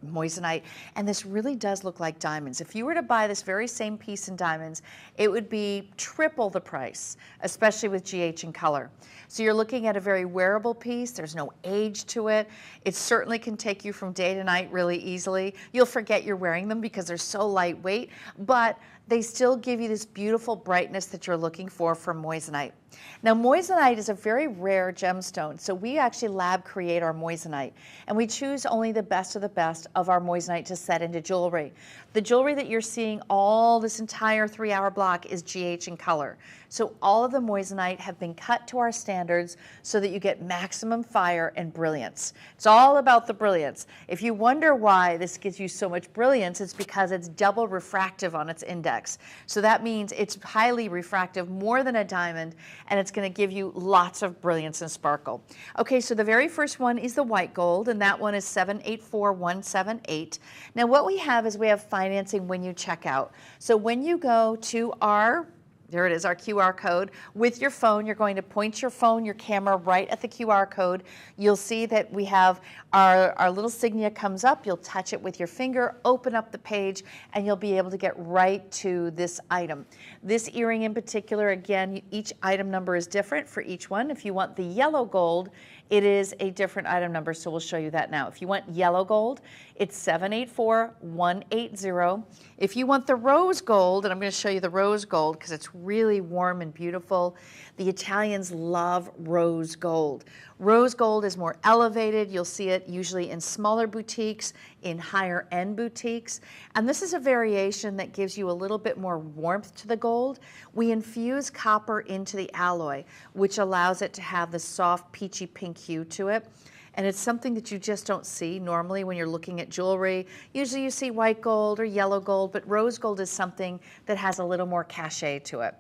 moissanite, and this really does look like diamonds. If you were to buy this very same piece in diamonds, it would be triple the price, especially with GH in color. So you're looking at a very wearable piece. There's no age to it. It certainly can take you from day to night really easily. You'll forget you're wearing them because they're so lightweight, but they still give you this beautiful brightness that you're looking for from moissanite. Now moissanite is a very rare gemstone, so we actually lab create our moissanite, and we choose only the best of our moissanite to set into jewelry. The jewelry that you're seeing all this entire 3-hour block is GH in color. So all of the moissanite have been cut to our standards so that you get maximum fire and brilliance. It's all about the brilliance. If you wonder why this gives you so much brilliance, it's because it's double refractive on its index. So that means it's highly refractive, more than a diamond, and it's going to give you lots of brilliance and sparkle. Okay, so the very first one is the white gold, and that one is 784178. Now what we have is we have financing when you check out. So when you go to our there it is, our QR code. With your phone, you're going to point your phone, your camera right at the QR code. You'll see that we have our little signia comes up. You'll touch it with your finger, open up the page, and you'll be able to get right to this item. This earring in particular, again, each item number is different for each one. If you want the yellow gold, it is a different item number, so we'll show you that now. If you want yellow gold, it's 784180. If you want the rose gold, and I'm going to show you the rose gold because it's really warm and beautiful. The Italians love rose gold. Rose gold is more elevated. You'll see it usually in smaller boutiques, in higher end boutiques. And this is a variation that gives you a little bit more warmth to the gold. We infuse copper into the alloy, which allows it to have the soft peachy pink hue to it. And it's something that you just don't see normally when you're looking at jewelry. Usually you see white gold or yellow gold, but rose gold is something that has a little more cachet to it.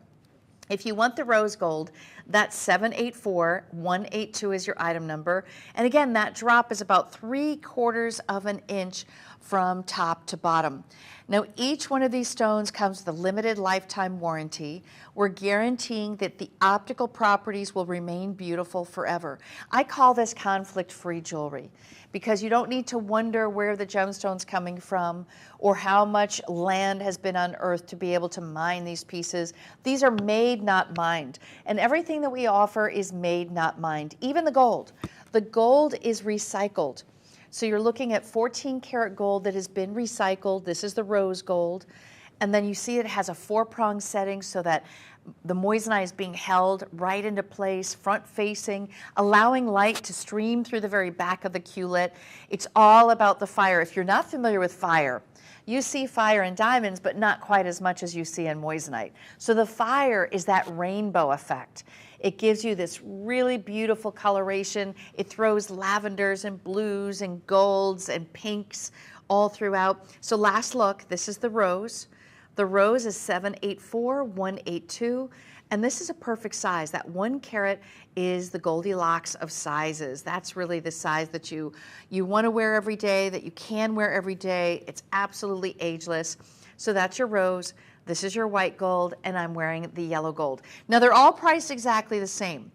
If you want the rose gold, that's 784182 is your item number. And again, that drop is about 3/4 inch from top to bottom. Now, each one of these stones comes with a limited lifetime warranty. We're guaranteeing that the optical properties will remain beautiful forever. I call this conflict-free jewelry because you don't need to wonder where the gemstone's coming from or how much land has been unearthed to be able to mine these pieces. These are made, not mined. And everything that we offer is made, not mined. Even the gold. The gold is recycled. So you're looking at 14-karat gold that has been recycled. This is the rose gold. And then you see it has a 4-prong setting so that the moissanite is being held right into place, front facing, allowing light to stream through the very back of the culet. It's all about the fire. If you're not familiar with fire, you see fire in diamonds, but not quite as much as you see in moissanite. So the fire is that rainbow effect. It gives you this really beautiful coloration. It throws lavenders and blues and golds and pinks all throughout. So last look, this is the rose. The rose is 784182, and this is a perfect size. That 1 carat is the Goldilocks of sizes. That's really the size that you want to wear every day, that you can wear every day. It's absolutely ageless. So that's your rose. This is your white gold, and I'm wearing the yellow gold. Now, they're all priced exactly the same.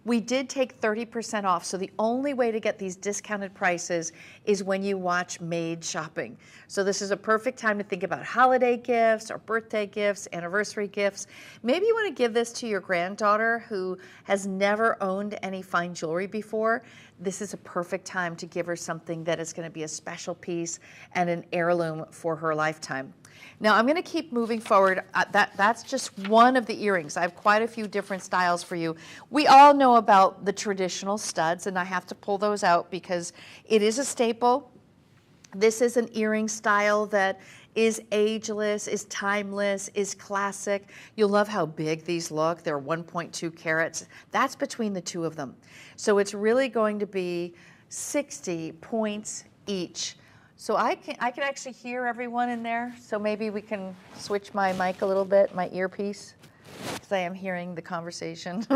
We did take 30% off, so the only way to get these discounted prices is when you watch Made Shopping. So this is a perfect time to think about holiday gifts or birthday gifts, anniversary gifts. Maybe you want to give this to your granddaughter who has never owned any fine jewelry before. This is a perfect time to give her something that is going to be a special piece and an heirloom for her lifetime. Now I'm going to keep moving forward. That's just one of the earrings. I have quite a few different styles for you. We all know about the traditional studs, and I have to pull those out because it is a staple. This is an earring style that is ageless, is timeless, is classic. You'll love how big these look. They're 1.2 carats. That's between the two of them. So it's really going to be 60 points each. So I can actually hear everyone in there. So maybe we can switch my mic a little bit, my earpiece, because I am hearing the conversation.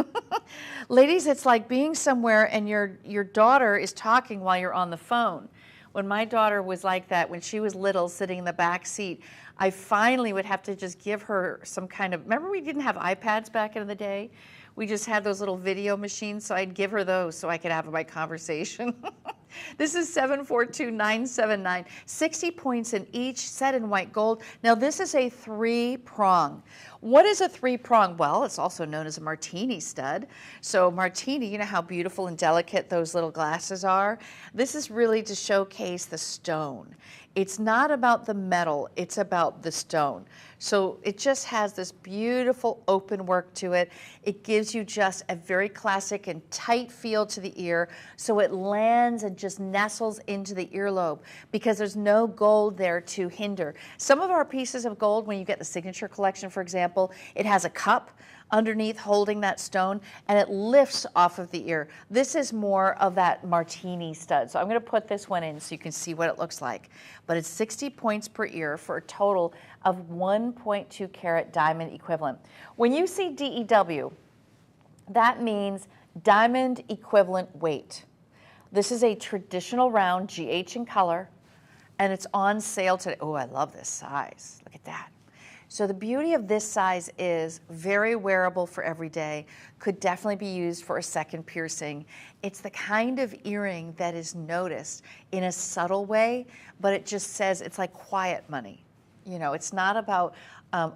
Ladies, it's like being somewhere and your daughter is talking while you're on the phone. When my daughter was like that, when she was little, sitting in the back seat, I finally would have to just give her some kind of, remember we didn't have iPads back in the day? We just had those little video machines, so I'd give her those so I could have my conversation. This is 742979, 60 points in each, set in white gold. Now this is a 3-prong. What is a 3-prong? Well, it's also known as a martini stud. So martini, you know how beautiful and delicate those little glasses are? This is really to showcase the stone. It's not about the metal, it's about the stone. So it just has this beautiful open work to it. It gives you just a very classic and tight feel to the ear, so it lands and just nestles into the earlobe because there's no gold there to hinder. Some of our pieces of gold, when you get the signature collection, for example, it has a cup underneath holding that stone and it lifts off of the ear. This is more of that martini stud. So I'm going to put this one in so you can see what it looks like. But it's 60 points per ear for a total of 1.2 carat diamond equivalent. When you see DEW, that means diamond equivalent weight. This is a traditional round, GH in color, and it's on sale today. Oh, I love this size. Look at that. So the beauty of this size is very wearable for every day, could definitely be used for a second piercing. It's the kind of earring that is noticed in a subtle way, but it just says it's like quiet money. You know, it's not about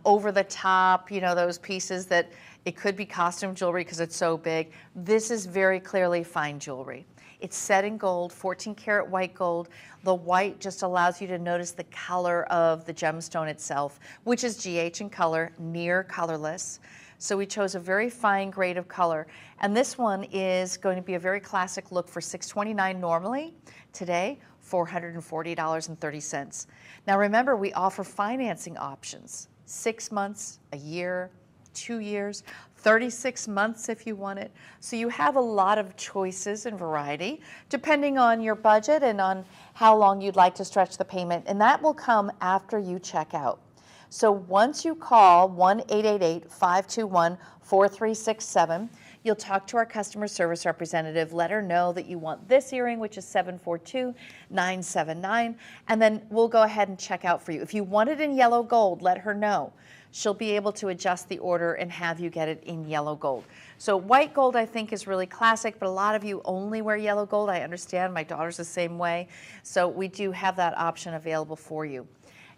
over the top, you know, those pieces that it could be costume jewelry because it's so big. This is very clearly fine jewelry. It's set in gold, 14 karat white gold. The white just allows you to notice the color of the gemstone itself, which is GH in color, near colorless. So we chose a very fine grade of color. And this one is going to be a very classic look for $629 normally. Today, $440.30. Now remember, we offer financing options, 6 months, a year, 2 years, 36 months if you want it. So you have a lot of choices and variety depending on your budget and on how long you'd like to stretch the payment, and that will come after you check out. So once you call 1-888-521-4367, you'll talk to our customer service representative, let her know that you want this earring, which is 742979, and then we'll go ahead and check out for you. If you want it in yellow gold, let her know. She'll be able to adjust the order and have you get it in yellow gold. So white gold I think is really classic, but a lot of you only wear yellow gold. I understand, my daughter's the same way. So we do have that option available for you.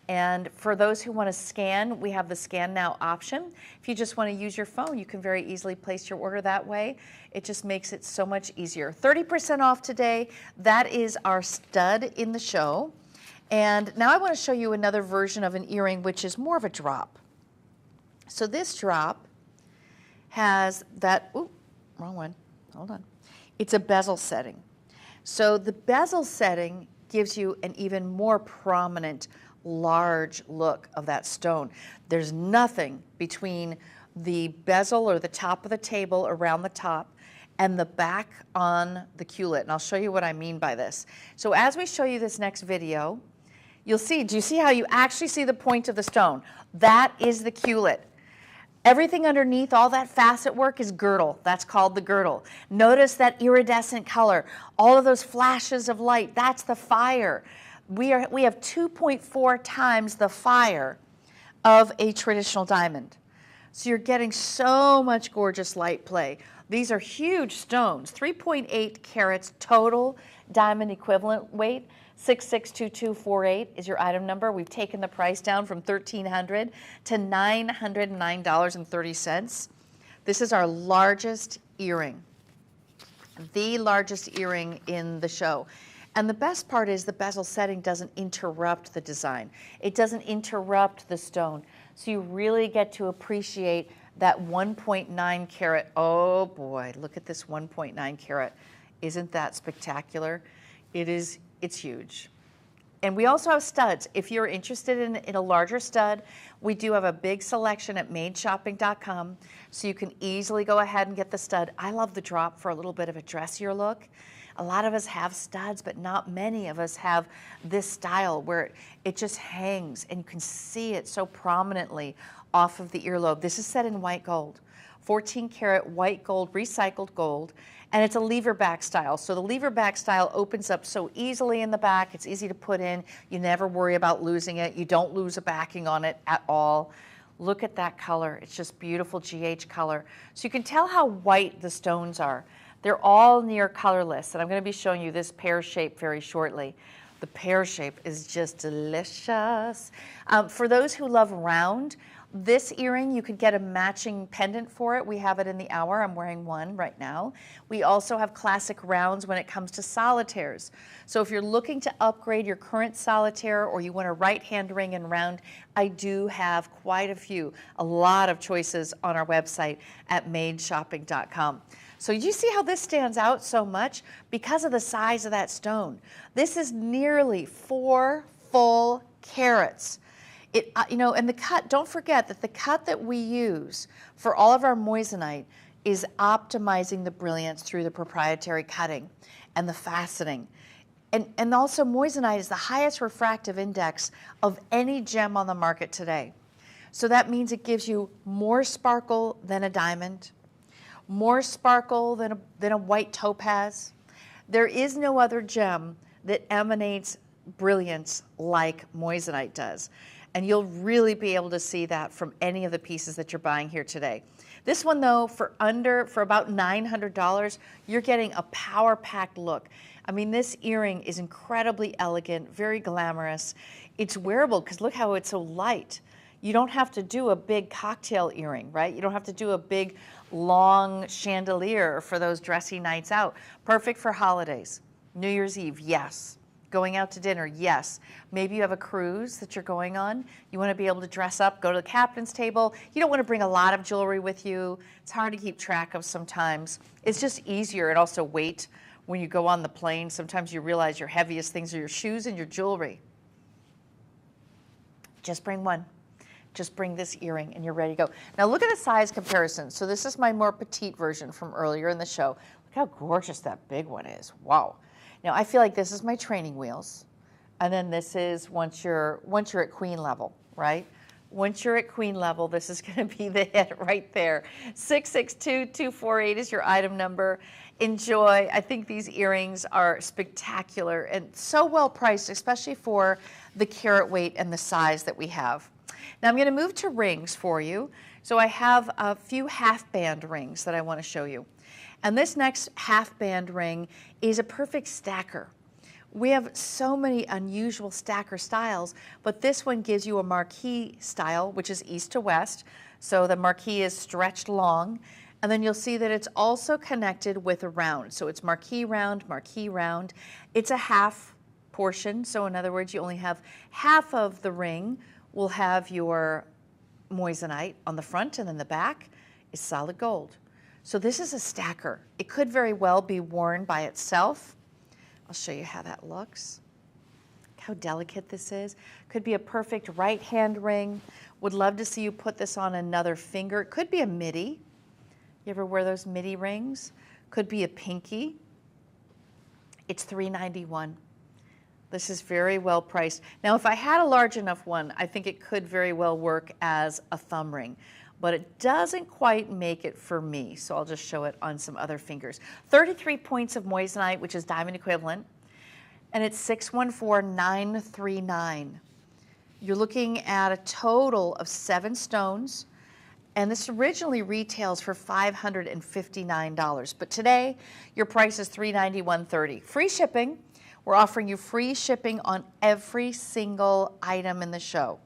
And for those who want to scan, we have the Scan Now option. If you just want to use your phone, you can very easily place your order that way. It just makes it so much easier. 30% off today. That is our stud in the show. And now I want to show you another version of an earring, which is more of a drop. So this drop has that, ooh, wrong one, hold on. It's a bezel setting. So the bezel setting gives you an even more prominent, large look of that stone. There's nothing between the bezel or the top of the table around the top and the back on the culet. And I'll show you what I mean by this. So as we show you this next video, you'll see, do you see how you actually see the point of the stone? That is the culet. Everything underneath, all that facet work is girdle. That's called the girdle. Notice that iridescent color. All of those flashes of light, that's the fire. We have 2.4 times the fire of a traditional diamond. So you're getting so much gorgeous light play. These are huge stones, 3.8 carats total diamond equivalent weight. 662248 is your item number. We've taken the price down from $1,300 to $909.30. This is our largest earring, the largest earring in the show. And the best part is the bezel setting doesn't interrupt the design. It doesn't interrupt the stone. So you really get to appreciate that 1.9 carat. Oh boy, look at this 1.9 carat. Isn't that spectacular? It's huge. And we also have studs. If you're interested in a larger stud, we do have a big selection at madeshopping.com, so you can easily go ahead and get the stud. I love the drop for a little bit of a dressier look. A lot of us have studs, but not many of us have this style where it just hangs and you can see it so prominently off of the earlobe. This is set in white gold, 14 karat white gold, recycled gold, and it's a lever back style. So the lever back style opens up so easily in the back. It's easy to put in. You never worry about losing it. You don't lose a backing on it at all. Look at that color. It's just beautiful GH color. So you can tell how white the stones are. They're all near colorless, and I'm going to be showing you this pear shape very shortly. The pear shape is just delicious. For those who love round, this earring, you could get a matching pendant for it. We have it in the hour. I'm wearing one right now. We also have classic rounds when it comes to solitaires. So if you're looking to upgrade your current solitaire or you want a right-hand ring and round, I do have quite a lot of choices on our website at madeshopping.com. So you see how this stands out so much? Because of the size of that stone. This is nearly 4 full carats. And the cut, don't forget that the cut that we use for all of our moissanite is optimizing the brilliance through the proprietary cutting and the faceting. And also moissanite is the highest refractive index of any gem on the market today. So that means it gives you more sparkle than a diamond, more sparkle than a white topaz. There is no other gem that emanates brilliance like moissanite does. And you'll really be able to see that from any of the pieces that you're buying here today. This one though, for about $900, you're getting a power-packed look. I mean, this earring is incredibly elegant, very glamorous. It's wearable because look how it's so light. You don't have to do a big cocktail earring, right? You don't have to do a big, long chandelier for those dressy nights out. Perfect for holidays. New Year's Eve, yes. Going out to dinner, yes. Maybe you have a cruise that you're going on. You want to be able to dress up, go to the captain's table. You don't want to bring a lot of jewelry with you. It's hard to keep track of sometimes. It's just easier, and also weight. When you go on the plane, sometimes you realize your heaviest things are your shoes and your jewelry. Just bring one. Just bring this earring and you're ready to go. Now look at the size comparison. So this is my more petite version from earlier in the show. Look how gorgeous that big one is. Wow. Now I feel like this is my training wheels, and then this is once you're at queen level, right? Once you're at queen level, this is going to be the hit right there. 662-248 is your item number. Enjoy. I think these earrings are spectacular and so well priced, especially for the carat weight and the size that we have. Now I'm going to move to rings for you. So I have a few half band rings that I want to show you. And this next half band ring is a perfect stacker. We have so many unusual stacker styles, but this one gives you a marquee style, which is east to west. So the marquee is stretched long, and then you'll see that it's also connected with a round. So it's marquee round, marquee round. It's a half portion, so in other words, you only have half of the ring will have your moissanite on the front, and then the back is solid gold. So this is a stacker. It could very well be worn by itself. I'll show you how that looks. Look how delicate this is. Could be a perfect right hand ring. Would love to see you put this on another finger. It could be a midi. You ever wear those midi rings? Could be a pinky. It's $391. This is very well priced. Now, if I had a large enough one, I think it could very well work as a thumb ring, but it doesn't quite make it for me, so I'll just show it on some other fingers. 33 points of moissanite, which is diamond equivalent, and it's 614,939. You're looking at a total of 7 stones, and this originally retails for $559, but today your price is $391.30. Free shipping. We're offering you free shipping on every single item in the show.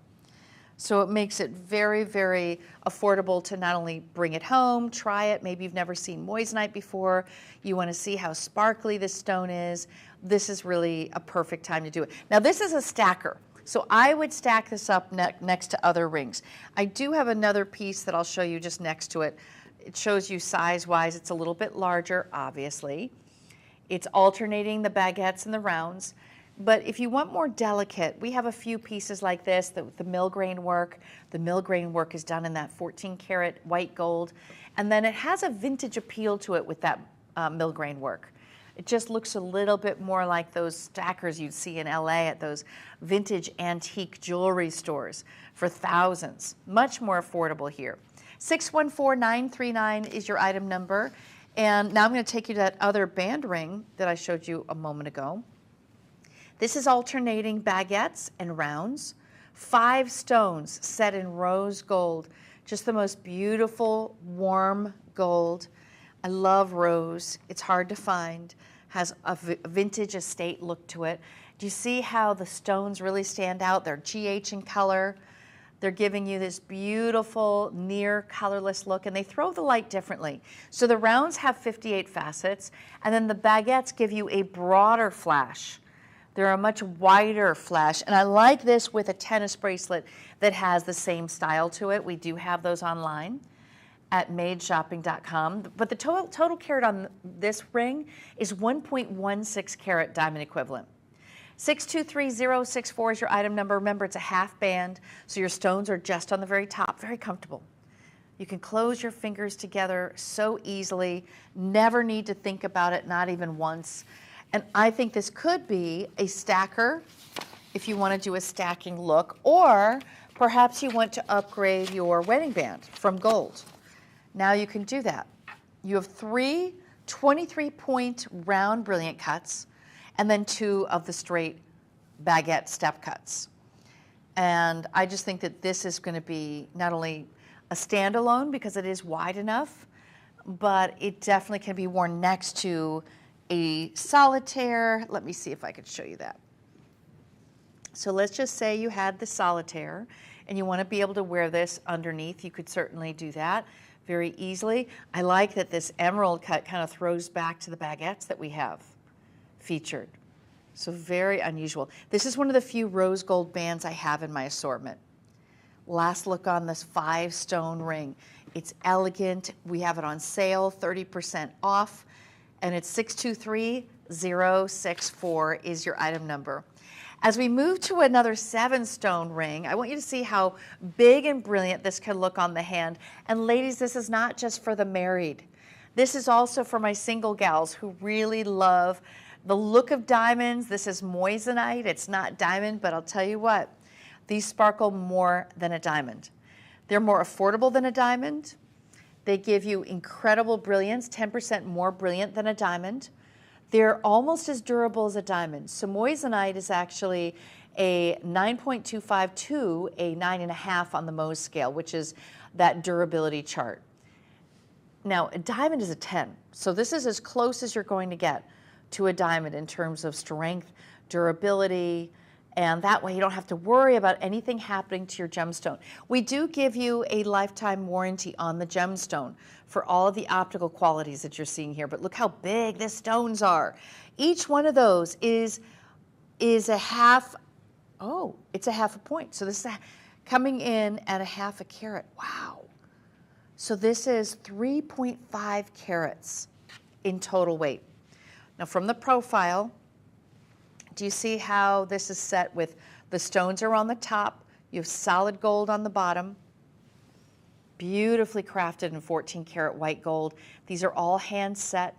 So it makes it very, very affordable to not only bring it home, try it. Maybe you've never seen moissanite before. You want to see how sparkly this stone is. This is really a perfect time to do it. Now this is a stacker. So I would stack this up next to other rings. I do have another piece that I'll show you just next to it. It shows you size-wise. It's a little bit larger, obviously. It's alternating the baguettes and the rounds. But if you want more delicate, we have a few pieces like this, the mill grain work. The mill grain work is done in that 14 karat white gold. And then it has a vintage appeal to it with that mill grain work. It just looks a little bit more like those stackers you'd see in LA at those vintage antique jewelry stores for thousands. Much more affordable here. 614939 is your item number. And now I'm going to take you to that other band ring that I showed you a moment ago. This is alternating baguettes and rounds. 5 stones set in rose gold. Just the most beautiful, warm gold. I love rose. It's hard to find. Has a vintage estate look to it. Do you see how the stones really stand out? They're GH in color. They're giving you this beautiful, near colorless look, and they throw the light differently. So the rounds have 58 facets, and then the baguettes give you a broader flash. They're a much wider flash, and I like this with a tennis bracelet that has the same style to it. We do have those online at madeshopping.com, but the total carat on this ring is 1.16 carat diamond equivalent. 623064 is your item number. Remember, it's a half band, so your stones are just on the very top, very comfortable. You can close your fingers together so easily, never need to think about it, not even once. And I think this could be a stacker if you want to do a stacking look, or perhaps you want to upgrade your wedding band from gold. Now you can do that. You have 3 23-point round brilliant cuts, and then 2 of the straight baguette step cuts. And I just think that this is going to be not only a standalone because it is wide enough, but it definitely can be worn next to a solitaire. Let me see if I could show you that. So let's just say you had the solitaire and you want to be able to wear this underneath. You could certainly do that very easily. I like that this emerald cut kind of throws back to the baguettes that we have featured. So very unusual. This is one of the few rose gold bands I have in my assortment. Last look on this 5-stone ring. It's elegant. We have it on sale, 30% off, and it's 623064 is your item number. As we move to another 7-stone ring, I want you to see how big and brilliant this can look on the hand. And ladies, this is not just for the married. This is also for my single gals who really love the look of diamonds. This is moissanite. It's not diamond, but I'll tell you what, these sparkle more than a diamond. They're more affordable than a diamond. They give you incredible brilliance, 10% more brilliant than a diamond. They're almost as durable as a diamond. So moissanite is actually a 9.25 to a 9.5 on the Mohs scale, which is that durability chart. Now, a diamond is a 10. So this is as close as you're going to get to a diamond in terms of strength, durability, and that way you don't have to worry about anything happening to your gemstone. We do give you a lifetime warranty on the gemstone for all of the optical qualities that you're seeing here, but look how big the stones are. Each one of those is a half, it's a half a point. So this is coming in at a half a carat. Wow. So this is 3.5 carats in total weight. Now from the profile, do you see how this is set with the stones are on the top, you have solid gold on the bottom, beautifully crafted in 14 karat white gold. These are all hand set.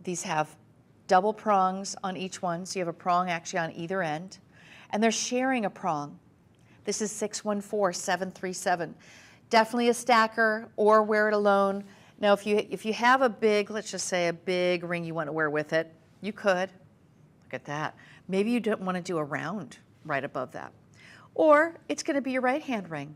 These have double prongs on each one, so you have a prong actually on either end, and they're sharing a prong. This is 614737. Definitely a stacker or wear it alone. Now if you have a big, let's just say a big ring you want to wear with it, you could. Look at that. Maybe you don't want to do a round right above that. Or it's going to be your right hand ring.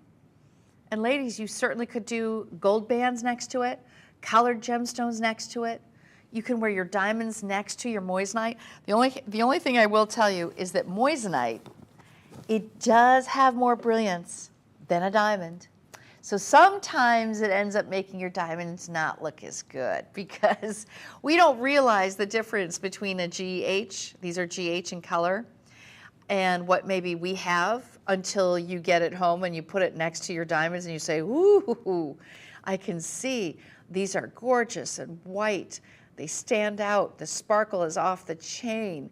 And ladies, you certainly could do gold bands next to it, colored gemstones next to it. You can wear your diamonds next to your moissanite. The only thing I will tell you is that moissanite, it does have more brilliance than a diamond. So sometimes it ends up making your diamonds not look as good because we don't realize the difference between a GH, these are GH in color, and what maybe we have until you get it home and you put it next to your diamonds and you say, ooh, I can see these are gorgeous and white. They stand out. The sparkle is off the chain.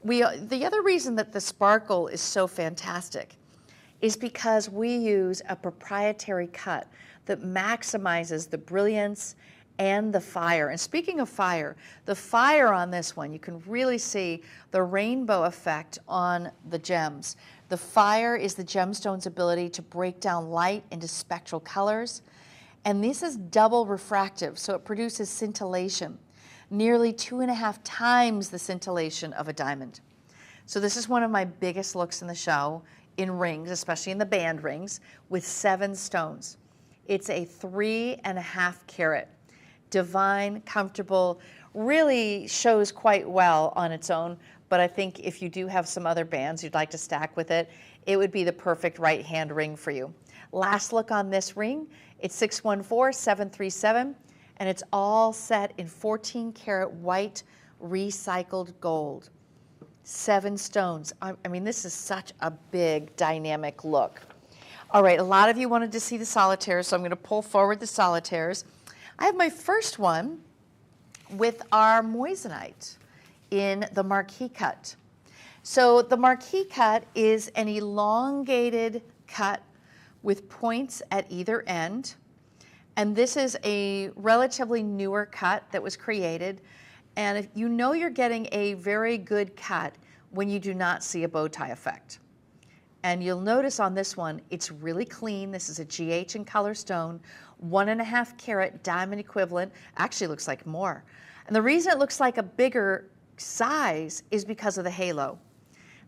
The other reason that the sparkle is so fantastic is because we use a proprietary cut that maximizes the brilliance and the fire. And speaking of fire, the fire on this one, you can really see the rainbow effect on the gems. The fire is the gemstone's ability to break down light into spectral colors. And this is double refractive, so it produces scintillation, nearly 2.5 times the scintillation of a diamond. So this is one of my biggest looks in the show, in rings, especially in the band rings, with 7 stones. It's a 3.5 carat. Divine, comfortable, really shows quite well on its own, but I think if you do have some other bands you'd like to stack with it, it would be the perfect right hand ring for you. Last look on this ring, it's 614737, and it's all set in 14 karat white recycled gold. 7 stones. I mean, this is such a big dynamic look. All right, a lot of you wanted to see the solitaires, so I'm going to pull forward the solitaires. I have my first one with our moissanite in the marquee cut. So the marquee cut is an elongated cut with points at either end. And this is a relatively newer cut that was created. And if you know you're getting a very good cut when you do not see a bow tie effect. And you'll notice on this one, it's really clean. This is a GH in color stone, 1.5 carat diamond equivalent. Actually looks like more. And the reason it looks like a bigger size is because of the halo.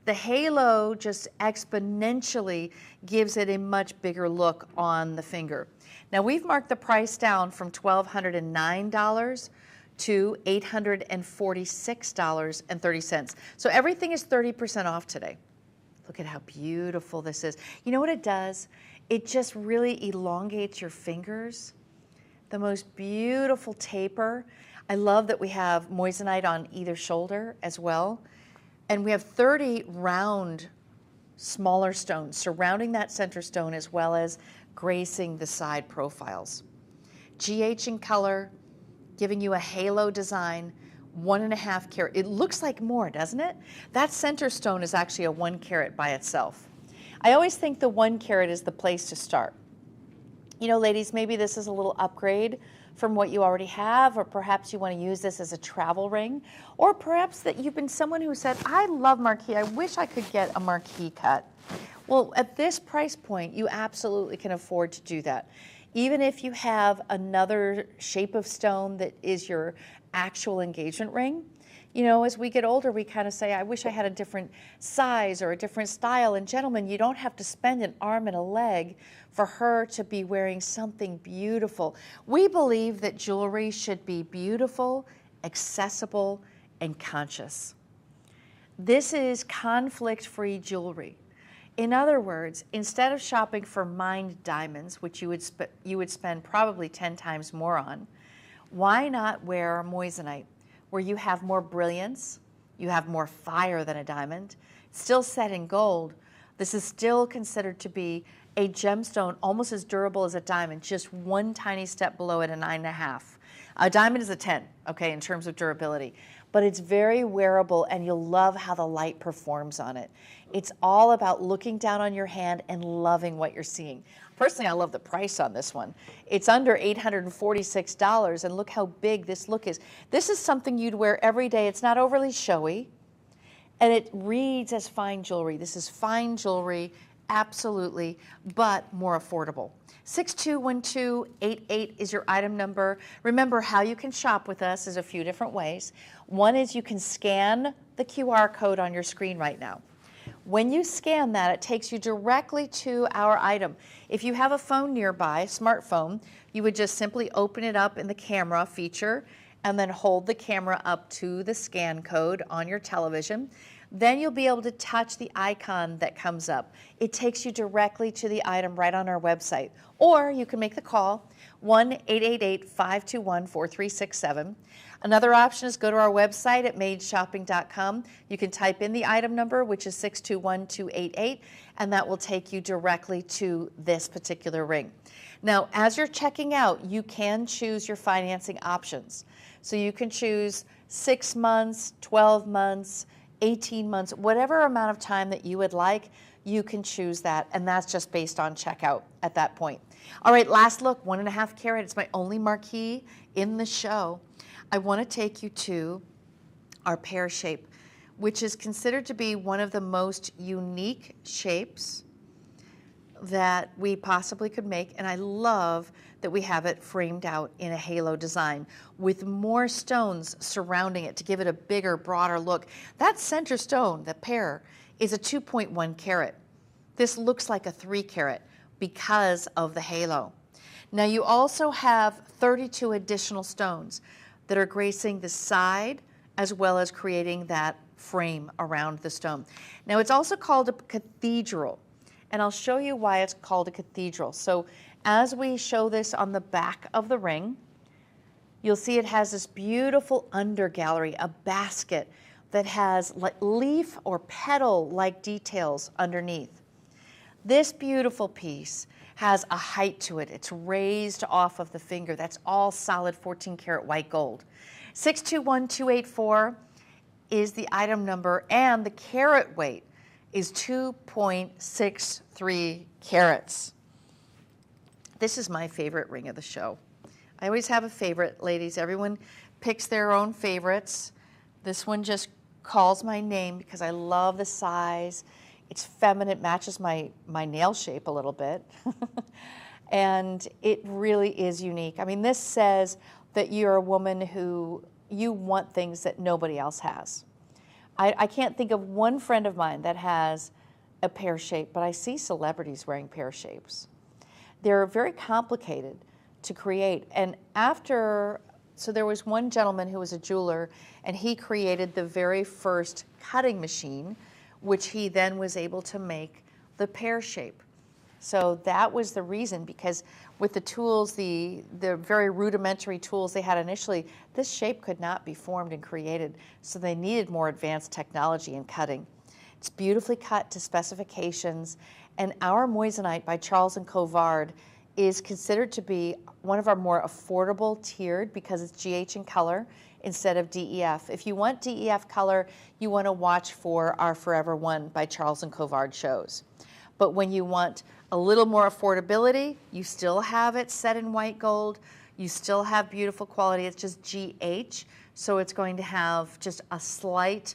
The halo just exponentially gives it a much bigger look on the finger. Now we've marked the price down from $1,209 to $846.30. So everything is 30% off today. Look at how beautiful this is. You know what it does? It just really elongates your fingers. The most beautiful taper. I love that we have moissanite on either shoulder as well. And we have 30 round, smaller stones surrounding that center stone as well as gracing the side profiles. GH in color, giving you a halo design, 1.5 carat. It looks like more, doesn't it? That center stone is actually a 1 carat by itself. I always think the 1 carat is the place to start. You know, ladies, maybe this is a little upgrade from what you already have, or perhaps you want to use this as a travel ring, or perhaps that you've been someone who said, I love marquee, I wish I could get a marquee cut. Well, at this price point, you absolutely can afford to do that. Even if you have another shape of stone that is your actual engagement ring, you know, as we get older, we kind of say, I wish I had a different size or a different style. And gentlemen, you don't have to spend an arm and a leg for her to be wearing something beautiful. We believe that jewelry should be beautiful, accessible, and conscious. This is conflict-free jewelry. In other words, instead of shopping for mined diamonds, which you would spend probably 10 times more on, why not wear moissanite, where you have more brilliance, you have more fire than a diamond, still set in gold. This is still considered to be a gemstone almost as durable as a diamond, just one tiny step below it, a 9.5. A diamond is a 10, okay, in terms of durability. But it's very wearable, and you'll love how the light performs on it. It's all about looking down on your hand and loving what you're seeing. Personally, I love the price on this one. It's under $846, and look how big this look is. This is something you'd wear every day. It's not overly showy, and it reads as fine jewelry. This is fine jewelry, absolutely, but more affordable. 621288 is your item number. Remember, how you can shop with us is a few different ways. One is you can scan the QR code on your screen right now. When you scan that, it takes you directly to our item. If you have a phone nearby, smartphone, you would just simply open it up in the camera feature and then hold the camera up to the scan code on your television. Then you'll be able to touch the icon that comes up. It takes you directly to the item right on our website. Or you can make the call, 1-888-521-4367. Another option is go to our website at madeshopping.com. You can type in the item number, which is 621288, and that will take you directly to this particular ring. Now, as you're checking out, you can choose your financing options. So you can choose 6 months, 12 months, 18 months, whatever amount of time that you would like. you can choose that, and that's just based on checkout at that point. All right, last look, 1.5 carat. It's my only marquee in the show. I want to take you to our pear shape, which is considered to be one of the most unique shapes that we possibly could make, and I love that we have it framed out in a halo design with more stones surrounding it to give it a bigger, broader look. That center stone, the pear, is a 2.1 carat. This looks like a 3 carat because of the halo. Now you also have 32 additional stones that are gracing the side as well as creating that frame around the stone. Now it's also called a cathedral, and I'll show you why it's called a cathedral. So as we show this on the back of the ring, you'll see it has this beautiful undergallery, a basket that has like leaf or petal-like details underneath. This beautiful piece has a height to it. It's raised off of the finger. That's all solid 14 karat white gold. 621284 is the item number, and the carat weight is 2.63 carats. This is my favorite ring of the show. I always have a favorite, ladies. Everyone picks their own favorites. This one just calls my name because I love the size. It's feminine, matches my nail shape a little bit. And it really is unique. I mean, this says that you're a woman who you want things that nobody else has. I can't think of one friend of mine that has a pear shape, but I see celebrities wearing pear shapes. They're very complicated to create. And so there was one gentleman who was a jeweler, and he created the very first cutting machine, which he then was able to make the pear shape. So that was the reason, because with the tools, the very rudimentary tools they had initially, this shape could not be formed and created. So they needed more advanced technology in cutting. It's beautifully cut to specifications. And our moissanite by Charles and Colvard is considered to be one of our more affordable tiered because it's GH in color instead of DEF. If you want DEF color, you want to watch for our Forever One by Charles and Colvard shows. But when you want a little more affordability, you still have it set in white gold. You still have beautiful quality. It's just GH, so it's going to have just a slight,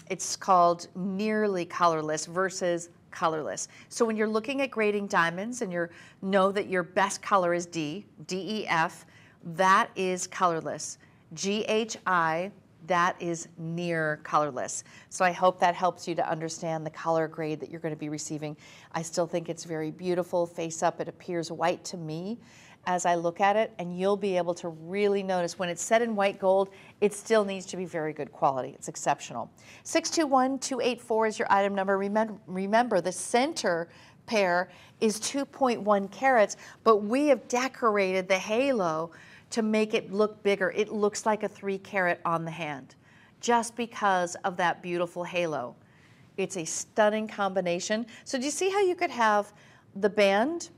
it's called nearly colorless versus colorless. So when you're looking at grading diamonds and you know that your best color is DEF, that is colorless. GHI, that is near colorless. So I hope that helps you to understand the color grade that you're going to be receiving. I still think it's very beautiful. Face up, it appears white to me as I look at it, and you'll be able to really notice when it's set in white gold, it still needs to be very good quality. It's exceptional. 621284 is your item number. Remember, the center pair is 2.1 carats, but we have decorated the halo to make it look bigger. It looks like a 3 carat on the hand just because of that beautiful halo. It's a stunning combination. So do you see how you could have the band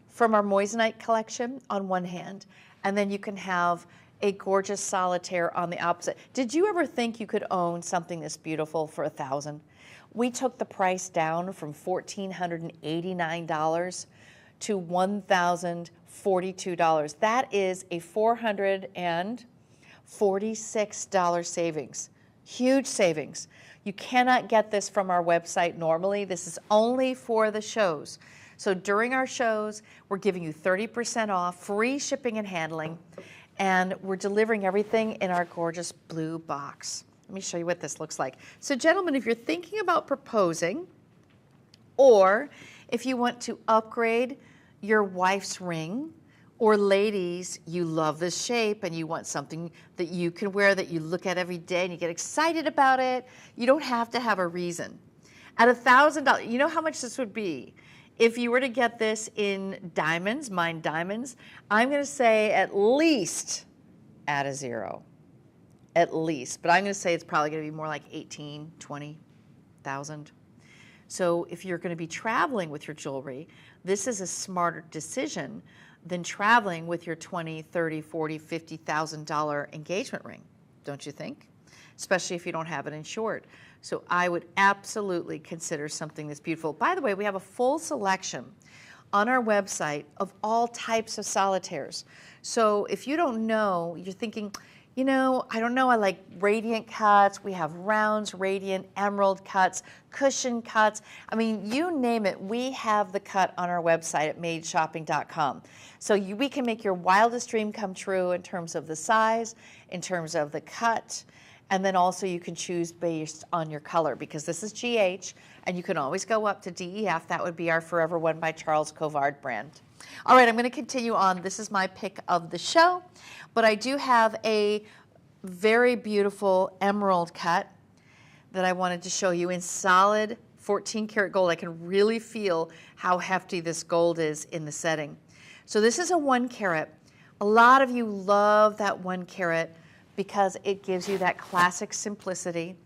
from our moissanite collection on one hand, and then you can have a gorgeous solitaire on the opposite? Did you ever think you could own something this beautiful for $1,000? We took the price down from $1,489 to $1,042. That is a $446 savings. Huge savings. You cannot get this from our website normally. This is only for the shows. So during our shows, we're giving you 30% off, free shipping and handling, and we're delivering everything in our gorgeous blue box. Let me show you what this looks like. So gentlemen, if you're thinking about proposing, or if you want to upgrade your wife's ring, or ladies, you love this shape and you want something that you can wear that you look at every day and you get excited about it, you don't have to have a reason. At $1,000, you know how much this would be? If you were to get this in diamonds, mine diamonds, I'm going to say at least add a zero. At least. But I'm going to say it's probably going to be more like 18, 20,000. So if you're going to be traveling with your jewelry, this is a smarter decision than traveling with your $20, $30, $40, $50,000 engagement ring, don't you think? especially if you don't have it in short. So I would absolutely consider something that's beautiful. By the way, we have a full selection on our website of all types of solitaires. So if you don't know, you're thinking, you know, I don't know, I like radiant cuts. We have rounds, radiant, emerald cuts, cushion cuts. I mean, you name it, we have the cut on our website at madeshopping.com. So we can make your wildest dream come true in terms of the size, in terms of the cut, and then also you can choose based on your color, because this is GH, and you can always go up to DEF. That would be our Forever One by Charles Colvard brand. All right, I'm going to continue on. This is my pick of the show, but I do have a very beautiful emerald cut that I wanted to show you in solid 14 karat gold. I can really feel how hefty this gold is in the setting. So this is a 1 carat. A lot of you love that 1 carat because it gives you that classic simplicity.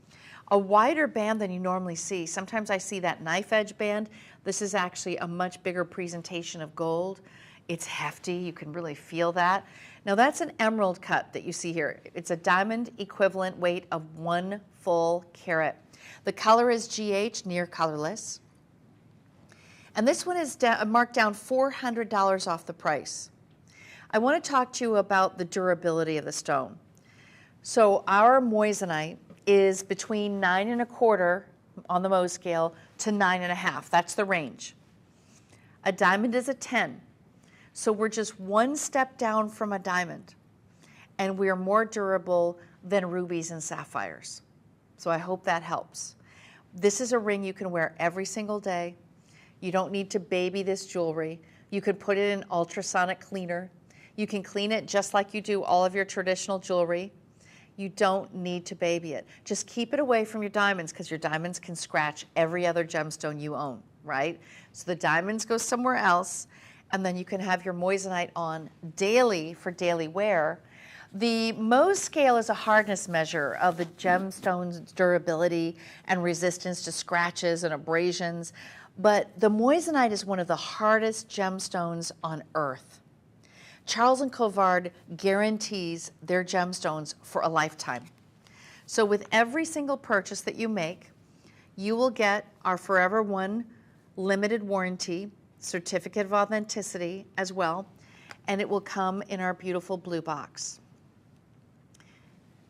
A wider band than you normally see. Sometimes I see that knife edge band. This is actually a much bigger presentation of gold. It's hefty, you can really feel that. Now that's an emerald cut that you see here. It's a diamond equivalent weight of 1 full carat. The color is GH, near colorless. And this one is marked down $400 off the price. I want to talk to you about the durability of the stone. So our moissanite is between 9 1/4 on the Mohs scale to 9 1/2. That's the range. A diamond is a 10. So we're just one step down from a diamond, and we are more durable than rubies and sapphires. So I hope that helps. This is a ring you can wear every single day. You don't need to baby this jewelry. You can put it in ultrasonic cleaner. You can clean it just like you do all of your traditional jewelry. You don't need to baby it. Just keep it away from your diamonds, because your diamonds can scratch every other gemstone you own, right? So the diamonds go somewhere else, and then you can have your moissanite on daily for daily wear. The Mohs scale is a hardness measure of the gemstone's durability and resistance to scratches and abrasions, but the moissanite is one of the hardest gemstones on earth. Charles & Colvard guarantees their gemstones for a lifetime. So with every single purchase that you make, you will get our Forever One limited warranty, certificate of authenticity as well, and it will come in our beautiful blue box.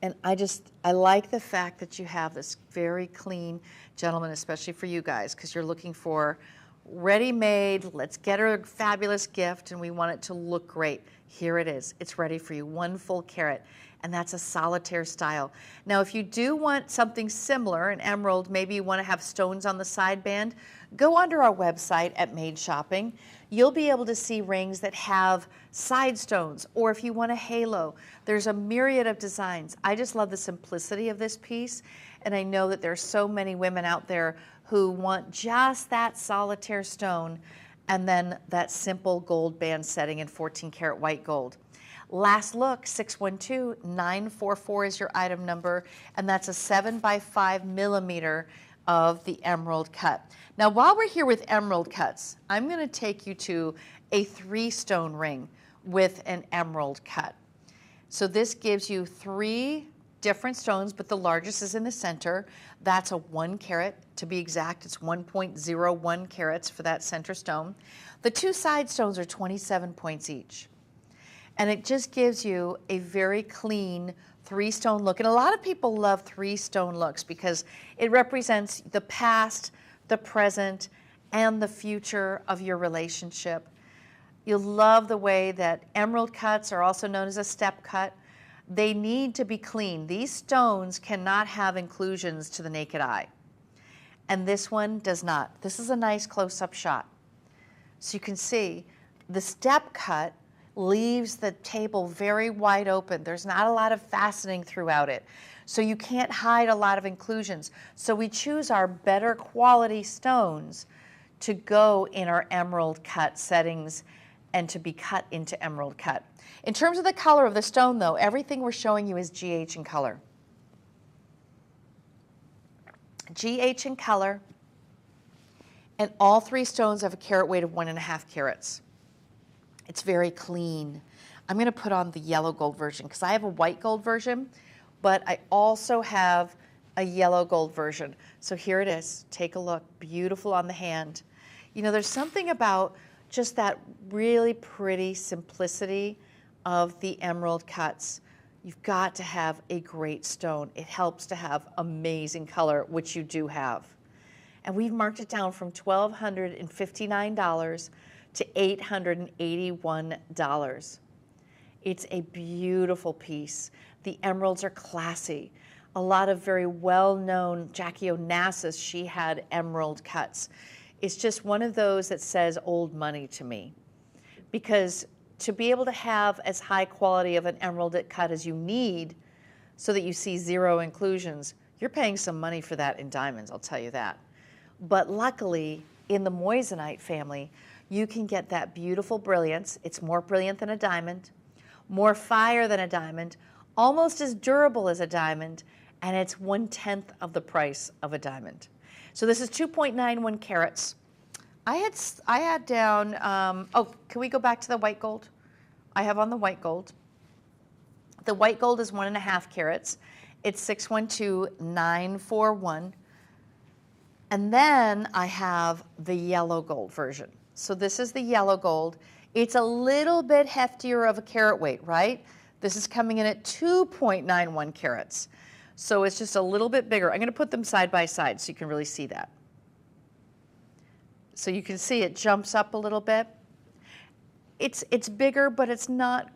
And I like the fact that you have this very clean, gentlemen, especially for you guys, because you're looking for ready-made, let's get her a fabulous gift, and we want it to look great. Here it is. It's ready for you, 1 full carat, and that's a solitaire style. Now, if you do want something similar, an emerald, maybe you want to have stones on the side band, go under our website at Made Shopping. You'll be able to see rings that have side stones, or if you want a halo, there's a myriad of designs. I just love the simplicity of this piece, and I know that there's so many women out there who want just that solitaire stone and then that simple gold band setting in 14 karat white gold. Last look, 612-944 is your item number, and that's a 7 by 5 millimeter of the emerald cut. Now, while we're here with emerald cuts, I'm going to take you to a 3-stone ring with an emerald cut. So this gives you 3 different stones, but the largest is in the center. That's a 1 carat. To be exact, it's 1.01 carats for that center stone. The 2 side stones are 27 points each. And it just gives you a very clean 3-stone look. And a lot of people love 3-stone looks because it represents the past, the present, and the future of your relationship. You'll love the way that emerald cuts are also known as a step cut. They need to be clean. These stones cannot have inclusions to the naked eye. And this one does not. This is a nice close-up shot. So you can see the step cut leaves the table very wide open. There's not a lot of fastening throughout it. So you can't hide a lot of inclusions. So we choose our better quality stones to go in our emerald cut settings and to be cut into emerald cut. In terms of the color of the stone, though, everything we're showing you is GH in color. GH in color, and all 3 stones have a carat weight of 1.5 carats. It's very clean. I'm going to put on the yellow gold version because I have a white gold version, but I also have a yellow gold version. So here it is. Take a look. Beautiful on the hand. You know, there's something about just that really pretty simplicity of the emerald cuts. You've got to have a great stone. It helps to have amazing color, which you do have. And we've marked it down from $1,259 to $881. It's a beautiful piece. The emeralds are classy. A lot of very well-known, Jackie Onassis, she had emerald cuts. It's just one of those that says old money to me, because to be able to have as high quality of an emerald cut as you need so that you see zero inclusions, you're paying some money for that in diamonds, I'll tell you that. But luckily, in the moissanite family, you can get that beautiful brilliance. It's more brilliant than a diamond, more fire than a diamond, almost as durable as a diamond, and it's 1/10 of the price of a diamond. So this is 2.91 carats. I had down, oh, can we go back to the white gold? I have on the white gold. The white gold is 1.5 carats. It's 612941. And then I have the yellow gold version. So this is the yellow gold. It's a little bit heftier of a carat weight, right? This is coming in at 2.91 carats. So it's just a little bit bigger. I'm going to put them side by side so you can really see that. So you can see it jumps up a little bit. It's bigger, but it's not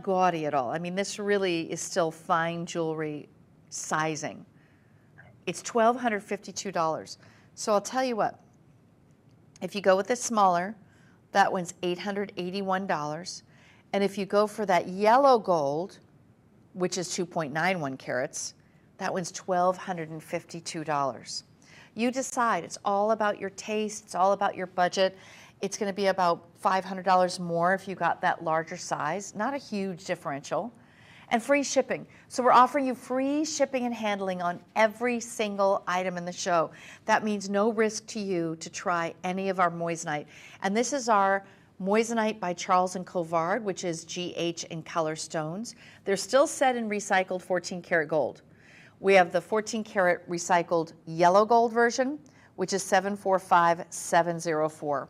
gaudy at all. I mean, this really is still fine jewelry sizing. It's $1,252. So I'll tell you what, if you go with this smaller, that one's $881. And if you go for that yellow gold, which is 2.91 carats, that one's $1,252. You decide. It's all about your taste. It's all about your budget. It's going to be about $500 more if you got that larger size. Not a huge differential. And free shipping. So we're offering you free shipping and handling on every single item in the show. That means no risk to you to try any of our moissanite. And this is our moissanite by Charles Colvard, which is GH in color stones. They're still set in recycled 14 karat gold. We have the 14 karat recycled yellow gold version, which is 745704.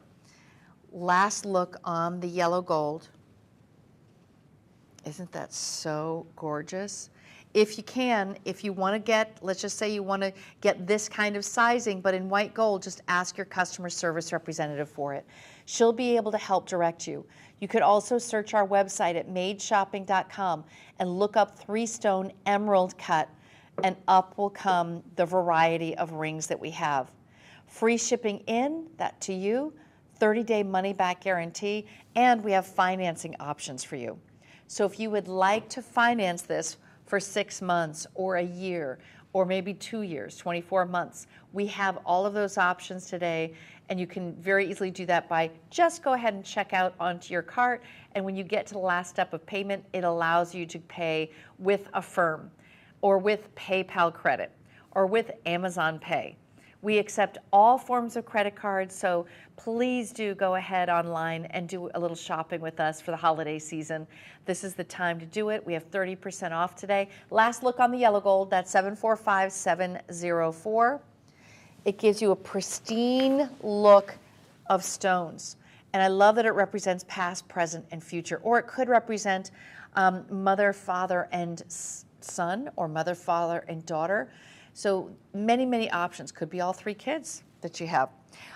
Last look on the yellow gold. Isn't that so gorgeous? If you can, if you want to get, let's just say you want to get this kind of sizing, but in white gold, just ask your customer service representative for it. She'll be able to help direct you. You could also search our website at madeshopping.com and look up 3-stone emerald cut, and up will come the variety of rings that we have. Free shipping in, that to you, 30-day money-back guarantee, and we have financing options for you. So if you would like to finance this for 6 months or a year or maybe 2 years, 24 months, we have all of those options today, and you can very easily do that by just go ahead and check out onto your cart, and when you get to the last step of payment, it allows you to pay with Affirm or with PayPal credit or with Amazon Pay. We accept all forms of credit cards, so please do go ahead online and do a little shopping with us for the holiday season. This is the time to do it. We have 30% off today. Last look on the yellow gold, that's 745704. It gives you a pristine look of stones. And I love that it represents past, present, and future. Or it could represent mother, father, and son, or mother, father, and daughter. So many, many options. Could be all 3 kids that you have.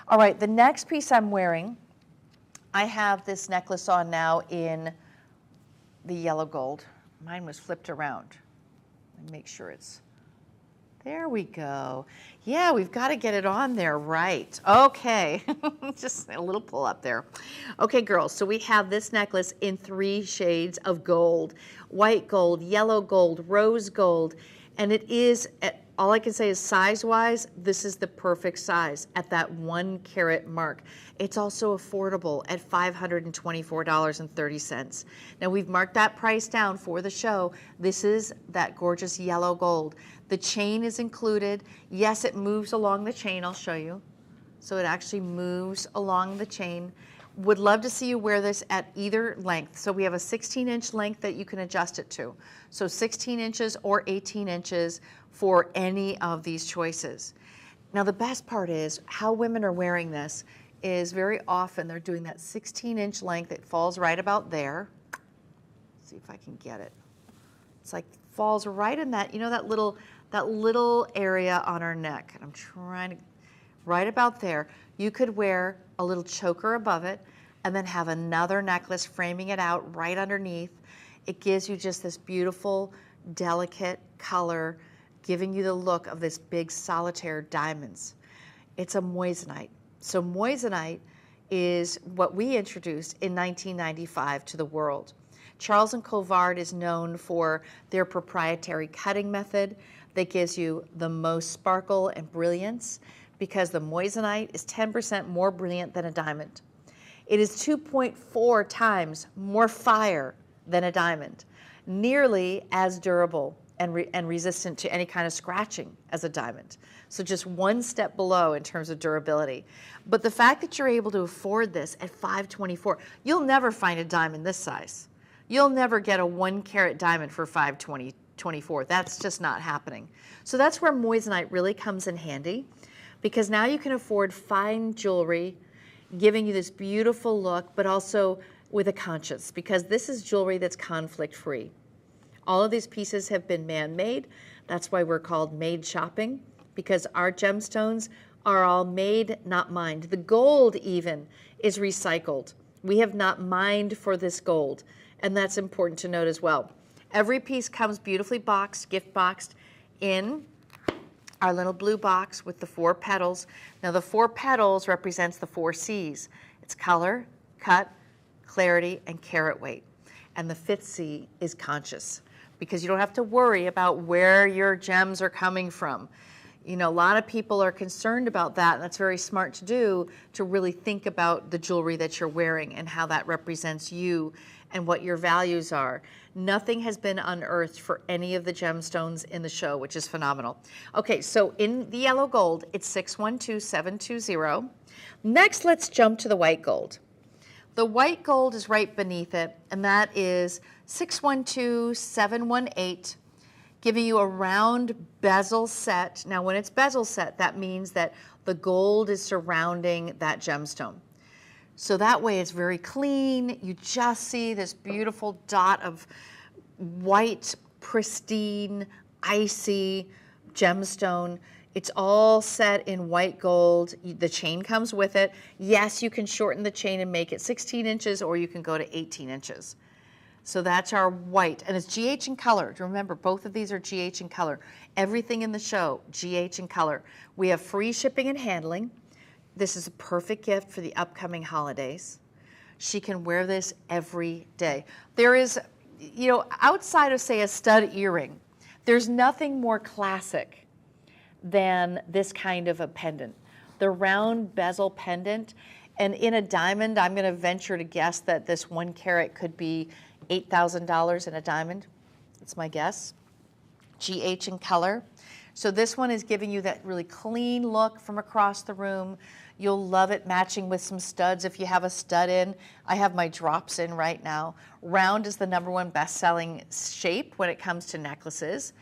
All right, the next piece I'm wearing, I have this necklace on now in the yellow gold. Mine was flipped around. Let me make sure it's, there we go. Yeah, we've got to get it on there right. Okay, just a little pull up there. Okay, girls, so we have this necklace in 3 shades of gold. White gold, yellow gold, rose gold, and it is, all I can say is size-wise, this is the perfect size at that 1 carat mark. It's also affordable at $524.30. Now we've marked that price down for the show. This is that gorgeous yellow gold. The chain is included. Yes, it moves along the chain, I'll show you. So it actually moves along the chain. Would love to see you wear this at either length. So we have a 16-inch length that you can adjust it to. So 16 inches or 18 inches for any of these choices. Now the best part is how women are wearing this is very often they're doing that 16-inch length. It falls right about there. Let's see if I can get it. It's like falls right in that, you know, that little area on our neck. And I'm trying to, right about there. You could wear a little choker above it and then have another necklace framing it out right underneath. It gives you just this beautiful, delicate color, giving you the look of this big solitaire diamonds. It's a moissanite. So moissanite is what we introduced in 1995 to the world. Charles and Colvard is known for their proprietary cutting method that gives you the most sparkle and brilliance, because the moissanite is 10% more brilliant than a diamond. It is 2.4 times more fire than a diamond, nearly as durable and resistant to any kind of scratching as a diamond. So just one step below in terms of durability. But the fact that you're able to afford this at $524, you'll never find a diamond this size. You'll never get a 1 carat diamond for $524. That's just not happening. So that's where moissanite really comes in handy, because now you can afford fine jewelry, giving you this beautiful look, but also with a conscience, because this is jewelry that's conflict-free. All of these pieces have been man-made. That's why we're called made shopping, because our gemstones are all made, not mined. The gold even is recycled. We have not mined for this gold, and that's important to note as well. Every piece comes beautifully boxed, gift boxed in our little blue box with the 4 petals. Now the 4 petals represents the 4 C's. It's color, cut, clarity, and carat weight. And the 5th C is conscious, because you don't have to worry about where your gems are coming from. You know, a lot of people are concerned about that, and that's very smart to do, to really think about the jewelry that you're wearing and how that represents you and what your values are. Nothing has been unearthed for any of the gemstones in the show, which is phenomenal. Okay, so in the yellow gold, it's 612720. Next, let's jump to the white gold. The white gold is right beneath it, and that is 612718, giving you a round bezel set. Now, when it's bezel set, that means that the gold is surrounding that gemstone. So that way it's very clean. You just see this beautiful dot of white, pristine, icy gemstone. It's all set in white gold. The chain comes with it. Yes, you can shorten the chain and make it 16 inches, or you can go to 18 inches. So that's our white, and it's GH in color. Remember, both of these are GH in color. Everything in the show, GH in color. We have free shipping and handling. This is a perfect gift for the upcoming holidays. She can wear this every day. There is, you know, outside of, say, a stud earring, there's nothing more classic than this kind of a pendant. The round bezel pendant, and in a diamond, I'm going to venture to guess that this 1 carat could be $8,000 in a diamond. That's my guess. GH in color. So this one is giving you that really clean look from across the room. You'll love it matching with some studs if you have a stud in. I have my drops in right now. Round is the #1 best-selling shape when it comes to necklaces.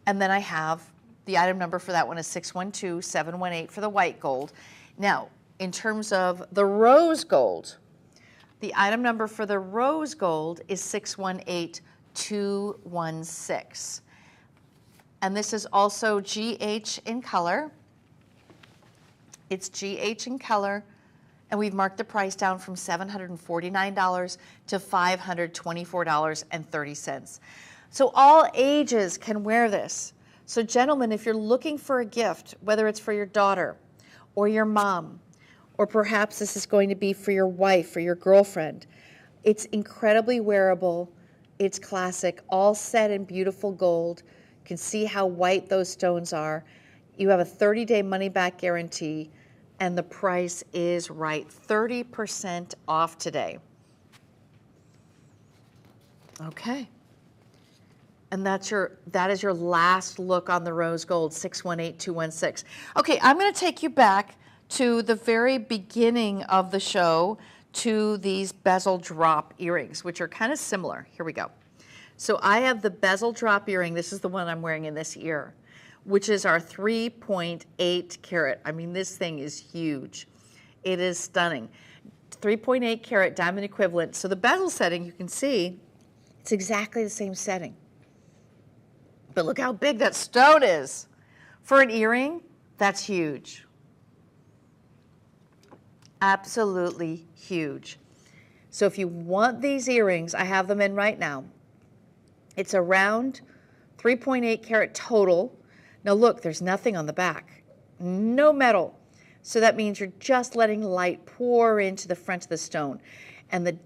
And then I have the item number for that one is 612718 for the white gold. Now, in terms of the rose gold, the item number for the rose gold is 618216. And this is also GH in color. It's GH in color, and we've marked the price down from $749 to $524.30. So all ages can wear this. So gentlemen, if you're looking for a gift, whether it's for your daughter or your mom, or perhaps this is going to be for your wife or your girlfriend, it's incredibly wearable. It's classic, all set in beautiful gold. You can see how white those stones are. You have a 30-day money-back guarantee, and the price is right. 30% off today. Okay. And that is your last look on the rose gold, 618216. Okay, I'm going to take you back to the very beginning of the show to these bezel drop earrings, which are kind of similar. Here we go. So I have the bezel drop earring. This is the one I'm wearing in this ear, which is our 3.8 carat. I mean, this thing is huge. It is stunning. 3.8 carat diamond equivalent. So the bezel setting, you can see, it's exactly the same setting. But look how big that stone is. For an earring, that's huge. Absolutely huge. So if you want these earrings, I have them in right now. It's around 3.8 carat total. Now look, there's nothing on the back. No metal. So that means you're just letting light pour into the front of the stone. And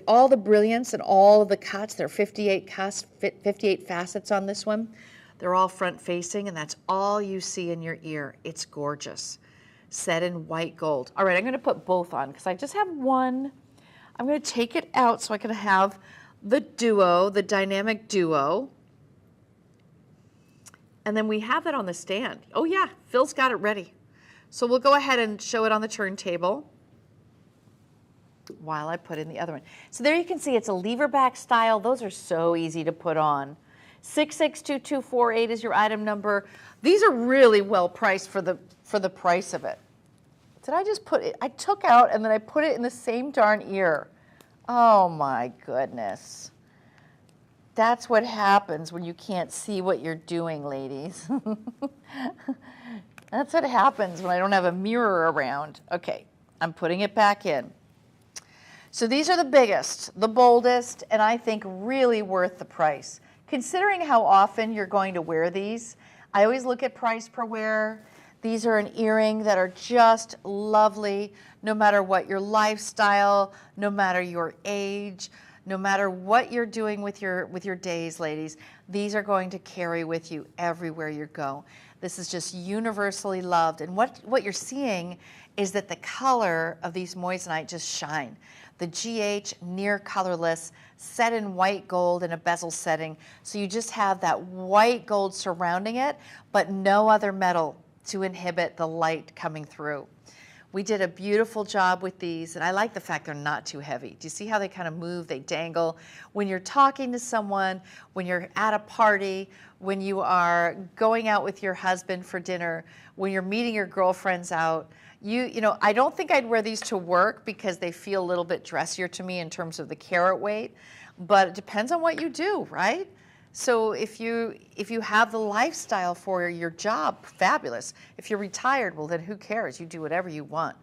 all the brilliance and all of the cuts, there are 58 cuts, 58 facets on this one. They're all front facing, and that's all you see in your ear. It's gorgeous. Set in white gold. All right, I'm going to put both on because I just have one. I'm going to take it out so I can have the duo, the dynamic duo. And then we have that on the stand. Oh yeah, Phil's got it ready. So we'll go ahead and show it on the turntable while I put in the other one. So there you can see it's a lever back style. Those are so easy to put on. 662248 is your item number. These are really well priced for the price of it. Did I just put it? I took out and then I put it in the same darn ear. Oh my goodness. That's what happens when you can't see what you're doing, ladies. That's what happens when I don't have a mirror around. Okay, I'm putting it back in. So these are the biggest, the boldest, and I think really worth the price. Considering how often you're going to wear these, I always look at price per wear. These are an earring that are just lovely, no matter what your lifestyle, no matter your age, no matter what you're doing with your days, ladies. These are going to carry with you everywhere you go. This is just universally loved. And what you're seeing is that the color of these moissanite just shine. The GH near colorless, set in white gold in a bezel setting. So you just have that white gold surrounding it, but no other metal to inhibit the light coming through. We did a beautiful job with these, and I like the fact they're not too heavy. Do you see how they kind of move, they dangle? When you're talking to someone, when you're at a party, when you are going out with your husband for dinner, when you're meeting your girlfriends out, you know, I don't think I'd wear these to work because they feel a little bit dressier to me in terms of the carat weight, but it depends on what you do, right? So if you have the lifestyle for your job, fabulous. If you're retired, well then who cares? You do whatever you want.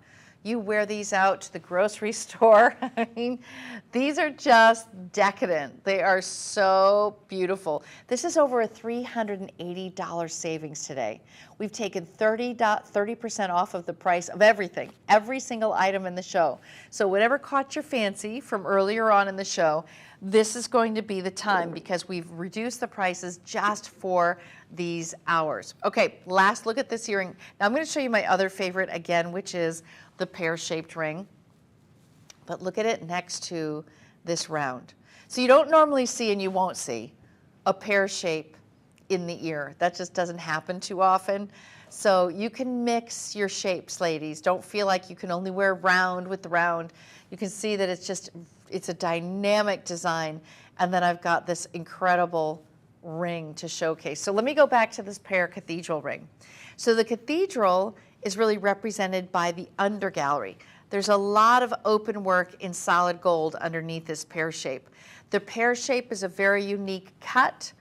You wear these out to the grocery store. I mean, these are just decadent. They are so beautiful. This is over a $380 savings today. We've taken 30% off of the price of everything, every single item in the show. So whatever caught your fancy from earlier on in the show, this is going to be the time because we've reduced the prices just for these hours. Okay, last look at this earring. Now I'm going to show you my other favorite again, which is the pear-shaped ring. But look at it next to this round. So you don't normally see, and you won't see, a pear shape in the ear. That just doesn't happen too often. So you can mix your shapes, ladies. Don't feel like you can only wear round with the round. You can see that it's a dynamic design. And then I've got this incredible ring to showcase. So let me go back to this pear cathedral ring. So the cathedral is really represented by the undergallery. There's a lot of open work in solid gold underneath this pear shape. The pear shape is a very unique cut.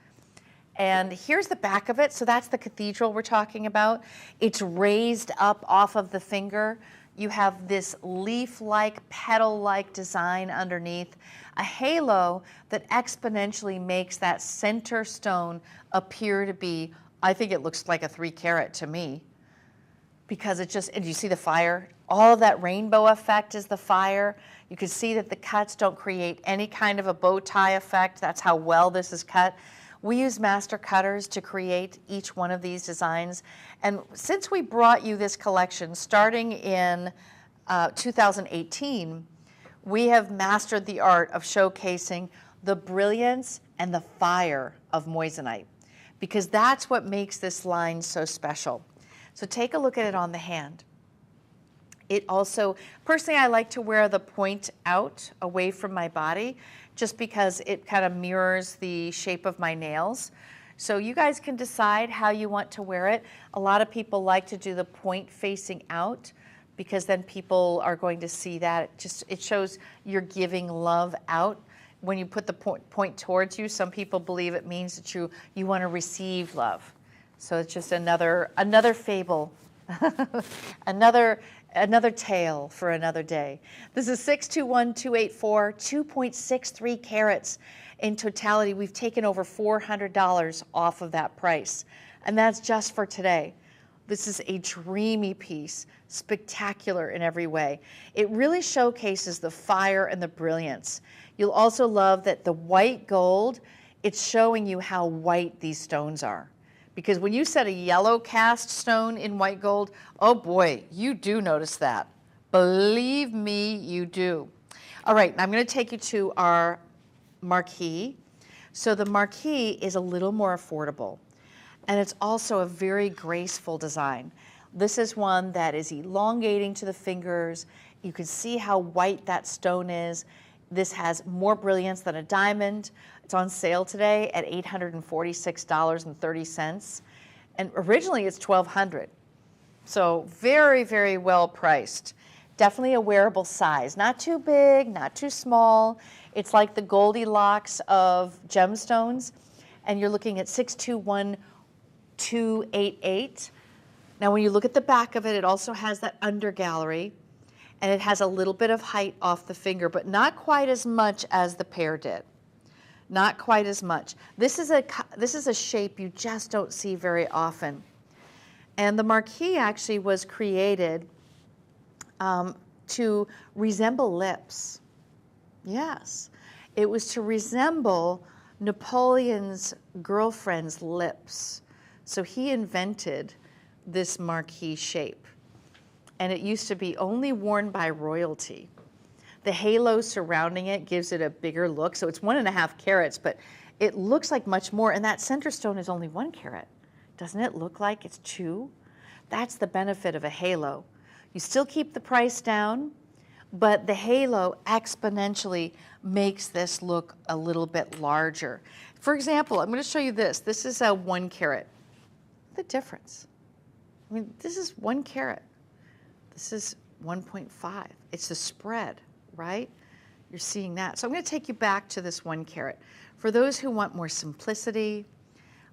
And here's the back of it. So that's the cathedral we're talking about. It's raised up off of the finger. You have this leaf-like, petal-like design underneath, a halo that exponentially makes that center stone appear to be, I think it looks like a 3 carat to me, because it just, and you see the fire? All of that rainbow effect is the fire. You can see that the cuts don't create any kind of a bow tie effect. That's how well this is cut. We use master cutters to create each one of these designs. And since we brought you this collection starting in 2018, we have mastered the art of showcasing the brilliance and the fire of moissanite, because that's what makes this line so special. So take a look at it on the hand. It also, personally, I like to wear the point out away from my body just because it kind of mirrors the shape of my nails. So you guys can decide how you want to wear it. A lot of people like to do the point facing out because then people are going to see that. It shows you're giving love out. When you put the point towards you, some people believe it means that you want to receive love. So it's just another fable, another tale for another day. This is 621284, 2.63 carats. In totality, we've taken over $400 off of that price. And that's just for today. This is a dreamy piece, spectacular in every way. It really showcases the fire and the brilliance. You'll also love that the white gold, it's showing you how white these stones are. Because when you set a yellow cast stone in white gold, oh boy, you do notice that. Believe me, you do. All right, I'm going to take you to our marquee. So the marquee is a little more affordable, and it's also a very graceful design. This is one that is elongating to the fingers. You can see how white that stone is. This has more brilliance than a diamond. It's on sale today at $846.30. And originally it's $1,200. So very, very well priced. Definitely a wearable size. Not too big, not too small. It's like the Goldilocks of gemstones. And you're looking at 621288. Now when you look at the back of it, it also has that under gallery. And it has a little bit of height off the finger, but not quite as much as the pair did. Not quite as much. This is a shape you just don't see very often. And the marquee actually was created to resemble lips. Yes, it was to resemble Napoleon's girlfriend's lips. So he invented this marquee shape. And it used to be only worn by royalty. The halo surrounding it gives it a bigger look. So it's 1.5 carats, but it looks like much more. And that center stone is only 1 carat. Doesn't it look like it's 2? That's the benefit of a halo. You still keep the price down, but the halo exponentially makes this look a little bit larger. For example, I'm going to show you this. This is a 1 carat. The difference. I mean, this is 1 carat. This is 1.5. It's the spread, right? You're seeing that. So I'm going to take you back to this 1 carat. For those who want more simplicity,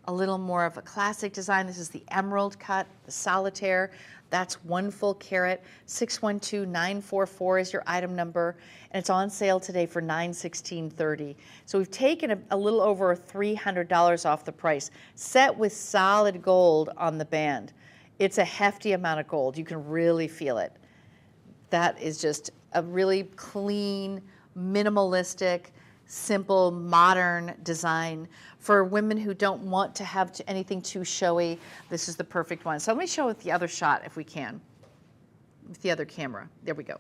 a little more of a classic design, this is the emerald cut, the solitaire. That's 1 full carat. 612944 is your item number, and it's on sale today for $916.30. So we've taken a little over $300 off the price, set with solid gold on the band. It's a hefty amount of gold. You can really feel it. That is just a really clean, minimalistic, simple, modern design. For women who don't want to have anything too showy, this is the perfect one. So let me show it the other shot if we can, with the other camera. There we go.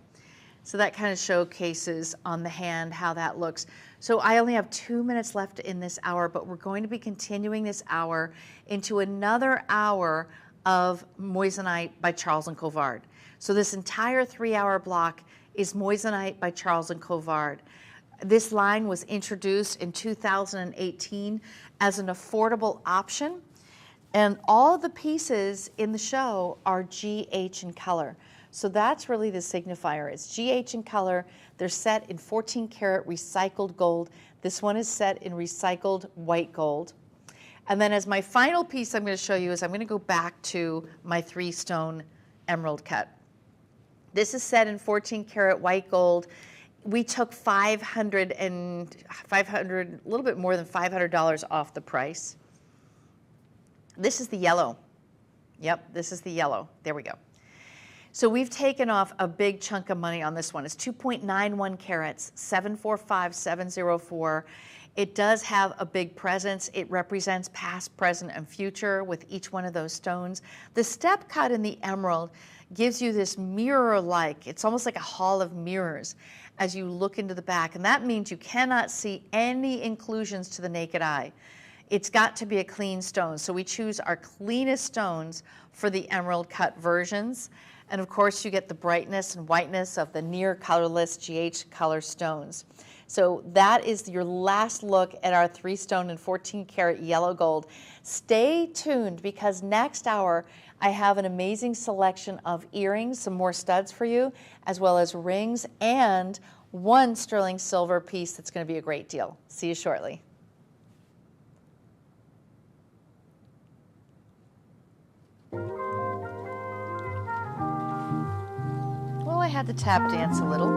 So that kind of showcases on the hand how that looks. So I only have 2 minutes left in this hour, but we're going to be continuing this hour into another hour of moissanite by Charles Colvard. So this entire 3-hour block is moissanite by Charles Colvard. This line was introduced in 2018 as an affordable option, and all of the pieces in the show are GH in color. So that's really the signifier. It's GH in color. They're set in 14 karat recycled gold. This one is set in recycled white gold. And then as my final piece I'm going to show you is I'm going to go back to my 3-stone emerald cut. This is set in 14 karat white gold. We took a little bit more than $500 off the price. This is the yellow. Yep, this is the yellow. There we go. So we've taken off a big chunk of money on this one. It's 2.91 carats, 745704. It does have a big presence. It represents past, present, and future with each one of those stones. The step cut in the emerald gives you this mirror-like, it's almost like a hall of mirrors as you look into the back. And that means you cannot see any inclusions to the naked eye. It's got to be a clean stone. So we choose our cleanest stones for the emerald cut versions. And of course, you get the brightness and whiteness of the near colorless GH color stones. So that is your last look at our 3-stone and 14 karat yellow gold. Stay tuned, because next hour I have an amazing selection of earrings, some more studs for you, as well as rings, and one sterling silver piece that's going to be a great deal. See you shortly. Well, I had to tap dance a little.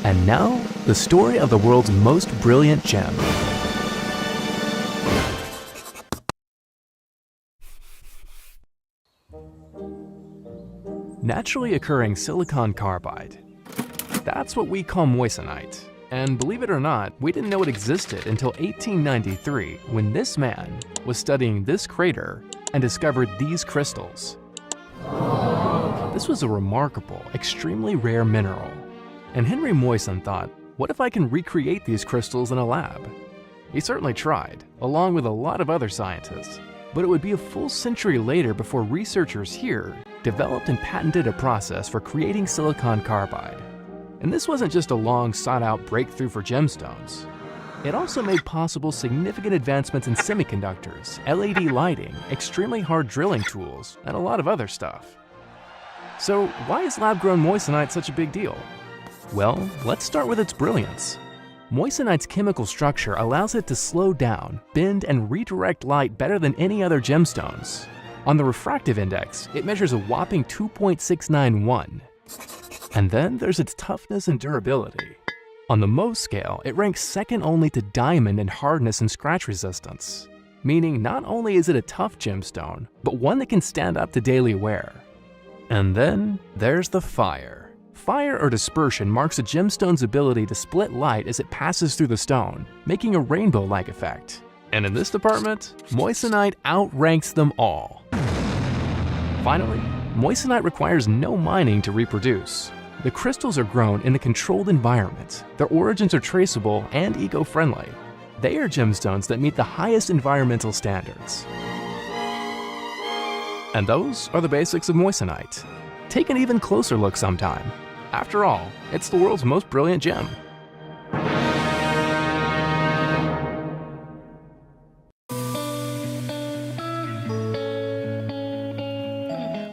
And now, the story of the world's most brilliant gem. Naturally occurring silicon carbide. That's what we call moissanite. And believe it or not, we didn't know it existed until 1893, when this man was studying this crater and discovered these crystals. This was a remarkable, extremely rare mineral. And Henry Moissan thought, what if I can recreate these crystals in a lab? He certainly tried, along with a lot of other scientists. But it would be a full century later before researchers here developed and patented a process for creating silicon carbide. And this wasn't just a long sought-out breakthrough for gemstones. It also made possible significant advancements in semiconductors, LED lighting, extremely hard drilling tools, and a lot of other stuff. So why is lab-grown moissanite such a big deal? Well, let's start with its brilliance. Moissanite's chemical structure allows it to slow down, bend, and redirect light better than any other gemstones. On the refractive index, it measures a whopping 2.691. And then there's its toughness and durability. On the Mohs scale, it ranks second only to diamond in hardness and scratch resistance, meaning not only is it a tough gemstone, but one that can stand up to daily wear. And then there's the fire. Fire or dispersion marks a gemstone's ability to split light as it passes through the stone, making a rainbow-like effect. And in this department, moissanite outranks them all. Finally, moissanite requires no mining to reproduce. The crystals are grown in a controlled environment, their origins are traceable and eco-friendly. They are gemstones that meet the highest environmental standards. And those are the basics of moissanite. Take an even closer look sometime. After all, it's the world's most brilliant gem.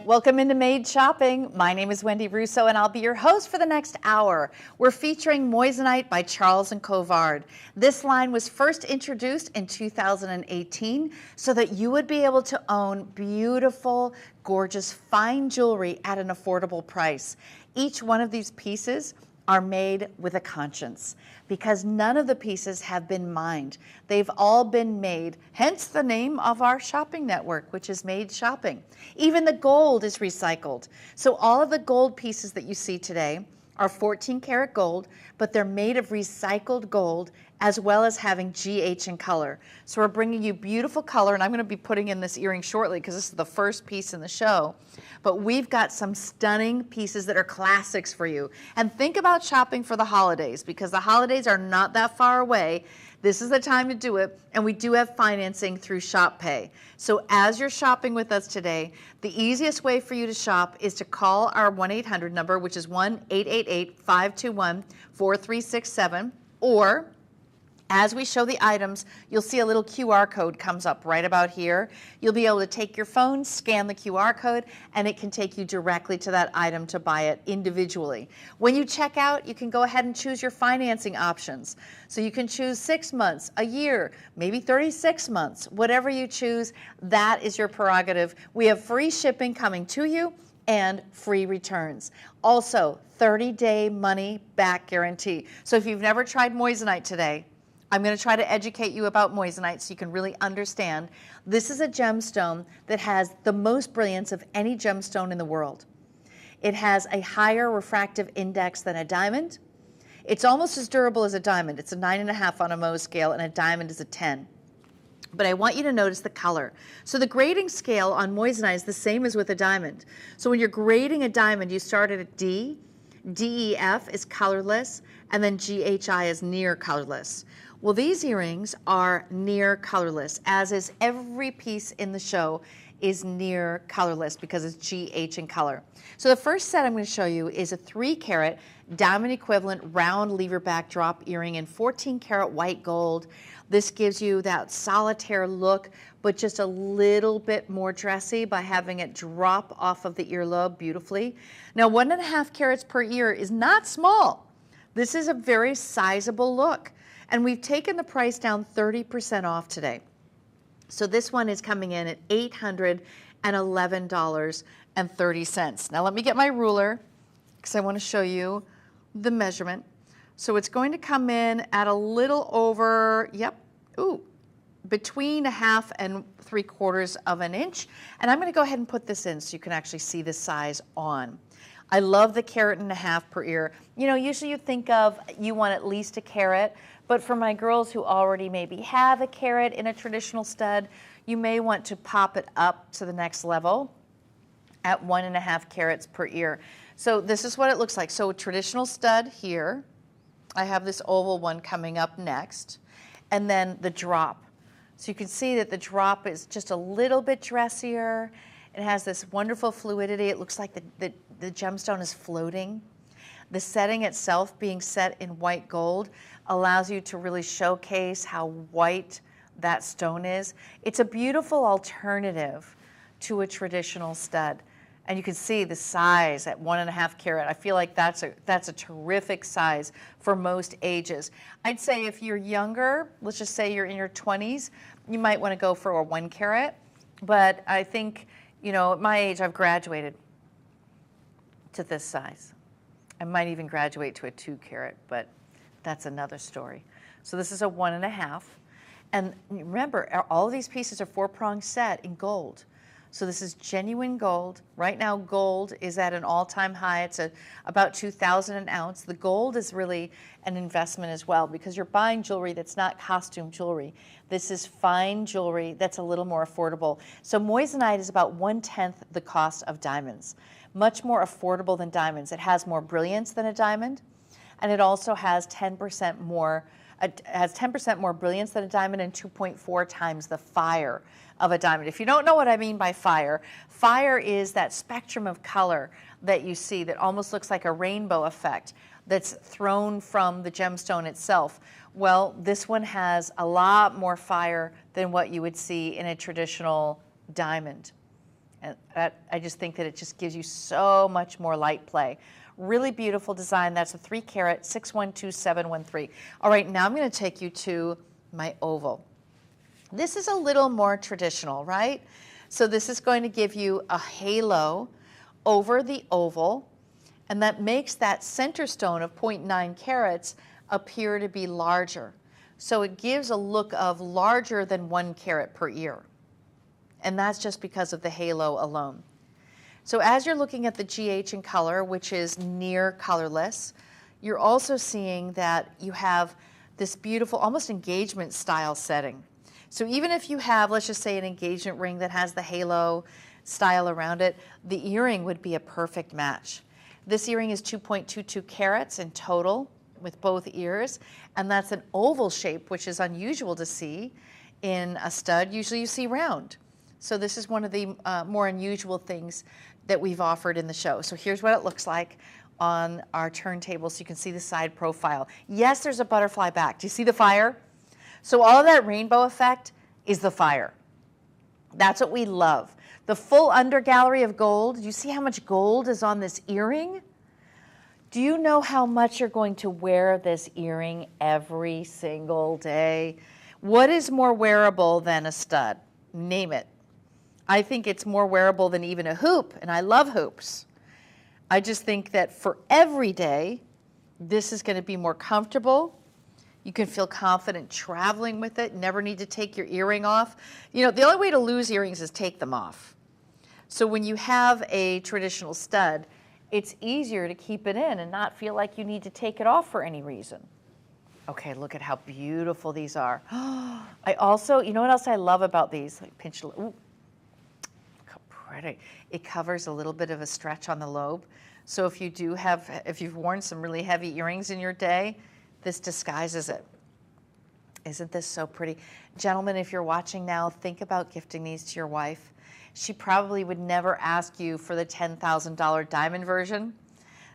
Welcome into Made Shopping. My name is Wendy Russo, and I'll be your host for the next hour. We're featuring moissanite by Charles Colvard. This line was first introduced in 2018 so that you would be able to own beautiful, gorgeous, fine jewelry at an affordable price. Each one of these pieces are made with a conscience because none of the pieces have been mined. They've all been made, hence the name of our shopping network, which is Made Shopping. Even the gold is recycled. So all of the gold pieces that you see today are 14 karat gold, but they're made of recycled gold as well as having GH in color. So we're bringing you beautiful color, and I'm going to be putting in this earring shortly because this is the first piece in the show. But we've got some stunning pieces that are classics for you. And think about shopping for the holidays, because the holidays are not that far away. This is the time to do it, and we do have financing through Shop Pay. So as you're shopping with us today, the easiest way for you to shop is to call our 1-800 number, which is 1-888-521-4367, or as we show the items, you'll see a little QR code comes up right about here. You'll be able to take your phone, scan the QR code, and it can take you directly to that item to buy it individually. When you check out, you can go ahead and choose your financing options. So you can choose 6 months, a year, maybe 36 months, whatever you choose, that is your prerogative. We have free shipping coming to you and free returns. Also, 30-day money back guarantee. So if you've never tried moissanite today, I'm going to try to educate you about moissanite so you can really understand. This is a gemstone that has the most brilliance of any gemstone in the world. It has a higher refractive index than a diamond. It's almost as durable as a diamond. It's a 9.5 on a Mohs scale, and a diamond is a 10. But I want you to notice the color. So the grading scale on moissanite is the same as with a diamond. So when you're grading a diamond, you start at a D, DEF is colorless, and then GHI is near colorless. Well, these earrings are near colorless, as is every piece in the show is near colorless because it's GH in color. So the first set I'm going to show you is a 3-carat diamond equivalent round lever back drop earring in 14-carat white gold. This gives you that solitaire look, but just a little bit more dressy by having it drop off of the earlobe beautifully. Now, 1.5 carats per ear is not small. This is a very sizable look. And we've taken the price down 30% off today. So this one is coming in at $811.30. Now let me get my ruler because I want to show you the measurement. So it's going to come in at a little over, between 1/2 and 3/4 of an inch. And I'm going to go ahead and put this in so you can actually see the size on. I love the 1.5 carats per ear. You know, usually you think of you want at least 1 carat. But for my girls who already maybe have 1 carat in a traditional stud, you may want to pop it up to the next level at 1.5 carats per ear. So this is what it looks like. So a traditional stud here. I have this oval one coming up next. And then the drop. So you can see that the drop is just a little bit dressier. It has this wonderful fluidity. It looks like the gemstone is floating. The setting itself, being set in white gold, allows you to really showcase how white that stone is. It's a beautiful alternative to a traditional stud. And you can see the size at 1.5 carat. I feel like that's a terrific size for most ages. I'd say if you're younger, let's just say you're in your 20s, you might want to go for a 1 carat. But I think, you know, at my age, I've graduated to this size. I might even graduate to a 2 carat, but that's another story. So this is a 1.5. And remember, all of these pieces are 4-prong set in gold. So this is genuine gold. Right now, gold is at an all-time high. It's about $2,000 an ounce. The gold is really an investment as well because you're buying jewelry that's not costume jewelry. This is fine jewelry that's a little more affordable. So moissanite is about 1/10 the cost of diamonds. Much more affordable than diamonds. It has more brilliance than a diamond, and it also has 10% more brilliance than a diamond and 2.4 times the fire of a diamond. If you don't know what I mean by fire, fire is that spectrum of color that you see that almost looks like a rainbow effect that's thrown from the gemstone itself. Well, this one has a lot more fire than what you would see in a traditional diamond. And I just think that it just gives you so much more light play. Really beautiful design. That's a 3 carat 612713. All right, now I'm going to take you to my oval. This is a little more traditional, right? So this is going to give you a halo over the oval, and that makes that center stone of 0.9 carats appear to be larger. So it gives a look of larger than 1 carat per ear. And that's just because of the halo alone. So as you're looking at the GH in color, which is near colorless, you're also seeing that you have this beautiful, almost engagement style setting. So even if you have, let's just say, an engagement ring that has the halo style around it, the earring would be a perfect match. This earring is 2.22 carats in total with both ears, and that's an oval shape, which is unusual to see in a stud. Usually you see round. So this is one of the more unusual things that we've offered in the show. So here's what it looks like on our turntable, so you can see the side profile. Yes, there's a butterfly back. Do you see the fire? So all of that rainbow effect is the fire. That's what we love. The full under gallery of gold. Do you see how much gold is on this earring? Do you know how much you're going to wear this earring every single day? What is more wearable than a stud? Name it. I think it's more wearable than even a hoop, and I love hoops. I just think that for every day, this is going to be more comfortable. You can feel confident traveling with it, never need to take your earring off. You know, the only way to lose earrings is take them off. So when you have a traditional stud, it's easier to keep it in and not feel like you need to take it off for any reason. Okay, look at how beautiful these are. I also, you know what else I love about these? Like pinch, ooh, look how pretty. It covers a little bit of a stretch on the lobe. So if you do have, if you've worn some really heavy earrings in your day, this disguises it. Isn't this so pretty? Gentlemen, if you're watching now, think about gifting these to your wife. She probably would never ask you for the $10,000 diamond version.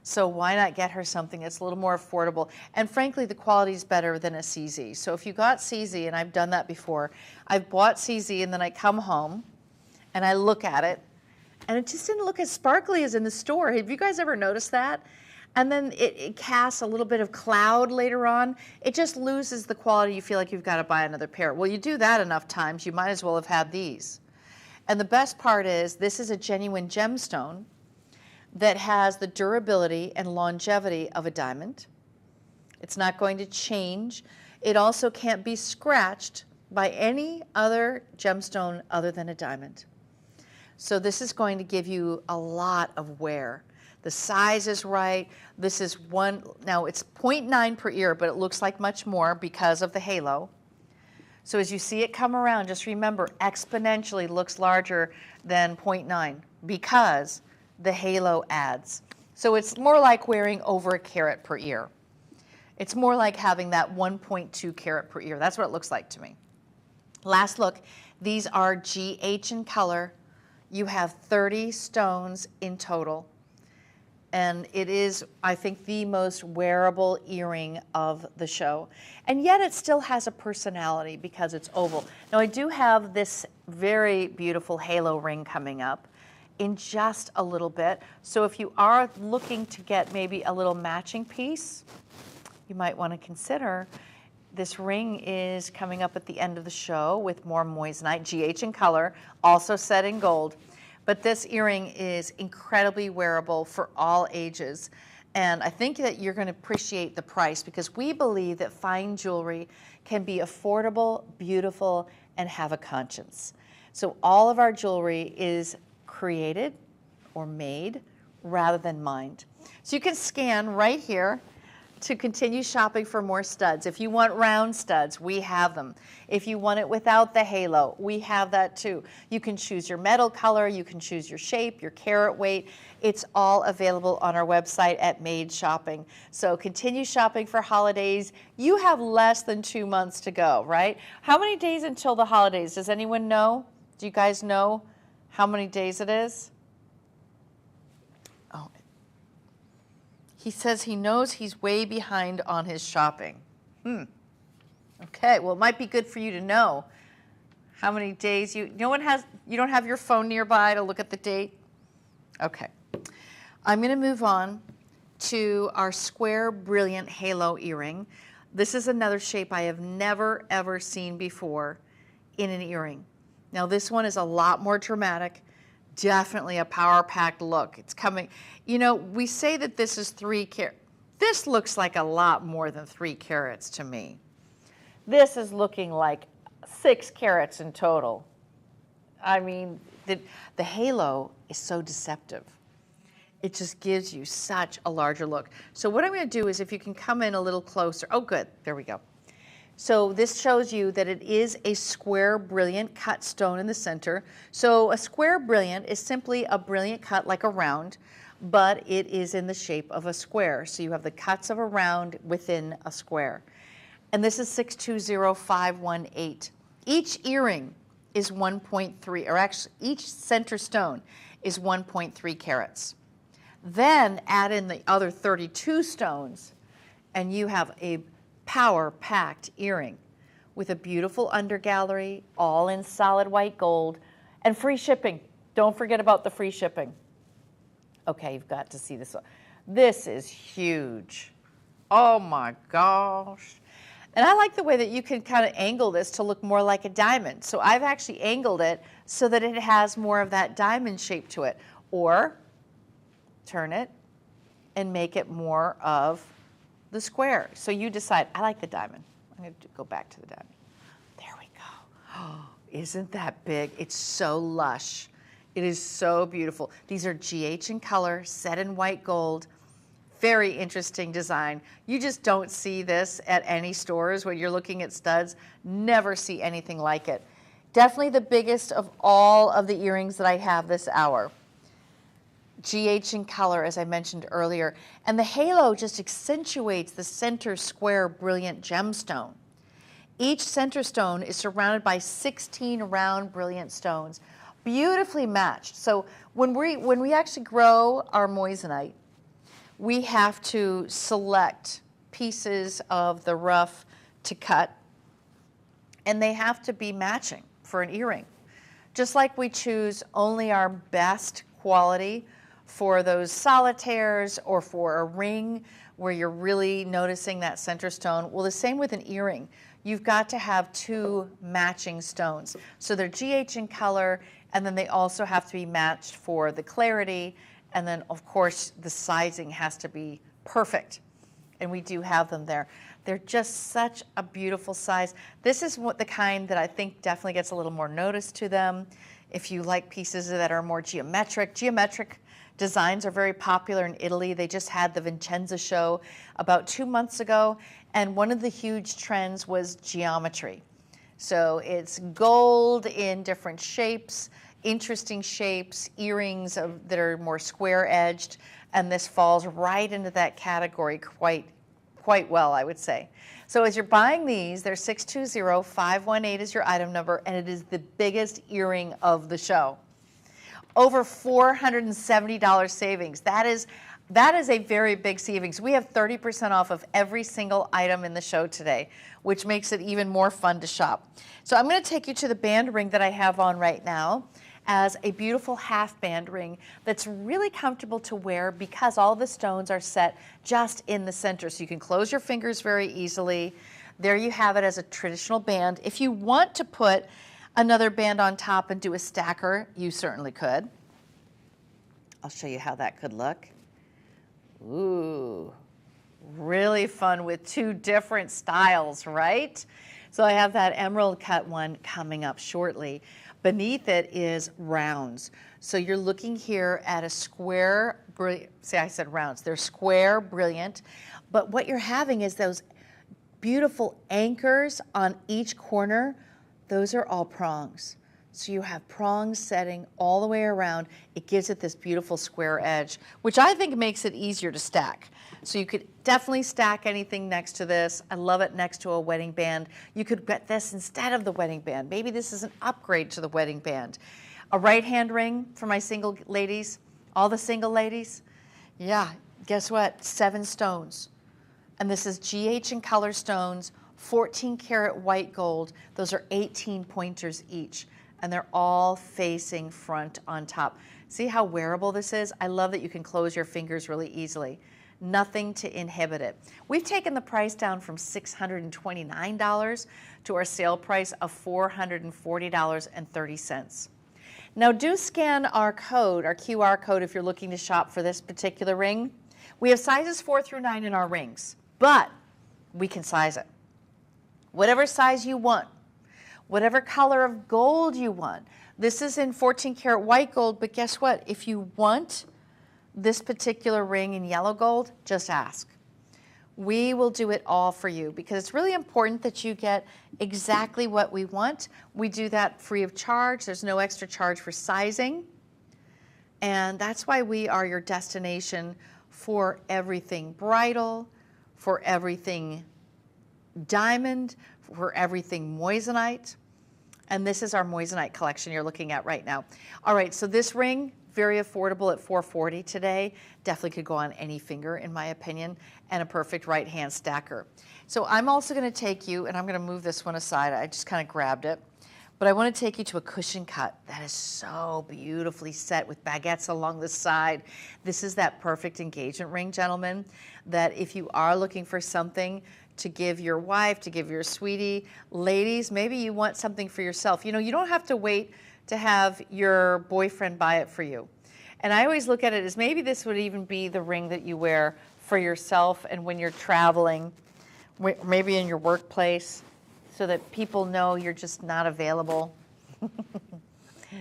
So why not get her something that's a little more affordable? And frankly, the quality is better than a CZ. So if you got CZ, and I've done that before, I've bought CZ and then I come home and I look at it and it just didn't look as sparkly as in the store. Have you guys ever noticed that? And then it casts a little bit of cloud later on. It just loses the quality. You feel like you've got to buy another pair. Well, you do that enough times, you might as well have had these. And the best part is this is a genuine gemstone that has the durability and longevity of a diamond. It's not going to change. It also can't be scratched by any other gemstone other than a diamond. So this is going to give you a lot of wear. The size is right. This is one, now it's 0.9 per ear, but it looks like much more because of the halo. So as you see it come around, just remember, exponentially looks larger than 0.9 because the halo adds. So it's more like wearing over a carat per ear. It's more like having that 1.2 carat per ear. That's what it looks like to me. Last look, these are GH in color. You have 30 stones in total. And it is, I think, the most wearable earring of the show. And yet it still has a personality because it's oval. Now I do have this very beautiful halo ring coming up in just a little bit. So if you are looking to get maybe a little matching piece, you might want to consider this ring is coming up at the end of the show with more moissanite, GH in color, also set in gold. But this earring is incredibly wearable for all ages. And I think that you're going to appreciate the price because we believe that fine jewelry can be affordable, beautiful, and have a conscience. So all of our jewelry is created or made rather than mined. So you can scan right here to continue shopping for more studs. If you want round studs, we have them. If you want it without the halo, we have that too. You can choose your metal color, you can choose your shape, your carat weight. It's all available on our website at Made Shopping. So continue shopping for holidays. You have less than 2 months to go, right? How many days until the holidays? Does anyone know? Do you guys know how many days it is? Oh, he says he knows he's way behind on his shopping. Okay, well, it might be good for you to know how many days you don't have your phone nearby to look at the date? Okay. I'm going to move on to our square brilliant halo earring. This is another shape I have never ever seen before in an earring. Now this one is a lot more dramatic. Definitely a power-packed look. It's coming. You know, we say that this is 3 carats. This looks like a lot more than 3 carats to me. This is looking like 6 carats in total. I mean, the halo is so deceptive. It just gives you such a larger look. So what I'm going to do is if you can come in a little closer. Oh, good. There we go. So this shows you that it is a square brilliant cut stone in the center. So a square brilliant is simply a brilliant cut like a round, but it is in the shape of a square. So you have the cuts of a round within a square. And this is 620518. Each earring is 1.3, or actually each center stone is 1.3 carats. Then add in the other 32 stones, and you have a power-packed earring with a beautiful undergallery, all in solid white gold, and free shipping. Don't forget about the free shipping. Okay, you've got to see this one. This is huge. Oh my gosh. And I like the way that you can kind of angle this to look more like a diamond. So I've actually angled it so that it has more of that diamond shape to it. Or turn it and make it more of the square. So you decide, I like the diamond. I'm going to go back to the diamond. There we go. Oh, isn't that big? It's so lush. It is so beautiful. These are GH in color, set in white gold. Very interesting design. You just don't see this at any stores when you're looking at studs. Never see anything like it. Definitely the biggest of all of the earrings that I have this hour. GH in color, as I mentioned earlier. And the halo just accentuates the center square brilliant gemstone. Each center stone is surrounded by 16 round brilliant stones, beautifully matched. So when we actually grow our moissanite, we have to select pieces of the rough to cut, and they have to be matching for an earring. Just like we choose only our best quality for those solitaires or for a ring where you're really noticing that center stone. Well, the same with an earring. You've got to have two matching stones. So they're GH in color, and then they also have to be matched for the clarity, and then of course the sizing has to be perfect. And we do have them there. They're just such a beautiful size. This is the kind that I think definitely gets a little more notice to them. If you like pieces that are more geometric designs are very popular in Italy. They just had the Vicenza show about 2 months ago, and one of the huge trends was geometry. So it's gold in different shapes, interesting shapes, earrings that are more square-edged, and this falls right into that category quite well, I would say. So as you're buying these, they're 620518 is your item number, and it is the biggest earring of the show. Over $470 savings. That is a very big savings. We have 30% off of every single item in the show today, which makes it even more fun to shop. So I'm going to take you to the band ring that I have on right now as a beautiful half band ring that's really comfortable to wear because all the stones are set just in the center. So you can close your fingers very easily. There you have it as a traditional band. If you want to put another band on top and do a stacker, you certainly could. I'll show you how that could look. Ooh, really fun with two different styles, right? So I have that emerald cut one coming up shortly. Beneath it is rounds. So you're looking here at a square, see, I said rounds. They're square, brilliant. But what you're having is those beautiful anchors on each corner. Those are all prongs. So you have prongs setting all the way around. It gives it this beautiful square edge, which I think makes it easier to stack. So you could definitely stack anything next to this. I love it next to a wedding band. You could get this instead of the wedding band. Maybe this is an upgrade to the wedding band. A right hand ring for my single ladies, all the single ladies. Yeah, guess what? 7 stones. And this is GH in color stones, 14 karat white gold. Those are 18 pointers each, and they're all facing front on top. See how wearable this is? I love that you can close your fingers really easily. Nothing to inhibit it. We've taken the price down from $629 to our sale price of $440.30. Now do scan our code, our QR code, if you're looking to shop for this particular ring. We have sizes 4 through 9 in our rings, but we can size it. Whatever size you want, whatever color of gold you want. This is in 14 karat white gold, but guess what? If you want this particular ring in yellow gold, just ask. We will do it all for you because it's really important that you get exactly what we want. We do that free of charge. There's no extra charge for sizing. And that's why we are your destination for everything bridal, for everything diamond, for everything moissanite. And this is our moissanite collection you're looking at right now. All right, so this ring, very affordable at $440 today. Definitely could go on any finger, in my opinion, and a perfect right-hand stacker. So I'm also going to take you, and I'm going to move this one aside. I just kind of grabbed it. But I want to take you to a cushion cut that is so beautifully set with baguettes along the side. This is that perfect engagement ring, gentlemen, that if you are looking for something to give your wife, to give your sweetie, ladies, maybe you want something for yourself. You know, you don't have to wait to have your boyfriend buy it for you. And I always look at it as maybe this would even be the ring that you wear for yourself and when you're traveling, maybe in your workplace, so that people know you're just not available.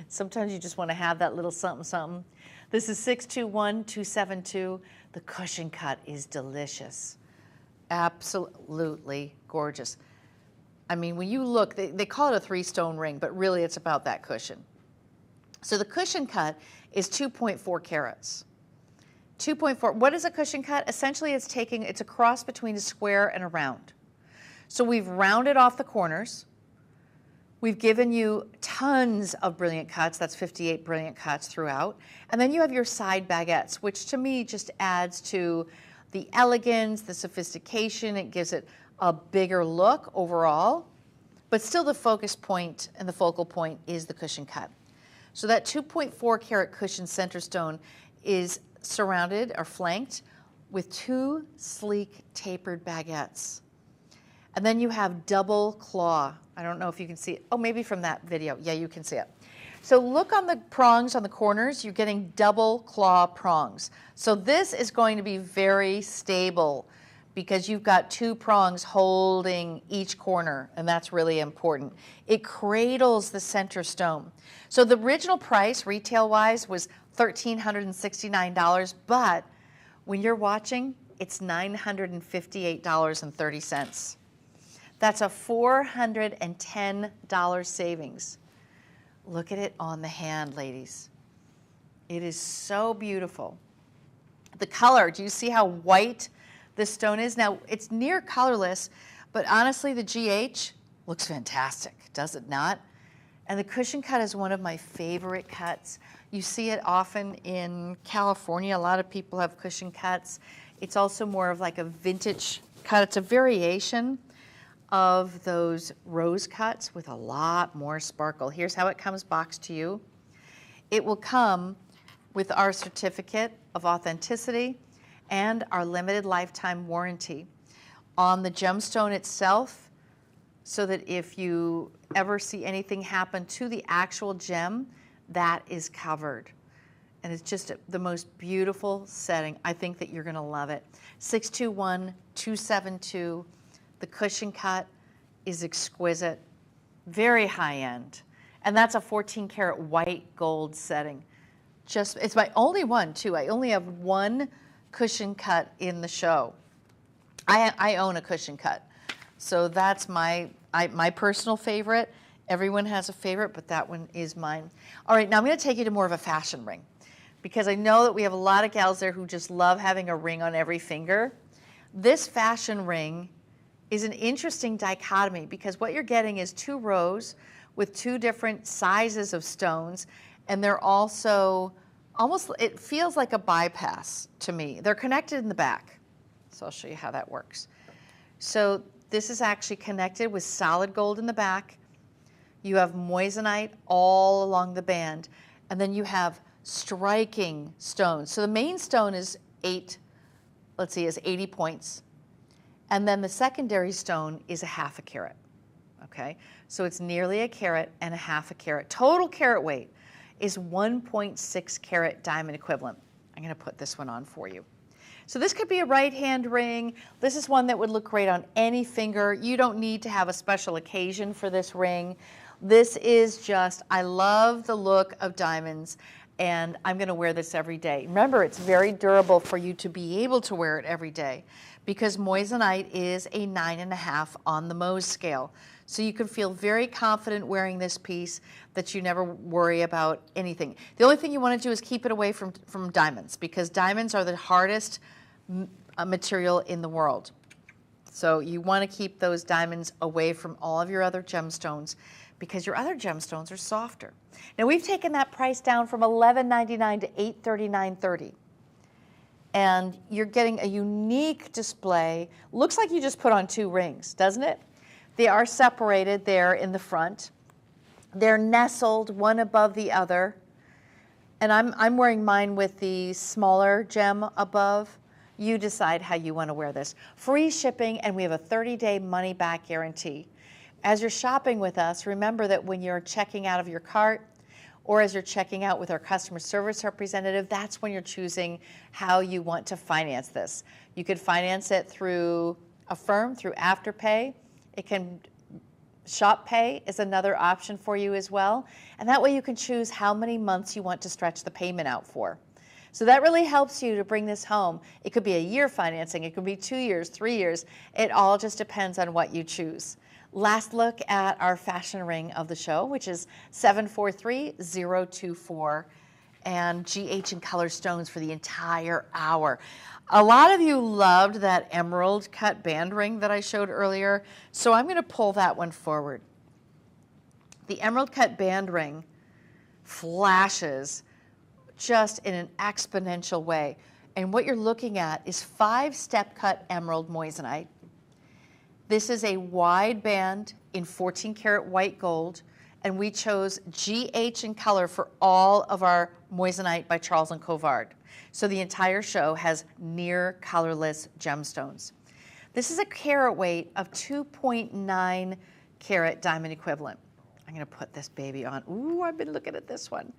Sometimes you just want to have that little something, something. This is 621272. The cushion cut is delicious. Absolutely gorgeous. I mean, when you look, they call it a 3-stone ring, but really it's about that cushion. So the cushion cut is 2.4 carats. 2.4, what is a cushion cut? Essentially it's a cross between a square and a round. So we've rounded off the corners. We've given you tons of brilliant cuts. That's 58 brilliant cuts throughout. And then you have your side baguettes, which to me just adds to the elegance, the sophistication. It gives it a bigger look overall. But still the focus point and the focal point is the cushion cut. So that 2.4 carat cushion center stone is surrounded or flanked with 2 sleek tapered baguettes. And then you have double claw. I don't know if you can see it. Oh, maybe from that video. Yeah, you can see it. So look on the prongs on the corners. You're getting double claw prongs. So this is going to be very stable because you've got 2 prongs holding each corner, and that's really important. It cradles the center stone. So the original price, retail-wise, was $1,369, but when you're watching, it's $958.30. That's a $410 savings. Look at it on the hand, ladies. It is so beautiful. The color, do you see how white this stone is? Now, it's near colorless, but honestly, the GH looks fantastic, does it not? And the cushion cut is one of my favorite cuts. You see it often in California. A lot of people have cushion cuts. It's also more of like a vintage cut. It's a variation of those rose cuts with a lot more sparkle. Here's how it comes boxed to you. It will come with our certificate of authenticity and our limited lifetime warranty on the gemstone itself, so that if you ever see anything happen to the actual gem, that is covered. And it's just the most beautiful setting. I think that you're going to love it. 621272. The cushion cut is exquisite, very high end. And that's a 14 karat white gold setting. It's my only one too. I only have one cushion cut in the show. I own a cushion cut. So that's my personal favorite. Everyone has a favorite, but that one is mine. All right, now I'm going to take you to more of a fashion ring, because I know that we have a lot of gals there who just love having a ring on every finger. This fashion ring is an interesting dichotomy, because what you're getting is 2 rows with 2 different sizes of stones, and they're also almost, it feels like a bypass to me. They're connected in the back. So I'll show you how that works. So this is actually connected with solid gold in the back. You have moissanite all along the band, and then you have striking stones. So the main stone is 80 points. And then the secondary stone is a ½ carat, okay? So it's nearly a carat and a ½ carat. Total carat weight is 1.6 carat diamond equivalent. I'm gonna put this one on for you. So this could be a right-hand ring. This is one that would look great on any finger. You don't need to have a special occasion for this ring. This is just, I love the look of diamonds, and I'm going to wear this every day. Remember, it's very durable for you to be able to wear it every day because moissanite is a 9.5 on the Mohs scale. So you can feel very confident wearing this piece that you never worry about anything. The only thing you want to do is keep it away from diamonds because diamonds are the hardest material in the world. So you want to keep those diamonds away from all of your other gemstones because your other gemstones are softer. Now we've taken that price down from $11.99 to $839.30. And you're getting a unique display. Looks like you just put on 2 rings, doesn't it? They are separated there in the front. They're nestled one above the other. And I'm wearing mine with the smaller gem above. You decide how you want to wear this. Free shipping, and we have a 30-day money-back guarantee. As you're shopping with us, remember that when you're checking out of your cart or as you're checking out with our customer service representative, that's when you're choosing how you want to finance this. You could finance it through Affirm, through Afterpay. It can Shop Pay is another option for you as well. And that way you can choose how many months you want to stretch the payment out for. So that really helps you to bring this home. It could be a year financing, it could be 2 years, 3 years. It all just depends on what you choose. Last look at our fashion ring of the show, which is 743024, and GH and color stones for the entire hour. A lot of you loved that emerald cut band ring that I showed earlier, so I'm going to pull that one forward. The emerald cut band ring flashes just in an exponential way, and what you're looking at is 5-step cut emerald moissanite. This is a wide band in 14 karat white gold, and we chose GH in color for all of our moissanite by Charles Colvard. So the entire show has near colorless gemstones. This is a carat weight of 2.9 carat diamond equivalent. I'm going to put this baby on. Ooh, I've been looking at this one.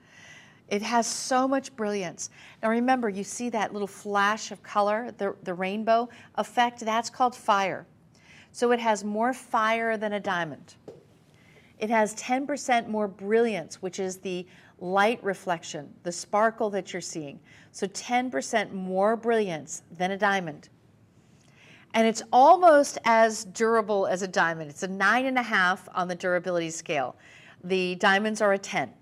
It has so much brilliance. Now remember, you see that little flash of color, the rainbow effect, that's called fire. So it has more fire than a diamond. It has 10% more brilliance, which is the light reflection, the sparkle that you're seeing. So 10% more brilliance than a diamond. And it's almost as durable as a diamond. It's a 9.5 on the durability scale. The diamonds are a 10.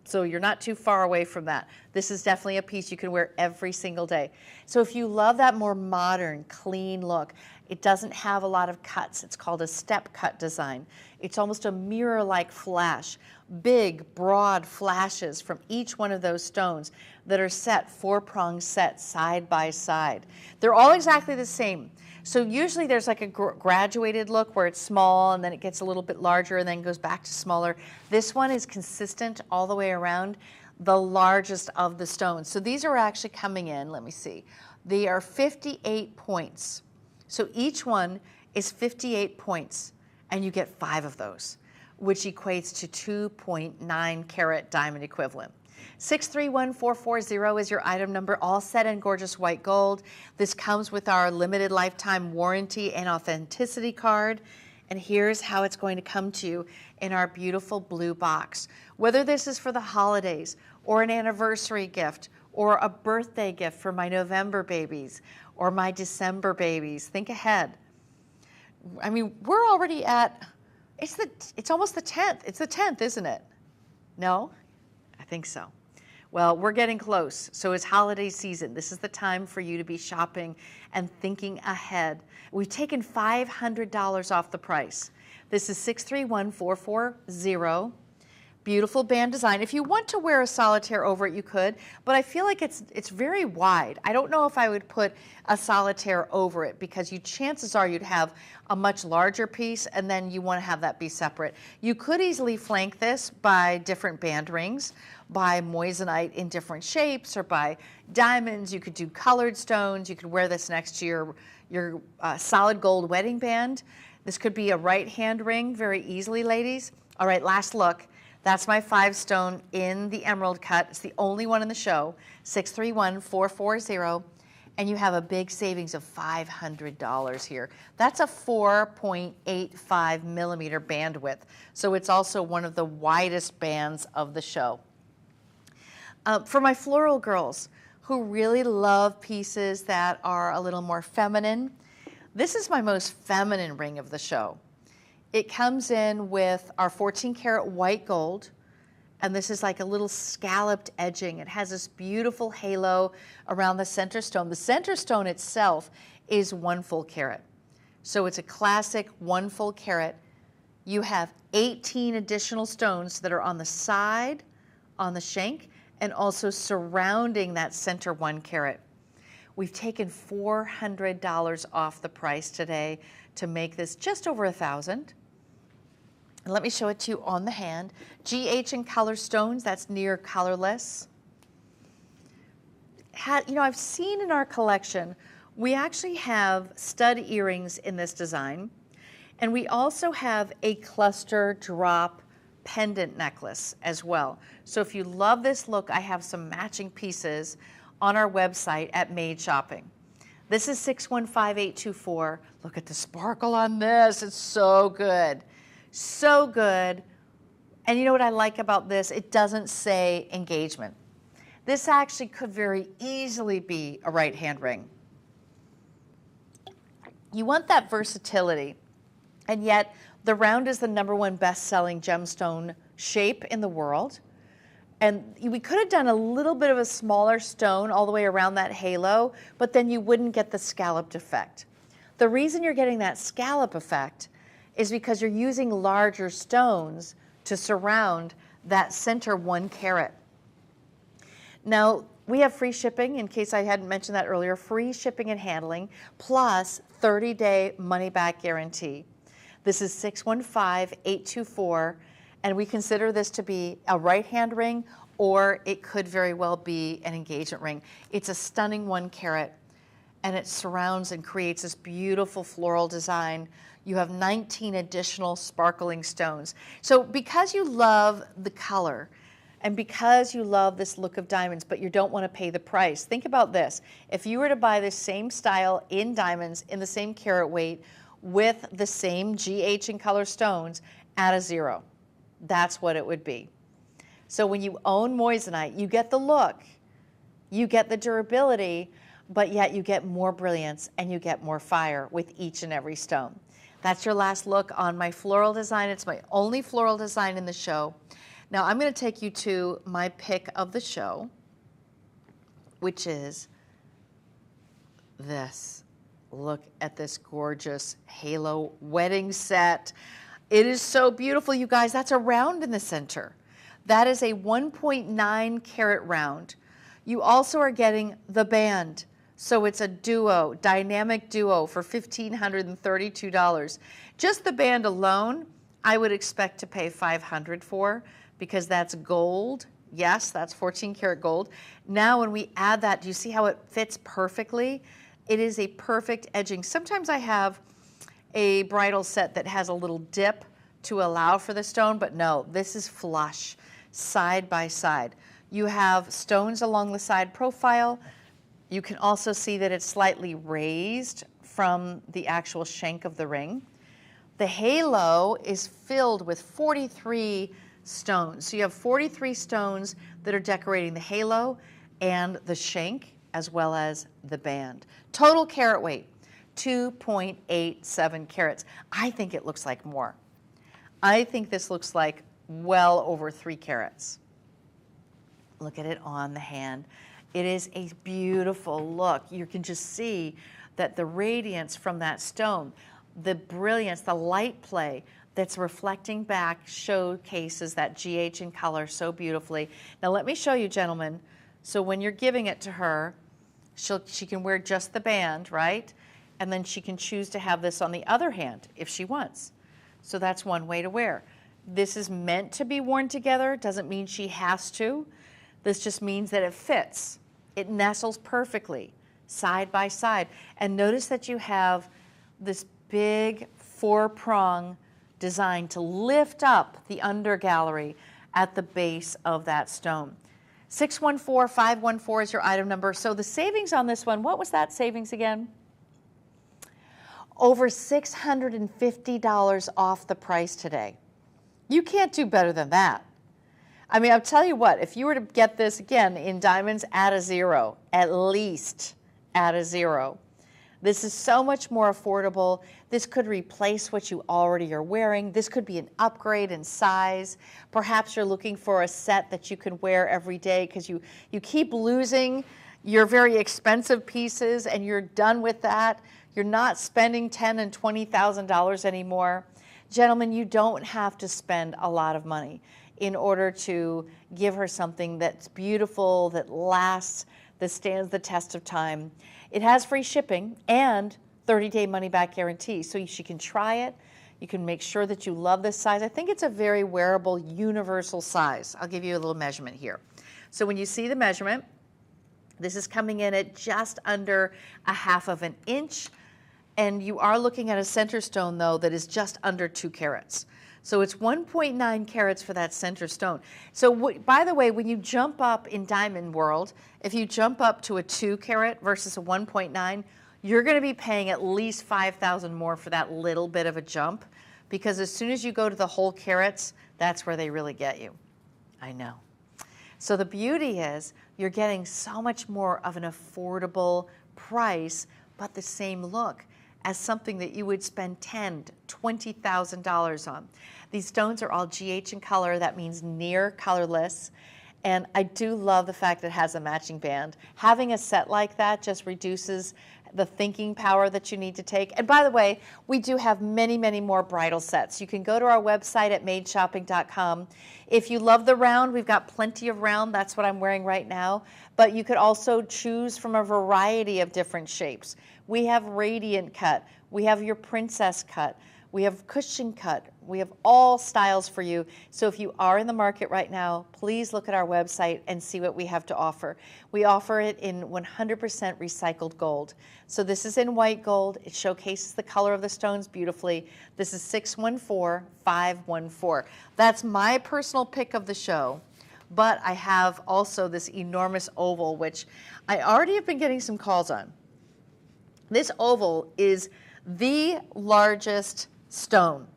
So you're not too far away from that. This is definitely a piece you can wear every single day. So if you love that more modern, clean look, it doesn't have a lot of cuts. It's called a step cut design. It's almost a mirror-like flash, big, broad flashes from each one of those stones that are set, 4-prong set, side by side. They're all exactly the same. So usually there's like a graduated look where it's small and then it gets a little bit larger and then goes back to smaller. This one is consistent all the way around, the largest of the stones. So these are actually coming in, let me see, they are 58 points. So each one is 58 points and you get 5 of those, which equates to 2.9 carat diamond equivalent. 631440 is your item number, all set in gorgeous white gold. This comes with our limited lifetime warranty and authenticity card. And here's how it's going to come to you in our beautiful blue box. Whether this is for the holidays or an anniversary gift or a birthday gift for my November babies or my December babies, think ahead. I mean, we're already at, it's almost the 10th. It's the 10th, isn't it? No? I think so. Well, we're getting close. So it's holiday season. This is the time for you to be shopping and thinking ahead. We've taken $500 off the price. This is 631440. Beautiful band design. If you want to wear a solitaire over it, you could, but I feel like it's very wide. I don't know if I would put a solitaire over it because chances are you'd have a much larger piece and then you want to have that be separate. You could easily flank this by different band rings, by moissanite in different shapes, or by diamonds. You could do colored stones. You could wear this next to your solid gold wedding band. This could be a right hand ring very easily, ladies. All right, last look. That's my 5-stone in the emerald cut. It's the only one in the show, 631440, and you have a big savings of $500 here. That's a 4.85 millimeter bandwidth, so it's also one of the widest bands of the show. For my floral girls who really love pieces that are a little more feminine, this is my most feminine ring of the show. It comes in with our 14 karat white gold, and this is like a little scalloped edging. It has this beautiful halo around the center stone. The center stone itself is 1 full carat. So it's a classic 1 full carat. You have 18 additional stones that are on the side, on the shank, and also surrounding that center 1 carat. We've taken $400 off the price today to make this just over $1,000. And let me show it to you on the hand. GH in color stones, that's near colorless. I've seen in our collection, we actually have stud earrings in this design, and we also have a cluster drop pendant necklace as well. So if you love this look, I have some matching pieces on our website at Made Shopping. This is 615824. Look at the sparkle on this. It's so good. So good. And you know what I like about this? It doesn't say engagement. This actually could very easily be a right hand ring. You want that versatility, and yet the round is the #1 best-selling gemstone shape in the world. And we could have done a little bit of a smaller stone all the way around that halo, but then you wouldn't get the scalloped effect. The reason you're getting that scallop effect is because you're using larger stones to surround that center 1 carat. Now, we have free shipping, in case I hadn't mentioned that earlier, free shipping and handling, plus 30-day money-back guarantee. This is 615824, and we consider this to be a right-hand ring, or it could very well be an engagement ring. It's a stunning 1 carat, and it surrounds and creates this beautiful floral design. You have 19 additional sparkling stones. So because you love the color, and because you love this look of diamonds, but you don't want to pay the price, think about this. If you were to buy this same style in diamonds, in the same carat weight, with the same GH and color stones at a 0, that's what it would be. So when you own moissanite, you get the look, you get the durability, but yet you get more brilliance and you get more fire with each and every stone. That's your last look on my floral design. It's my only floral design in the show. Now I'm going to take you to my pick of the show, which is this. Look at this gorgeous halo wedding set. It is so beautiful, you guys. That's a round in the center. That is a 1.9 carat round. You also are getting the band. So it's a duo, dynamic duo for $1,532. Just the band alone, I would expect to pay $500 for, because that's gold. Yes, that's 14 karat gold. Now when we add that, do you see how it fits perfectly? It is a perfect edging. Sometimes I have a bridal set that has a little dip to allow for the stone, but no, this is flush, side by side. You have stones along the side profile. You can also see that it's slightly raised from the actual shank of the ring. The halo is filled with 43 stones. So you have 43 stones that are decorating the halo and the shank, as well as the band. Total carat weight, 2.87 carats. I think it looks like more. I think this looks like well over 3 carats. Look at it on the hand. It is a beautiful look. You can just see that the radiance from that stone, the brilliance, the light play that's reflecting back showcases that GH in color so beautifully. Now let me show you, gentlemen. So when you're giving it to her, she can wear just the band, right? And then she can choose to have this on the other hand if she wants. So that's one way to wear. This is meant to be worn together. Doesn't mean she has to. This just means that it fits. It nestles perfectly, side by side. And notice that you have this big 4-prong design to lift up the under gallery at the base of that stone. 614514 is your item number. So the savings on this one, what was that savings again? Over $650 off the price today. You can't do better than that. I mean, I'll tell you what, if you were to get this again in diamonds, add a zero, at least add a zero. This is so much more affordable. This could replace what you already are wearing. This could be an upgrade in size. Perhaps you're looking for a set that you can wear every day because you keep losing your very expensive pieces and you're done with that. You're not spending $10,000 and $20,000 anymore. Gentlemen, you don't have to spend a lot of money in order to give her something that's beautiful, that lasts, that stands the test of time. It has free shipping and 30-day money-back guarantee, so she can try it. You can make sure that you love this size. I think it's a very wearable, universal size. I'll give you a little measurement here. So when you see the measurement, this is coming in at just under 1/2 of an inch, and you are looking at a center stone, though, that is just under 2 carats. So it's 1.9 carats for that center stone. So by the way, when you jump up in diamond world, if you jump up to a 2 carat versus a 1.9, you're going to be paying at least $5,000 more for that little bit of a jump, because as soon as you go to the whole carats, that's where they really get you. I know. So the beauty is you're getting so much more of an affordable price, but the same look as something that you would spend $10,000, $20,000 on. These stones are all GH in color. That means near colorless. And I do love the fact that it has a matching band. Having a set like that just reduces the thinking power that you need to take. And by the way, we do have many, many more bridal sets. You can go to our website at madeshopping.com. If you love the round, we've got plenty of round. That's what I'm wearing right now. But you could also choose from a variety of different shapes. We have radiant cut. We have your princess cut. We have cushion cut. We have all styles for you. So if you are in the market right now, please look at our website and see what we have to offer. We offer it in 100% recycled gold. So this is in white gold. It showcases the color of the stones beautifully. This is 614514. That's my personal pick of the show. But I have also this enormous oval, which I already have been getting some calls on. This oval is the largest stone.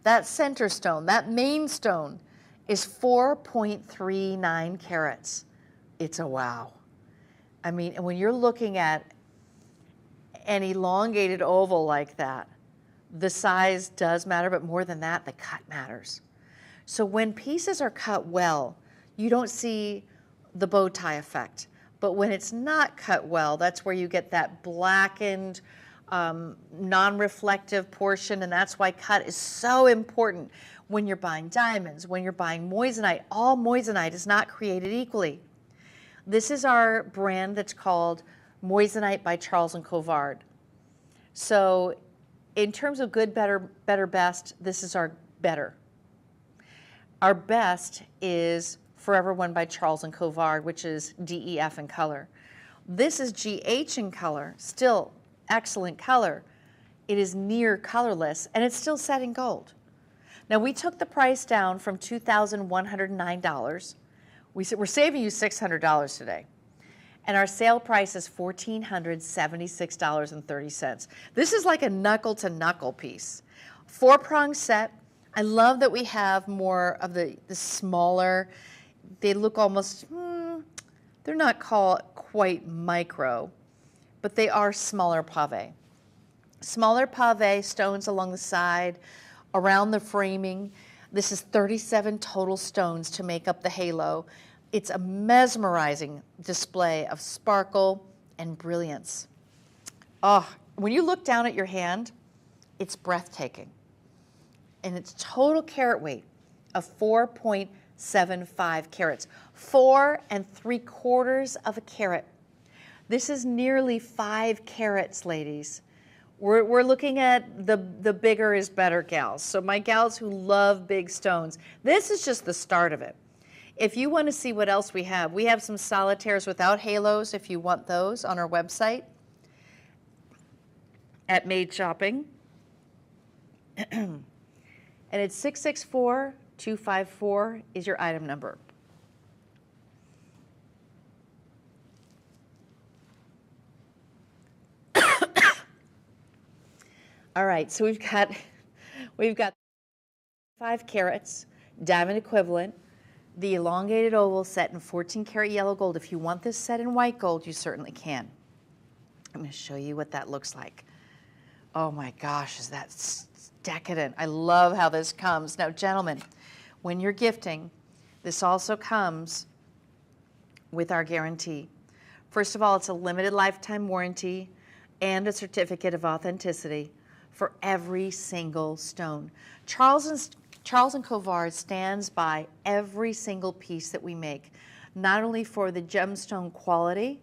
That center stone, that main stone, is 4.39 carats. It's a wow. I mean, and when you're looking at an elongated oval like that, the size does matter, but more than that, the cut matters. So when pieces are cut well, you don't see the bow tie effect. But when it's not cut well, that's where you get that blackened, non-reflective portion, and that's why cut is so important when you're buying diamonds, when you're buying moissanite. All moissanite is not created equally. This is our brand that's called Moissanite by Charles Colvard. So in terms of good, better, better, best, this is our better. Our best is Forever One by Charles Colvard, which is DEF in color. This is GH in color, still excellent color. It is near colorless, and it's still set in gold. Now, we took the price down from $2,109. We're saving you $600 today. And our sale price is $1,476.30. This is like a knuckle-to-knuckle piece. 4-prong set. I love that we have more of the smaller. They look almost, they're not called quite micro, but they are smaller pave. Smaller pave stones along the side, around the framing. This is 37 total stones to make up the halo. It's a mesmerizing display of sparkle and brilliance. Oh, when you look down at your hand, it's breathtaking. And its total carat weight of 4.75 carats, 4 3/4 of a carat. This is nearly 5 carats, ladies. We're looking at the bigger is better gals. So my gals who love big stones, this is just the start of it. If you want to see what else we have some solitaires without halos if you want those on our website at Made Shopping. And it's 664254 is your item number. All right, so we've got 5 carats, diamond equivalent. the elongated oval set in 14 karat yellow gold. If you want this set in white gold, you certainly can. I'm going to show you what that looks like. Oh my gosh, is that decadent. I love how this comes. Now, gentlemen, when you're gifting, this also comes with our guarantee. First of all, it's a limited lifetime warranty and a certificate of authenticity for every single stone. Charles & Colvard stands by every single piece that we make, not only for the gemstone quality,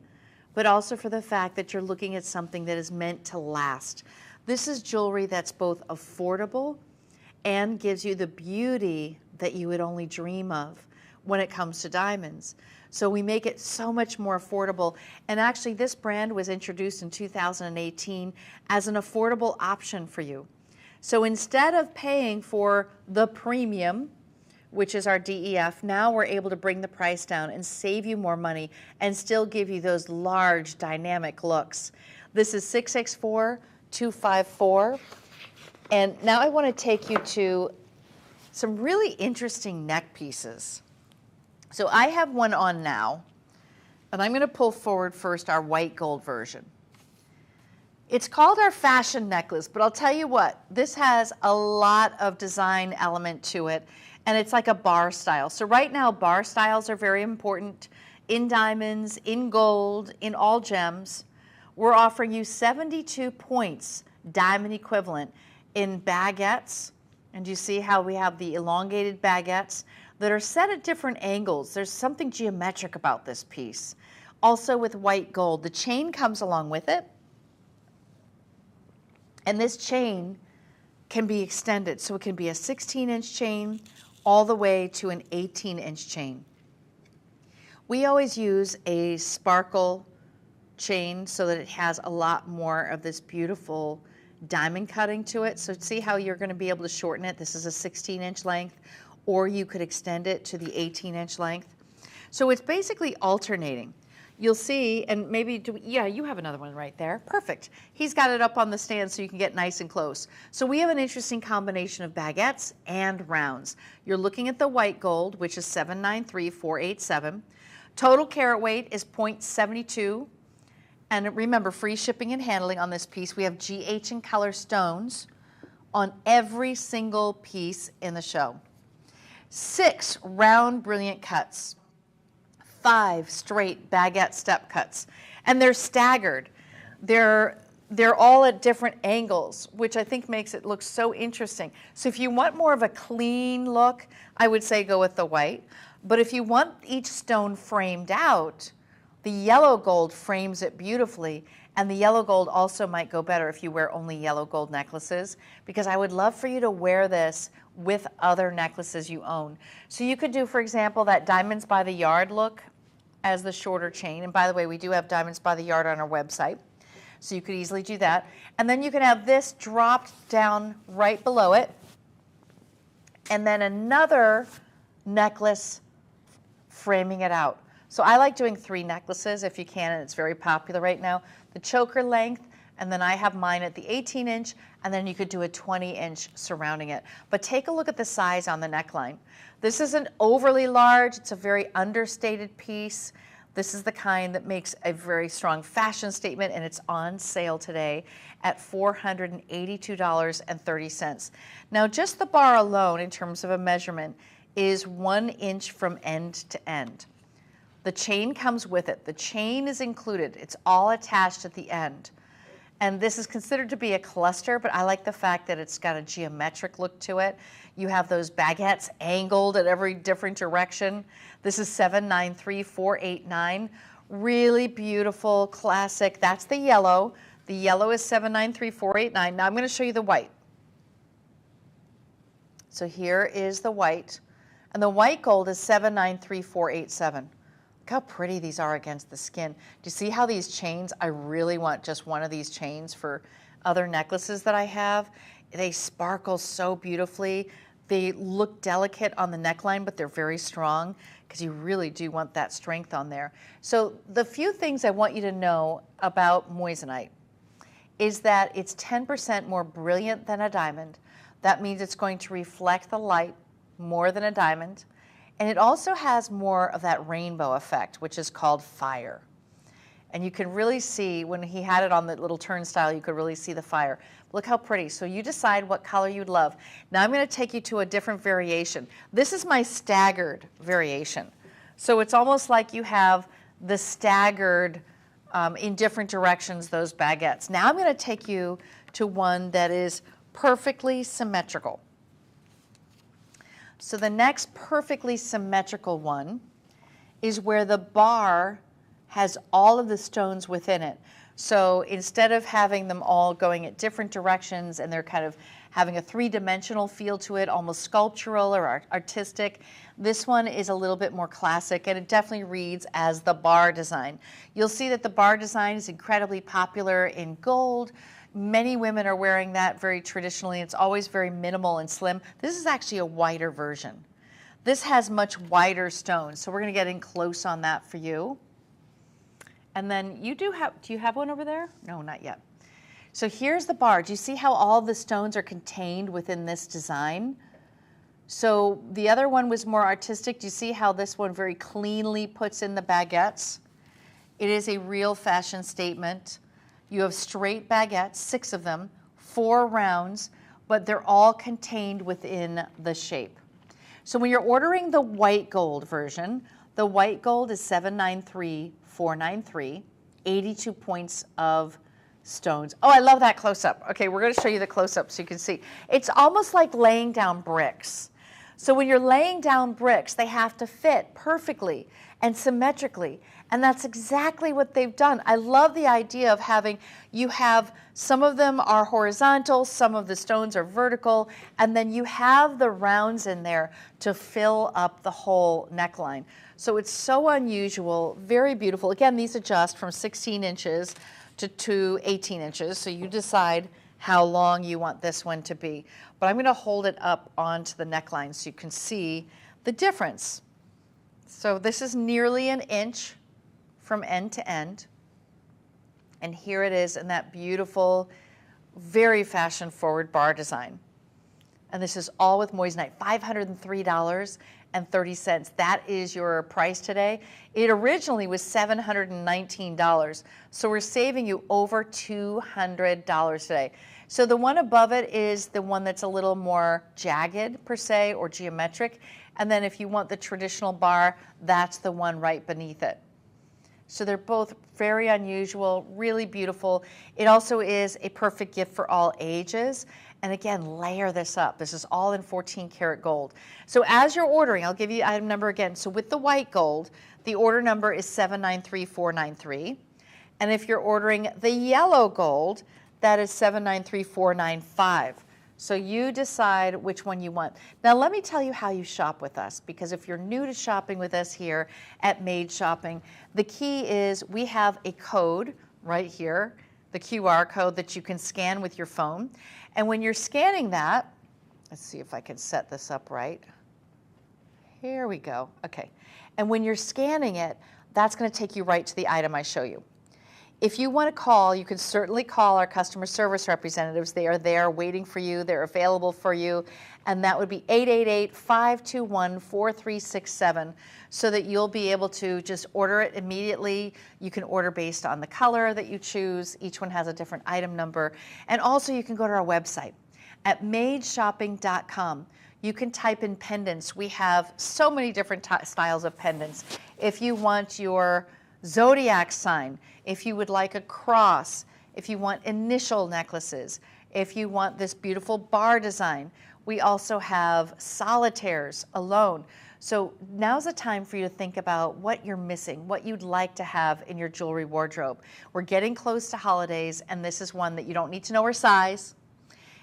but also for the fact that you're looking at something that is meant to last. This is jewelry that's both affordable and gives you the beauty that you would only dream of when it comes to diamonds. So we make it so much more affordable. And actually, this brand was introduced in 2018 as an affordable option for you. So instead of paying for the premium, which is our DEF, now we're able to bring the price down and save you more money and still give you those large dynamic looks. This is 6X4-254. And now I want to take you to some really interesting neck pieces. So I have one on now, and I'm going to pull forward first our white gold version. It's called our fashion necklace, but I'll tell you what, this has a lot of design element to it, and it's like a bar style. So right now, bar styles are very important in diamonds, in gold, in all gems. We're offering you 72 points diamond equivalent in baguettes, and you see how we have the elongated baguettes that are set at different angles. There's something geometric about this piece. Also with white gold, the chain comes along with it, and this chain can be extended. So it can be a 16-inch chain all the way to an 18-inch chain. We always use a sparkle chain so that it has a lot more of this beautiful diamond cutting to it. So see how you're going to be able to shorten it. This is a 16-inch length, or you could extend it to the 18-inch length. So it's basically alternating. You'll see, and maybe, yeah, you have another one right there. Perfect. He's got it up on the stand so you can get nice and close. So we have an interesting combination of baguettes and rounds. You're looking at the white gold, which is 793,487. Total carat weight is 0.72. And remember, free shipping and handling on this piece. We have GH and color stones on every single piece in the show. 6 round brilliant cuts, 5 straight baguette step cuts, and they're staggered. They're all at different angles, which I think makes it look so interesting. So if you want more of a clean look, I would say go with the white. But if you want each stone framed out, the yellow gold frames it beautifully, and the yellow gold also might go better if you wear only yellow gold necklaces, because I would love for you to wear this with other necklaces you own. So you could do, for example, that diamonds by the yard look as the shorter chain. And by the way, we do have diamonds by the yard on our website, so you could easily do that. And then you can have this dropped down right below it, and then another necklace framing it out. So I like doing 3 necklaces if you can, and it's very popular right now. The choker length, and then I have mine at the 18-inch, and then you could do a 20-inch surrounding it. But take a look at the size on the neckline. This isn't overly large. It's a very understated piece. This is the kind that makes a very strong fashion statement, and it's on sale today at $482.30. Now, just the bar alone, in terms of a measurement, is 1 inch from end to end. The chain comes with it. The chain is included. It's all attached at the end. And this is considered to be a cluster, but I like the fact that it's got a geometric look to it. You have those baguettes angled at every different direction. This is 793,489. Really beautiful, classic. That's the yellow. The yellow is 793,489. Now I'm going to show you the white. So here is the white. And the white gold is 793,487. Look how pretty these are against the skin. Do you see how these chains, I really want just one of these chains for other necklaces that I have. They sparkle so beautifully. They look delicate on the neckline, but they're very strong because you really do want that strength on there. So the few things I want you to know about moissanite is that it's 10% more brilliant than a diamond. That means it's going to reflect the light more than a diamond. And it also has more of that rainbow effect, which is called fire. And you can really see, when he had it on the little turnstile, you could really see the fire. Look how pretty. So you decide what color you'd love. Now I'm going to take you to a different variation. This is my staggered variation. So it's almost like you have the staggered in different directions, those baguettes. Now I'm going to take you to one that is perfectly symmetrical. So the next perfectly symmetrical one is where the bar has all of the stones within it. So instead of having them all going at different directions and they're kind of having a three-dimensional feel to it, almost sculptural or artistic, this one is a little bit more classic, and it definitely reads as the bar design. You'll see that the bar design is incredibly popular in gold. Many women are wearing that very traditionally. It's always very minimal and slim. This is actually a wider version. This has much wider stones, so we're going to get in close on that for you. And then you do you have one over there? No, not yet. So here's the bar. Do you see how all the stones are contained within this design? So the other one was more artistic. Do you see how this one very cleanly puts in the baguettes? It is a real fashion statement. You have straight baguettes, 6 of them, 4 rounds, but they're all contained within the shape. So when you're ordering the white gold version, the white gold is $793,493, 82 points of stones. Oh, I love that close-up. Okay, we're going to show you the close-up so you can see. It's almost like laying down bricks. So when you're laying down bricks, they have to fit perfectly and symmetrically. And that's exactly what they've done. I love the idea of having, you have, some of them are horizontal, some of the stones are vertical, and then you have the rounds in there to fill up the whole neckline. So it's so unusual, very beautiful. Again, these adjust from 16 inches to 18 inches, so you decide how long you want this one to be. But I'm going to hold it up onto the neckline so you can see the difference. So this is nearly an inch from end to end. And here it is in that beautiful, very fashion-forward bar design. And this is all with moissanite, $503.30. That is your price today. It originally was $719, so we're saving you over $200 today. So the one above it is the one that's a little more jagged, per se, or geometric. And then if you want the traditional bar, that's the one right beneath it. So they're both very unusual, really beautiful. It also is a perfect gift for all ages. And again, layer this up. This is all in 14 karat gold. So as you're ordering, I'll give you item number again. So with the white gold, the order number is 793,493. And if you're ordering the yellow gold, that is 793,495. So you decide which one you want. Now let me tell you how you shop with us, because if you're new to shopping with us here at Made Shopping, the key is we have a code right here, the QR code that you can scan with your phone. And when you're scanning that, let's see if I can set this up right. Here we go. Okay. And when you're scanning it, that's going to take you right to the item I show you. If you want to call, you can certainly call our customer service representatives. They are there waiting for you. They're available for you. And that would be 888-521-4367, so that you'll be able to just order it immediately. You can order based on the color that you choose. Each one has a different item number. And also you can go to our website at madeshopping.com. You can type in pendants. We have so many different styles of pendants. If you want your zodiac sign, if you would like a cross, if you want initial necklaces, if you want this beautiful bar design, we also have solitaires alone. So now's the time for you to think about what you're missing, what you'd like to have in your jewelry wardrobe. We're getting close to holidays, and this is one that you don't need to know our size.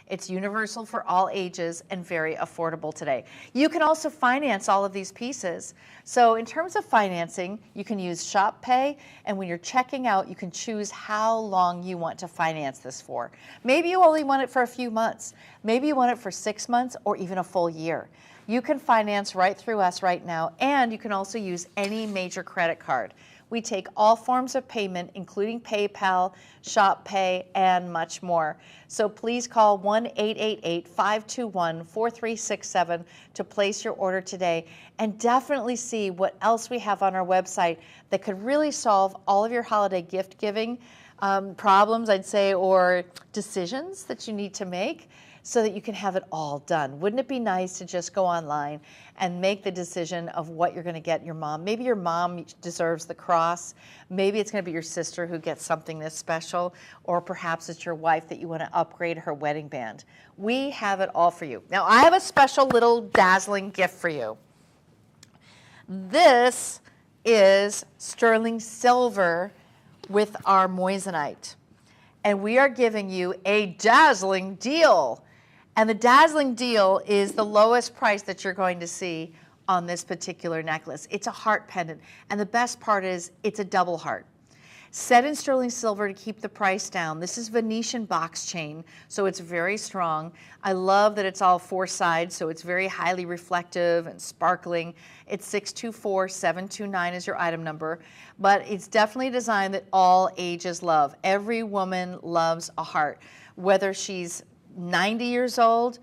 It's universal for all ages and very affordable today. You can also finance all of these pieces. So in terms of financing, you can use Shop Pay, and when you're checking out, you can choose how long you want to finance this for. Maybe you only want it for a few months. Maybe you want it for 6 months or even a full year. You can finance right through us right now, and you can also use any major credit card. We take all forms of payment, including PayPal, Shop Pay, and much more. So please call 1-888-521-4367 to place your order today, and definitely see what else we have on our website that could really solve all of your holiday gift giving problems, I'd say, or decisions that you need to make, so that you can have it all done. Wouldn't it be nice to just go online and make the decision of what you're going to get your mom? Maybe your mom deserves the cross. Maybe it's going to be your sister who gets something this special, or perhaps it's your wife that you want to upgrade her wedding band. We have it all for you. Now, I have a special little dazzling gift for you. This is sterling silver with our moissanite, and we are giving you a dazzling deal. And the dazzling deal is the lowest price that you're going to see on this particular necklace. It's a heart pendant, and the best part is it's a double heart. Set in sterling silver to keep the price down. This is Venetian box chain, so it's very strong. I love that it's all 4 sides, so it's very highly reflective and sparkling. It's 624729 is your item number, but it's definitely designed that all ages love. Every woman loves a heart, whether she's 90 years old,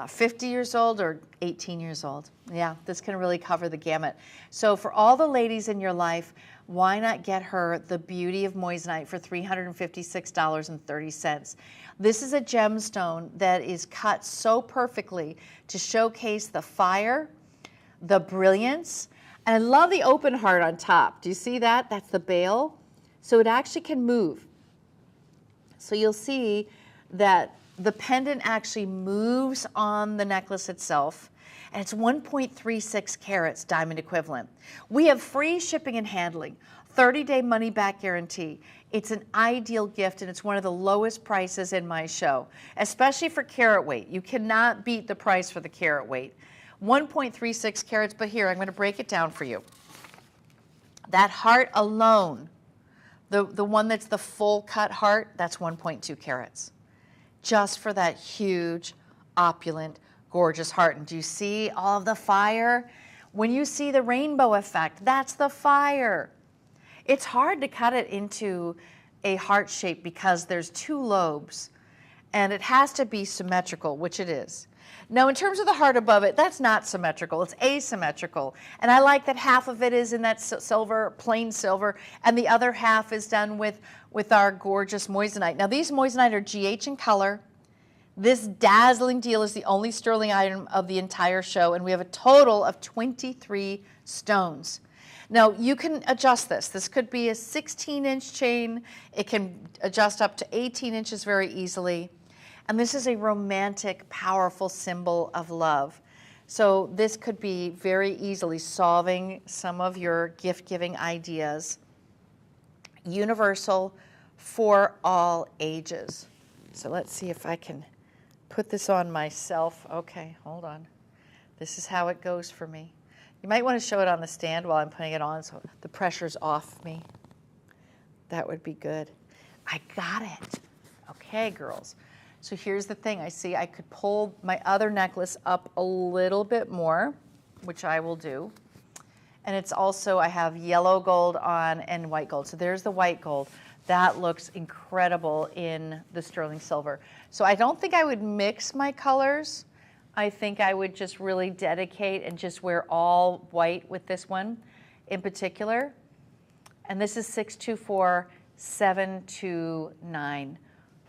50 years old, or 18 years old. Yeah, this can really cover the gamut. So for all the ladies in your life, why not get her the beauty of moissanite for $356.30. This is a gemstone that is cut so perfectly to showcase the fire, the brilliance, and I love the open heart on top. Do you see that? That's the bail. So it actually can move. So you'll see that the pendant actually moves on the necklace itself, and it's 1.36 carats diamond equivalent. We have free shipping and handling, 30-day money-back guarantee. It's an ideal gift, and it's one of the lowest prices in my show, especially for carat weight. You cannot beat the price for the carat weight. 1.36 carats, but here, I'm going to break it down for you. That heart alone, the one that's the full cut heart, that's 1.2 carats. Just for that huge, opulent, gorgeous heart. And do you see all of the fire? When you see the rainbow effect, that's the fire. It's hard to cut it into a heart shape because there's 2 lobes, and it has to be symmetrical, which it is. Now, in terms of the heart above it, that's not symmetrical, it's asymmetrical. And I like that half of it is in that silver, plain silver, and the other half is done with our gorgeous moissanite. Now, these moissanite are GH in color. This dazzling deal is the only sterling item of the entire show, and we have a total of 23 stones. Now, you can adjust this. This could be a 16-inch chain. It can adjust up to 18 inches very easily. And this is a romantic, powerful symbol of love. So this could be very easily solving some of your gift-giving ideas. Universal for all ages. So let's see if I can put this on myself. Okay, hold on. This is how it goes for me. You might want to show it on the stand while I'm putting it on so the pressure's off me. That would be good. I got it. Okay, girls. So here's the thing. I see I could pull my other necklace up a little bit more, which I will do. And it's also, I have yellow gold on and white gold. So there's the white gold. That looks incredible in the sterling silver. So I don't think I would mix my colors. I think I would just really dedicate and just wear all white with this one in particular. And this is 624729.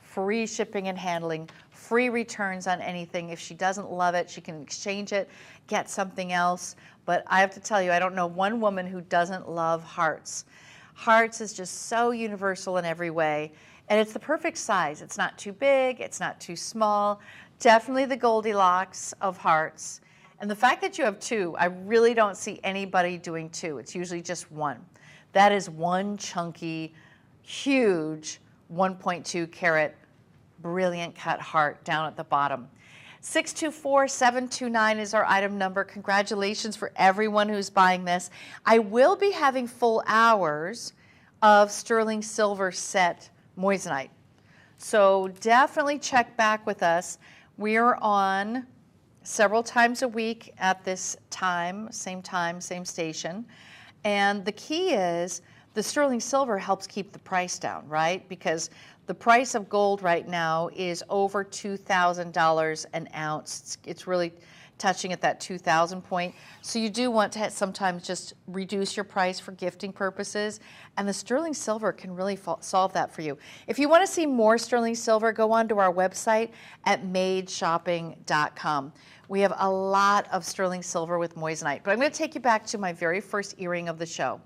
Free shipping and handling, free returns on anything. If she doesn't love it, she can exchange it, get something else. But I have to tell you, I don't know one woman who doesn't love hearts. Hearts is just so universal in every way. And it's the perfect size. It's not too big, it's not too small. Definitely the Goldilocks of hearts. And the fact that you have 2, I really don't see anybody doing 2. It's usually just 1. That is one chunky, huge 1.2 carat brilliant cut heart down at the bottom. 624729 is our item number. Congratulations for everyone who's buying this. I will be having full hours of sterling silver set moissanite. So definitely check back with us. We are on several times a week at this time, same station. And the key is the sterling silver helps keep the price down, right? Because the price of gold right now is over $2,000 an ounce. It's really touching at that 2,000 point. So you do want to sometimes just reduce your price for gifting purposes, and the sterling silver can really solve that for you. If you want to see more sterling silver, go on to our website at madeshopping.com. We have a lot of sterling silver with moissanite, but I'm going to take you back to my very first earring of the show.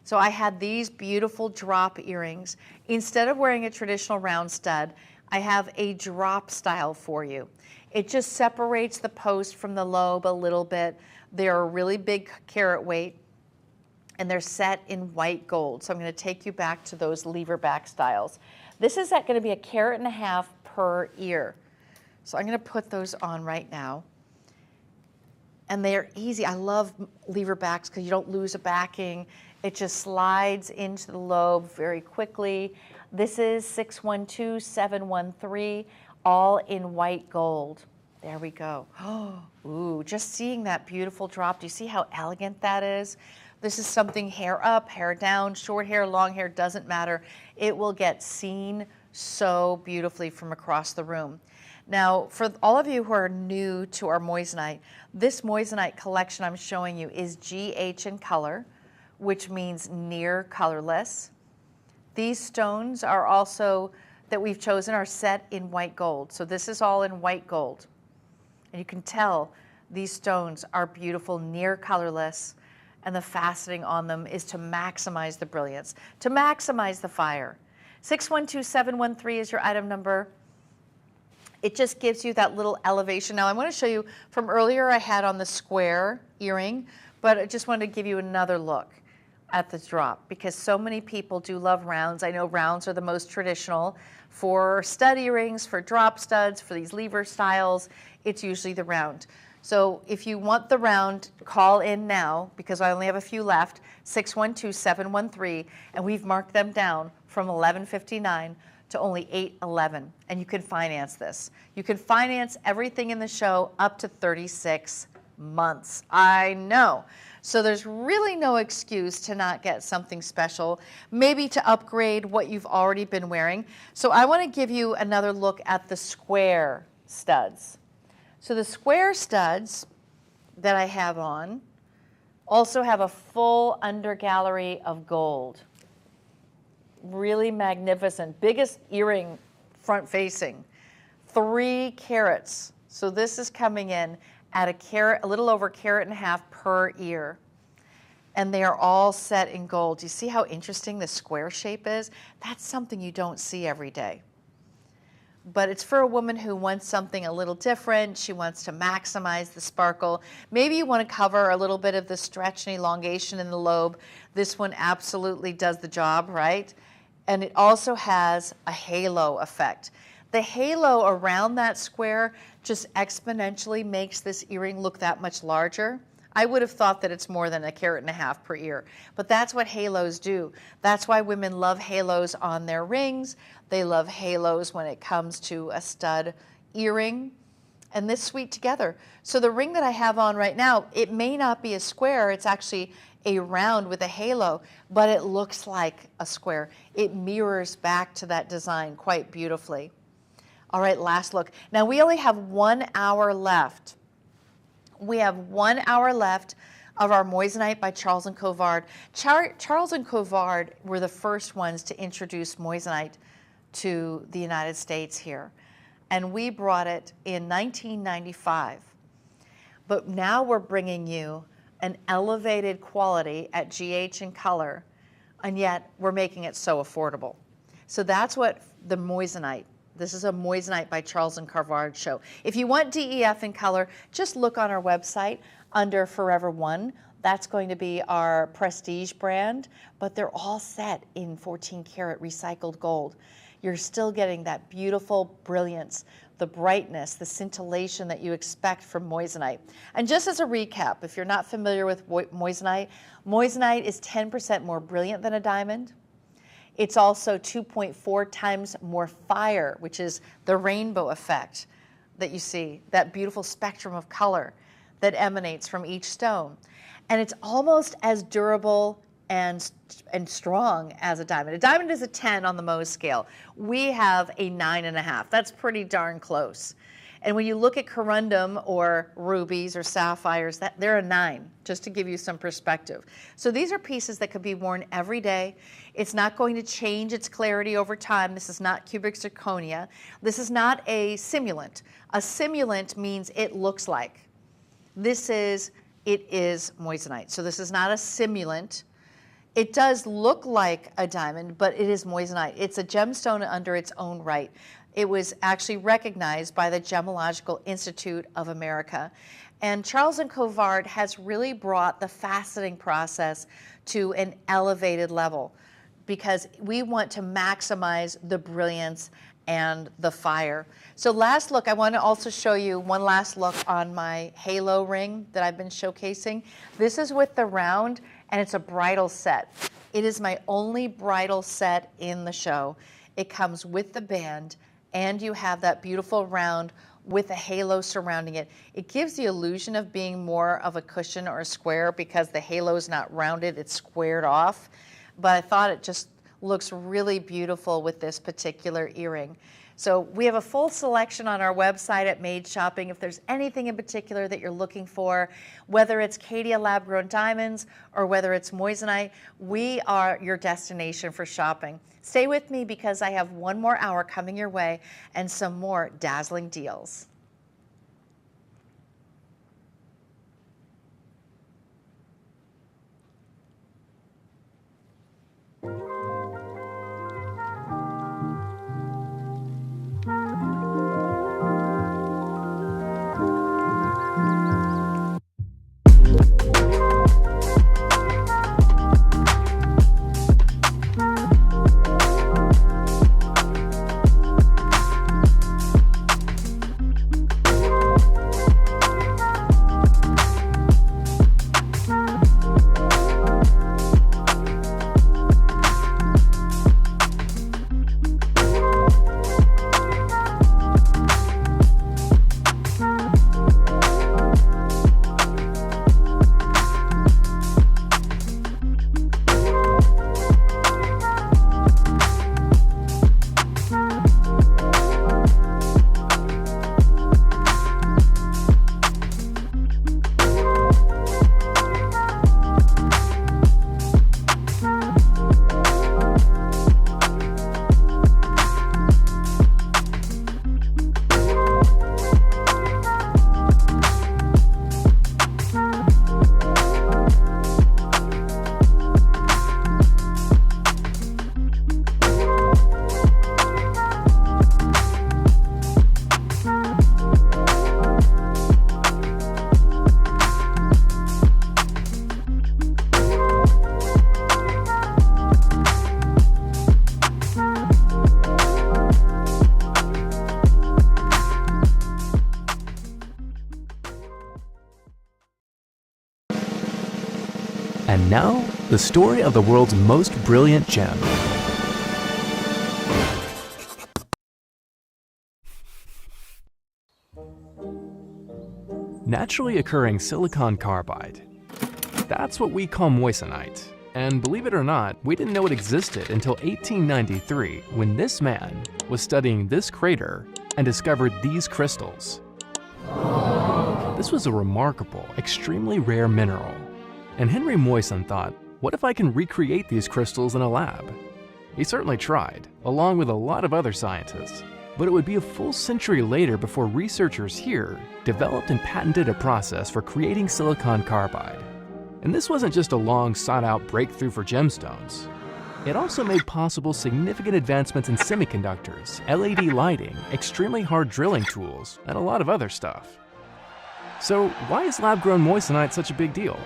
So I had these beautiful drop earrings. Instead of wearing a traditional round stud, I have a drop style for you. It just separates the post from the lobe a little bit. They're a really big carat weight, and they're set in white gold. So I'm going to take you back to those lever back styles. This is going to be 1.5 carats per ear. So I'm going to put those on right now. And they're easy. I love lever backs because you don't lose a backing. It just slides into the lobe very quickly. This is 612713, all in white gold. There we go. Oh, ooh, just seeing that beautiful drop. Do you see how elegant that is? This is something hair up, hair down, short hair, long hair, doesn't matter. It will get seen so beautifully from across the room. Now, for all of you who are new to our moissanite, this moissanite collection I'm showing you is GH in color, which means near colorless. These stones are also, that we've chosen, are set in white gold. So this is all in white gold. And you can tell these stones are beautiful, near colorless, and the faceting on them is to maximize the brilliance, to maximize the fire. 612713 is your item number. It just gives you that little elevation. Now I want to show you from earlier I had on the square earring, but I just wanted to give you another look at the drop because so many people do love rounds. I know rounds are the most traditional for stud earrings, for drop studs, for these lever styles. It's usually the round. So if you want the round, call in now because I only have a few left, 612713, and we've marked them down from $11.59 to only $8.11, and you can finance this. You can finance everything in the show up to 36 months. I know. So there's really no excuse to not get something special, maybe to upgrade what you've already been wearing. So I want to give you another look at the square studs. So the square studs that I have on also have a full undergallery of gold. Really magnificent. Biggest earring front facing. 3 carats. So this is coming in at a little over 1.5 carats per ear. And they are all set in gold. Do you see how interesting the square shape is? That's something you don't see every day. But it's for a woman who wants something a little different. She wants to maximize the sparkle. Maybe you want to cover a little bit of the stretch and elongation in the lobe. This one absolutely does the job, right? And it also has a halo effect. The halo around that square just exponentially makes this earring look that much larger. I would have thought that it's more than 1.5 carats per ear, but that's what halos do. That's why women love halos on their rings. They love halos when it comes to a stud earring, and this suite together. So the ring that I have on right now, it may not be a square, it's actually a round with a halo, but it looks like a square. It mirrors back to that design quite beautifully. All right, last look. Now we only have 1 hour left. We have 1 hour left of our moissanite by Charles and Colvard. Charles and Colvard were the first ones to introduce moissanite to the United States here. And we brought it in 1995. But now we're bringing you an elevated quality at GH in color, and yet we're making it so affordable. So that's what the moissanite. This is a moissanite by Charles and Colvard show. If you want DEF in color, just look on our website under Forever One. That's going to be our prestige brand, but they're all set in 14 karat recycled gold. You're still getting that beautiful brilliance, the brightness, the scintillation that you expect from moissanite. And just as a recap, if you're not familiar with moissanite, moissanite is 10% more brilliant than a diamond. It's also 2.4 times more fire, which is the rainbow effect that you see, that beautiful spectrum of color that emanates from each stone. And it's almost as durable and strong as a diamond. A diamond is a 10 on the Mohs scale. We have a 9.5. That's pretty darn close. And when you look at corundum or rubies or sapphires, they're a 9, just to give you some perspective. So these are pieces that could be worn every day. It's not going to change its clarity over time. This is not cubic zirconia. This is not a simulant. A simulant means it looks like. It is moissanite. So this is not a simulant. It does look like a diamond, but it is moissanite. It's a gemstone under its own right. It was actually recognized by the Gemological Institute of America. And Charles Colvard has really brought the faceting process to an elevated level because we want to maximize the brilliance and the fire. So last look, I want to also show you one last look on my halo ring that I've been showcasing. This is with the round, and it's a bridal set. It is my only bridal set in the show. It comes with the band, and you have that beautiful round with a halo surrounding it. It gives the illusion of being more of a cushion or a square because the halo is not rounded, it's squared off. But I thought it just looks really beautiful with this particular earring. So we have a full selection on our website at Made Shopping. If there's anything in particular that you're looking for, whether it's Caydia lab-grown diamonds or whether it's moissanite, we are your destination for shopping. Stay with me because I have one more hour coming your way and some more dazzling deals. And now, the story of the world's most brilliant gem. Naturally occurring silicon carbide. That's what we call moissanite. And believe it or not, we didn't know it existed until 1893 when this man was studying this crater and discovered these crystals. This was a remarkable, extremely rare mineral. And Henry Moissan thought, what if I can recreate these crystals in a lab? He certainly tried, along with a lot of other scientists. But it would be a full century later before researchers here developed and patented a process for creating silicon carbide. And this wasn't just a long sought-out breakthrough for gemstones. It also made possible significant advancements in semiconductors, LED lighting, extremely hard drilling tools, and a lot of other stuff. So why is lab-grown moissanite such a big deal?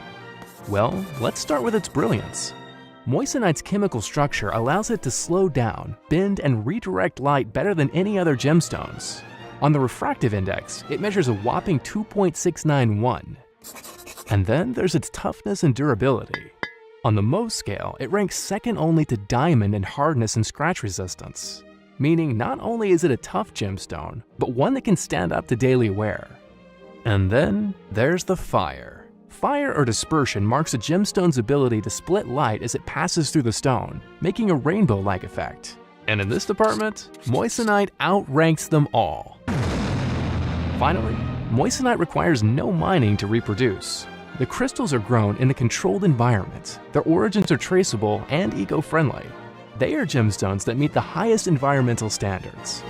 Well, let's start with its brilliance. Moissanite's chemical structure allows it to slow down, bend, and redirect light better than any other gemstones. On the refractive index, it measures a whopping 2.691. And then there's its toughness and durability. On the Mohs scale, it ranks second only to diamond in hardness and scratch resistance, meaning not only is it a tough gemstone, but one that can stand up to daily wear. And then there's the fire. Fire or dispersion marks a gemstone's ability to split light as it passes through the stone, making a rainbow-like effect. And in this department, moissanite outranks them all. Finally, moissanite requires no mining to reproduce. The crystals are grown in a controlled environment, their origins are traceable and eco-friendly. They are gemstones that meet the highest environmental standards.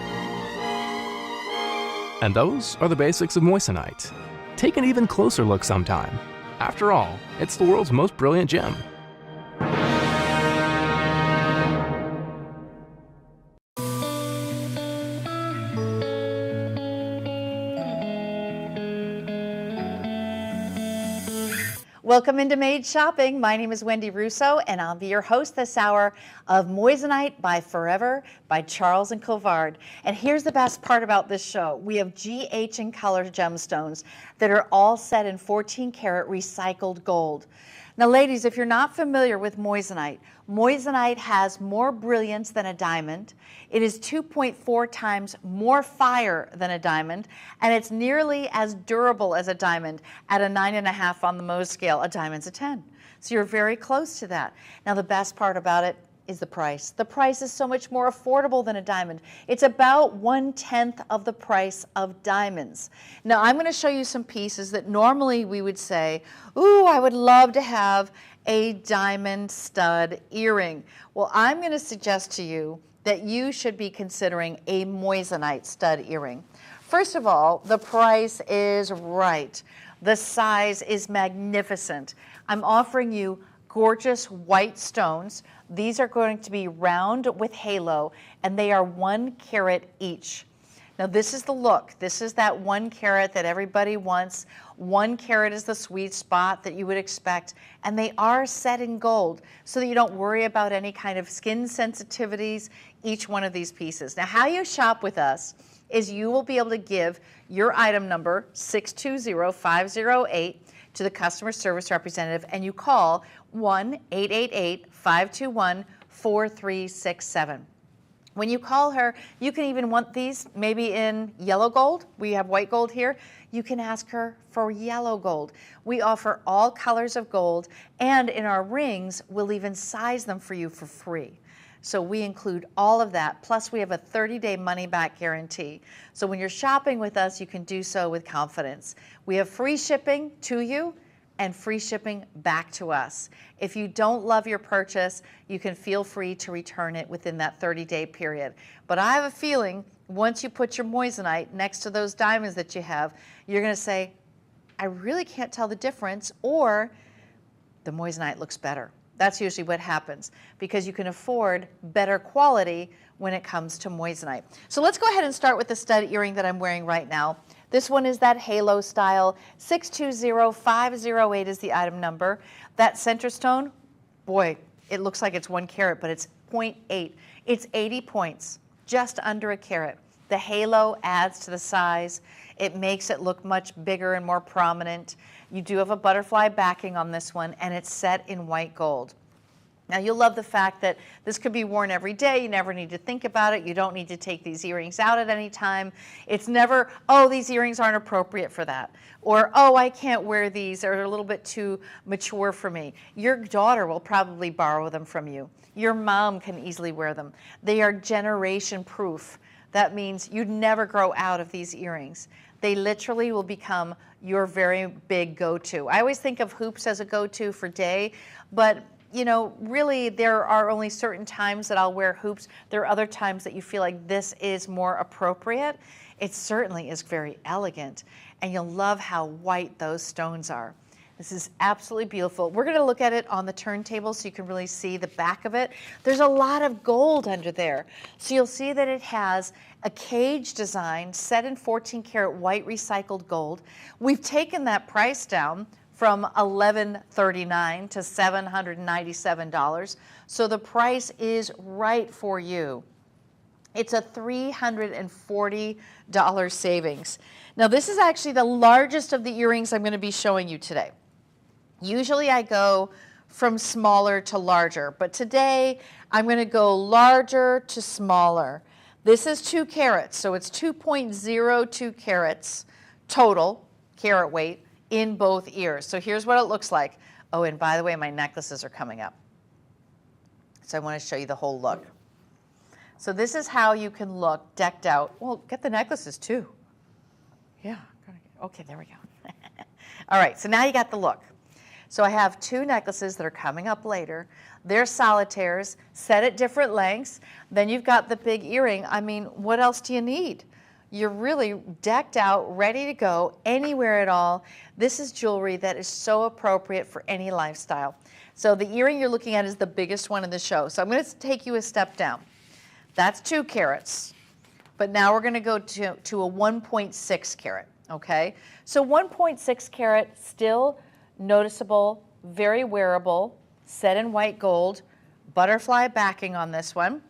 And those are the basics of moissanite. Take an even closer look sometime. After all, it's the world's most brilliant gem. Welcome into Made Shopping. My name is Wendy Russo, and I'll be your host this hour of Moissanite by Forever by Charles and Colvard. And here's the best part about this show. We have GH and color gemstones that are all set in 14 karat recycled gold. Now, ladies, if you're not familiar with moissanite, moissanite has more brilliance than a diamond. It is 2.4 times more fire than a diamond, and it's nearly as durable as a diamond at a 9.5 on the Mohs scale. A diamond's a 10. So you're very close to that. Now, the best part about it is the price. The price is so much more affordable than a diamond. It's about 1/10 of the price of diamonds. Now, I'm going to show you some pieces that normally we would say, ooh, I would love to have a diamond stud earring. Well, I'm going to suggest to you that you should be considering a moissanite stud earring. First of all, the price is right. The size is magnificent. I'm offering you gorgeous white stones. These are going to be round with halo, and they are 1 carat each. Now, this is the look. This is that 1 carat that everybody wants. 1 carat is the sweet spot that you would expect, and they are set in gold so that you don't worry about any kind of skin sensitivities, each one of these pieces. Now, how you shop with us is you will be able to give your item number 620508 to the customer service representative, and you call 1-888-521-4367. When you call her, you can even want these maybe in yellow gold. We have white gold here. You can ask her for yellow gold. We offer all colors of gold, and in our rings, we'll even size them for you for free. So we include all of that, plus we have a 30-day money-back guarantee. So when you're shopping with us, you can do so with confidence. We have free shipping to you and free shipping back to us. If you don't love your purchase, you can feel free to return it within that 30-day period. But I have a feeling once you put your moissanite next to those diamonds that you have, you're going to say, I really can't tell the difference, or the moissanite looks better. That's usually what happens because you can afford better quality when it comes to moissanite. So let's go ahead and start with the stud earring that I'm wearing right now. This one is that halo style. 620508 is the item number. That center stone, boy, it looks like it's 1 carat, but it's 0.8. It's 80 points, just under a carat. The halo adds to the size. It makes it look much bigger and more prominent. You do have a butterfly backing on this one, and it's set in white gold. Now, you'll love the fact that this could be worn every day. You never need to think about it. You don't need to take these earrings out at any time. It's never, oh, these earrings aren't appropriate for that. Or, oh, I can't wear these. They're a little bit too mature for me. Your daughter will probably borrow them from you. Your mom can easily wear them. They are generation proof. That means you'd never grow out of these earrings. They literally will become your very big go-to. I always think of hoops as a go-to for day, but you know, really there are only certain times that I'll wear hoops. There are other times that you feel like this is more appropriate. It certainly is very elegant, and you'll love how white those stones are. This is absolutely beautiful. We're going to look at it on the turntable so you can really see the back of it. There's a lot of gold under there. So you'll see that it has a cage design set in 14 karat white recycled gold. We've taken that price down from $1139 to $797. So the price is right for you. It's a $340 savings. Now, this is actually the largest of the earrings I'm going to be showing you today. Usually I go from smaller to larger, but today I'm going to go larger to smaller. This is 2 carats, so it's 2.02 carats total carat weight in both ears. So here's what it looks like. Oh, and by the way, my necklaces are coming up. So I want to show you the whole look. So this is how you can look decked out. Well, get the necklaces too. Yeah, okay, there we go. All right, so now you got the look. So I have 2 necklaces that are coming up later. They're solitaires, set at different lengths. Then you've got the big earring. I mean, what else do you need? You're really decked out, ready to go anywhere at all. This is jewelry that is so appropriate for any lifestyle. So the earring you're looking at is the biggest one in the show. So I'm going to take you a step down. That's 2 carats. But now we're going to go to a 1.6 carat, okay? So 1.6 carat, still noticeable, very wearable, set in white gold, butterfly backing on this one.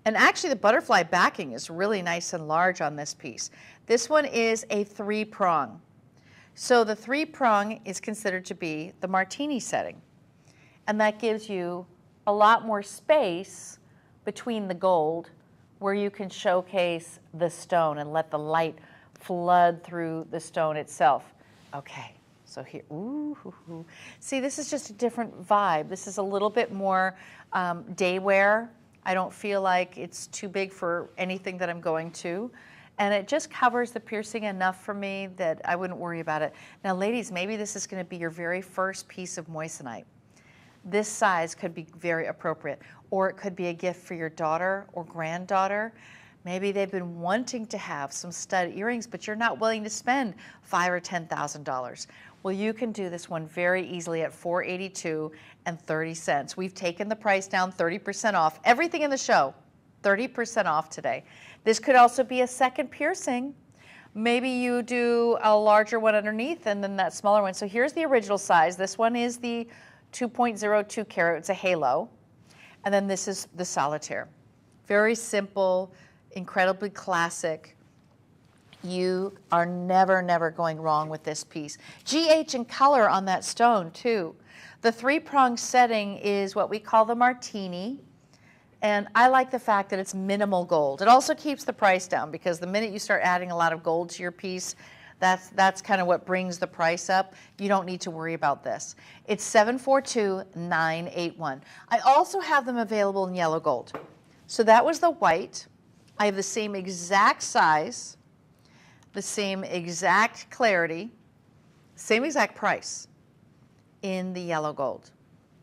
And actually the butterfly backing is really nice and large on this piece. This one is a 3-prong. So the 3-prong is considered to be the martini setting. And that gives you a lot more space between the gold where you can showcase the stone and let the light flood through the stone itself. Okay, so here, ooh. See, this is just a different vibe. This is a little bit more day wear. I don't feel like it's too big for anything that I'm going to. And it just covers the piercing enough for me that I wouldn't worry about it. Now, ladies, maybe this is going to be your very first piece of moissanite. This size could be very appropriate, or it could be a gift for your daughter or granddaughter. Maybe they've been wanting to have some stud earrings, but you're not willing to spend $5,000 or $10,000. Well, you can do this one very easily at $482.30. We've taken the price down 30% off. Everything in the show, 30% off today. This could also be a second piercing. Maybe you do a larger one underneath and then that smaller one. So here's the original size. This one is the 2.02 carat. It's a halo. And then this is the solitaire. Very simple, incredibly classic. You are never, never going wrong with this piece. GH in color on that stone too. The 3-prong setting is what we call the martini. And I like the fact that it's minimal gold. It also keeps the price down because the minute you start adding a lot of gold to your piece, that's kind of what brings the price up. You don't need to worry about this. It's $742,981. I also have them available in yellow gold. So that was the white. I have the same exact size, the same exact clarity, same exact price in the yellow gold.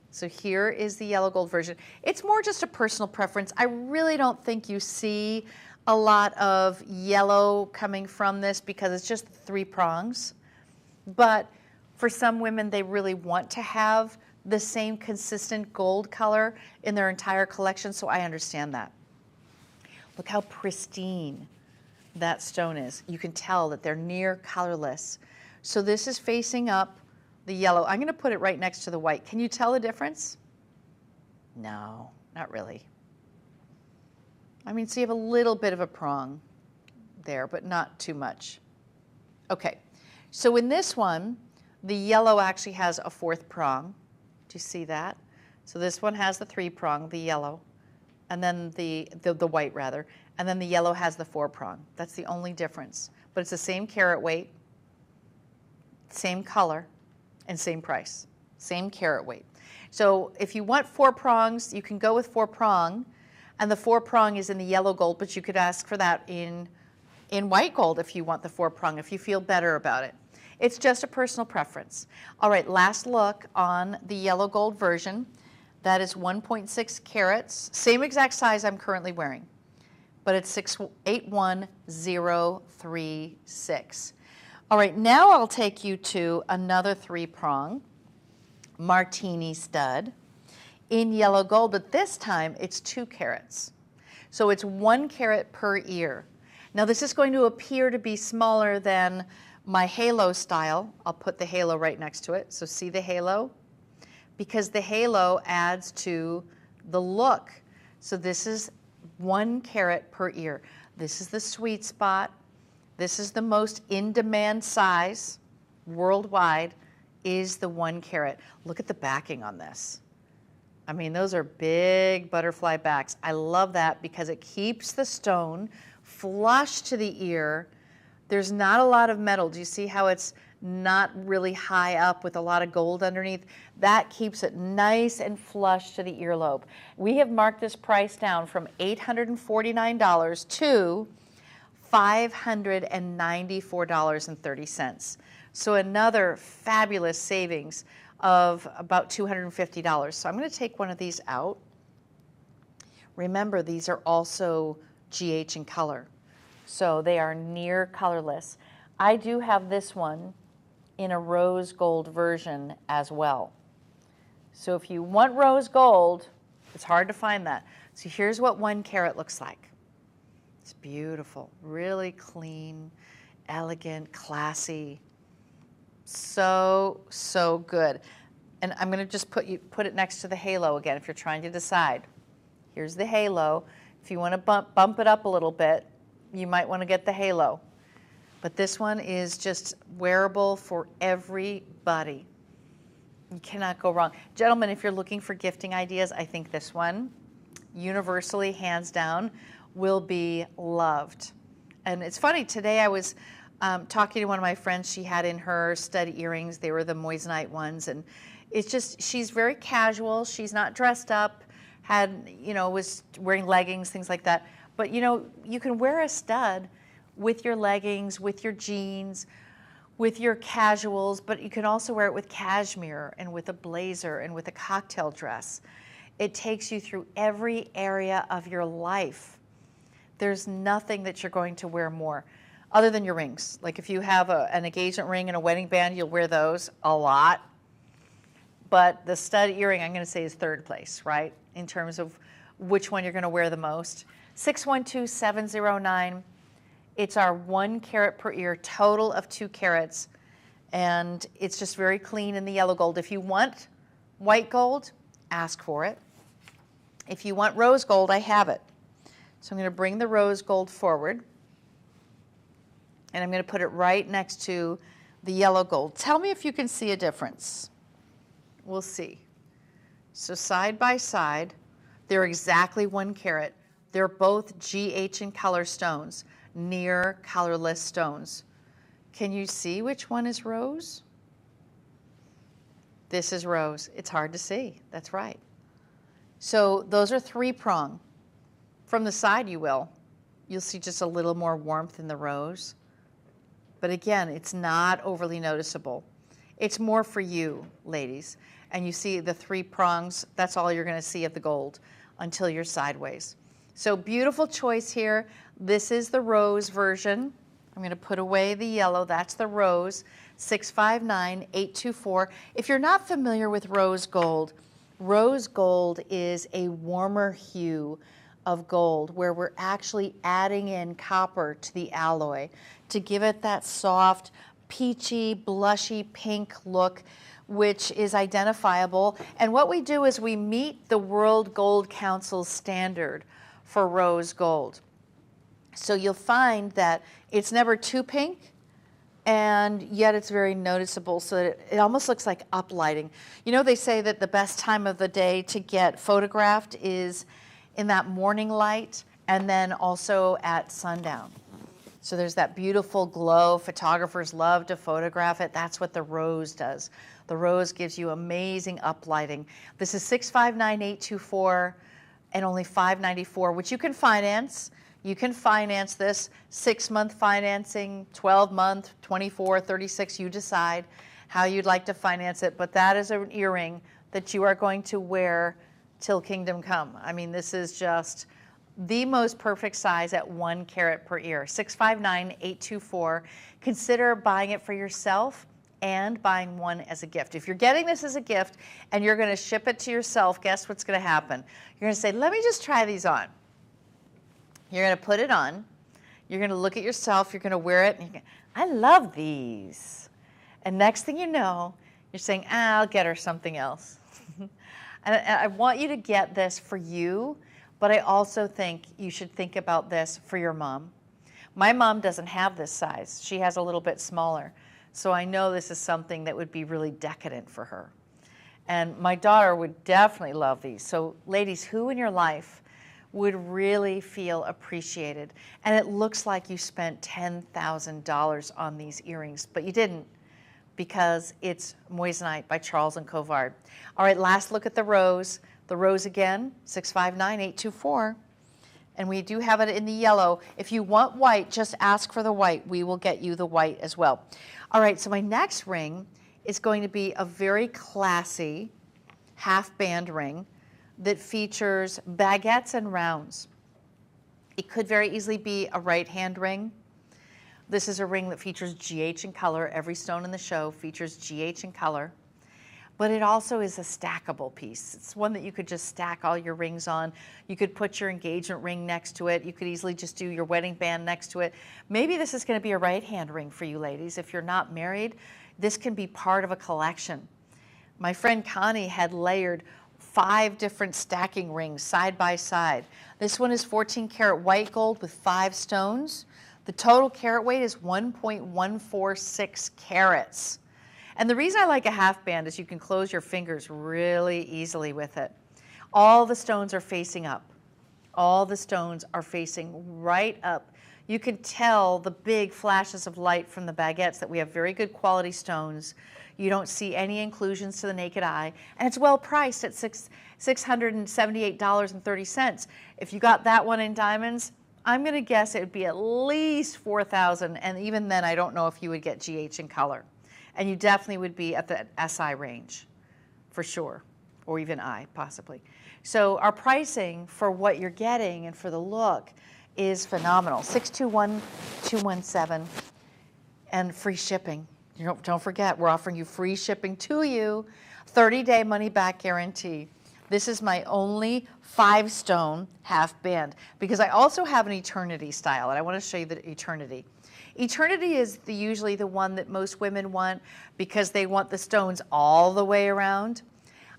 So here is the yellow gold version. It's more just a personal preference. I really don't think you see a lot of yellow coming from this because it's just 3 prongs. But for some women, they really want to have the same consistent gold color in their entire collection, so I understand that. Look how pristine that stone is. You can tell that they're near colorless. So this is facing up the yellow. I'm going to put it right next to the white. Can you tell the difference? No, not really. I mean, so you have a little bit of a prong there, but not too much. Okay, so in this one, the yellow actually has a 4th prong. Do you see that? So this one has the 3-prong, the yellow, and then the white rather, and then the yellow has the 4-prong. That's the only difference. But it's the same carat weight, same color, and same price, same carat weight. So if you want 4 prongs, you can go with 4-prong, and the 4-prong is in the yellow gold, but you could ask for that in white gold if you want the 4-prong, if you feel better about it. It's just a personal preference. All right, last look on the yellow gold version. That is 1.6 carats, same exact size I'm currently wearing, but it's 681,036. All right, now I'll take you to another 3-prong martini stud in yellow gold, but this time it's 2 carats. So it's 1 carat per ear. Now this is going to appear to be smaller than my halo style. I'll put the halo right next to it. So see the halo? Because the halo adds to the look. So this is 1 carat per ear. This is the sweet spot. This is the most in-demand size worldwide, is the 1 carat. Look at the backing on this. I mean, those are big butterfly backs. I love that because it keeps the stone flush to the ear. There's not a lot of metal. Do you see how it's not really high up with a lot of gold underneath. That keeps it nice and flush to the earlobe. We have marked this price down from $849 to $594.30. So another fabulous savings of about $250. So I'm going to take one of these out. Remember, these are also GH in color, so they are near colorless. I do have this one in a rose gold version as well. So if you want rose gold, it's hard to find that. So here's what 1 carat looks like. It's beautiful, really clean, elegant, classy. So, so good. And I'm going to just put it next to the halo again if you're trying to decide. Here's the halo. If you want to bump it up a little bit, you might want to get the halo. But this one is just wearable for everybody. You cannot go wrong. Gentlemen, if you're looking for gifting ideas, I think this one, universally, hands down, will be loved. And it's funny, today I was talking to one of my friends. She had in her stud earrings. They were the moissanite ones. And it's just, she's very casual. She's not dressed up, was wearing leggings, things like that. But you can wear a stud with your leggings, with your jeans, with your casuals, but you can also wear it with cashmere and with a blazer and with a cocktail dress. It takes you through every area of your life. There's nothing that you're going to wear more other than your rings. Like if you have an engagement ring and a wedding band, you'll wear those a lot. But the stud earring, I'm going to say, is third place, right, in terms of which one you're going to wear the most. 612-709. It's our 1 carat per ear, total of 2 carats, and it's just very clean in the yellow gold. If you want white gold, ask for it. If you want rose gold, I have it. So I'm going to bring the rose gold forward, and I'm going to put it right next to the yellow gold. Tell me if you can see a difference. We'll see. So side by side, they're exactly 1 carat. They're both GH in color stones, near colorless stones. Can you see which one is rose? This is rose. It's hard to see. That's right. So those are 3-prong. From the side you'll see just a little more warmth in the rose. But again, it's not overly noticeable. It's more for you, ladies. And you see the 3 prongs, that's all you're going to see of the gold until you're sideways. So beautiful choice here. This is the rose version. I'm going to put away the yellow. That's the rose, 659-824. If you're not familiar with rose gold is a warmer hue of gold where we're actually adding in copper to the alloy to give it that soft, peachy, blushy pink look, which is identifiable. And what we do is we meet the World Gold Council's standard for rose gold. So you'll find that it's never too pink, and yet it's very noticeable, so that it almost looks like uplighting. They say that the best time of the day to get photographed is in that morning light and then also at sundown. So there's that beautiful glow. Photographers love to photograph it. That's what the rose does. The rose gives you amazing uplighting. This is 659-824 and only $594, which you can finance. You can finance this 6-month financing, 12-month, 24, 36. You decide how you'd like to finance it. But that is an earring that you are going to wear till kingdom come. I mean, this is just the most perfect size at 1 carat per ear. 659-824. Consider buying it for yourself and buying one as a gift. If you're getting this as a gift and you're going to ship it to yourself, guess what's going to happen? You're going to say, let me just try these on. You're going to put it on. You're going to look at yourself. You're going to wear it. And you're going, I love these. And next thing you know, you're saying, I'll get her something else. And I want you to get this for you, but I also think you should think about this for your mom. My mom doesn't have this size. She has a little bit smaller. So I know this is something that would be really decadent for her. And my daughter would definitely love these. So ladies, who in your life would really feel appreciated? And it looks like you spent $10,000 on these earrings, but you didn't. because it's moissanite by Charles and Colvard. All right, last look at the rose. The rose again, 659-824. And we do have it in the yellow. If you want white, just ask for the white. We will get you the white as well. All right, so my next ring is going to be a very classy half band ring that features baguettes and rounds. It could very easily be a right hand ring. This is a ring that features GH in color. Every stone in the show features GH in color. But it also is a stackable piece. It's one that you could just stack all your rings on. You could put your engagement ring next to it. You could easily just do your wedding band next to it. Maybe this is going to be a right-hand ring for you ladies. If you're not married, this can be part of a collection. My friend Connie had layered 5 different stacking rings side by side. This one is 14 karat white gold with 5 stones. The total carat weight is 1.146 carats. And the reason I like a half band is you can close your fingers really easily with it. All the stones are facing up. All the stones are facing right up. You can tell the big flashes of light from the baguettes that we have very good quality stones. You don't see any inclusions to the naked eye. And it's well priced at $678.30. If you got that one in diamonds, I'm going to guess it would be at least $4,000. And even then, I don't know if you would get GH in color. And you definitely would be at the SI range, for sure, or even I, possibly. So our pricing for what you're getting and for the look is phenomenal. 621-217, and free shipping. Don't forget, we're offering you free shipping to you, 30-day money-back guarantee. This is my only 5-stone half band, because I also have an eternity style, and I want to show you the eternity. Eternity is usually the one that most women want because they want the stones all the way around.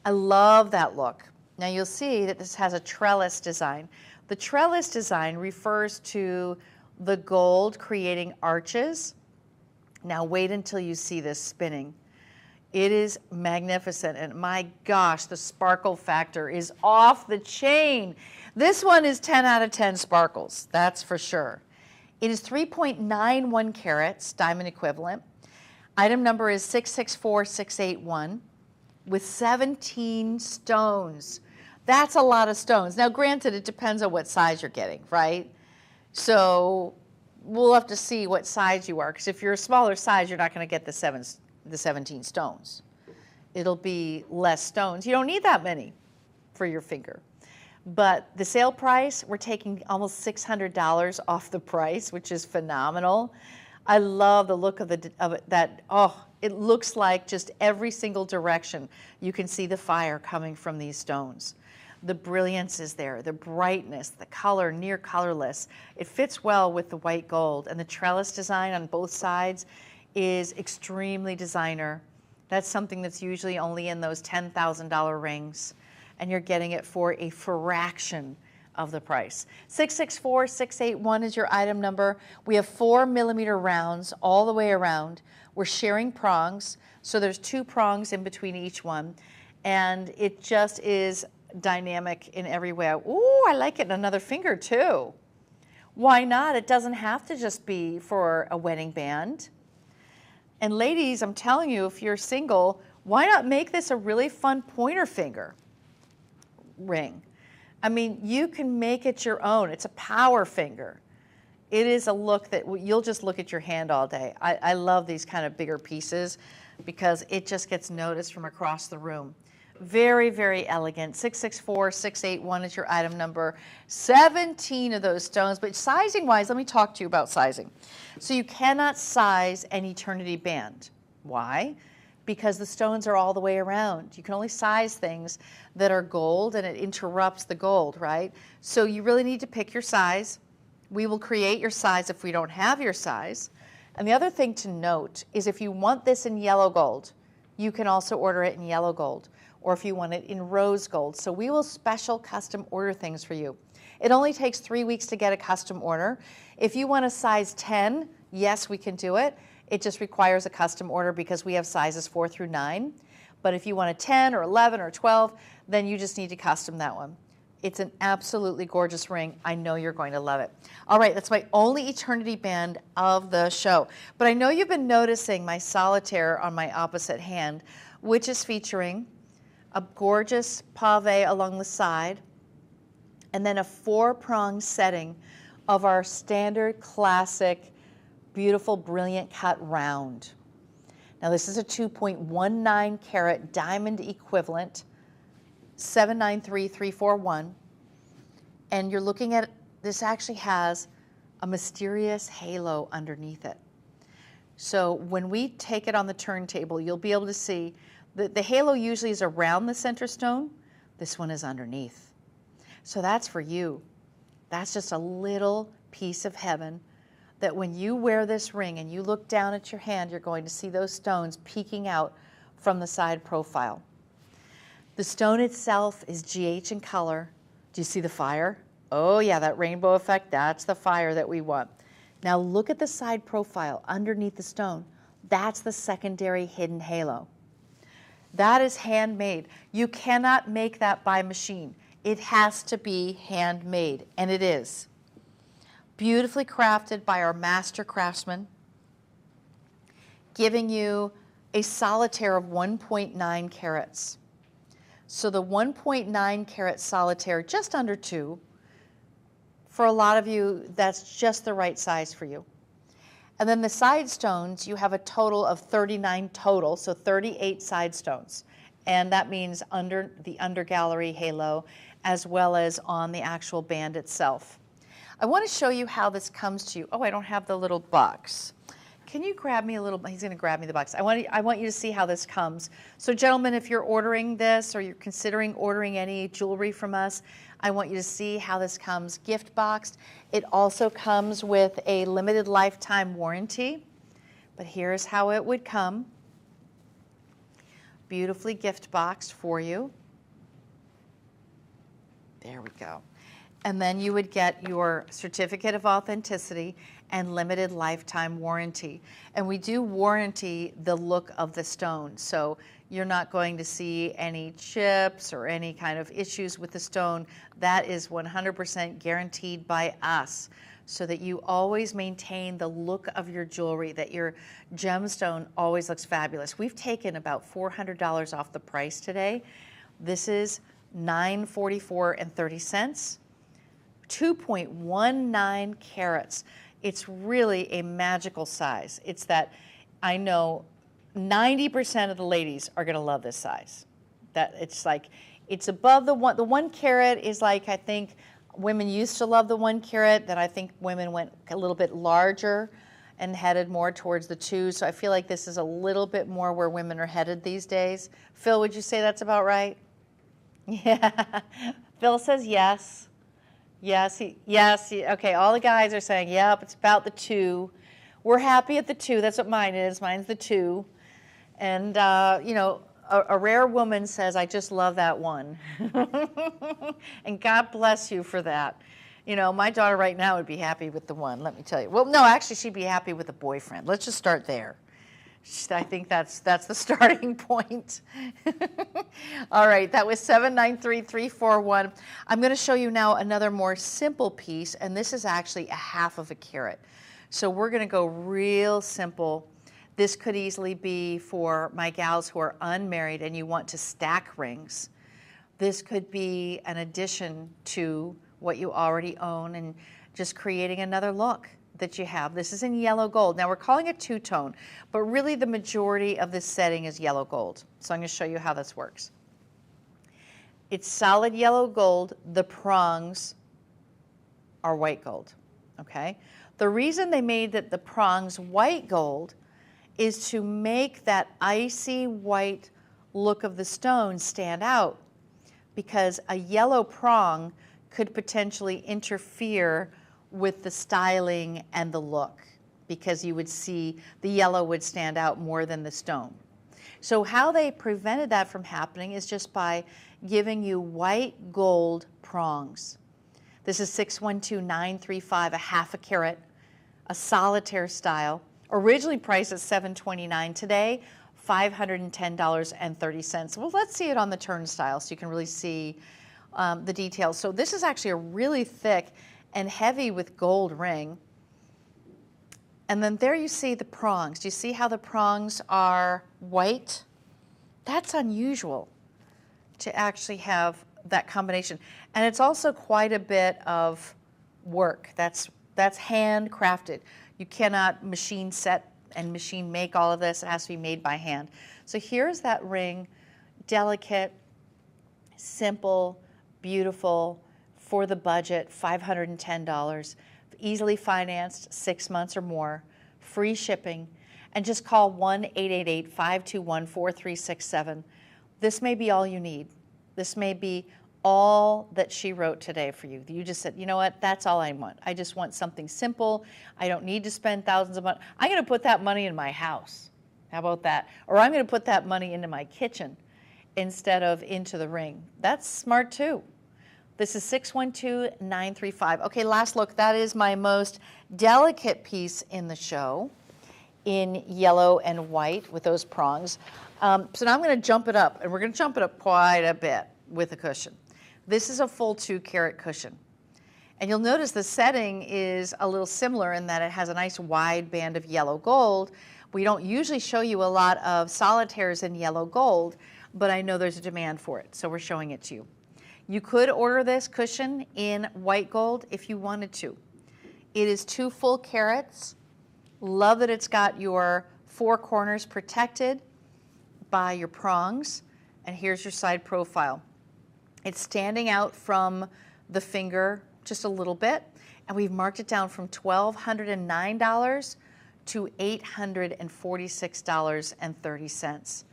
I love that look. Now you'll see that this has a trellis design. The trellis design refers to the gold creating arches. Now wait until you see this spinning. It is magnificent, and my gosh, the sparkle factor is off the chain. This one is 10 out of 10 sparkles, that's for sure. It is 3.91 carats, diamond equivalent. Item number is 664681 with 17 stones. That's a lot of stones. Now, granted, it depends on what size you're getting, right? So we'll have to see what size you are, because if you're a smaller size, you're not going to get the 17 stones. It'll be less stones. You don't need that many for your finger. But the sale price, we're taking almost $600 off the price, which is phenomenal. I love the look of it, oh, it looks like just every single direction you can see the fire coming from these stones. The brilliance is there, the brightness, the color, near colorless. It fits well with the white gold, and the trellis design on both sides is extremely designer. That's something that's usually only in those $10,000 rings, and you're getting it for a fraction of the price. 664681 is your item number. We have 4mm rounds all the way around. We're sharing prongs, so there's 2 prongs in between each one, and it just is dynamic in every way. Ooh, I like it in another finger too. Why not? It doesn't have to just be for a wedding band. And ladies, I'm telling you, if you're single, why not make this a really fun pointer finger ring? I mean, you can make it your own. It's a power finger. It is a look that you'll just look at your hand all day. I love these kind of bigger pieces because it just gets noticed from across the room. Very, very elegant. 664681 is your item number. 17 of those stones, but sizing-wise, let me talk to you about sizing. So you cannot size an eternity band. Why? Because the stones are all the way around. You can only size things that are gold, and it interrupts the gold, right? So you really need to pick your size. We will create your size if we don't have your size. And the other thing to note is if you want this in yellow gold, you can also order it in yellow gold, or if you want it in rose gold. So we will special custom order things for you. It only takes 3 weeks to get a custom order. If you want a size 10, yes, we can do it. It just requires a custom order because we have sizes 4 through 9. But if you want a 10 or 11 or 12, then you just need to custom that one. It's an absolutely gorgeous ring. I know you're going to love it. All right, that's my only eternity band of the show. But I know you've been noticing my solitaire on my opposite hand, which is featuring a gorgeous pave along the side, and then a 4-prong setting of our standard classic, beautiful, brilliant cut round. Now this is a 2.19 carat diamond equivalent, 793341, and you're looking at, this actually has a mysterious halo underneath it. So when we take it on the turntable, you'll be able to see that the halo usually is around the center stone. This one is underneath. So that's for you. That's just a little piece of heaven that when you wear this ring and you look down at your hand, you're going to see those stones peeking out from the side profile. The stone itself is GH in color. Do you see the fire? Oh yeah, that rainbow effect, that's the fire that we want. Now look at the side profile underneath the stone. That's the secondary hidden halo. That is handmade. You cannot make that by machine. It has to be handmade, and it is. Beautifully crafted by our master craftsmen, giving you a solitaire of 1.9 carats. So the 1.9 carat solitaire, just under 2, for a lot of you, that's just the right size for you. And then the side stones, you have a total of 39 total, so 38 side stones. And that means under the undergallery halo, as well as on the actual band itself. I want to show you how this comes to you. Oh, I don't have the little box. Can you grab me a little, he's going to grab me the box. I want you to see how this comes. So gentlemen, if you're ordering this or you're considering ordering any jewelry from us, I want you to see how this comes gift boxed. It also comes with a limited lifetime warranty, but here's how it would come. Beautifully gift boxed for you. There we go. And then you would get your certificate of authenticity and limited lifetime warranty. And we do warranty the look of the stone. So you're not going to see any chips or any kind of issues with the stone. That is 100% guaranteed by us, so that you always maintain the look of your jewelry, that your gemstone always looks fabulous. We've taken about $400 off the price today. This is $944.30. 2.19 carats. It's really a magical size. It's that, I know 90% of the ladies are gonna love this size. That it's like, it's above the 1 carat is like, I think women used to love the 1 carat, then I think women went a little bit larger and headed more towards the 2. So I feel like this is a little bit more where women are headed these days. Phil, would you say that's about right? Yeah, Phil says yes. Yes, okay, all the guys are saying, yep, it's about the 2. We're happy at the 2, that's what mine is, mine's the 2. And, you know, a rare woman says, I just love that 1. And God bless you for that. You know, my daughter right now would be happy with the 1, let me tell you. Well, no, actually, she'd be happy with a boyfriend. Let's just start there. I think that's the starting point. All right, that was 793341. I'm going to show you now another more simple piece, and this is actually a 1/2 carat. So we're going to go real simple. This could easily be for my gals who are unmarried and you want to stack rings. This could be an addition to what you already own and just creating another look that you have. This is in yellow gold. Now we're calling it two-tone, but really the majority of this setting is yellow gold. So I'm going to show you how this works. It's solid yellow gold. The prongs are white gold, okay? The reason they made the prongs white gold is to make that icy white look of the stone stand out, because a yellow prong could potentially interfere with the styling and the look, because you would see the yellow would stand out more than the stone. So how they prevented that from happening is just by giving you white gold prongs. This is 612935, a 1/2 carat, a solitaire style. Originally priced at $729, today $510.30. Well, let's see it on the turnstile so you can really see the details. So this is actually a really thick and heavy with gold ring. And then there you see the prongs. Do you see how the prongs are white? That's unusual to actually have that combination. And it's also quite a bit of work. That's handcrafted. You cannot machine set and machine make all of this. It has to be made by hand. So here's that ring, delicate, simple, beautiful, for the budget, $510, easily financed, 6 months or more, free shipping, and just call 1-888-521-4367. This may be all you need. This may be all that she wrote today for you. You just said, you know what, that's all I want. I just want something simple. I don't need to spend thousands of money. I'm going to put that money in my house. How about that? Or I'm going to put that money into my kitchen instead of into the ring. That's smart too. This is 612-935. Okay, last look. That is my most delicate piece in the show in yellow and white with those prongs. So now I'm going to jump it up, and we're going to jump it up quite a bit with a cushion. This is a full 2-carat cushion. And you'll notice the setting is a little similar in that it has a nice wide band of yellow gold. We don't usually show you a lot of solitaires in yellow gold, but I know there's a demand for it, so we're showing it to you. You could order this cushion in white gold if you wanted to. It is 2 full carats. Love that it's got your 4 corners protected by your prongs. And here's your side profile. It's standing out from the finger just a little bit. And we've marked it down from $1,209 to $846.30.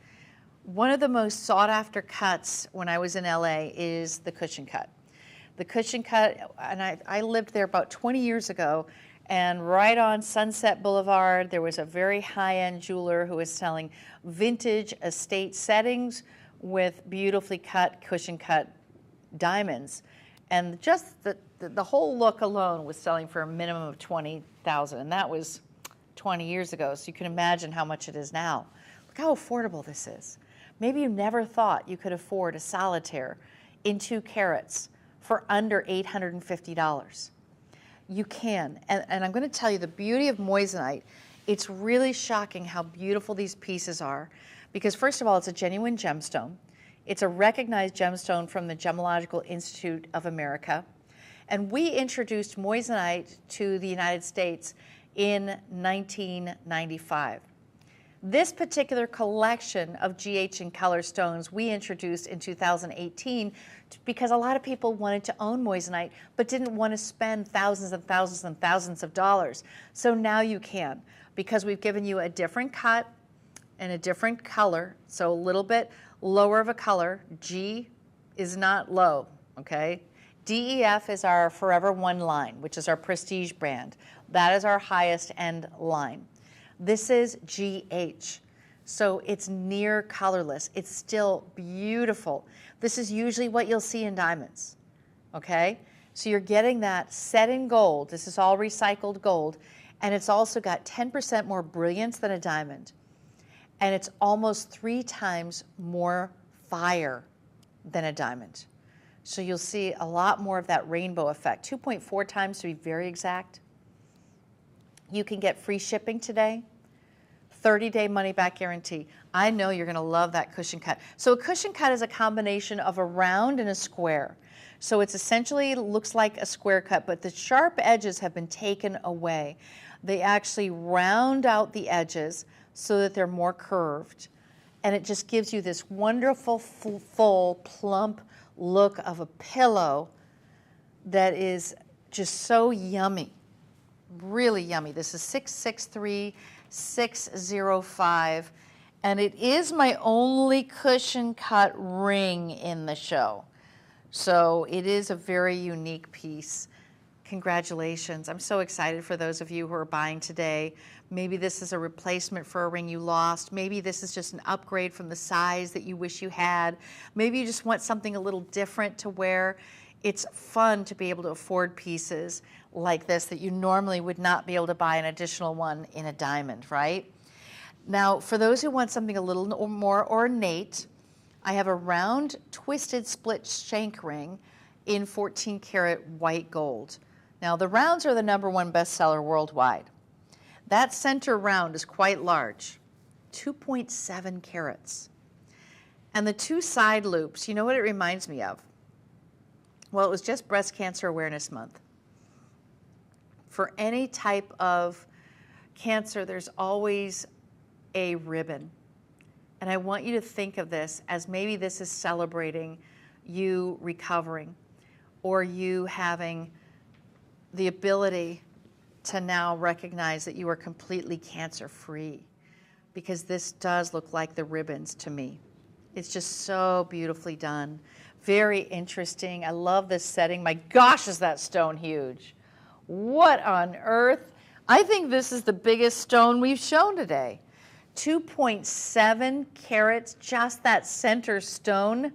One of the most sought after cuts when I was in LA is the cushion cut. The cushion cut, and I lived there about 20 years ago, and right on Sunset Boulevard, there was a very high-end jeweler who was selling vintage estate settings with beautifully cut, cushion cut diamonds. And just the whole look alone was selling for a minimum of $20,000, and that was 20 years ago, so you can imagine how much it is now. Look how affordable this is. Maybe you never thought you could afford a solitaire in 2 carats for under $850. You can, and I'm going to tell you the beauty of moissanite. It's really shocking how beautiful these pieces are, because first of all, it's a genuine gemstone. It's a recognized gemstone from the Gemological Institute of America, and we introduced moissanite to the United States in 1995. This particular collection of GH and color stones we introduced in 2018 because a lot of people wanted to own moissanite but didn't want to spend thousands and thousands and thousands of dollars. So now you can, because we've given you a different cut and a different color, so a little bit lower of a color. G is not low, okay? DEF is our Forever One line, which is our prestige brand. That is our highest end line. This is GH, so it's near colorless. It's still beautiful. This is usually what you'll see in diamonds, okay? So you're getting that set in gold. This is all recycled gold, and it's also got 10% more brilliance than a diamond, and it's almost 3 times more fire than a diamond. So you'll see a lot more of that rainbow effect, 2.4 times to be very exact. You can get free shipping today, 30-day money-back guarantee. I know you're going to love that cushion cut. So a cushion cut is a combination of a round and a square. So it's essentially looks like a square cut, but the sharp edges have been taken away. They actually round out the edges so that they're more curved. And it just gives you this wonderful, full, plump look of a pillow that is just so yummy. Really yummy. This is 663-605, and it is my only cushion cut ring in the show. So it is a very unique piece. Congratulations. I'm so excited for those of you who are buying today. Maybe this is a replacement for a ring you lost. Maybe this is just an upgrade from the size that you wish you had. Maybe you just want something a little different to wear. It's fun to be able to afford pieces like this that you normally would not be able to buy an additional one in a diamond, right? Now, for those who want something a little more ornate, I have a round twisted split shank ring in 14 karat white gold. Now the rounds are the #1 bestseller worldwide. That center round is quite large, 2.7 carats. And the 2 side loops, you know what it reminds me of? Well, it was just Breast Cancer Awareness Month. For any type of cancer, there's always a ribbon. And I want you to think of this as maybe this is celebrating you recovering or you having the ability to now recognize that you are completely cancer-free, because this does look like the ribbons to me. It's just so beautifully done. Very interesting. I love this setting. My gosh, is that stone huge. What on earth? I think this is the biggest stone we've shown today. 2.7 carats, just that center stone.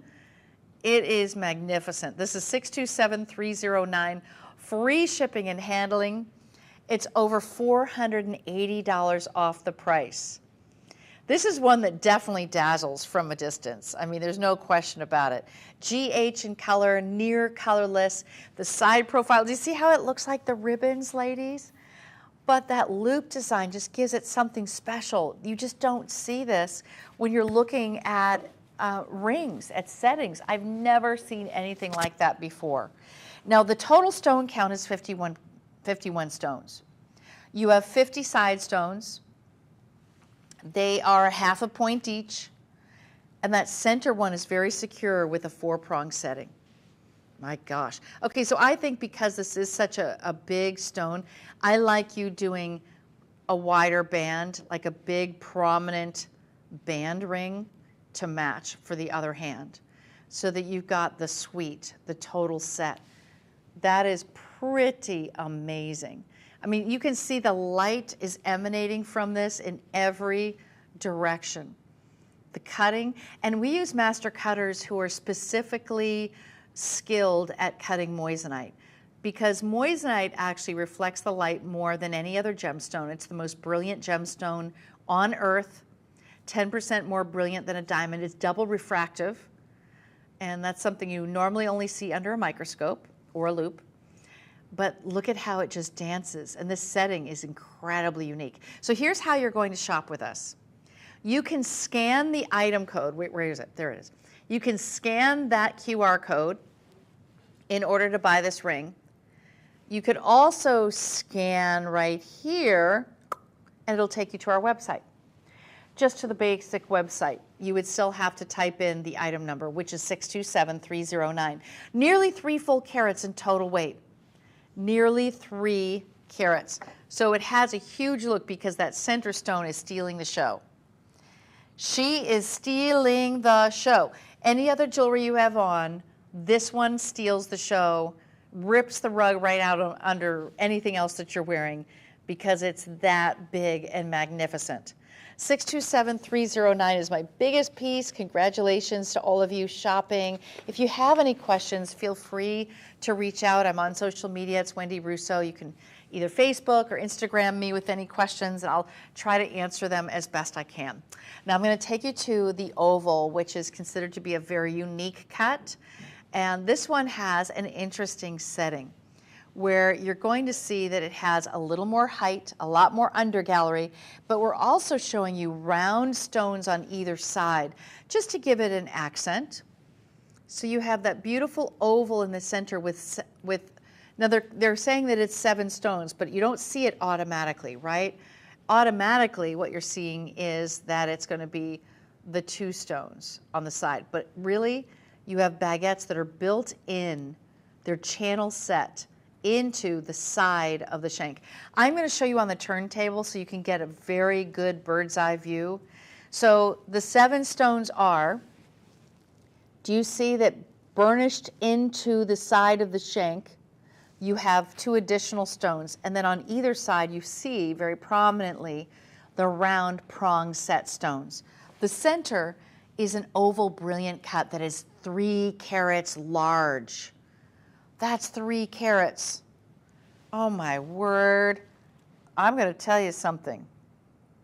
It is magnificent. This is 627-309, free shipping and handling. It's over $480 off the price. This is one that definitely dazzles from a distance. I mean, there's no question about it. GH in color, near colorless. The side profile, do you see how it looks like the ribbons, ladies? But that loop design just gives it something special. You just don't see this when you're looking at rings, at settings. I've never seen anything like that before. Now, the total stone count is 51 stones. You have 50 side stones. They are half a point each, and that center one is very secure with a 4-prong setting. My gosh. Okay, so I think because this is such a big stone, I like you doing a wider band, like a big prominent band ring to match for the other hand, so that you've got the suite, the total set. That is pretty amazing. I mean, you can see the light is emanating from this in every direction. The cutting, and we use master cutters who are specifically skilled at cutting moissanite, because moissanite actually reflects the light more than any other gemstone. It's the most brilliant gemstone on earth, 10% more brilliant than a diamond. It's double refractive, and that's something you normally only see under a microscope or a loupe. But look at how it just dances, and this setting is incredibly unique. So here's how you're going to shop with us. You can scan the item code. Wait, where is it? There it is. You can scan that QR code in order to buy this ring. You could also scan right here, and it'll take you to our website. Just to the basic website. You would still have to type in the item number, which is 627-309. Nearly 3 full carats in total weight. Nearly 3 carats. So it has a huge look because that center stone is stealing the show. She is stealing the show. Any other jewelry you have on, this one steals the show, rips the rug right out under anything else that you're wearing, because it's that big and magnificent. 627-309 is my biggest piece. Congratulations to all of you shopping. If you have any questions, feel free to reach out. I'm on social media. It's Wendy Russo. You can either Facebook or Instagram me with any questions, and I'll try to answer them as best I can. Now I'm going to take you to the oval, which is considered to be a very unique cut. And this one has an interesting setting, where you're going to see that it has a little more height, a lot more undergallery, but we're also showing you round stones on either side, just to give it an accent. So you have that beautiful oval in the center with now they're saying that it's 7 stones, but you don't see it automatically, right? Automatically, what you're seeing is that it's going to be the 2 stones on the side, but really, you have baguettes that are built in, they're channel set into the side of the shank. I'm going to show you on the turntable so you can get a very good bird's eye view. So the 7 stones are, do you see that burnished into the side of the shank, you have 2 additional stones, and then on either side you see very prominently the round prong set stones. The center is an oval brilliant cut that is 3 carats large. That's 3 carats. Oh my word. I'm going to tell you something.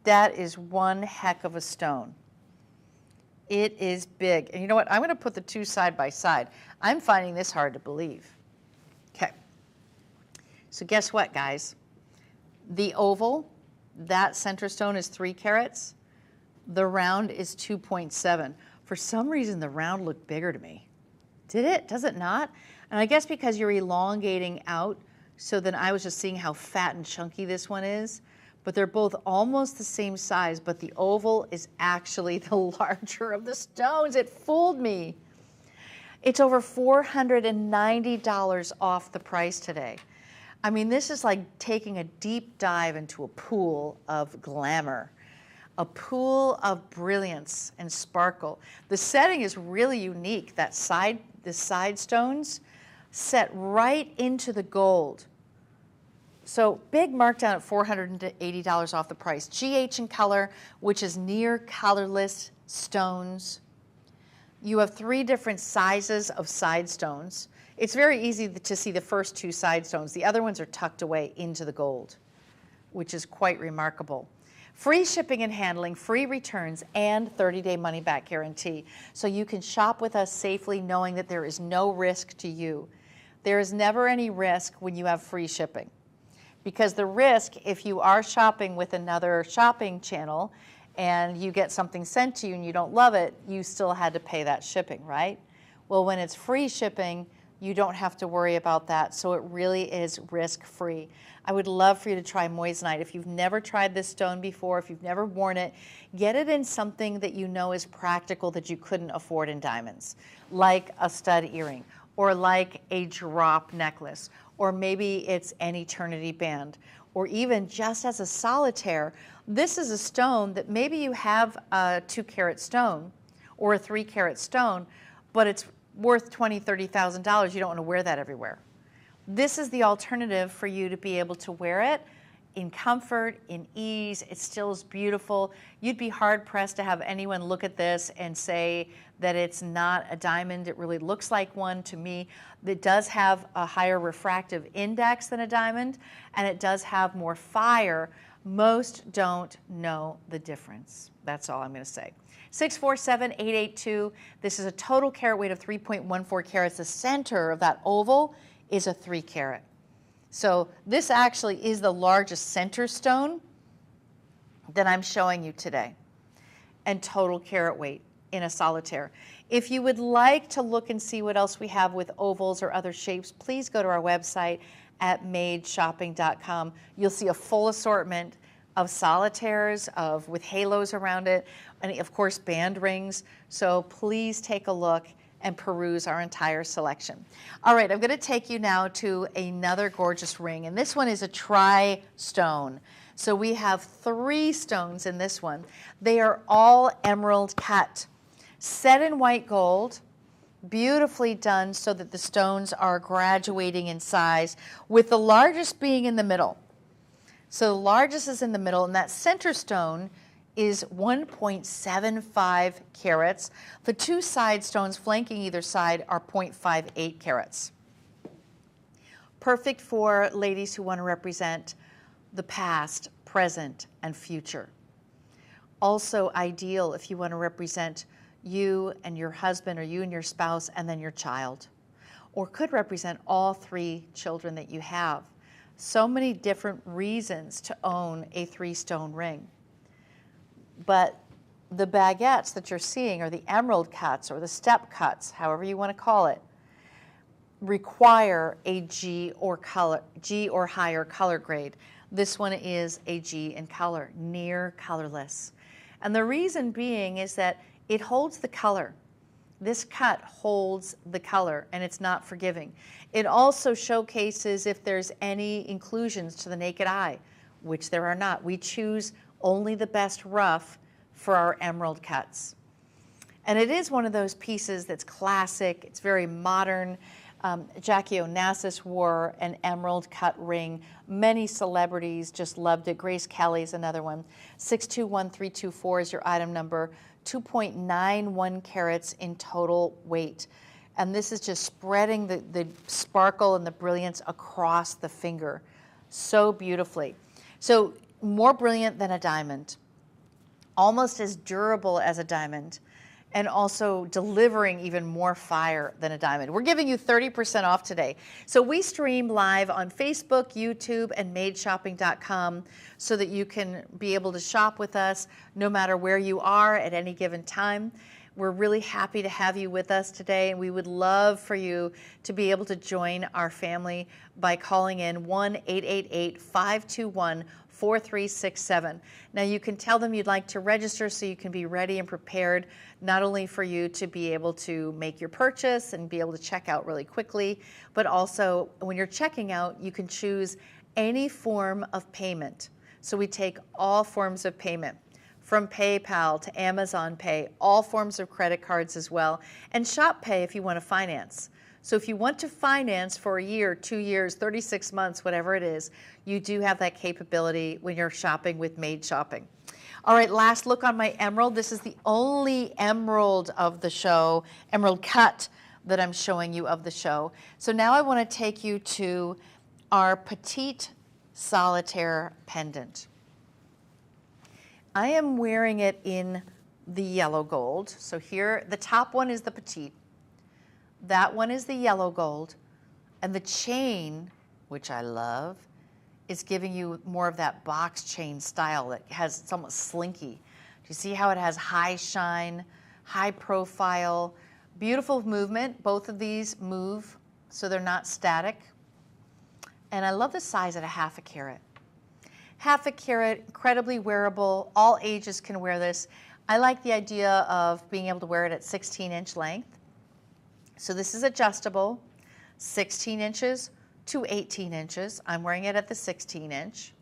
That is one heck of a stone. It is big. And you know what? I'm going to put the two side by side. I'm finding this hard to believe. Okay. So guess what, guys? The oval, that center stone is 3 carats. The round is 2.7. For some reason, the round looked bigger to me. Did it? Does it not? And I guess because you're elongating out, so then I was just seeing how fat and chunky this one is. But they're both almost the same size, but the oval is actually the larger of the stones. It fooled me. It's over $490 off the price today. I mean, this is like taking a deep dive into a pool of glamour, a pool of brilliance and sparkle. The setting is really unique. The side stones set right into the gold. So big markdown at $480 off the price. GH in color, which is near colorless stones. You have 3 different sizes of side stones. It's very easy to see the first 2 side stones. The other ones are tucked away into the gold, which is quite remarkable. Free shipping and handling, free returns, and 30-day money-back guarantee. So you can shop with us safely knowing that there is no risk to you. There is never any risk when you have free shipping. Because the risk, if you are shopping with another shopping channel and you get something sent to you and you don't love it, you still had to pay that shipping, right? Well, when it's free shipping, you don't have to worry about that, so it really is risk-free. I would love for you to try moissanite. If you've never tried this stone before, if you've never worn it, get it in something that you know is practical that you couldn't afford in diamonds, like a stud earring, or like a drop necklace, or maybe it's an eternity band, or even just as a solitaire. This is a stone that maybe you have a 2-carat stone or a 3-carat stone, but it's worth $20,000, $30,000. You don't want to wear that everywhere. This is the alternative for you to be able to wear it in comfort, in ease. It still is beautiful. You'd be hard-pressed to have anyone look at this and say that it's not a diamond. It really looks like one to me. It does have a higher refractive index than a diamond, and it does have more fire. Most don't know the difference. That's all I'm going to say. 647-882. This is a total carat weight of 3.14 carats. The center of that oval is a 3 carat. So this actually is the largest center stone that I'm showing you today, and total carat weight in a solitaire. If you would like to look and see what else we have with ovals or other shapes, please go to our website at madeshopping.com. You'll see a full assortment of solitaires with halos around it, and of course band rings. So please take a look and peruse our entire selection. All right, I'm going to take you now to another gorgeous ring, and this one is a tri-stone. So we have 3 stones in this one. They are all emerald cut, set in white gold, beautifully done so that the stones are graduating in size, with the largest being in the middle. So the largest is in the middle, and that center stone is 1.75 carats. The 2 side stones flanking either side are 0.58 carats. Perfect for ladies who want to represent the past, present, and future. Also ideal if you want to represent you and your husband, or you and your spouse, and then your child. Or could represent all 3 children that you have. So many different reasons to own a 3-stone ring. But the baguettes that you're seeing, or the emerald cuts, or the step cuts, however you want to call it, require a G or higher color grade. This one is a G in color, near colorless. And the reason being is that it holds the color. This cut holds the color, and it's not forgiving. It also showcases if there's any inclusions to the naked eye, which there are not. We choose only the best rough for our emerald cuts. And it is one of those pieces that's classic. It's very modern. Jackie Onassis wore an emerald cut ring. Many celebrities just loved it. Grace Kelly's another one. 621324 is your item number. 2.91 carats in total weight. And this is just spreading the sparkle and the brilliance across the finger so beautifully. So more brilliant than a diamond, almost as durable as a diamond, and also delivering even more fire than a diamond. We're giving you 30% off today. So we stream live on Facebook, YouTube, and madeshopping.com so that you can be able to shop with us no matter where you are at any given time. We're really happy to have you with us today, and we would love for you to be able to join our family by calling in 1-888-521-4367. Now you can tell them you'd like to register so you can be ready and prepared, not only for you to be able to make your purchase and be able to check out really quickly, but also when you're checking out, you can choose any form of payment. So we take all forms of payment, from PayPal to Amazon Pay, all forms of credit cards as well, and Shop Pay if you want to finance. So if you want to finance for a year, 2 years, 36 months, whatever it is, you do have that capability when you're shopping with Made Shopping. All right, last look on my emerald. This is the only emerald of the show, emerald cut that I'm showing you of the show. So now I want to take you to our petite solitaire pendant. I am wearing it in the yellow gold. So here, the top one is the petite. That one is the yellow gold. And the chain, which I love, is giving you more of that box chain style that has somewhat slinky. Do you see how it has high shine, high profile, beautiful movement? Both of these move so they're not static. And I love the size at a 1/2 carat. 1/2 carat, incredibly wearable. All ages can wear this. I like the idea of being able to wear it at 16-inch length. So this is adjustable, 16 inches to 18 inches. I'm wearing it at the 16-inch.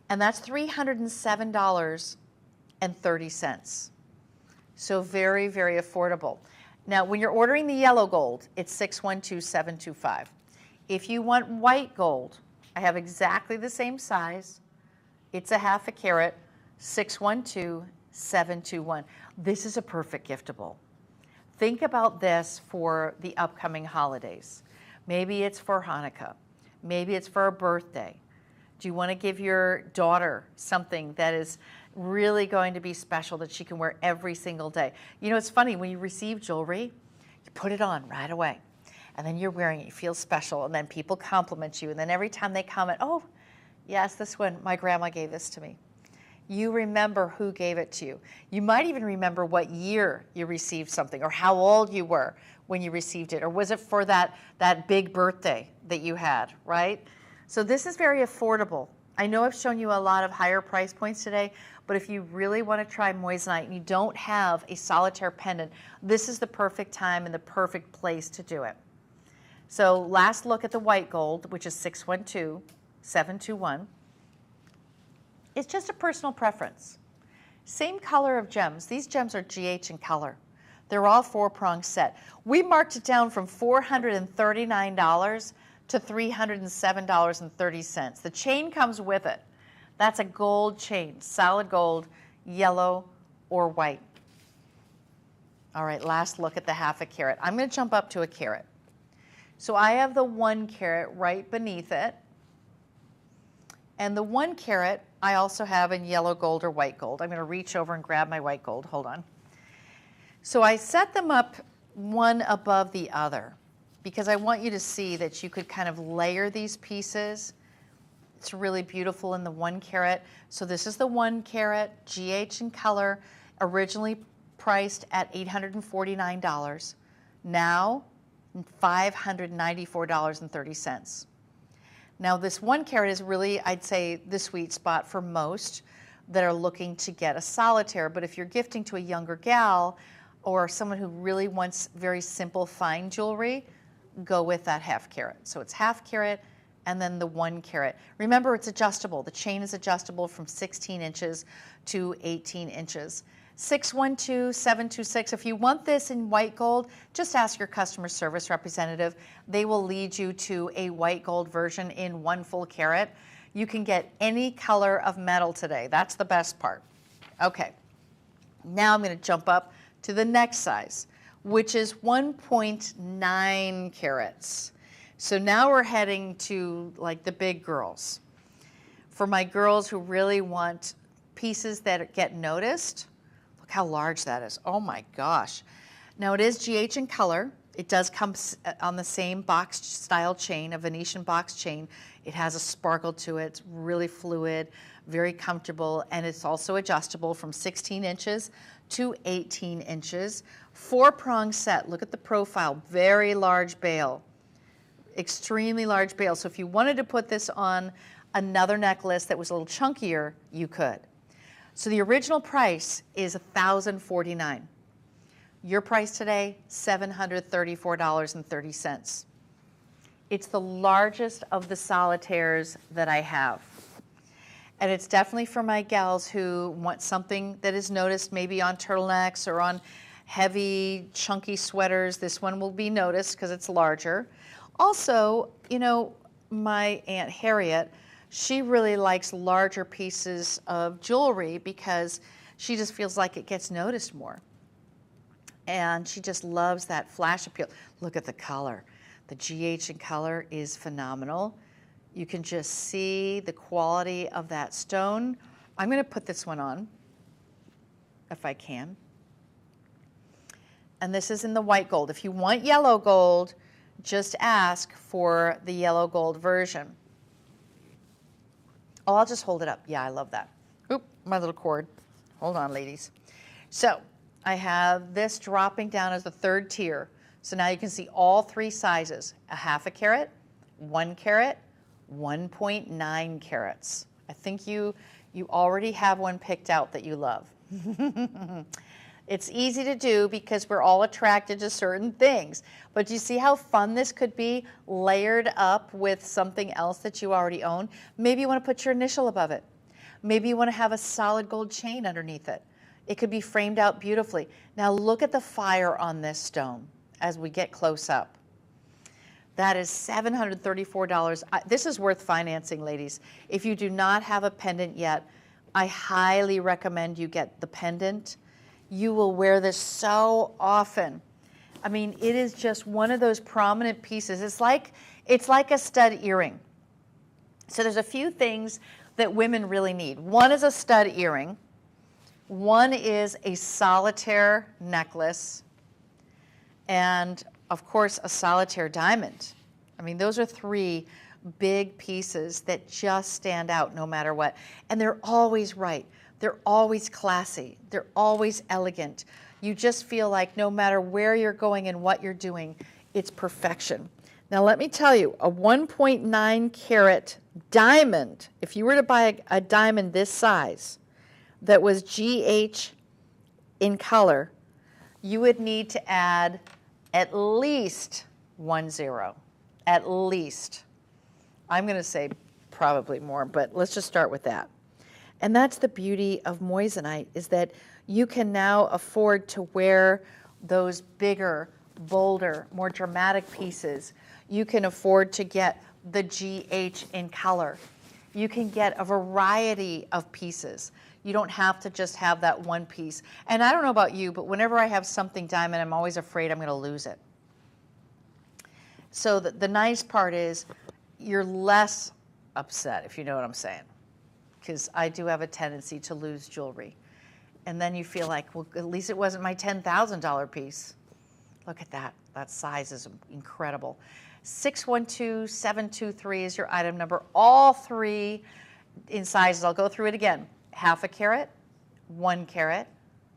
And that's $307.30. So very, very affordable. Now, when you're ordering the yellow gold, it's $612,725. If you want white gold, I have exactly the same size. It's a 1/2 carat, $612,721. This is a perfect giftable. Think about this for the upcoming holidays. Maybe it's for Hanukkah. Maybe it's for a birthday. Do you want to give your daughter something that is really going to be special that she can wear every single day? You know, it's funny, when you receive jewelry, you put it on right away. And then you're wearing it, you feel special, and then people compliment you. And then every time they comment, oh, yes, this one, my grandma gave this to me. You remember who gave it to you. You might even remember what year you received something or how old you were when you received it, or was it for that big birthday that you had, right? So this is very affordable. I know I've shown you a lot of higher price points today, but if you really want to try moissanite and you don't have a solitaire pendant, this is the perfect time and the perfect place to do it. So last look at the white gold, which is $612,721. It's just a personal preference. Same color of gems. These gems are GH in color. They're all 4-prong set. We marked it down from $439 to $307.30. The chain comes with it. That's a gold chain, solid gold, yellow or white. All right, last look at the 1/2 carat. I'm going to jump up to a carat. So I have the 1 carat right beneath it. And the 1 carat I also have in yellow gold or white gold. I'm going to reach over and grab my white gold. Hold on. So I set them up one above the other because I want you to see that you could kind of layer these pieces. It's really beautiful in the 1 carat. So this is the 1 carat, GH in color, originally priced at $849. Now, $594.30. Now this 1 carat is really, I'd say, the sweet spot for most that are looking to get a solitaire. But if you're gifting to a younger gal or someone who really wants very simple fine jewelry, go with that 1/2 carat. So it's 1/2 carat and then the 1 carat. Remember, it's adjustable. The chain is adjustable from 16 inches to 18 inches. $612,726. If you want this in white gold, just ask your customer service representative. They will lead you to a white gold version in 1 full carat. You can get any color of metal today. That's the best part. Okay, now I'm going to jump up to the next size, which is 1.9 carats. So now we're heading to like the big girls. For my girls who really want pieces that get noticed, look how large that is. Oh my gosh. Now it is GH in color. It does come on the same box style chain, a Venetian box chain. It has a sparkle to it. It's really fluid, very comfortable, and it's also adjustable from 16 inches to 18 inches. 4-prong set. Look at the profile. Very large bail. Extremely large bail. So if you wanted to put this on another necklace that was a little chunkier, you could. So the original price is $1,049. Your price today, $734.30. It's the largest of the solitaires that I have. And it's definitely for my gals who want something that is noticed maybe on turtlenecks or on heavy, chunky sweaters. This one will be noticed because it's larger. Also, you know, my Aunt Harriet, she really likes larger pieces of jewelry because she just feels like it gets noticed more. And she just loves that flash appeal. Look at the color. The GH in color is phenomenal. You can just see the quality of that stone. I'm going to put this one on, if I can. And this is in the white gold. If you want yellow gold, just ask for the yellow gold version. Oh, I'll just hold it up. Yeah, I love that. Oop, my little cord. Hold on, ladies. So I have this dropping down as the third tier. So now you can see all 3 sizes, a 1/2 carat, 1 carat, 1.9 carats. I think you already have one picked out that you love. It's easy to do because we're all attracted to certain things. But do you see how fun this could be layered up with something else that you already own? Maybe you want to put your initial above it. Maybe you want to have a solid gold chain underneath it. It could be framed out beautifully. Now look at the fire on this stone as we get close up. That is $734. This is worth financing, ladies. If you do not have a pendant yet, I highly recommend you get the pendant. You will wear this so often. I mean, it is just one of those prominent pieces. It's like a stud earring. So there's a few things that women really need. One is a stud earring. One is a solitaire necklace. And of course, a solitaire diamond. I mean, those are 3 big pieces that just stand out no matter what. And they're always right. They're always classy. They're always elegant. You just feel like no matter where you're going and what you're doing, it's perfection. Now let me tell you, a 1.9 carat diamond, if you were to buy a diamond this size that was GH in color, you would need to add at least 1 0. At least. I'm going to say probably more, but let's just start with that. And that's the beauty of moissanite, is that you can now afford to wear those bigger, bolder, more dramatic pieces. You can afford to get the GH in color. You can get a variety of pieces. You don't have to just have that one piece. And I don't know about you, but whenever I have something diamond, I'm always afraid I'm going to lose it. So the nice part is you're less upset, if you know what I'm saying, because I do have a tendency to lose jewelry. And then you feel like, well, at least it wasn't my $10,000 piece. Look at that. That size is incredible. 612723 is your item number. All 3 in sizes. I'll go through it again. 1/2 carat, 1 carat,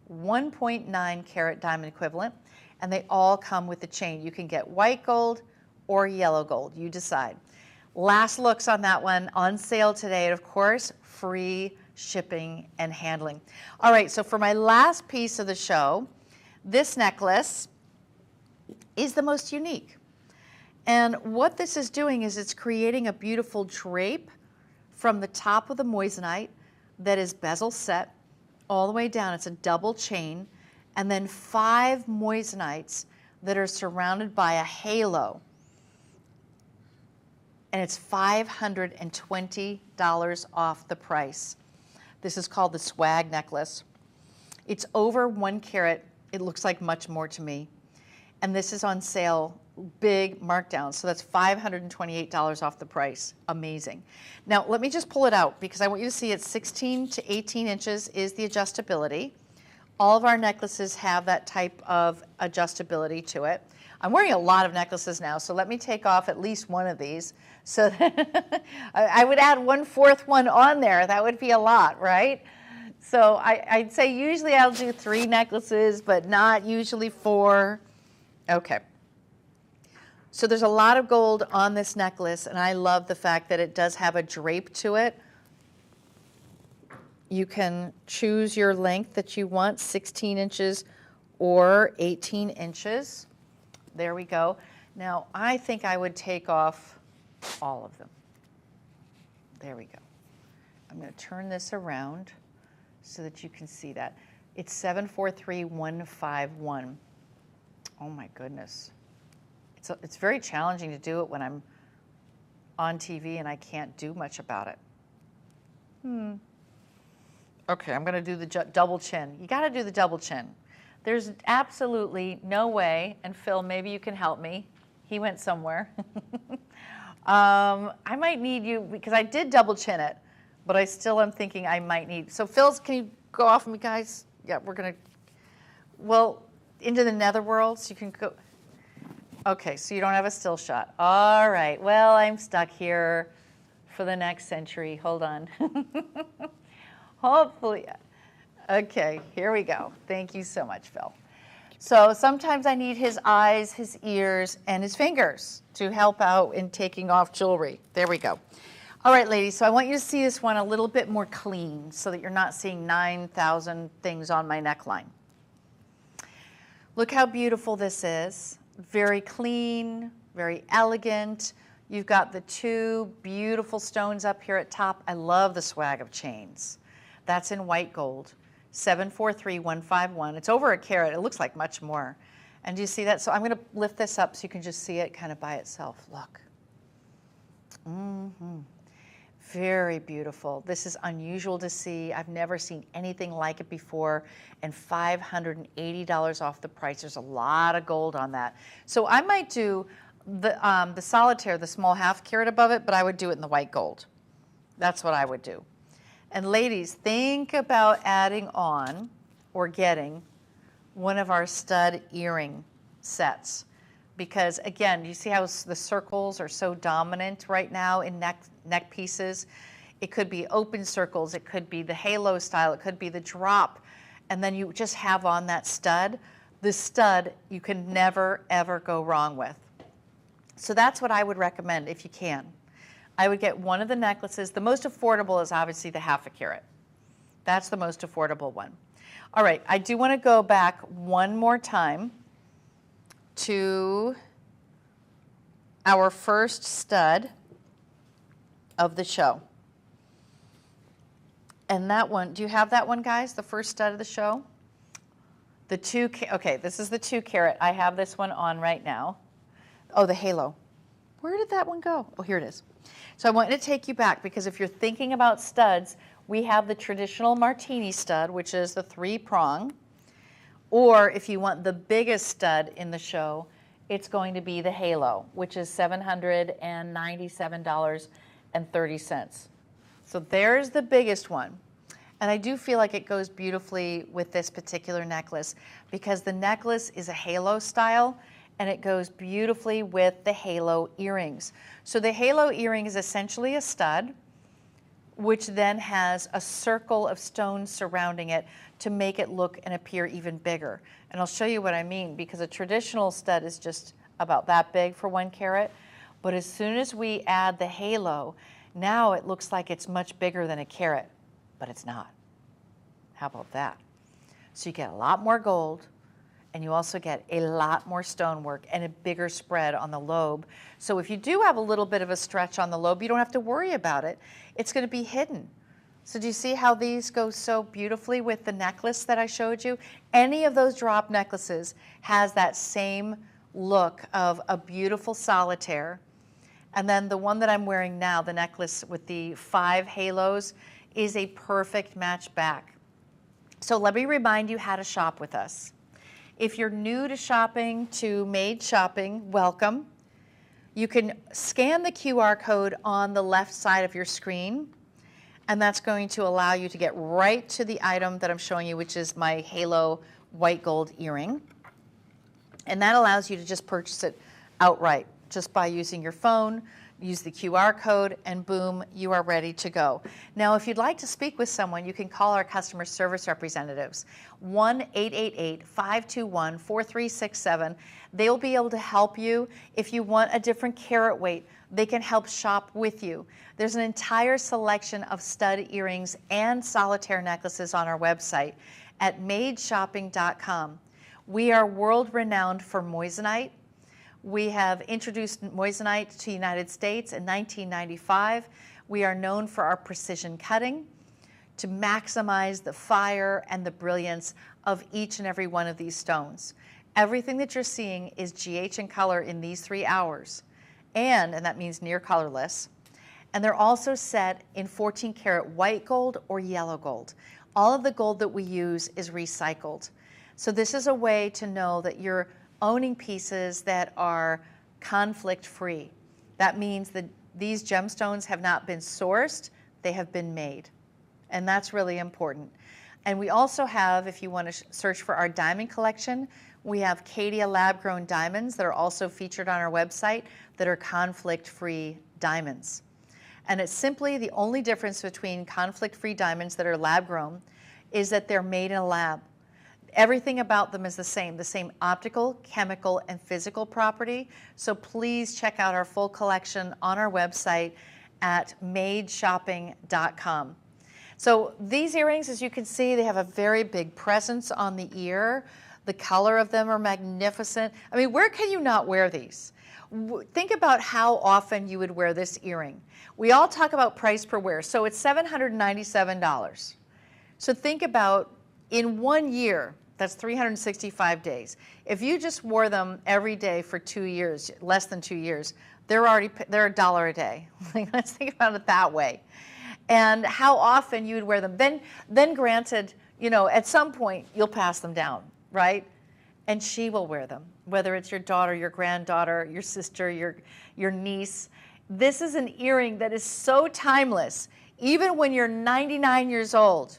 1.9 carat diamond equivalent, and they all come with the chain. You can get white gold or yellow gold. You decide. Last looks on that one, on sale today, and of course, free shipping and handling. All right, so for my last piece of the show, this necklace is the most unique. And what this is doing is it's creating a beautiful drape from the top of the moissanite that is bezel set all the way down. It's a double chain, and then 5 moissanites that are surrounded by a halo. And it's $520 off the price. This is called the swag necklace. It's over 1 carat. It looks like much more to me. And this is on sale, big markdown. So that's $528 off the price. Amazing. Now, let me just pull it out because I want you to see it's 16 to 18 inches is the adjustability. All of our necklaces have that type of adjustability to it. I'm wearing a lot of necklaces now, so let me take off at least one of these. So I would add 1/4 one on there. That would be a lot, right? So I'd say usually I'll do 3 necklaces, but not usually 4. Okay. So there's a lot of gold on this necklace, and I love the fact that it does have a drape to it. You can choose your length that you want, 16 inches or 18 inches. There we go. Now, I think I would take off all of them. There we go. I'm going to turn this around so that you can see that. It's 743151. Oh my goodness. It's very challenging to do it when I'm on TV and I can't do much about it. Okay, I'm going to do the double chin. You got to do the double chin. There's absolutely no way, and Phil, maybe you can help me. He went somewhere. I might need you, because I did double chin it, but I still am thinking I might need. So Phil's, can you go off of me, guys? Yeah, we're going to, well, into the netherworld, so you can go. Okay, so you don't have a still shot. All right, well, I'm stuck here for the next century. Hold on. Hopefully. Okay, here we go. Thank you so much, Phil. So sometimes I need his eyes, his ears, and his fingers to help out in taking off jewelry. There we go. All right, ladies, so I want you to see this one a little bit more clean so that you're not seeing 9,000 things on my neckline. Look how beautiful this is. Very clean, very elegant. You've got the 2 beautiful stones up here at top. I love the swag of chains. That's in white gold. 743151. It's over a carat. It looks like much more. And do you see that? So I'm going to lift this up so you can just see it kind of by itself. Look. Very beautiful. This is unusual to see. I've never seen anything like it before, and $580 off the price. There's a lot of gold on that. So I might do the solitaire, the small half carat above it, but I would do it in the white gold. That's what I would do. And ladies, think about adding on or getting one of our stud earring sets. Because again, you see how the circles are so dominant right now in neck pieces? It could be open circles, it could be the halo style, it could be the drop, and then you just have on that stud. The stud you can never ever go wrong with. So that's what I would recommend if you can. I would get one of the necklaces. The most affordable is obviously the half a carat. That's the most affordable one. All right, I do want to go back one more time to our first stud of the show. And that one, do you have that one, guys? The first stud of the show? The 2, okay, this is the 2 carat. I have this one on right now. Oh, the halo. Where did that one go? Oh, here it is. So I want to take you back because if you're thinking about studs, we have the traditional martini stud, which is the 3-prong. Or if you want the biggest stud in the show, it's going to be the halo, which is $797.30. So there's the biggest one. And I do feel like it goes beautifully with this particular necklace because the necklace is a halo style and it goes beautifully with the halo earrings. So the halo earring is essentially a stud, which then has a circle of stones surrounding it to make it look and appear even bigger. And I'll show you what I mean, because a traditional stud is just about that big for 1 carat. But as soon as we add the halo, now it looks like it's much bigger than a carat, but it's not. How about that? So you get a lot more gold, and you also get a lot more stonework and a bigger spread on the lobe. So if you do have a little bit of a stretch on the lobe, you don't have to worry about it. It's going to be hidden. So do you see how these go so beautifully with the necklace that I showed you? Any of those drop necklaces has that same look of a beautiful solitaire. And then the one that I'm wearing now, the necklace with the 5 halos, is a perfect match back. So let me remind you how to shop with us. If you're new to shopping, to Made Shopping, welcome. You can scan the QR code on the left side of your screen, and that's going to allow you to get right to the item that I'm showing you, which is my halo white gold earring. And that allows you to just purchase it outright, just by using your phone, use the QR code, and boom, you are ready to go. Now, if you'd like to speak with someone, you can call our customer service representatives, 1-888-521-4367. They'll be able to help you. If you want a different carat weight, they can help shop with you. There's an entire selection of stud earrings and solitaire necklaces on our website at madeshopping.com. We are world-renowned for moissanite. We have introduced moissanite to the United States in 1995. We are known for our precision cutting to maximize the fire and the brilliance of each and every one of these stones. Everything that you're seeing is GH in color in these 3 hours, and that means near colorless. And they're also set in 14 karat white gold or yellow gold. All of the gold that we use is recycled. So this is a way to know that you're owning pieces that are conflict-free. That means that these gemstones have not been sourced, they have been made. And that's really important. And we also have, if you want to search for our diamond collection, we have Caydia lab-grown diamonds that are also featured on our website that are conflict-free diamonds. And it's simply the only difference between conflict-free diamonds that are lab-grown is that they're made in a lab. Everything about them is the same optical, chemical, and physical property. So please check out our full collection on our website at madeshopping.com. So these earrings, as you can see, they have a very big presence on the ear. The color of them are magnificent. I mean, where can you not wear these? Think about how often you would wear this earring. We all talk about price per wear, so it's $797. So think about in 1 year, that's 365 days. If you just wore them every day for 2 years, less than 2 years, they're $1 a day. Let's think about it that way. And how often you would wear them. Then granted, you know, at some point you'll pass them down, right? And she will wear them, whether it's your daughter, your granddaughter, your sister, your niece. This is an earring that is so timeless. Even when you're 99 years old,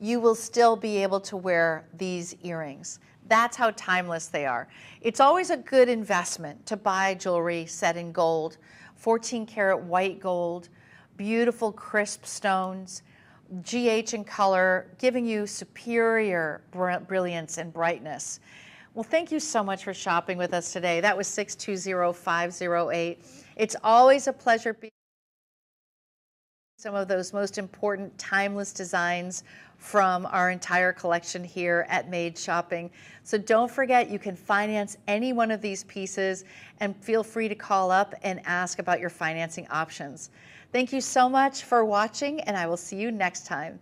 you will still be able to wear these earrings. That's how timeless they are. It's always a good investment to buy jewelry set in gold, 14 karat white gold, beautiful crisp stones, GH in color, giving you superior brilliance and brightness. Well, thank you so much for shopping with us today. That was 620-508. It's always a pleasure being some of those most important timeless designs from our entire collection here at Made Shopping. So don't forget, you can finance any one of these pieces, and feel free to call up and ask about your financing options. Thank you so much for watching, and I will see you next time.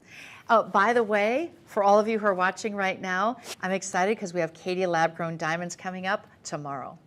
Oh, by the way, for all of you who are watching right now, I'm excited because we have Caydia lab-grown diamonds coming up tomorrow.